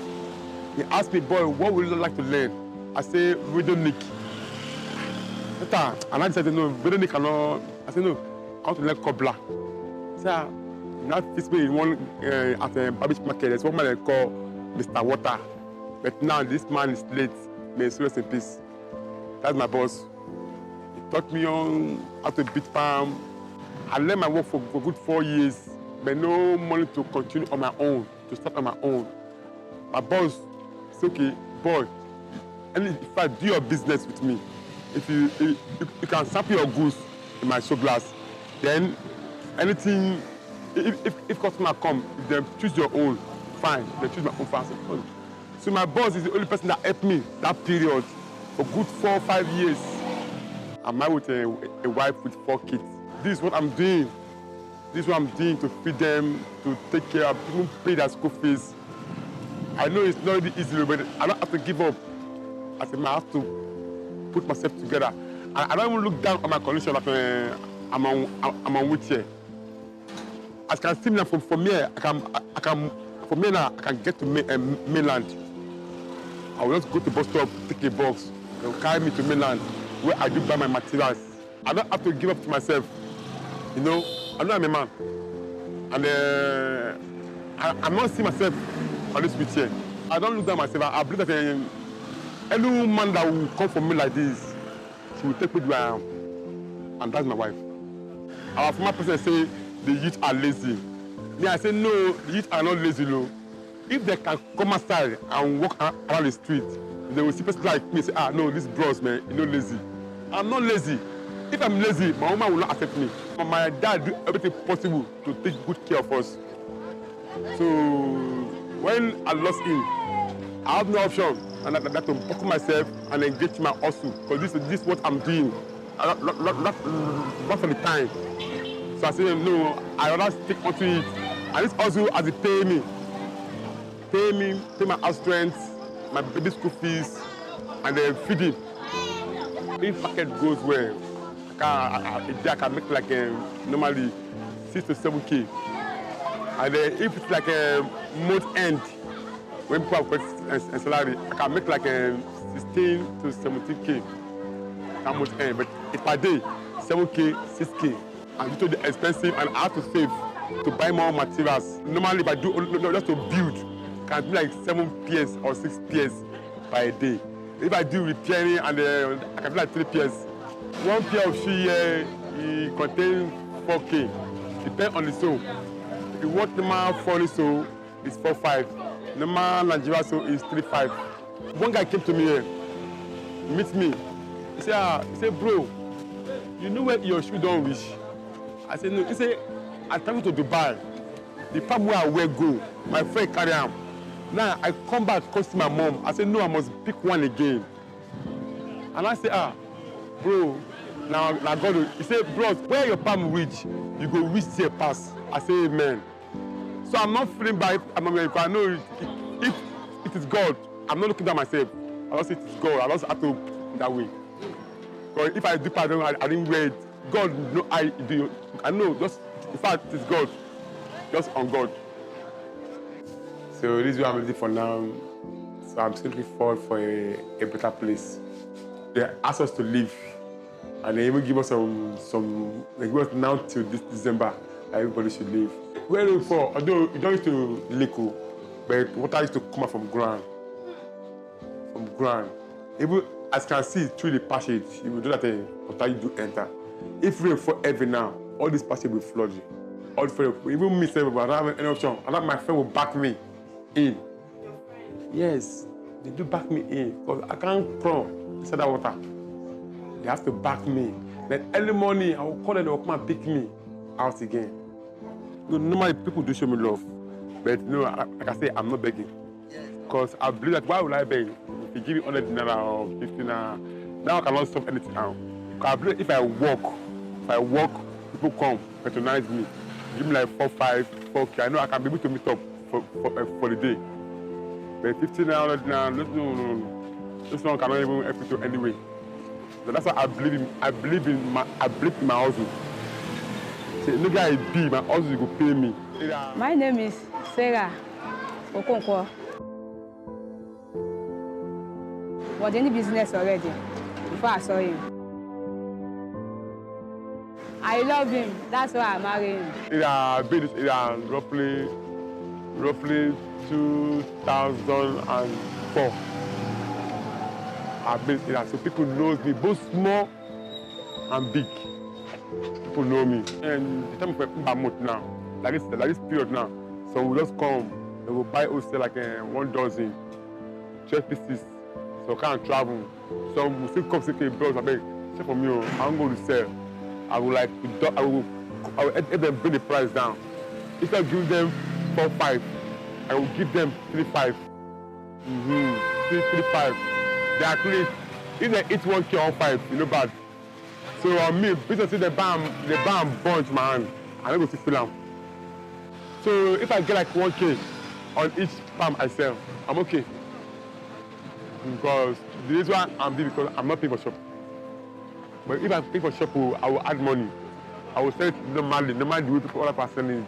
He asked me, boy, what would you like to learn? I say, radionic. And I decided, no, radionic cannot. I said, no, I want to learn cobbler. He said, now fix me in one at a Babish market. There's one man they call Mr. Water. But now this man is late. May he rest in peace. That's my boss. He taught me on how to beat palm. I learned my work for good 4 years, but no money to continue on my own, to start on my own. My boss said, okay, boy, and if I do your business with me, if you can sample your goods in my show glass, then anything, if customer come, if they choose your own, fine, they choose my own fast. So my boss is the only person that helped me that period for good 4 or 5 years. I'm married with a wife with 4 kids. This is what I'm doing. This is what I'm doing to feed them, to take care of, even pay their school fees. I know it's not really easy, but I don't have to give up. I said, I have to put myself together. I don't even look down on my condition that I'm on wheelchair. As you can see now from here, from here now, I can get to mainland. I will just go to bus stop, take a box, they'll carry me to mainland, where I do buy my materials. I don't have to give up to myself. You know, I know I'm a man. And I'm not seeing myself on this wheelchair. I don't look down myself. I believe that any woman that will come for me like this, she will take me where I am. And that's my wife. Our former president say the youth are lazy. Me, I say no, the youth are not lazy, no. If they can come outside and walk around the street, they will see people like me and say, no, this bros, man, you're not lazy. I'm not lazy. If I'm lazy, my woman will not accept me. My dad do everything possible to take good care of us. So when I lost him, I have no option. And I had to buckle myself and engage my hustle. Because this is what I'm doing. Not for the time. So I said, no, I rather stick onto it. And this hustle has to pay me. Pay my house rent, my baby school fees, and then feed him. If market goes well, I can make like normally 6 to 7K. And if it's like a month end, when people have got a salary, I can make like 16 to 17K. That month end, but if per day, 7K, 6K. And due to the expensive, and I have to save to buy more materials. Normally, if I do just to build, it can be like 7 PS or 6 PS per day. If I do repairing, and I can be like 3 PS. 1 pair of shoe here, it contains 4K. Depends on the sole. If you want normal foreign sole, it's 4.5. Normal Nigeria sole is 3.5. One guy came to me here, meet me. He said, bro, you know where your shoe don't reach? I said, no. He said, I travel to Dubai. The farm where I wear go, my friend carry him. Now I come back, come see my mom. I said, no, I must pick one again. And I said, bro, now God, he said, bro, where your palm reach, you go reach here pass. I say, amen. So I'm not feeling bad. I know if it is God, I'm not looking at myself. I don't say it is God. I just have to that way. Because if I do pardon, I didn't wear it. God, no, I do. I know, just in fact, it is God. Just on God. So this is what I'm ready for now. So So I'm simply forward for a better place. They asked us to leave, and they even give us they give us now till this December that everybody should leave. Where are we for? Although it don't used to liquor, but water used to come out from ground. From ground. Even as you can see through the passage, you will do that water you do enter. If rain fall heavy now, all this passage will flood you. All the even me, I don't have any option. And my friend will back me in. Yes, they do back me in because I can't crawl inside that water. They have to back me. Then early morning, I will call them, they will come and pick me out again. Normally, people do show me love, but like I say, I'm not begging. Because I believe that why would I beg? If you give me 100 naira or 50 naira, now I cannot stop anything now. Because I believe if I walk, people come, patronize me, give me like 4, 5, 4K. I know I can be able to meet up for the day. But 50 naira, 100 naira, no. This one cannot even help you anyway. So that's why I believe in. I believe in my hustle. Say, no guy be my hustle will pay me.
My name is Sarah Okonkwo. Was in the business already before I saw him. I love him. That's why I married him.
I've been in roughly 2004. I've been here, so people know me, both small and big. People know me. And the time for month now, like this period now, so we just come, they will buy us like 1 dozen, 12 pieces, so I can't travel. So we still come say, bros, I beg, check for me, I'm going to sell. I will help them bring the price down. Instead of giving them 4, 5, I will give them 3, 5. 3, 5. They actually, if they eat 1K or 5, you know bad. So on me, business they buy and bunch my hand. I don't go to feel them. So if I get like 1K on each palm I sell, I'm okay. Because the reason why I'm doing because I'm not paying for shop. But if I pay for shop, I will add money. I will sell it normally the way people other people selling it.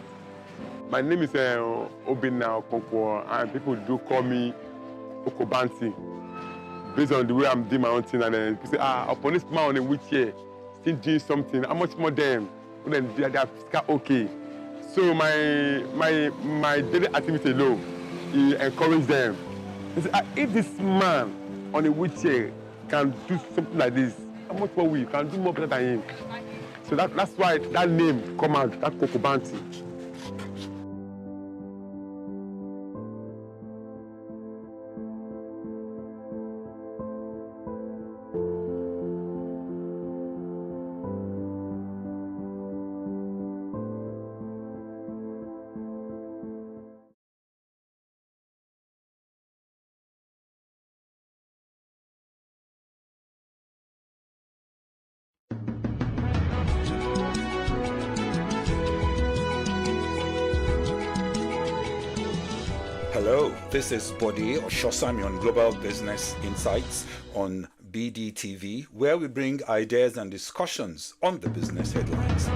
My name is Obina Okonkwo, and people do call me Okobanti. Based on the way I'm doing my own thing, and then people say, upon this man on a wheelchair, still doing something, how much more them? Then they are okay. So my daily activity low, he encourage them. He say, if this man on a wheelchair can do something like this, how much more we can do more better than him? So that's why that name come out, that Kokobanti.
Hello, this is Bode Oshosami on Global Business Insights on BDTV, where we bring ideas and discussions on the business headlines.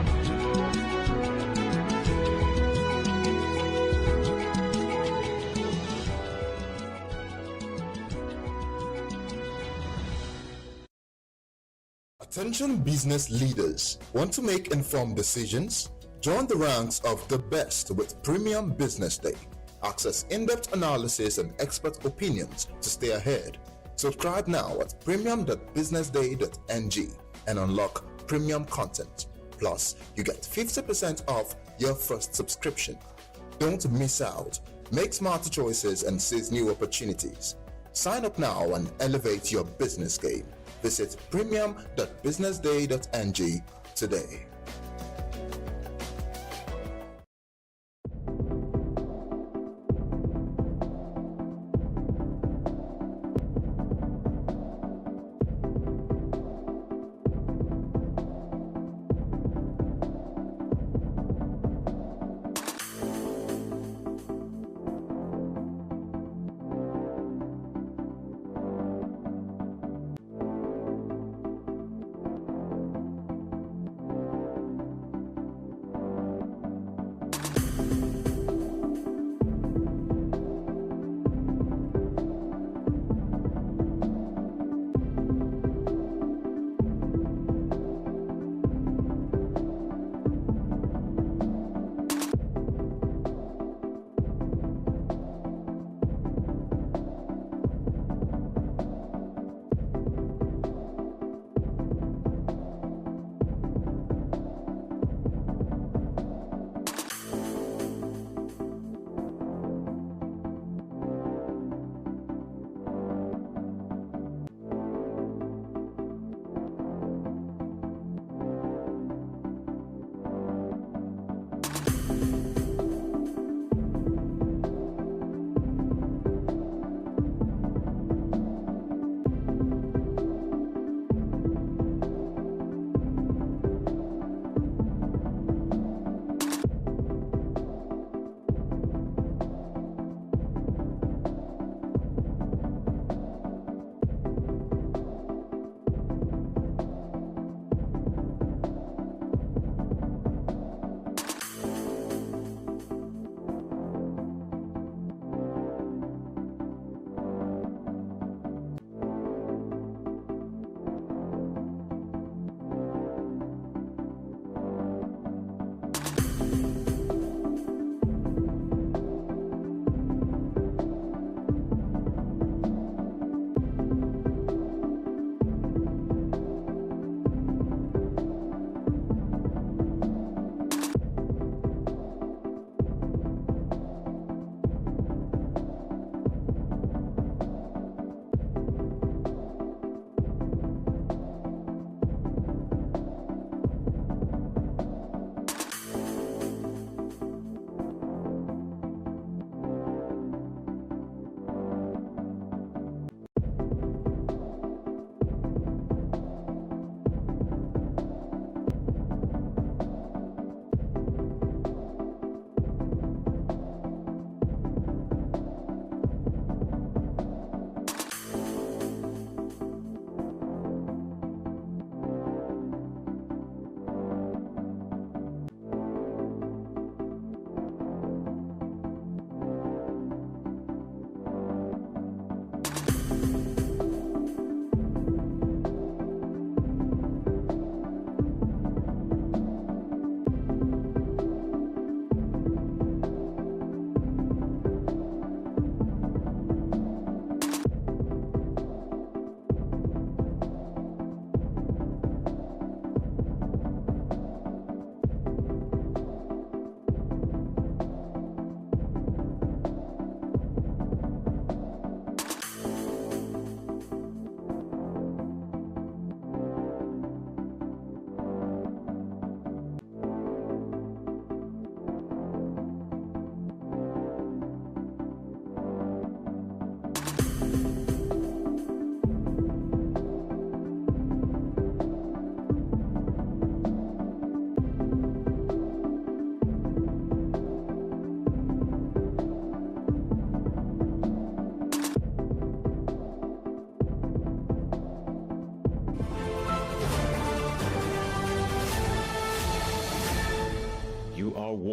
Attention business leaders. Want to make informed decisions? Join the ranks of the best with Premium Business Day. Access in-depth analysis and expert opinions to stay ahead. Subscribe now at premium.businessday.ng and unlock premium content. Plus, you get 50% off your first subscription. Don't miss out. Make smarter choices and seize new opportunities. Sign up now and elevate your business game. Visit premium.businessday.ng today.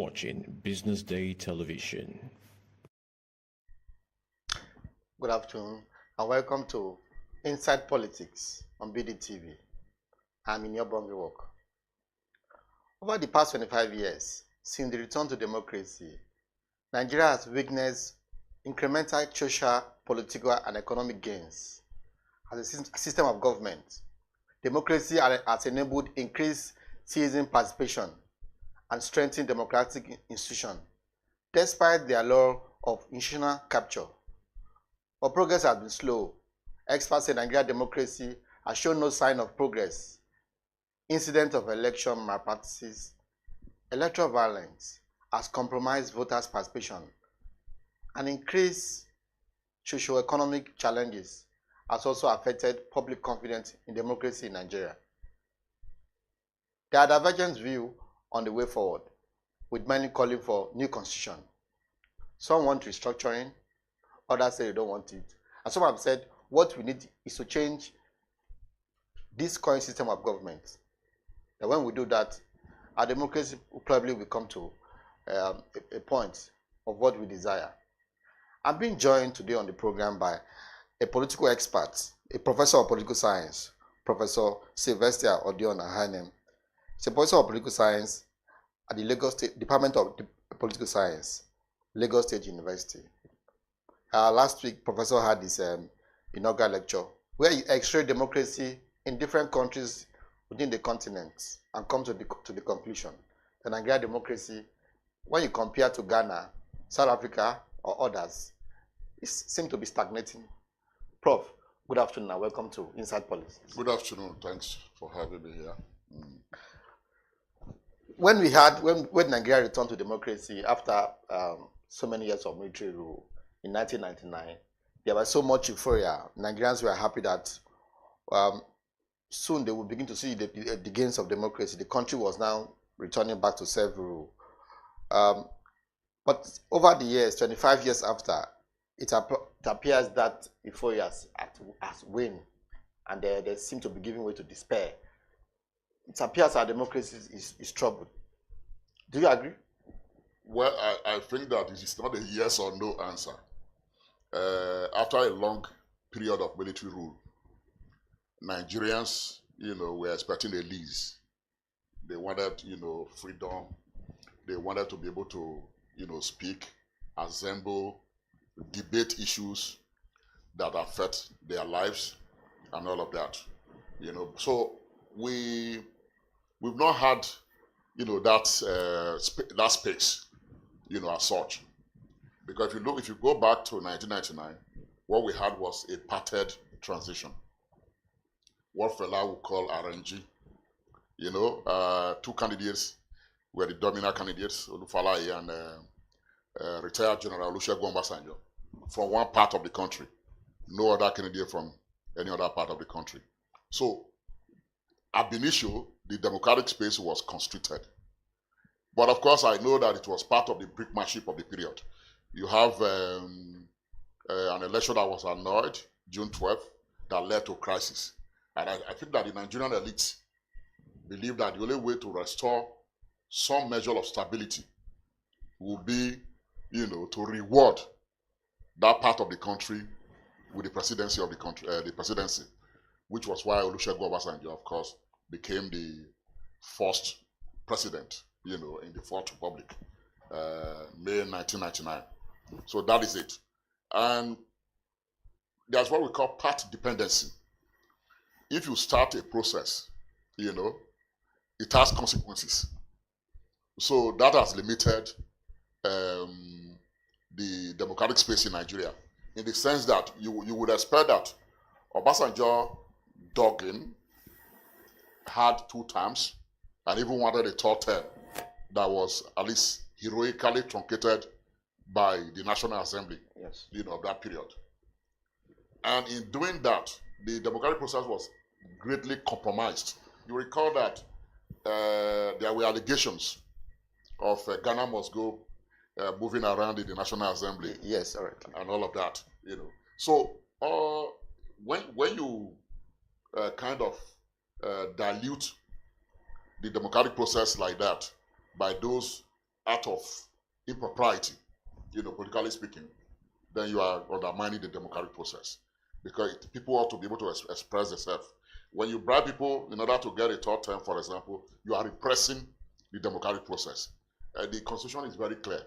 watching Business Day Television.
Good afternoon and welcome to Inside Politics on BDTV. I'm in your work. Over the past 25 years, since the return to democracy, Nigeria has witnessed incremental social, political, and economic gains. As a system of government, democracy has enabled increased citizen participation and strengthened democratic institutions, despite the allure of institutional capture. But progress has been slow. Experts say Nigerian democracy has shown no sign of progress. Incidents of election malpractices, electoral violence has compromised voters' participation, and increased socio-economic challenges has also affected public confidence in democracy in Nigeria. There are divergent views on the way forward, with many calling for new constitution. Some want restructuring, others say they don't want it. And some have said what we need is to change this current system of government. And when we do that, our democracy probably will come to a point of what we desire. I'm being joined today on the program by a political expert, a professor of political science, Professor Sylvester Odiona-Hanem. He's a professor of political science at the Lagos State Department of Political Science, Lagos State University. Last week, Professor had his inaugural lecture where he x-rayed democracy in different countries within the continent and come to the conclusion that Nigerian democracy, when you compare to Ghana, South Africa, or others, it seems to be stagnating. Prof, good afternoon and welcome to Inside Politics.
Good afternoon. Thanks for having me here.
When Nigeria returned to democracy after so many years of military rule in 1999, there was so much euphoria. Nigerians were happy that soon they would begin to see the gains of democracy. The country was now returning back to self-rule. But over the years, 25 years after, it appears that euphoria has waned, and they seem to be giving way to despair. It appears our democracy is troubled. Do you agree?
Well, I think that it is not a yes or no answer. After a long period of military rule, Nigerians, were expecting a lease. They wanted, freedom. They wanted to be able to, speak, assemble, debate issues that affect their lives and all of that. So we've not had, that space, as such. Because if you go back to 1999, what we had was a parted transition. What Fela would call RNG. Two candidates were the dominant candidates, Olufalaye and retired General Olusegun Obasanjo, from one part of the country. No other candidate from any other part of the country. So, ab initio, the democratic space was constricted. But of course, I know that it was part of the brickmanship of the period. You have an election that was annulled, June 12th, that led to crisis. And I think that the Nigerian elites believe that the only way to restore some measure of stability will be, to reward that part of the country with the presidency of the country, which was why Olusegun Obasanjo, of course, became the first president, in the Fourth Republic, May 1999. So that is it. And there's what we call part dependency. If you start a process, it has consequences. So that has limited the democratic space in Nigeria, in the sense that you would expect that Obasanjo dug in, had 2 terms, and even wanted a 3rd term that was at least heroically truncated by the National Assembly,
yes,
of that period. And in doing that, the democratic process was greatly compromised. You recall that there were allegations of Ghana must go moving around in the National Assembly.
Yes, all right.
And all of that, So when you kind of dilute the democratic process like that by those out of impropriety, politically speaking, then you are undermining the democratic process. Because people ought to be able to express themselves. When you bribe people in order to get a third term, for example, you are repressing the democratic process. The Constitution is very clear.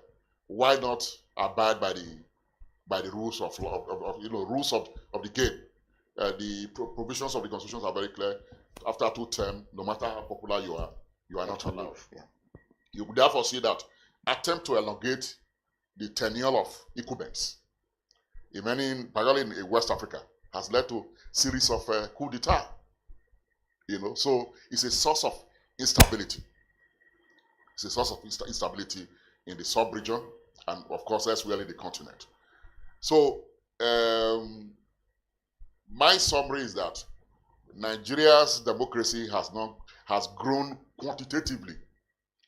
Why not abide by the rules of law, rules of the game? The provisions of the Constitution are very clear. After 2 terms, no matter how popular you are not allowed.
Yeah.
You would therefore see that attempt to elongate the tenure of incumbents, particularly in West Africa, has led to series of coup d'etat. So it's a source of instability. It's a source of instability in the sub-region and, of course, elsewhere in the continent. So my summary is that Nigeria's democracy has grown quantitatively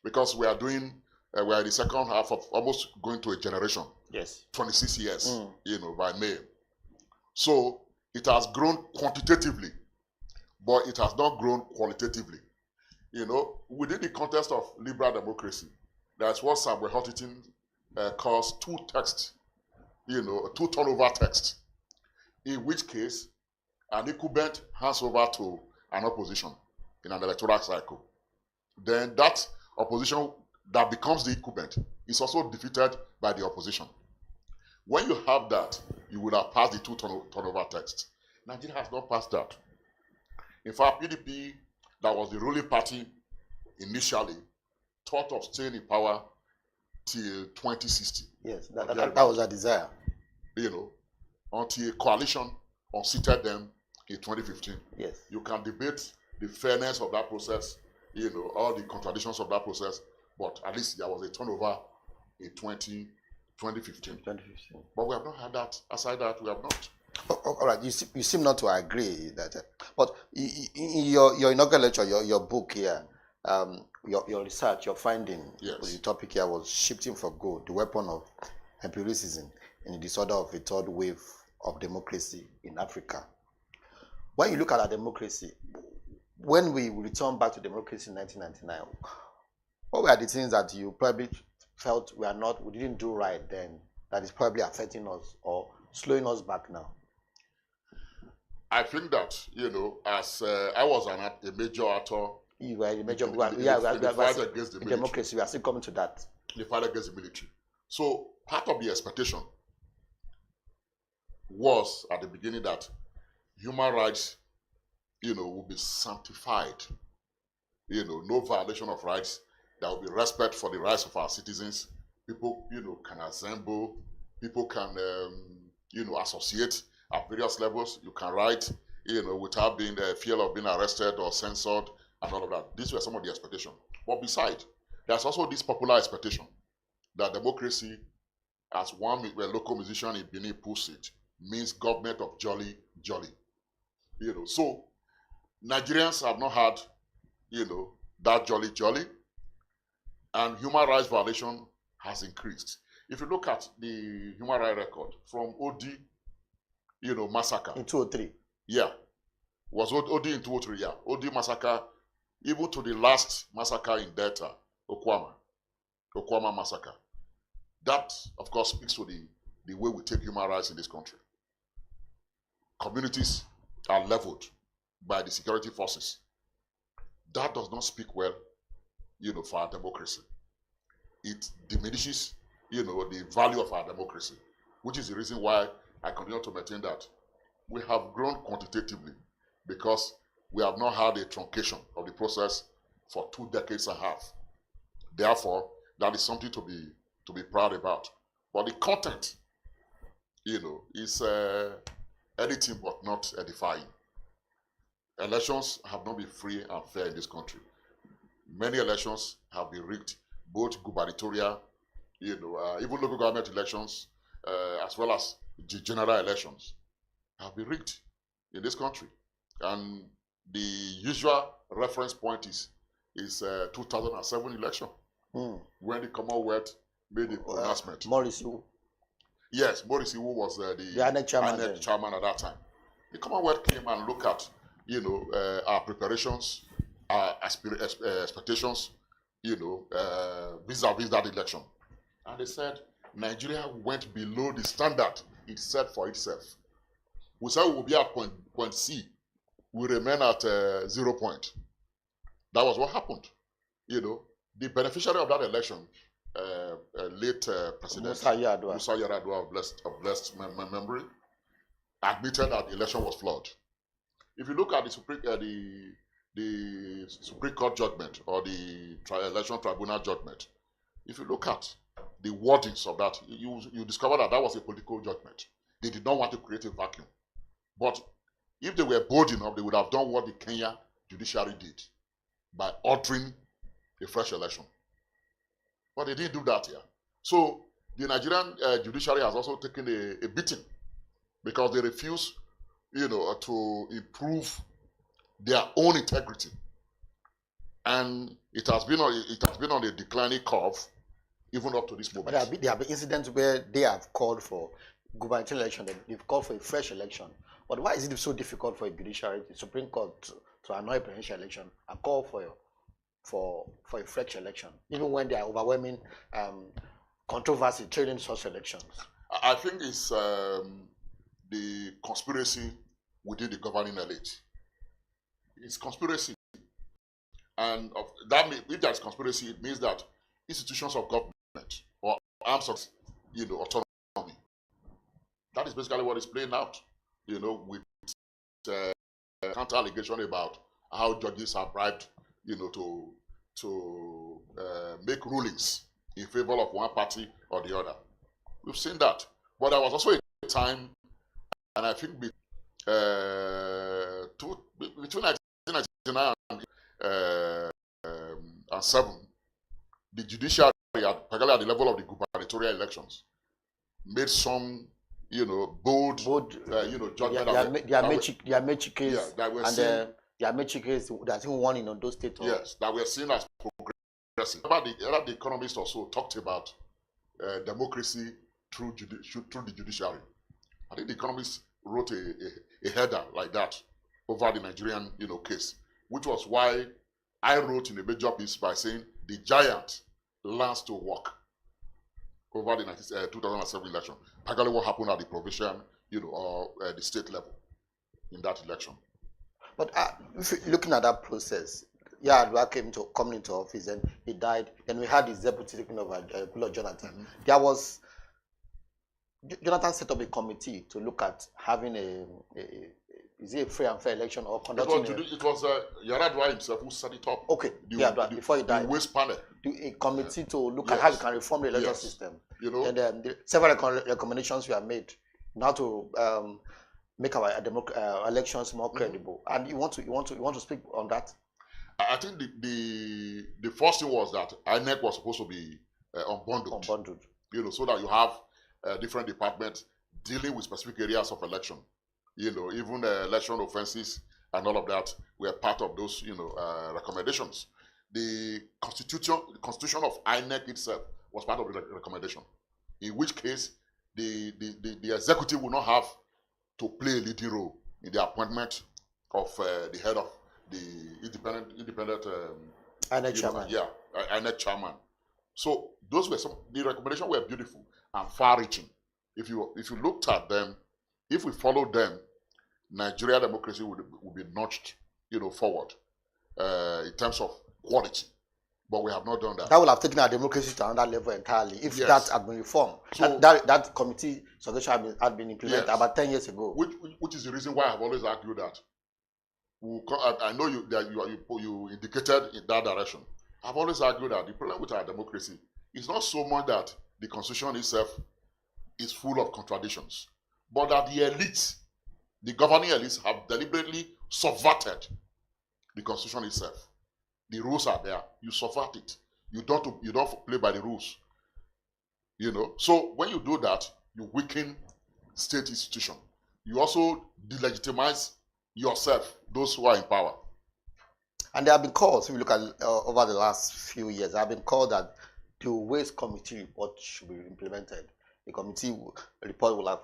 because we are in the second half of almost going to a generation.
Yes.
26 years, by May. So it has grown quantitatively, but it has not grown qualitatively. Within the context of liberal democracy, that's what Samuel Huntington calls two turnover text, in which case an incumbent hands over to an opposition in an electoral cycle. Then that opposition that becomes the incumbent is also defeated by the opposition. When you have that, you would have passed the two turnover text. Nigeria has not passed that. In fact, PDP, that was the ruling party initially, thought of staying in power till 2060.
Yes, that was a desire.
Until a coalition unseated them in 2015.
Yes.
You can debate the fairness of that process, all the contradictions of that process, but at least there was a turnover in 2015. But we have not had that. Aside that, we have not.
All right, you seem not to agree that, but in your inaugural lecture, your book here, your research, your finding,
yes.
The topic here was shifting for good, the weapon of empiricism in the disorder of a third wave of democracy in Africa. When you look at our democracy, when we return back to democracy in 1999, what were the things that you probably felt we didn't do right then, that is probably affecting us or slowing us back now?
I think that, as I was a major actor.
You were a major
fight against the military.
Democracy, we are still coming to that.
The fight against the military. So part of the expectation was at the beginning that human rights, will be sanctified. No violation of rights. There will be respect for the rights of our citizens. People, can assemble. People can, associate at various levels. You can write, without being fear of being arrested or censored and all of that. These were some of the expectations. But besides, there's also this popular expectation that democracy, as one local musician in Benin puts it, means government of jolly. So Nigerians have not had, that jolly, and human rights violation has increased. If you look at the human rights record from OD, massacre.
In 2003.
Yeah. Was OD in 2003, yeah. OD massacre, even to the last massacre in Delta, Okwama massacre. That, of course, speaks to the way we take human rights in this country. Communities are leveled by the security forces. That does not speak well, for our democracy. It diminishes, the value of our democracy, which is the reason why I continue to maintain that we have grown quantitatively because we have not had a truncation of the process for 2 decades and a half. Therefore, that is something to be proud about. But the content, is anything but not edifying. Elections have not been free and fair in this country. Many elections have been rigged, both gubernatorial, even local government elections, as well as the general elections have been rigged in this country. And the usual reference point is 2007 election, when the Commonwealth made the pronouncement.
Maurice Iwu.
Yes, Maurice Iwu was the
INEC
chairman at that time. The Commonwealth came and looked at, our preparations, our expectations vis-a-vis that election. And they said Nigeria went below the standard it set for itself. We said we will be at point C. We remain at 0 point. That was what happened. The beneficiary of that election, late President
Musa
Yar'Adua of blessed memory, admitted that the election was flawed. If you look at the Supreme Court judgment or the election tribunal judgment, if you look at the wordings of that, you discover that was a political judgment. They did not want to create a vacuum. But if they were bold enough, they would have done what the Kenya judiciary did by ordering a fresh election. But they didn't do that here. So the Nigerian judiciary has also taken a beating because they refuse, to improve their own integrity. And it has been on a declining curve even up to this moment.
But there have been incidents where they have called for gubernatorial election, they've called for a fresh election. But why is it so difficult for a judiciary, the Supreme Court, to annul a presidential election and call for a fresh election, even when there are overwhelming controversy trailing such elections?
I think it's the conspiracy within the governing elite. It's conspiracy. And if there's conspiracy, it means that institutions of government or arms of autonomy. That is basically what is playing out, with counter allegation about how judges are bribed, to make rulings in favor of one party or the other. We've seen that. But there was also a time, and I think between 1999 and 7, the judiciary, particularly at the level of the gubernatorial elections, made some, bold judgment.
The Amechi case, the Amechi case, that's even one in Ondo State.
Yes, that we're seen as progressive. The economists also talked about democracy through the judiciary. I think the economists wrote a header like that over the Nigerian case, which was why I wrote in a major piece by saying the giant learns to walk over the 2007 election. Particularly what happened at the provincial, or the state level in that election.
But if you're looking at that process, Yar'Adua coming into office and he died. Then we had his deputy taking over, Jonathan. Mm-hmm. There was Jonathan set up a committee to look at having is it a free and fair election or conducting?
It was Yar'Adua himself who set it up.
Okay, before he died.
The waste panel.
A committee to look at how you can reform the electoral system. And several recommendations were made now to make our elections more credible. And you want to speak on that?
I think the first thing was that INEC was supposed to be unbundled. So that you have different departments dealing with specific areas of election. Even election offenses and all of that were part of those, recommendations. The constitution of INEC itself was part of the recommendation. In which case, the executive will not have to play a leading role in the appointment of the head of the independent
INEC chairman.
INEC chairman. So those were the recommendations were beautiful and far-reaching. If you looked at them, if we followed them, Nigeria democracy would be notched, forward in terms of quality. But we have not done that.
That would have taken our democracy to another level entirely if that had been reformed. So that committee suggestion had been implemented about 10 years ago.
Which is the reason why I've always argued that. I know you indicated in that direction. I've always argued that the problem with our democracy is not so much that the constitution itself is full of contradictions, but that the elites, the governing elites, have deliberately subverted the constitution itself. The rules are there. You subvert it. You don't play by the rules. So when you do that, you weaken state institution. You also delegitimize yourself, those who are in power.
And there have been calls, if you look at over the last few years, there have been called that the waste committee report should be implemented. The committee report will have,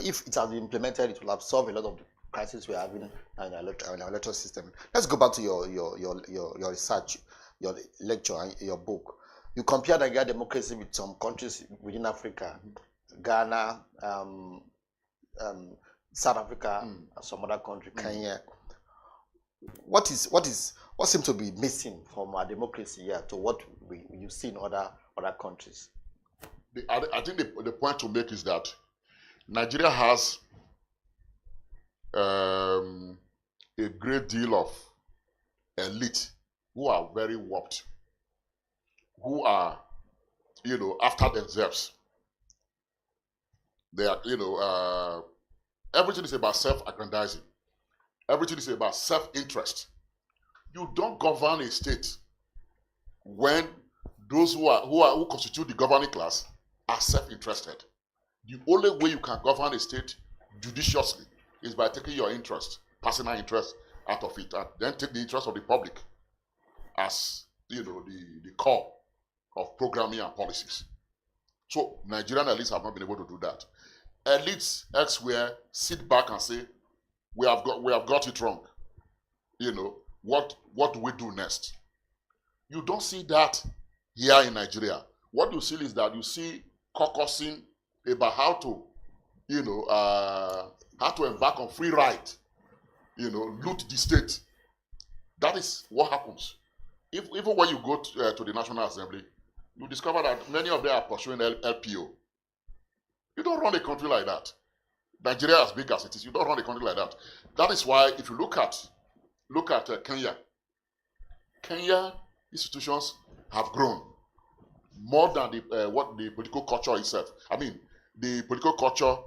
if it has been implemented, it will have solved a lot of the crisis we are having in our electoral system. Let's go back to your research. your lecture and your book, you compare Nigeria democracy with some countries within Africa, Ghana, South Africa, some other country, Kenya. What seems to be missing from our democracy here to what you see in other countries?
I think the point to make is that Nigeria has a great deal of elite who are very warped, who are, after themselves. They are, everything is about self-aggrandizing. Everything is about self-interest. You don't govern a state when those who constitute the governing class are self-interested. The only way you can govern a state judiciously is by taking your interest, personal interest, out of it, and then take the interest of the public as the core of programming and policies. So Nigerian elites have not been able to do that. Elites elsewhere sit back and say, we have got it wrong. What do we do next? You don't see that here in Nigeria. What you see is that you see caucusing about how to embark on free ride, loot the state. That is what happens. Even when you go to the National Assembly, you discover that many of them are pursuing LPO. You don't run a country like that. Nigeria, as big as it is, you don't run a country like that. That is why, if you look at Kenya institutions have grown more than what the political culture itself. I mean, the political culture of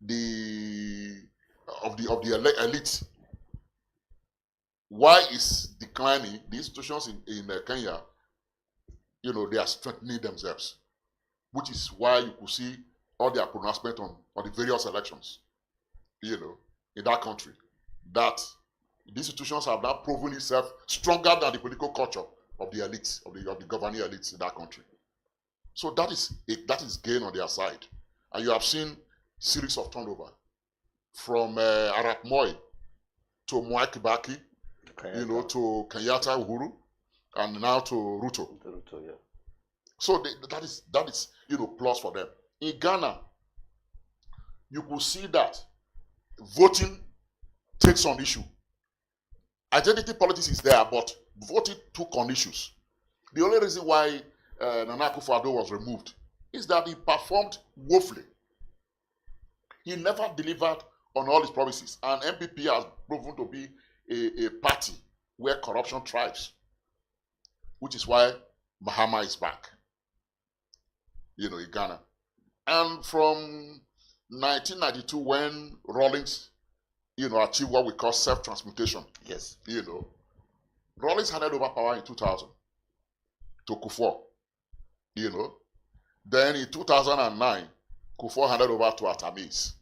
the elite. Why is declining? The institutions in Kenya, they are strengthening themselves, which is why you could see all their pronouncement on the various elections, in that country, that the institutions have now proven itself stronger than the political culture of the elites, of the governing elites in that country. So that is gain on their side. And you have seen series of turnover from Arap Moi to Mwai Kibaki, to Kenyatta Uhuru, and now to Ruto. Yeah. So that is plus for them. In Ghana, you could see that voting takes on issue. Identity politics is there, but voting took on issues. The only reason why Nana Akufo-Addo was removed is that he performed woefully. He never delivered on all his promises, and MPP has proven to be a party where corruption thrives, which is why Mahama is back, in Ghana. And from 1992, when Rawlings, achieved what we call self-transmutation.
Yes.
Rawlings handed over power in 2000 to Kufuor. Then in 2009, Kufuor handed over to Atamis.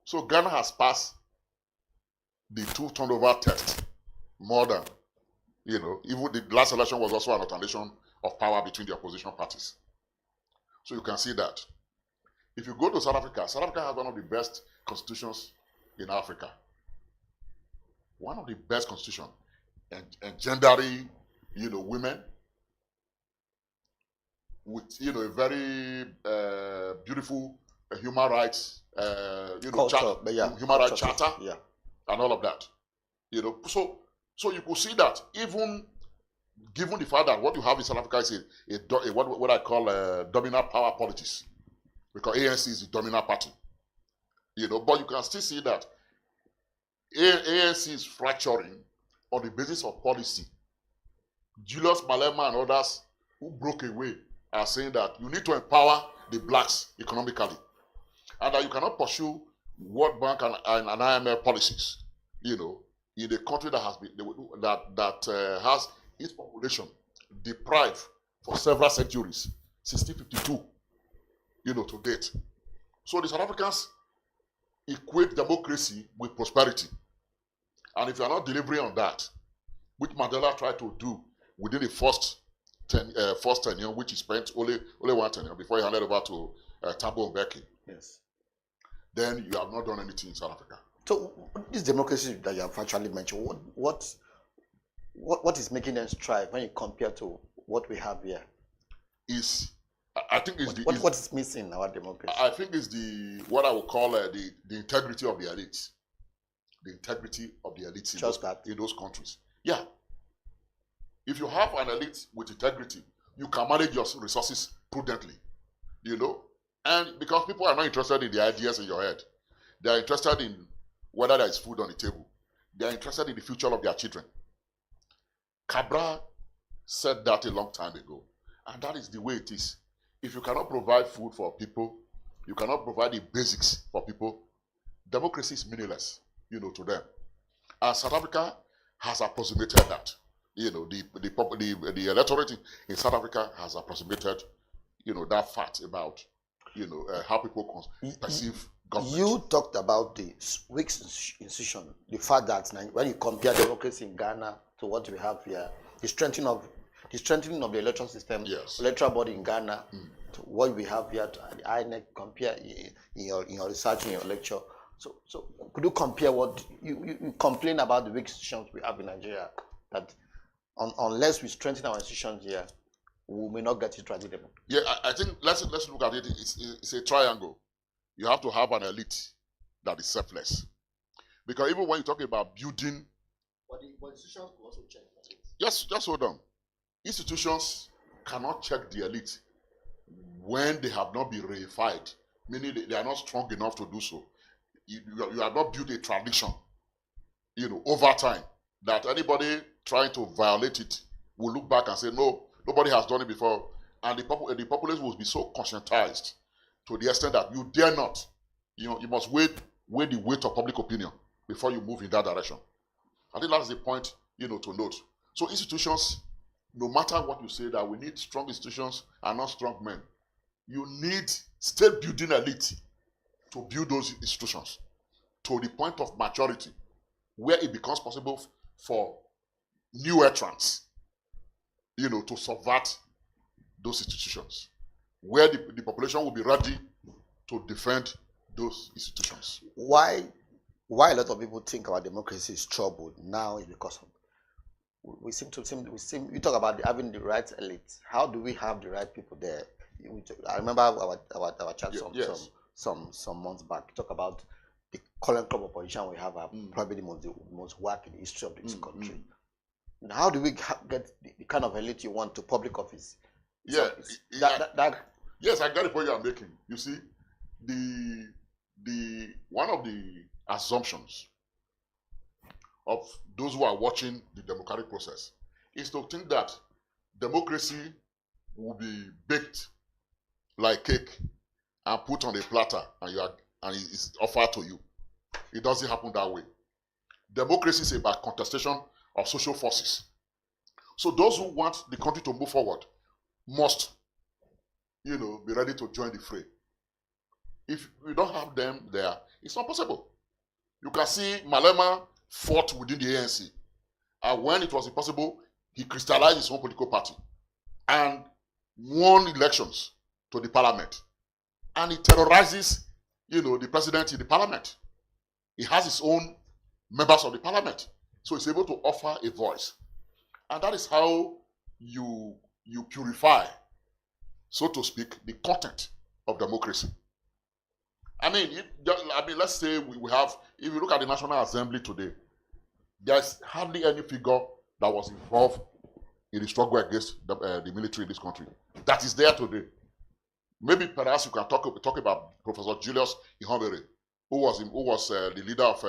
So Ghana has passed the two turnover test more than, even the last election was also an alternation of power between the opposition parties. So you can see that. If you go to South Africa has one of the best constitutions in Africa. One of the best constitutions. Engendering, women with, a very beautiful human rights, human rights charter, and all of that. So you could see that even given the fact that what you have in South Africa is what I call dominant power politics, because ANC is the dominant party. But you can still see that ANC is fracturing on the basis of policy. Julius Malema and others who broke away are saying that you need to empower the blacks economically, and that you cannot pursue World Bank and IMF policies, in a country that has been has its population deprived for several centuries, 1652, to date. So the South Africans equate democracy with prosperity, and if you are not delivering on that, which Mandela tried to do within the first tenure, which he spent only one tenure before he handed over to Thabo Mbeki.
Yes.
Then you have not done anything in South Africa.
So this democracy that you have actually mentioned, what what is making them strive when you compare to what we have here?
I think
what is missing in our democracy?
I think it's what I would call the integrity of the elites. The integrity of the elites in those countries. Yeah. If you have an elite with integrity, you can manage your resources prudently. You know? And because people are not interested in the ideas in your head. They are interested in whether there is food on the table. They are interested in the future of their children. Cabral said that a long time ago. And that is the way it is. If you cannot provide food for people, you cannot provide the basics for people, democracy is meaningless, to them. And South Africa has approximated that. The electorate in South Africa has approximated, that fact about, how people perceive government.
You talked about the weak institution, the fact that when you compare democracy in Ghana to what we have here, the strengthening of the electoral system, electoral body in Ghana, to what we have here, to the INEC, compare in your research, in your lecture. So could you compare what you complain about the weak institutions we have in Nigeria, that unless we strengthen our institutions here, we may not get it right.
Yeah, I think let's look at it. It's a triangle. You have to have an elite that is selfless. Because even when you talk about building,
but institutions will also check.
Yes, just hold on. Institutions cannot check the elite when they have not been reified, meaning they are not strong enough to do so. You have not built a tradition, over time, that anybody trying to violate it will look back and say, no, nobody has done it before. And the populace will be so conscientized to the extent that you dare not, you must weigh the weight of public opinion before you move in that direction. I think that's the point, to note. So institutions, no matter what you say, that we need strong institutions and not strong men. You need state building elite to build those institutions to the point of maturity, where it becomes possible for new entrants, to subvert those institutions, where the population will be ready to defend those institutions.
Why a lot of people think our democracy is troubled now is because of you talk about having the right elite. How do we have the right people there? I remember our chat some months back. Talk about the current crop of opposition we have are probably the most whack in the history of this country. Now, how do we get the kind of elite you want to public office?
Yeah, yes, I got the point you are making. You see, the one of the assumptions of those who are watching the democratic process is to think that democracy will be baked like cake and put on a platter and it's offered to you. It doesn't happen that way. Democracy is about contestation of social forces. So those who want the country to move forward must, be ready to join the fray. If we don't have them there, it's not possible. You can see Malema fought within the ANC. And when it was impossible, he crystallized his own political party and won elections to the parliament. And he terrorizes, the president in the parliament. He has his own members of the parliament. So he's able to offer a voice. And that is how you purify, so to speak, the content of democracy. Let's say we have, if you look at the National Assembly today, there's hardly any figure that was involved in the struggle against the military in this country that is there today. Maybe perhaps you can talk about Professor Julius Ihonvere, who was the leader of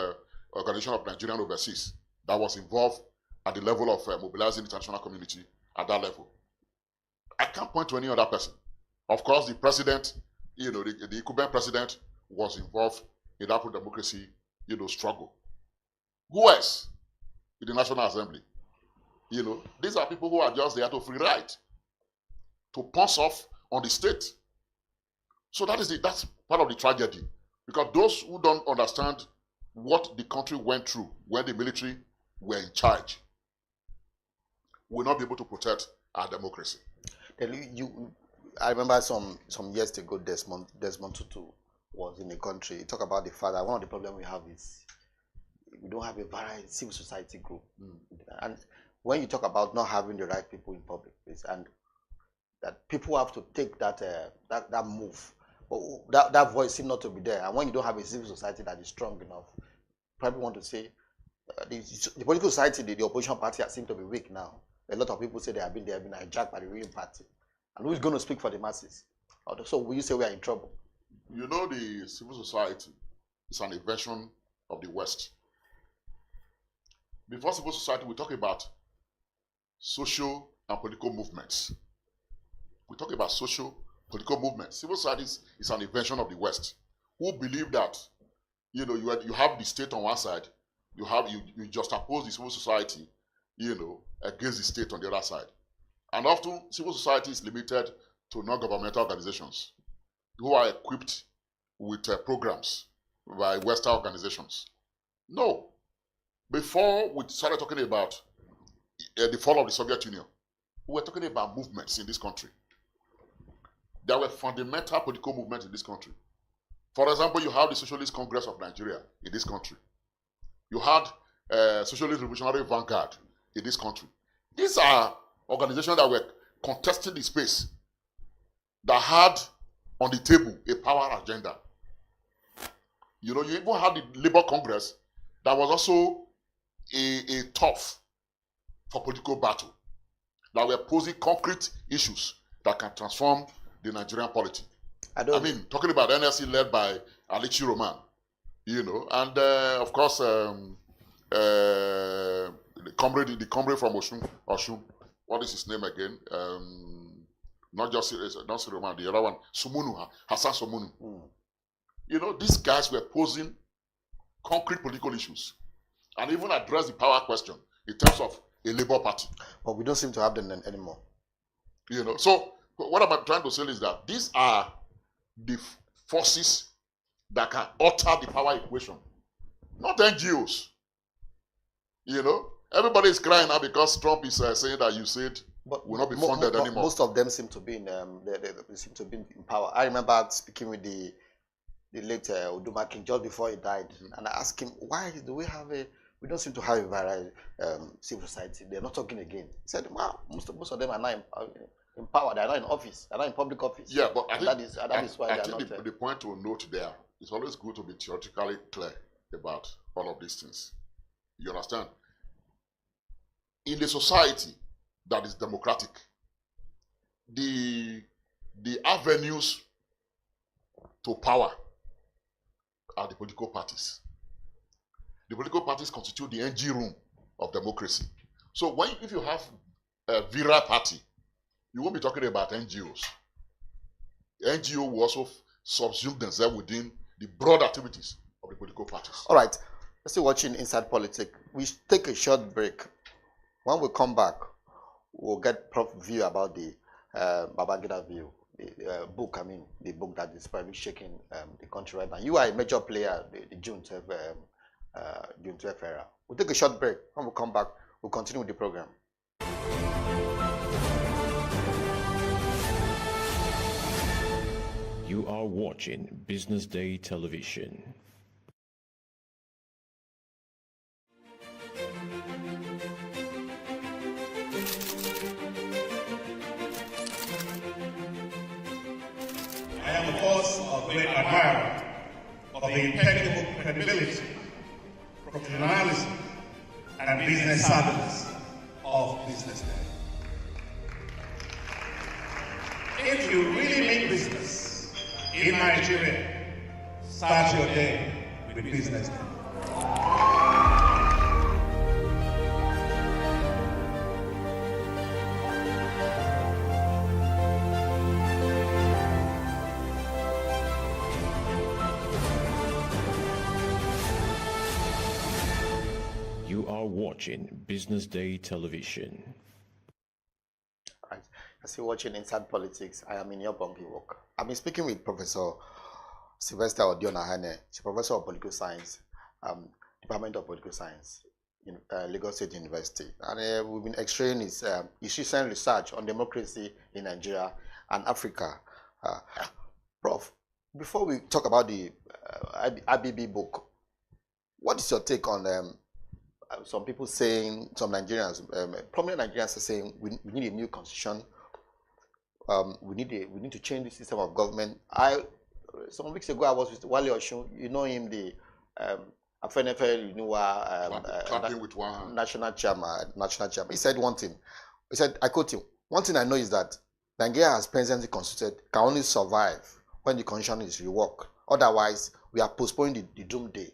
Organization of Nigerian Overseas, that was involved at the level of mobilizing the international community at that level. I can't point to any other person. Of course, the president, the incumbent president was involved in that pro-democracy, struggle. Who else in the National Assembly? These are people who are just there to free ride, to pass off on the state. So that's part of the tragedy. Because those who don't understand what the country went through when the military were in charge will not be able to protect our democracy.
I remember some years ago, Desmond Tutu was in the country. He talked about the fact that one of the problems we have is we don't have a varied civil society group. And when you talk about not having the right people in public place, and that people have to take that that move, but that voice seems not to be there. And when you don't have a civil society that is strong enough, probably want to say the political society, the opposition party seem to be weak now. A lot of people say they have been hijacked by the ruling party. And who is going to speak for the masses? So will you say we are in trouble?
You know, the civil society is an invention of the West. Before civil society, we talk about social and political movements. We talk about social political movements. Civil society is an invention of the West, who believe that, you know, you have the state on one side, you just oppose the civil society, you know, against the state on the other side. And often civil society is limited to non-governmental organizations who are equipped with programs by Western organizations. No. Before we started talking about the fall of the Soviet Union, we were talking about movements in this country. There were fundamental political movements in this country. For example, you have the Socialist Congress of Nigeria in this country. You had Socialist Revolutionary Vanguard in this country. These are organizations that were contesting the space, that had on the table a power agenda. You know, you even had the Labour Congress that was also a tough for political battle, that were posing concrete issues that can transform the Nigerian polity. I mean, talking about NLC led by Alichi Roman, you know, and of course, the comrade from Oshun, what is his name again? Not Roman, the other one, Sumunu, Hassan Sumunu. You know, these guys were posing concrete political issues and even address the power question in terms of a Labour Party.
But we don't seem to have them anymore.
You know, so what I'm trying to say is that these are the forces that can alter the power equation, not NGOs. You know, everybody is crying now because Trump is saying that USAID will not be funded anymore.
Most of them seem to be in they seem to be in power. I remember speaking with the late Uduma King just before he died, and I asked him, why do we don't seem to have a variety civil society? They're not talking again. He said, well, most of them are not in power. They are not in office. They are not in public office.
Yeah, but I think
that is why
I
they are
think
not.
The point to note there, it's always good to be theoretically clear about all of these things. You understand? In the society that is democratic, the avenues to power are the political parties. The political parties constitute the engine room of democracy. So if you have a virile party, you won't be talking about NGOs. The NGO will also subsume themselves within the broad activities of the political parties.
All right, let's still watching Inside Politics. We take a short break. When we come back, we'll get Prof view about the Babangida view, the book. I mean, the book that is probably shaking the country right now. You are a major player, the June 12th era. We'll take a short break. When we come back, we'll continue with the program.
You are watching Business Day Television.
I am, of course, a great admirer of the impeccable credibility, professionalism, and business savviness of Business Day. If you really mean business in Nigeria, start your day with Business Day.
You are watching Business Day Television.
Right. As you're watching Inside Politics, I am in your bumpy work. I've been speaking with Professor Sylvester Odionahane. She's Professor of Political Science, Department of Political Science in Lagos State University. And we've been extracting his recent research on democracy in Nigeria and Africa. Prof, before we talk about the IBB book, what is your take on some people saying, some Nigerians, prominent Nigerians are saying we need a new constitution. We need to change the system of government. Some weeks ago I was with Wale Oshun. You know him, the FNFL,
clapping with one hand.
National chairman. He said one thing. He said, I quote him, one thing I know is that Nigeria has presently constituted can only survive when the constitution is reworked. Otherwise, we are postponing the doomsday.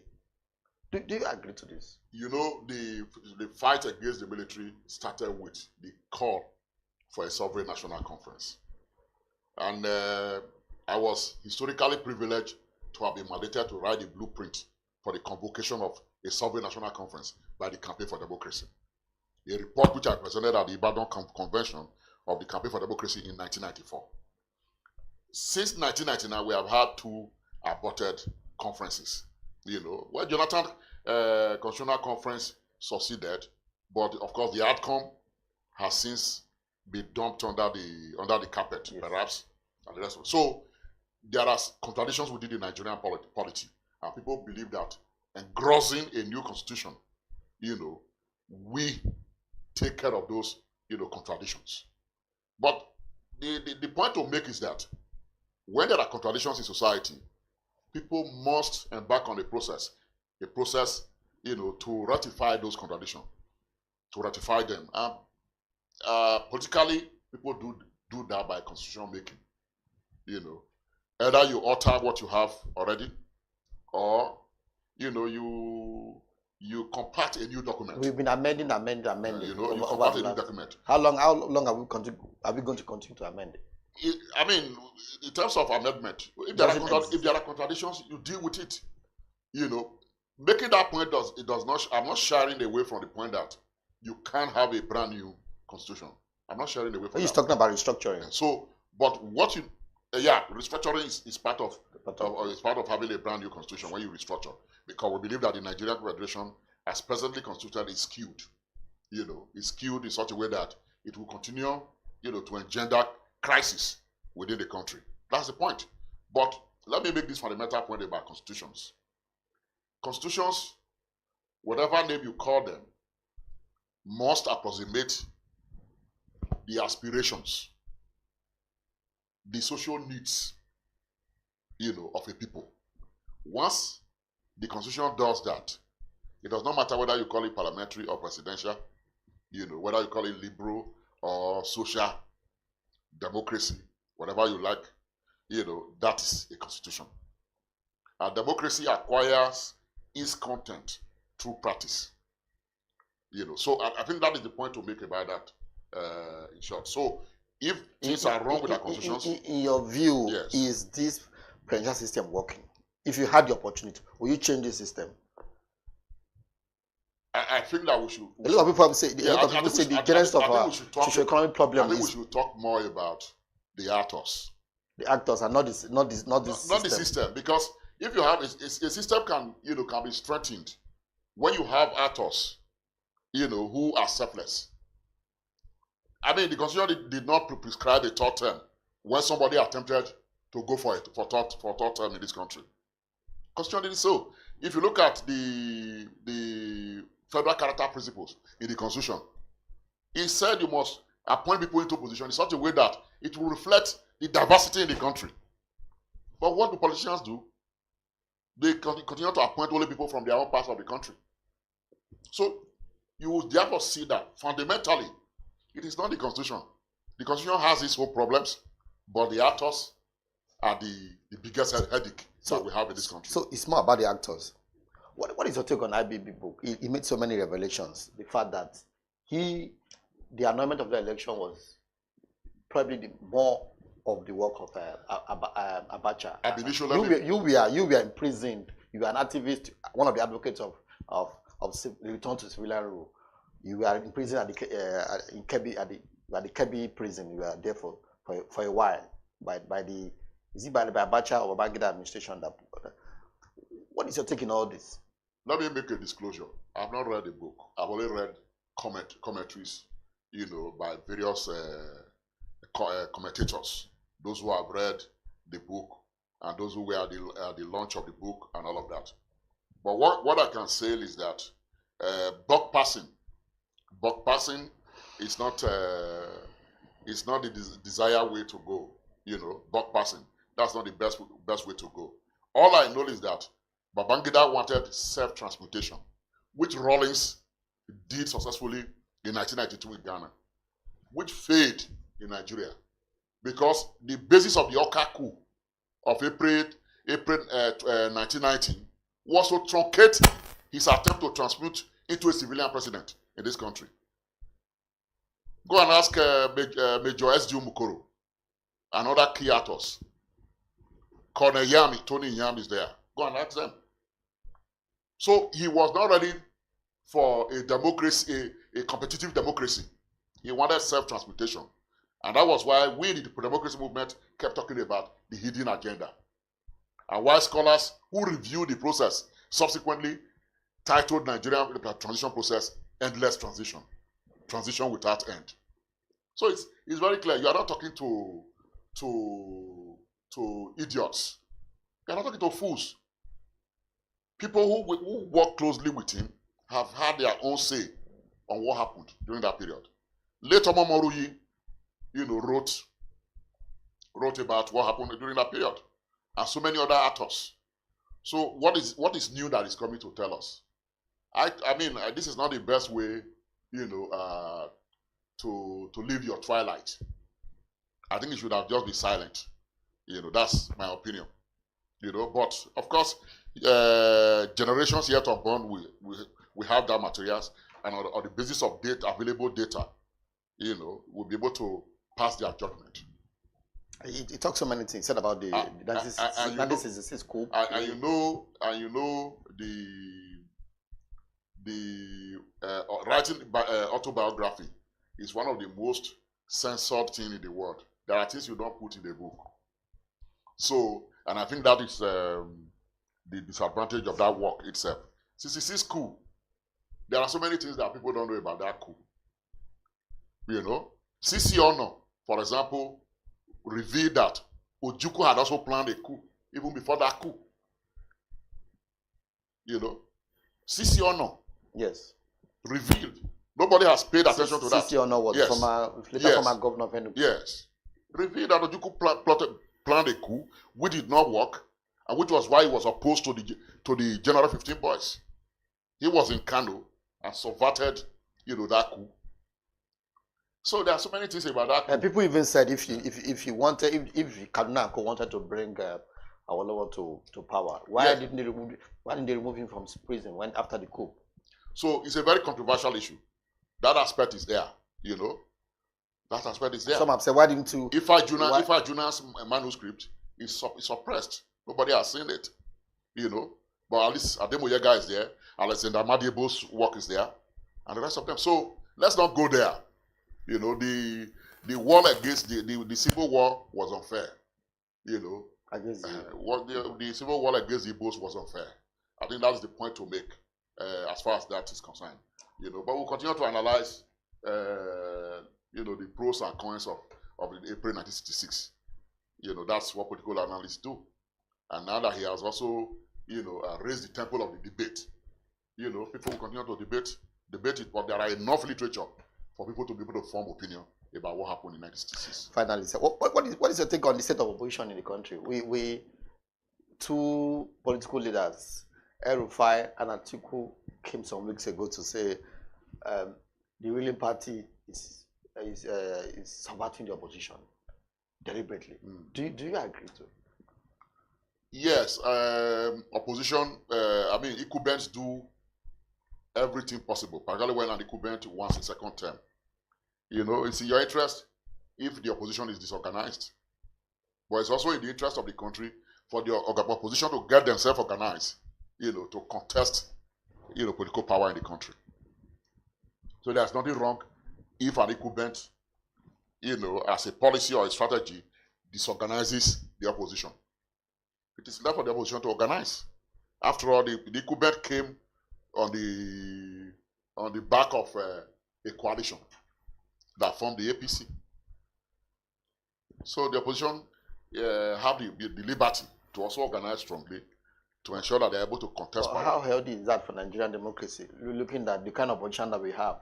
Do you agree to this?
You know, the fight against the military started with the call for a sovereign national conference. And I was historically privileged to have been mandated to write a blueprint for the convocation of a sovereign national conference by the Campaign for Democracy. A report which I presented at the Ibadan Convention of the Campaign for Democracy in 1994. Since 1999, we have had 2 aborted conferences. You know, well, Jonathan Constitutional Conference succeeded, but of course the outcome has since been dumped under the carpet, yes. Perhaps, and the rest of it. So there are contradictions within the Nigerian polity, and people believe that engrossing a new constitution, you know, we take care of those, you know, contradictions. But the point to make is that when there are contradictions in society, people must embark on a process, you know, to ratify those contradictions, to ratify them. Politically, people do that by constitution making. You know, either you alter what you have already, or you know, you compact a new document.
We've been amending.
You know, you compact a new document.
How long are we going to continue to amend it?
I mean, in terms of amendment, if there are contradictions, you deal with it. You know, making that point does not. I'm not sharing away from the point that you can't have a brand new constitution. I'm not sharing away from.
He's talking about restructuring.
So, but what you, restructuring is part of having a brand new constitution when you restructure, because we believe that the Nigerian Federation, as presently constituted, is skewed. You know, it's skewed in such a way that it will continue, you know, to engender crisis within the country. That's the point. But let me make this fundamental point about constitutions. Constitutions, whatever name you call them, must approximate the aspirations, the social needs, you know, of a people. Once the constitution does that, it does not matter whether you call it parliamentary or presidential, you know, whether you call it liberal or social democracy, whatever you like, you know, that is a constitution. And democracy acquires its content through practice. You know, so I think that is the point to make about that, in short. So if things are wrong with our constitutions,
in your view,
yes.
Is this presidential system working? If you had the opportunity, will you change the system?
I think that we should.
A lot of people say the genesis of our socio-economic problem
is. I think we should talk more about the actors.
The actors are not the
system, because if you have a system can be strengthened when you have actors, you know, who are selfless. I mean, the constitution did not prescribe a third term when somebody attempted to go for third term in this country. Constitution did so. If you look at the federal character principles in the constitution, it said you must appoint people into position in such a way that it will reflect the diversity in the country. But what do politicians do? They continue to appoint only people from their own parts of the country. So you will therefore see that fundamentally it is not the constitution. The constitution has its own problems, but the actors are the biggest headache that we have in this country.
So it's more about the actors. What is your take on IBB book? He made so many revelations. The fact that the annulment of the election was probably more of the work of Abacha. You were imprisoned. You were an activist, one of the advocates of the return to civilian rule. You were in prison at the Kebbi prison. You were there for a while by the Abacha or Babangida administration. What is your take in all this?
Let me make a disclosure. I've not read the book. I've only read commentaries, you know, by various commentators. Those who have read the book and those who were at the launch of the book and all of that. But what I can say is that Buck passing. Buck passing is not the desired way to go. Buck passing. That's not the best way to go. All I know is that Babangida wanted self-transportation, which Rawlings did successfully in 1992 in Ghana, which failed in Nigeria, because the basis of the Oka coup of April 1990 was to truncate his attempt to transmute into a civilian president in this country. Go and ask Major S.D. Mukoro and other key actors. Colonel Yami, Tony Yami is there. Go and ask them. So he was not ready for a democracy, a competitive democracy. He wanted self-transportation. And that was why we, the democracy movement, kept talking about the hidden agenda. And why scholars who reviewed the process subsequently titled Nigerian transition process endless transition. Transition without end. So it's very clear. You are not talking to idiots. You are not talking to fools. People who work closely with him have had their own say on what happened during that period. Later, Momoruyi, wrote about what happened during that period, and so many other authors. So what is new that is coming to tell us? I mean, this is not the best way, to live your twilight. I think you should have just been silent. That's my opinion. But of course, generations yet unborn, we have that materials, and on the basis of available data, we'll be able to pass their judgment.
He talks so many things. Said about the this is cool.
And you know the writing autobiography is one of the most censored things in the world. There are things you don't put in the book. So, and I think that is the disadvantage of that work itself. CCC's coup, there are so many things that people don't know about that coup. CC Ono, for example, revealed that Ojukwu had also planned a coup even before that coup. CC Ono.
Yes.
Revealed. Nobody has paid attention to that.
CC Ono was former governor of Enugu.
Yes. Revealed that Ojukwu planned a coup which did not work, and which was why he was opposed to the General 15 Boys. He was in Kano and subverted, that coup. So there are so many things about that.
And people even said if Kaduna wanted to bring Awolowo to power, why didn't they remove him from prison after the coup?
So it's a very controversial issue. That aspect is there, That aspect is there.
Some have said, why didn't you?
Ifa Juna's manuscript is suppressed. Nobody has seen it, But at least Ademoyega is there. Alexander Madiebo's work is there, and the rest of them. So let's not go there. The war against the civil war was unfair. The civil war against the Igbos was unfair. I think that's the point to make as far as that is concerned. But we'll continue to analyze, the pros and cons of April 1966. That's what political analysts do. And now that he has also, raised the temple of the debate, people will continue to debate it, but there are enough literature for people to be able to form opinion about what happened in 1966.
Finally, sir, what is your take on the state of opposition in the country? We two political leaders, El-Rufai and Atiku, came some weeks ago to say the ruling party is subverting the opposition deliberately. Do you agree to it?
Yes, opposition. Incumbents do everything possible, particularly when an incumbent wants a second term. It's in your interest if the opposition is disorganized. But it's also in the interest of the country for the opposition to get themselves organized, to contest, political power in the country. So there's nothing wrong if an incumbent, as a policy or a strategy, disorganizes the opposition. It is left for the opposition to organize. After all, the incumbent came on the back of a coalition that formed the APC. So the opposition have the liberty to also organize strongly to ensure that they're able to contest power.
How healthy is that for Nigerian democracy? Looking at the kind of opposition that we have,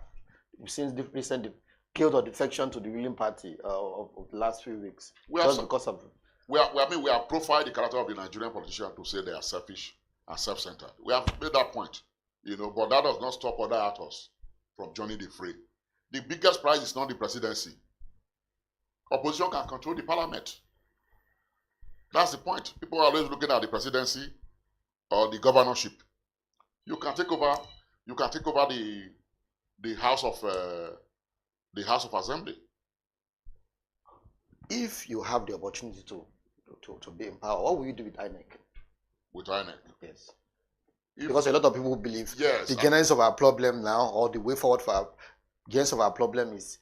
since the recent killed or defection to the ruling party of the last few weeks, because of.
We have profiled the character of the Nigerian politician to say they are selfish and self-centered. We have made that point, but that does not stop other actors from joining the fray. The biggest prize is not the presidency. Opposition can control the parliament. That's the point. People are always looking at the presidency or the governorship. You can take over. You can take over the House of Assembly.
If you have the opportunity to be in power, what will you do with INEC?
With INEC?
Yes. Because a lot of people believe the genesis of our problem now, or the way forward for our genesis of our problem is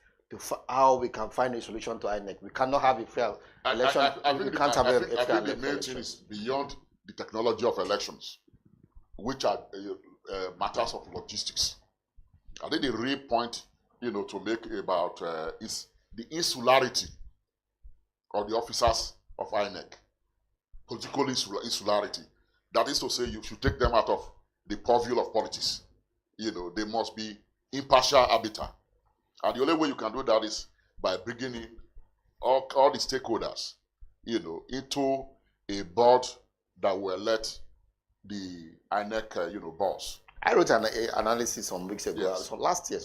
how we can find a solution to INEC. We cannot have a fair election. We can't have a fair election.
I think the main thing is beyond the technology of elections, which are matters of logistics. I think the real point, to make about is the insularity of the officers of INEC, political insularity. That is to say, you should take them out of the purview of politics. They must be impartial arbiter. And the only way you can do that is by bringing in all the stakeholders, into a board that will let the INEC, boss.
I wrote an analysis some weeks ago. Yes. So last year,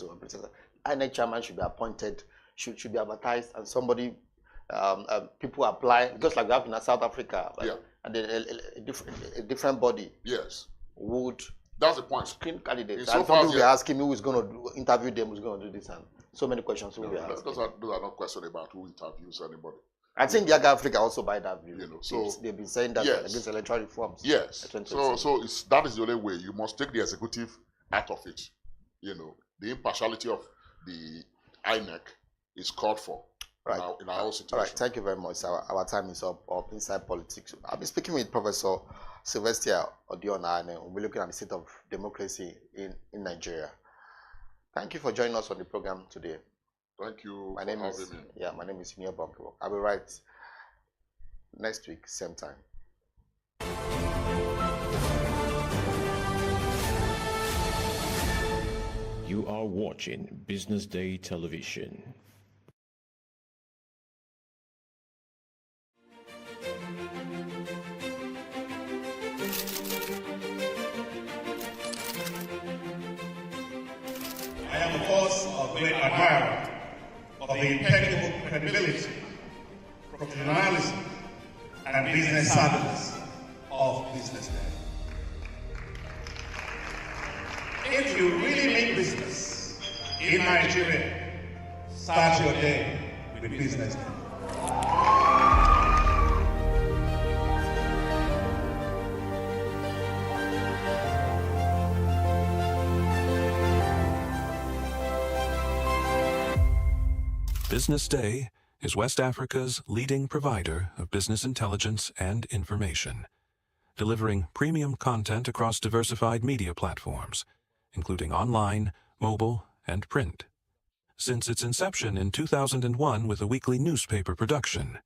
INEC chairman should be appointed, should be advertised, and somebody. People apply, just like we have in South Africa, and then a different body would.
That's the point.
Screen candidates. So people will be asking me who is going to interview them, who's going to do this, and so many questions will be asking.
Those are not questions about who interviews anybody.
I think Yaga Africa also buy that view. So they've been saying that against electoral reforms.
Yes. So that is the only way. You must take the executive out of it. The impartiality of the INEC is called for. Right. In our situation.
All right, thank you very much. Our time is up Inside Politics. I'll be speaking with Professor Sylvester Odiona, and we'll be looking at the state of democracy in Nigeria. Thank you for joining us on the program today.
Thank you.
My name is Neo Bonkiwo. I'll be right next week, same time.
You are watching Business Day Television.
I am, of course, a great admirer of the impeccable credibility, professionalism, and business savviness of BusinessDay. If you really mean business in Nigeria, start your day with BusinessDay.
BusinessDay is West Africa's leading provider of business intelligence and information, delivering premium content across diversified media platforms, including online, mobile, and print. Since its inception in 2001 with a weekly newspaper production,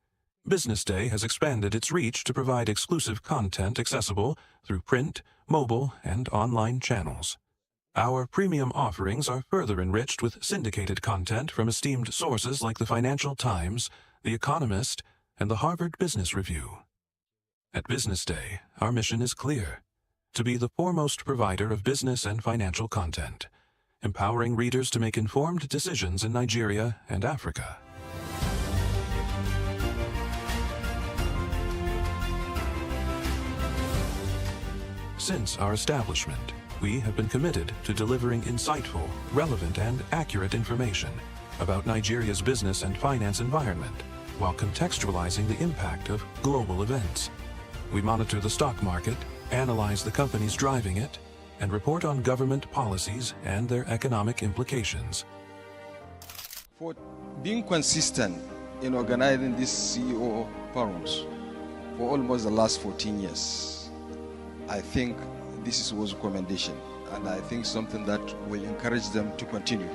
BusinessDay has expanded its reach to provide exclusive content accessible through print, mobile, and online channels. Our premium offerings are further enriched with syndicated content from esteemed sources like the Financial Times, The Economist, and the Harvard Business Review. At BusinessDay, our mission is clear: to be the foremost provider of business and financial content, empowering readers to make informed decisions in Nigeria and Africa. Since our establishment, we have been committed to delivering insightful, relevant, and accurate information about Nigeria's business and finance environment, while contextualizing the impact of global events. We monitor the stock market, analyze the companies driving it, and report on government policies and their economic implications.
For being consistent in organizing these CEO forums for almost the last 14 years, I think this was a commendation, and I think something that will encourage them to continue.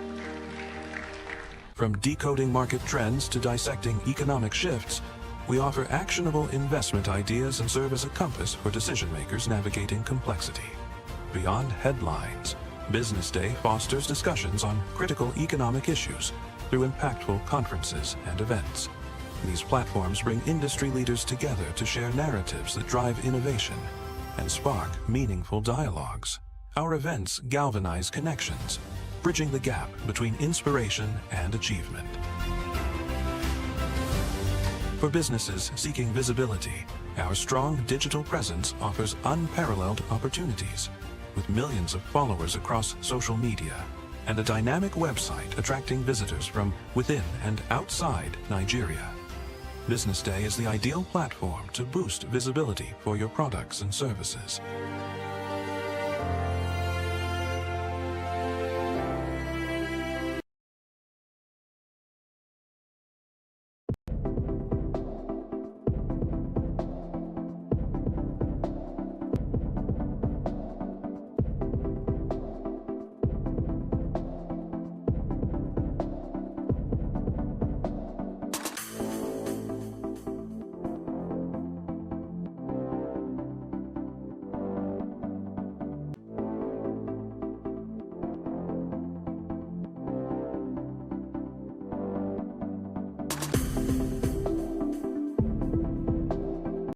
From decoding market trends to dissecting economic shifts, We offer actionable investment ideas and serve as a compass for decision makers navigating complexity. Beyond headlines, Business Day fosters discussions on critical economic issues through impactful conferences and events. These platforms bring industry leaders together to share narratives that drive innovation and spark meaningful dialogues. Our events galvanize connections, bridging the gap between inspiration and achievement. For businesses seeking visibility, our strong digital presence offers unparalleled opportunities, with millions of followers across social media and a dynamic website attracting visitors from within and outside Nigeria. Business Day is the ideal platform to boost visibility for your products and services.